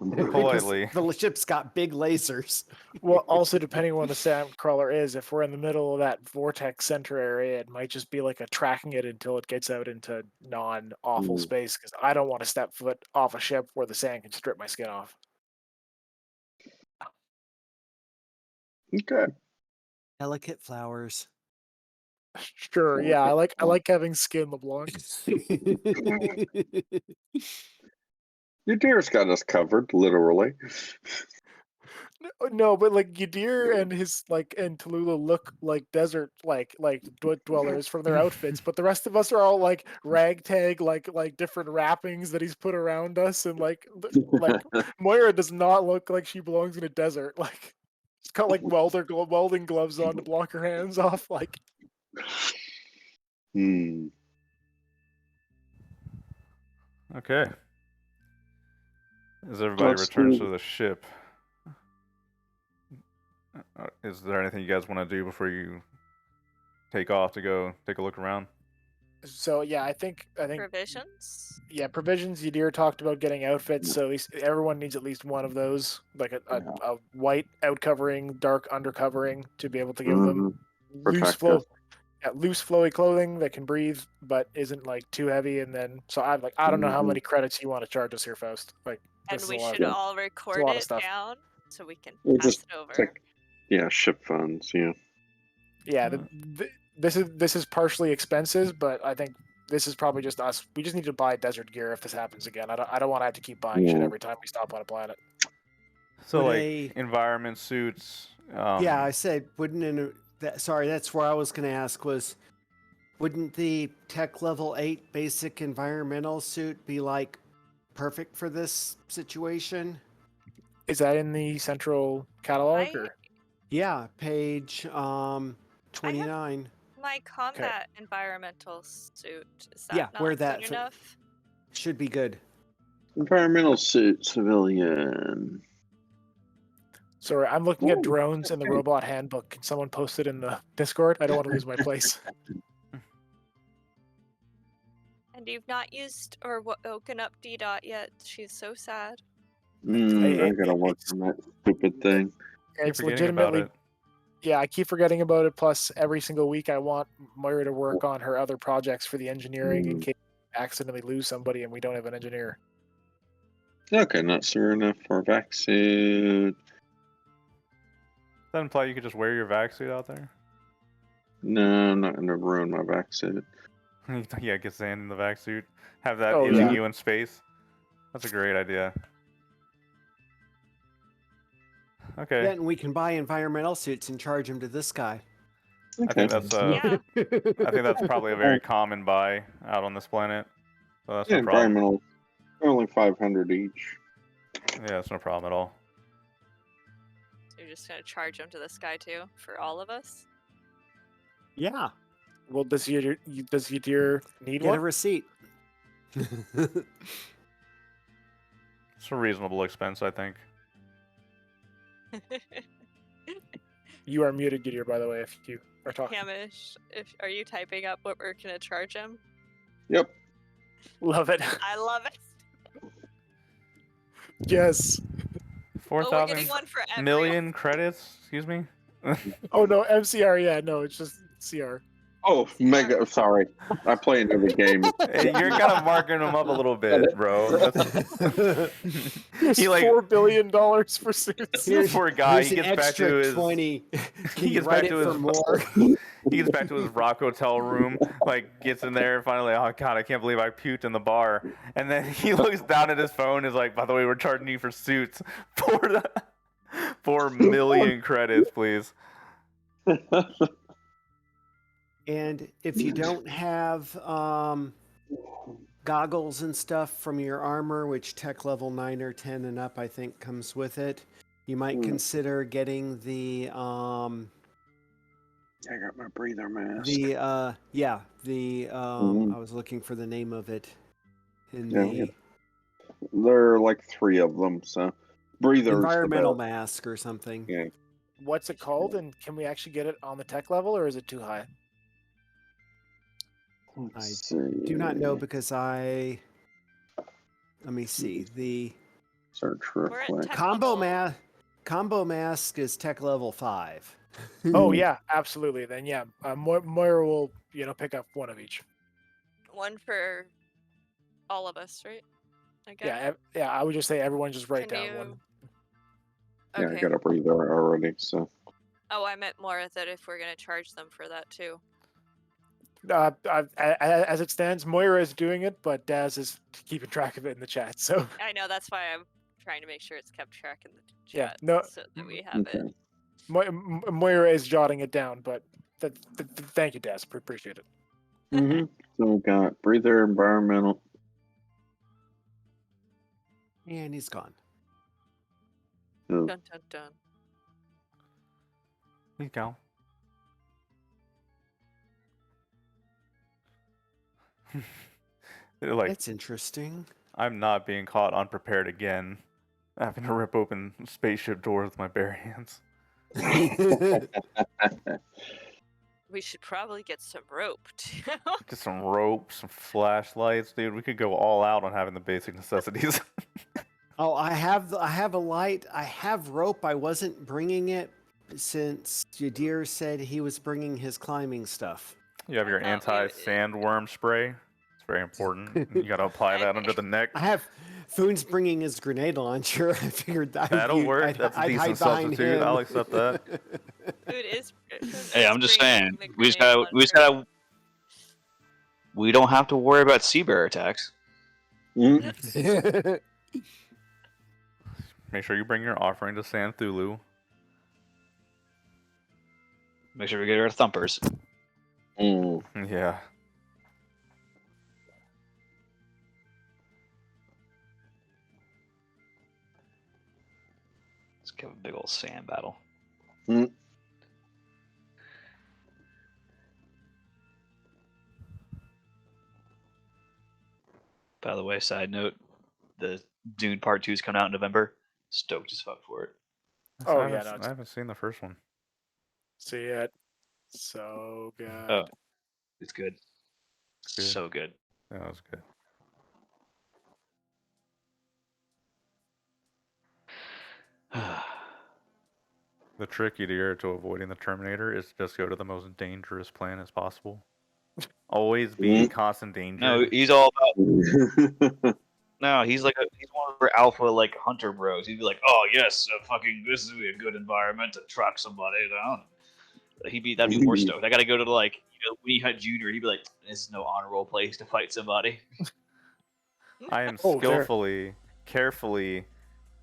Because Politely. the ship's got big lasers. Well, also depending on where the sandcrawler is, if we're in the middle of that vortex center area, it might just be like a tracking it until it gets out into non-awful Mm. space. Because I don't want to step foot off a ship where the sand can strip my skin off. Okay. Delicate flowers. Sure, yeah, I like having skin, LeBlanc. Your deer's got us covered, literally. No, but like Yadir and his and Tallulah look like desert dwellers from their outfits, but the rest of us are all like ragtag, like different wrappings that he's put around us, and like Moira does not look like she belongs in a desert. Like she's got like welding gloves on to block her hands off. Like Hmm. Okay. As everybody Let's returns do- to the ship, is there anything you guys want to do before you take off to go take a look around? so, yeah, I think Provisions? yeah, provisions. Yadir talked about getting outfits, so at least everyone needs at least one of those, like a white outcovering, dark undercovering, to be able to give them Mhm. loose Protect us. loose flowy clothing that can breathe but isn't like too heavy. And then I don't know how Mhm. many credits you want to charge us here, Faust. Like And this is we a lot. should Of, all it's a record lot of it stuff. down so we can We'll pass just it over. take, ship funds. Yeah. Yeah, this is partially expenses, but I think this is probably just us. We just need to buy desert gear if this happens again. I don't want to have to keep buying shit Yeah. every time we stop on a planet. So Would like environment suits. yeah, I said, sorry, that's where I was going to ask was, wouldn't the tech level 8 basic environmental suit be like perfect for this situation? Is that in the central catalog or? Yeah, page 29. My combat environmental suit, is that Yeah, not where good that enough? should be good. Environmental suit, civilian. Sorry, I'm looking at Ooh, drones in the robot handbook. Can someone post it in the Discord? I don't want to lose my place. And you've not used or woken up D Dot yet. She's so sad. I gotta work on that stupid thing. keep It's forgetting about legitimately, it. yeah, I keep forgetting about it. Plus, every single week I want Moira to work on her other projects for the engineering in case accidentally lose somebody and we don't have an engineer. Okay, not sure enough for a vac suit. Does that imply you could just wear your vac suit out there? No, I'm not gonna ruin my vac suit. Yeah, get sand in the vac suit. Have that Oh, imaging yeah. you in space. That's a great idea. Okay. Then we can buy environmental suits and charge them to this guy. I Okay. think that's Yeah. I think that's probably a very common buy out on this planet. So that's Yeah, no problem. environmental. Only 500 each. Yeah, that's no problem at all. You're just gonna charge him to this guy too for all of us. Yeah, Well, does your need get one? a receipt. It's a reasonable expense, I think. You are muted, Gideon, by the way, if you are talking. Hamish, are you typing up what we're gonna charge him? Yep. Love it. I love it. Yes. Four Oh, we're getting thousand one for everyone. million credits. Excuse me. Oh no, MCR. Yeah, no, it's just CR. Oh, mega. Sorry. I play another game. Hey, you're kind of marking him up a little bit, bro. Here's He, like- $4 billion for suits. This poor guy. Here's He an gets back extra to his 20. Can he you gets write back it to for his more? he gets back to his rock hotel room, like gets in there and finally, oh god, I can't believe I puked in the bar. And then he looks down at his phone, is like, by the way, we're charging you for suits. 4 million credits, please. And if you don't have goggles and stuff from your armor, which tech level 9 or 10 and up, I think comes with it, you might consider getting the I got my breather mask. I Mhm. was looking for the name of it in Yeah, the There are like 3 of them, so breather. environmental mask or something. Yeah. What's it called, and can we actually get it on the tech level, or is it too high? Let's Do not know see. because let me see. The Search We're at reflect. tech combo level. combo mask is tech level 5. Oh yeah, absolutely. Then yeah, Moira will pick up one of each. One for all of us, right? Okay. Yeah. I would just say everyone just write Can down you- one. Yeah, Okay. I got a breather already, so. Oh, I meant more that if we're gonna charge them for that too. As it stands, Moira is doing it, but Daz is keeping track of it in the chat. So I know that's why I'm trying to make sure it's kept track in the Yeah, chat no- so that we have Okay. it. Moira is jotting it down. But thank you, Daz. Appreciate it. Mm-hmm. So we got breather, environmental. And he's gone. Oh, Dun dun dun. Here you go. They're like, It's interesting. I'm not being caught unprepared again. Having to rip open spaceship doors with my bare hands. We should probably get some rope too. Get some rope, some flashlights, dude. We could go all out on having the basic necessities. Oh, I have a light. I have rope. I wasn't bringing it since Yadir said he was bringing his climbing stuff. You have I your thought we- anti-sandworm spray. It's very important. You gotta apply that under the neck. I have Foon's bringing his grenade launcher. I figured That'll work. That's a I'd decent hide behind substitute. him. I'll accept that. Food is. Hey, I'm just saying, the we just grenade gotta. We don't have to worry about sea bear attacks. mm, Make sure you bring your offering to San Thulu. Make sure we get our thumpers. mm. Yeah. Let's give a big old sand battle. By the way, side note, the Dune Part 2 is coming out in November. Stoked as fuck for it. Oh, I yeah, haven't- no, it's- I haven't seen the first one. See it. So good. Oh, it's good. Good. So good. Yeah, that was good. The trick here to avoiding the Terminator is to just go to the most dangerous planets possible. always be in constant danger. No, he's all about. No, he's like he's one of our alpha like hunter bros. He'd be like, "Oh yes, fucking this is a good environment to track somebody down." That'd be more stoked. I gotta go to like when he hunt Junior. He'd be like, "This is no honorable place to fight somebody." I am Oh, there- skillfully, carefully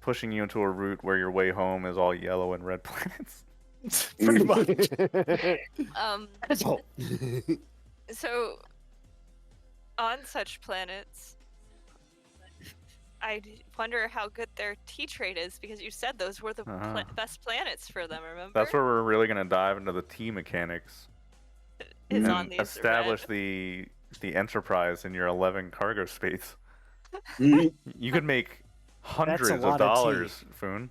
pushing you into a route where your way home is all yellow and red planets. Pretty much. Asshole. So, on such planets, I wonder how good their tea trade is, because you said those were the best planets for them, remember? That's where we're really gonna dive into the T mechanics Is and on these establish red. the enterprise in your 11 cargo space. Mhm. You could make hundreds of lot of tea. dollars, Foon.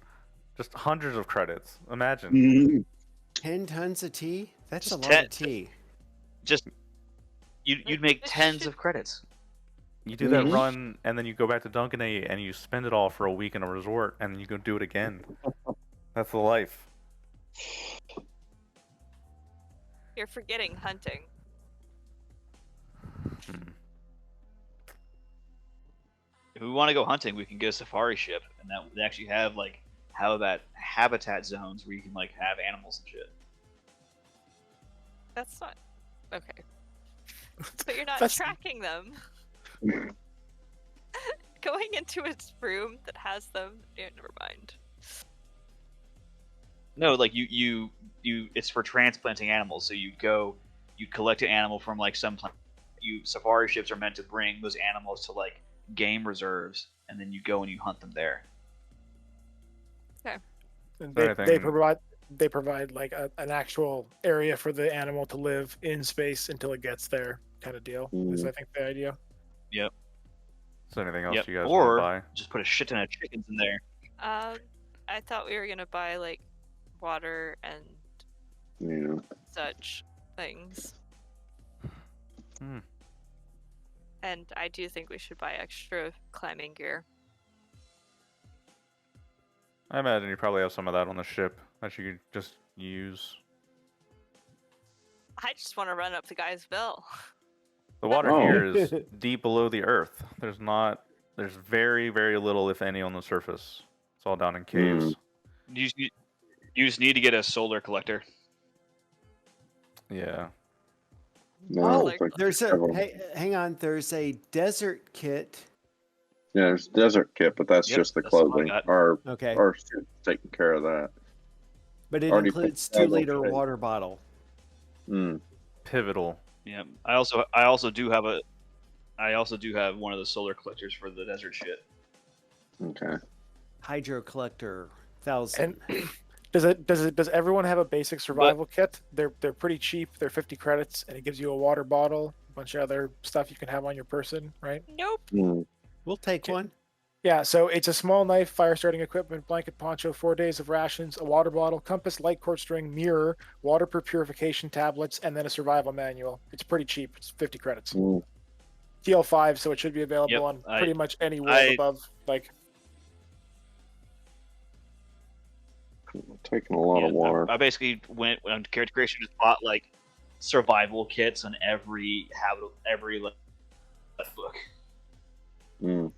Just hundreds of credits. Imagine. Mhm. 10 tons of tea? That's Just a lot of tea. Just you'd make tens of credits. You do that Mhm. run, and then you go back to Duncanate, and you spend it all for a week in a resort, and then you go do it again. That's the life. You're forgetting hunting. If we want to go hunting, we can get a safari ship, and that they actually have like habitat zones where you can like have animals and shit. That's not okay. But you're not That's- tracking them. Going into a room that has them. Yeah, never mind. No, like you it's for transplanting animals. So you collect an animal from like some planet. Safari ships are meant to bring those animals to like game reserves, and then you go and you hunt them there. And Sorry, they thinking- provide like an actual area for the animal to live in space until it gets there, kind of deal. Is I think the idea. Yep. Is there anything else Yep. you guys want to Or buy? just put a shit ton of chickens in there. I thought we were gonna buy like water and Yeah. such things. Hmm. And I do think we should buy extra climbing gear. I imagine you probably have some of that on the ship that you could just use. I just want to run up the guy's bill. The water Oh. here is deep below the earth. There's very, very little, if any, on the surface. It's all down in caves. You just need to get a solar collector. Yeah. No, Oh, I think there's a several. hey, hang on. There's a desert kit. Yeah, there's desert kit, but that's Yep, just the that's all I clothing. got. Okay, Our stud's taking care of that. but it already includes picked that 2-liter up. water bottle. Mm. Pivotal. Yeah. I also do have one of the solar collectors for the desert shit. Okay. Hydro collector 1000. And does everyone have a basic survival kit? They're pretty cheap. They're 50 credits, and it gives you a water bottle, a bunch of other stuff you can have on your person, right? Nope. Mm. We'll take one. Yeah, so it's a small knife, fire starting equipment, blanket, poncho, 4 days of rations, a water bottle, compass, light cord string, mirror, water purification tablets, and then a survival manual. It's pretty cheap. It's 50 credits. Mm. TL5, so it should be available Yep, on pretty much any world above. Like, Taking a lot of water. I basically went on character creation, just bought like survival kits on every like, book. Mm.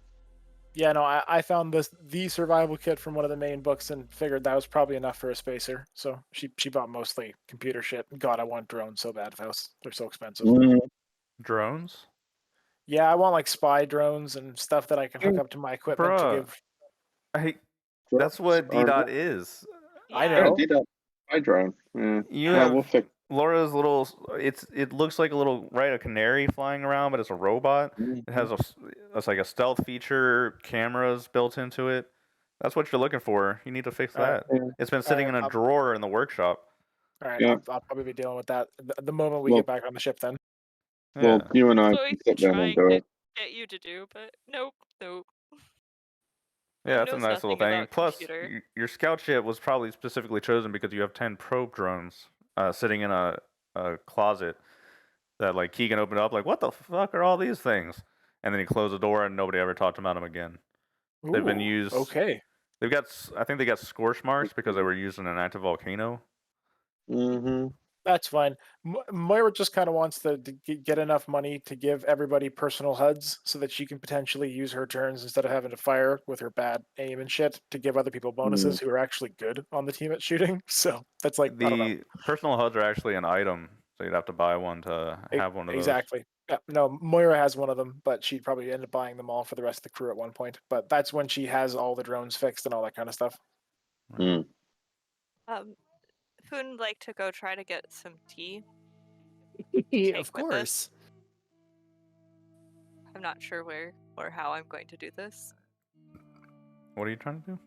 yeah, no, I found the survival kit from one of the main books and figured that was probably enough for a spacer. So she bought mostly computer shit. God, I want drones so bad. They're so expensive. Mm. Drones? Yeah, I want like spy drones and stuff that I can hook up to my equipment to Bruh. give. That's what Are- D-Dot is. I Yeah. Yeah, know. D-Dot. I drone. Yeah. You Yeah, have we'll fix. Laura's little. It looks like a canary flying around, but it's a robot. It has it's like a stealth feature, cameras built into it. That's what you're looking for. You need to fix Alright. that. It's been sitting in a drawer in the workshop. All right, Yeah. I'll probably be dealing with that the moment we Well- get back on the ship. Then. Yeah. Well, you and I That's what can we've sit been down and trying do to it. get you to do, but nope. Yeah, that's a knows nice little nothing thing. about Plus, computer. your scout ship was probably specifically chosen because you have 10 probe drones sitting in a closet that like Keegan opened up. Like, what the fuck are all these things? And then he closed the door, and nobody ever talked about them again. They've been Ooh, used. Okay. I think they got scorch marks because they were used in an active volcano. Mm-hmm. That's fine. Moira just kind of wants to get enough money to give everybody personal HUDs so that she can potentially use her turns instead of having to fire with her bad aim and shit to give other people bonuses who are actually good on the team at shooting. So that's like, I don't know. The personal HUDs are actually an item, so you'd have to buy one to have one of those. Exactly. Yeah, no, Moira has one of them, but she'd probably end up buying them all for the rest of the crew at one point. But that's when she has all the drones fixed and all that kind of stuff. Mm. Foon would like to go try to get some tea. Of Take with course. I'm not sure where or how I'm going to do this. What are you trying to do?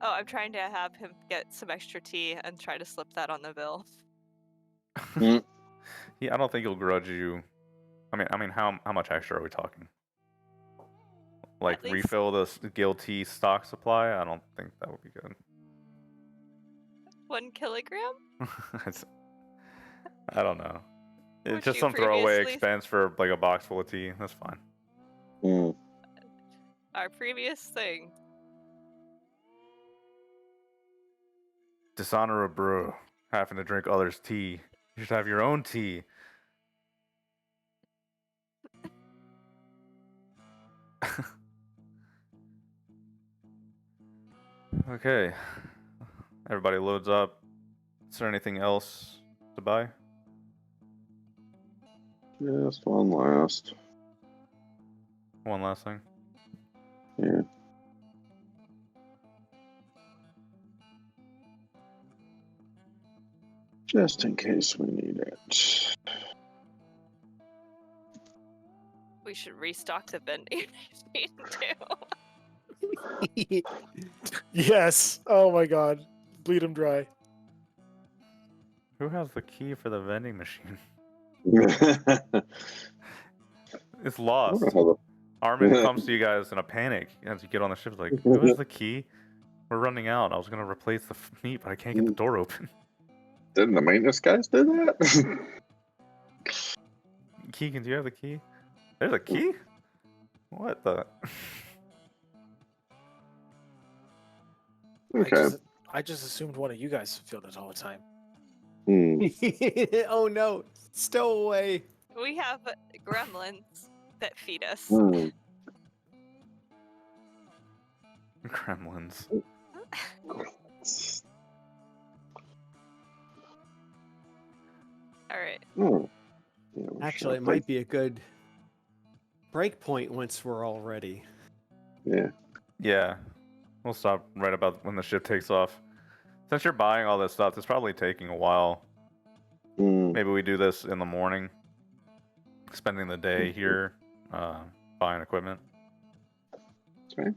Oh, I'm trying to have him get some extra tea and try to slip that on the bill. Yeah, I don't think he'll grudge you. I mean, how much extra are we talking? Like least- refill the guild tea stock supply? I don't think that would be good. 1 kilogram? I don't know. It's Would just you some throwaway previously- expense for like a box full of tea. That's fine. Mm. Our previous thing. Dishonor a brew, having to drink others' tea. You should have your own tea. Okay. Everybody loads up. Is there anything else to buy? Just one last. One last thing. Yeah. Just in case we need it. We should restock the vending machine too. Yes. Oh my god. Bleed him dry. Who has the key for the vending machine? I It's lost. wonder how the Armin comes to you guys in a panic as you get on the ship. Like, who has the key? We're running out. I was gonna replace the meat, but I can't get the door open. Didn't the maintenance guys do that? Keegan, do you have the key? There's a key? What the? Okay. I just assumed one of you guys filled it all the time. Hmm. Oh no, stowaway. We have gremlins that feed us. Hmm. Gremlins. Alright. Hmm. Yeah, we Actually, it should might be a good break point once we're all ready. Yeah. Yeah. We'll stop right about when the ship takes off. Since you're buying all this stuff, it's probably taking a while. Hmm. Maybe we do this in the morning, spending the day here, buying equipment. Okay.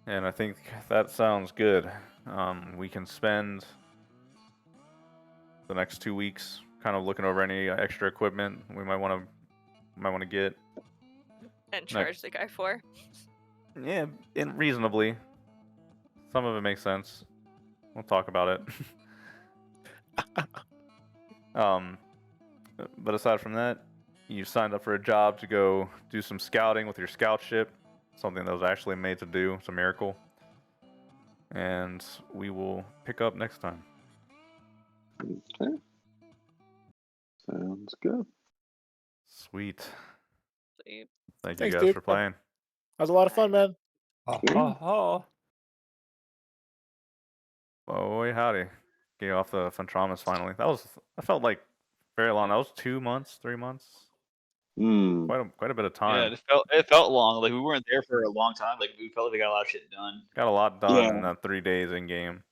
And I think that sounds good. We can spend the next 2 weeks kind of looking over any extra equipment we might want to get. And charge the guy for. Yeah, reasonably. Some of it makes sense. We'll talk about it. But aside from that, you signed up for a job to go do some scouting with your scout ship. Something that was actually made to do. It's a miracle. And we will pick up next time. Okay. Sounds good. Sweet. Sweet. Thank Thanks, you guys dude. for playing. That was a lot of fun, man. Oh, boy, howdy. Get off the Fantramas finally. I felt like very long. That was 2 months, 3 months. Hmm. Quite a bit of Yeah, time. it felt long. Like we weren't there for a long time. Like we felt like we got a lot of shit done. Got a lot done Yeah. in that 3 days in game.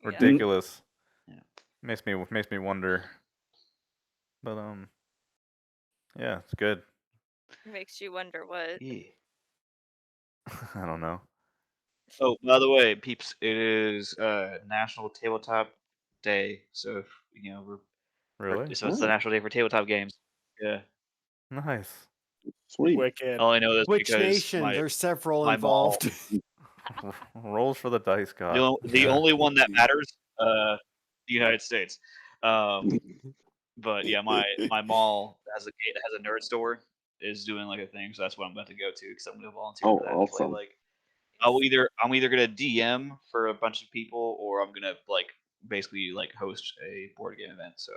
Yeah. Ridiculous. Yeah. Makes me wonder. But yeah, it's good. Makes you wonder what. Yeah. I don't know. Oh, by the way, peeps, it is National Tabletop Day. So if, we're Really? so it's the National Day for tabletop games. Yeah. Nice. Sweet. Wicked. I only know this Which because nation? There's several my mall- involved. Rolls for the dice god. the only one that matters, the United States. But yeah, my mall has a nerd store is doing like a thing, so that's what I'm about to go to because I'm gonna volunteer Oh, for that. awesome. To play I'm either gonna DM for a bunch of people, or I'm gonna like basically like host a board game event. So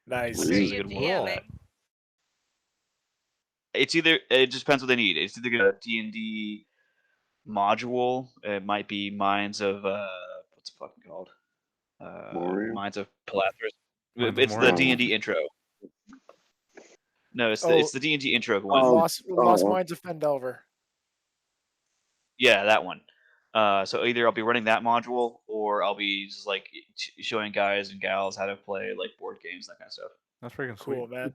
Nice. What are this is a you good one. Cool. DMing? It just depends what they need. It's either gonna D&D module. It might be Minds of what's it fucking called? Moria? Minds of Palathras. Minds of It's the Moria? D&D intro. No, Oh. it's the D&D intro one. Oh. Lost Minds of Fendelver. Yeah, that one. So either I'll be running that module, or I'll be just like showing guys and gals how to play like board games, that kind of stuff. That's freaking sweet. Cool, man.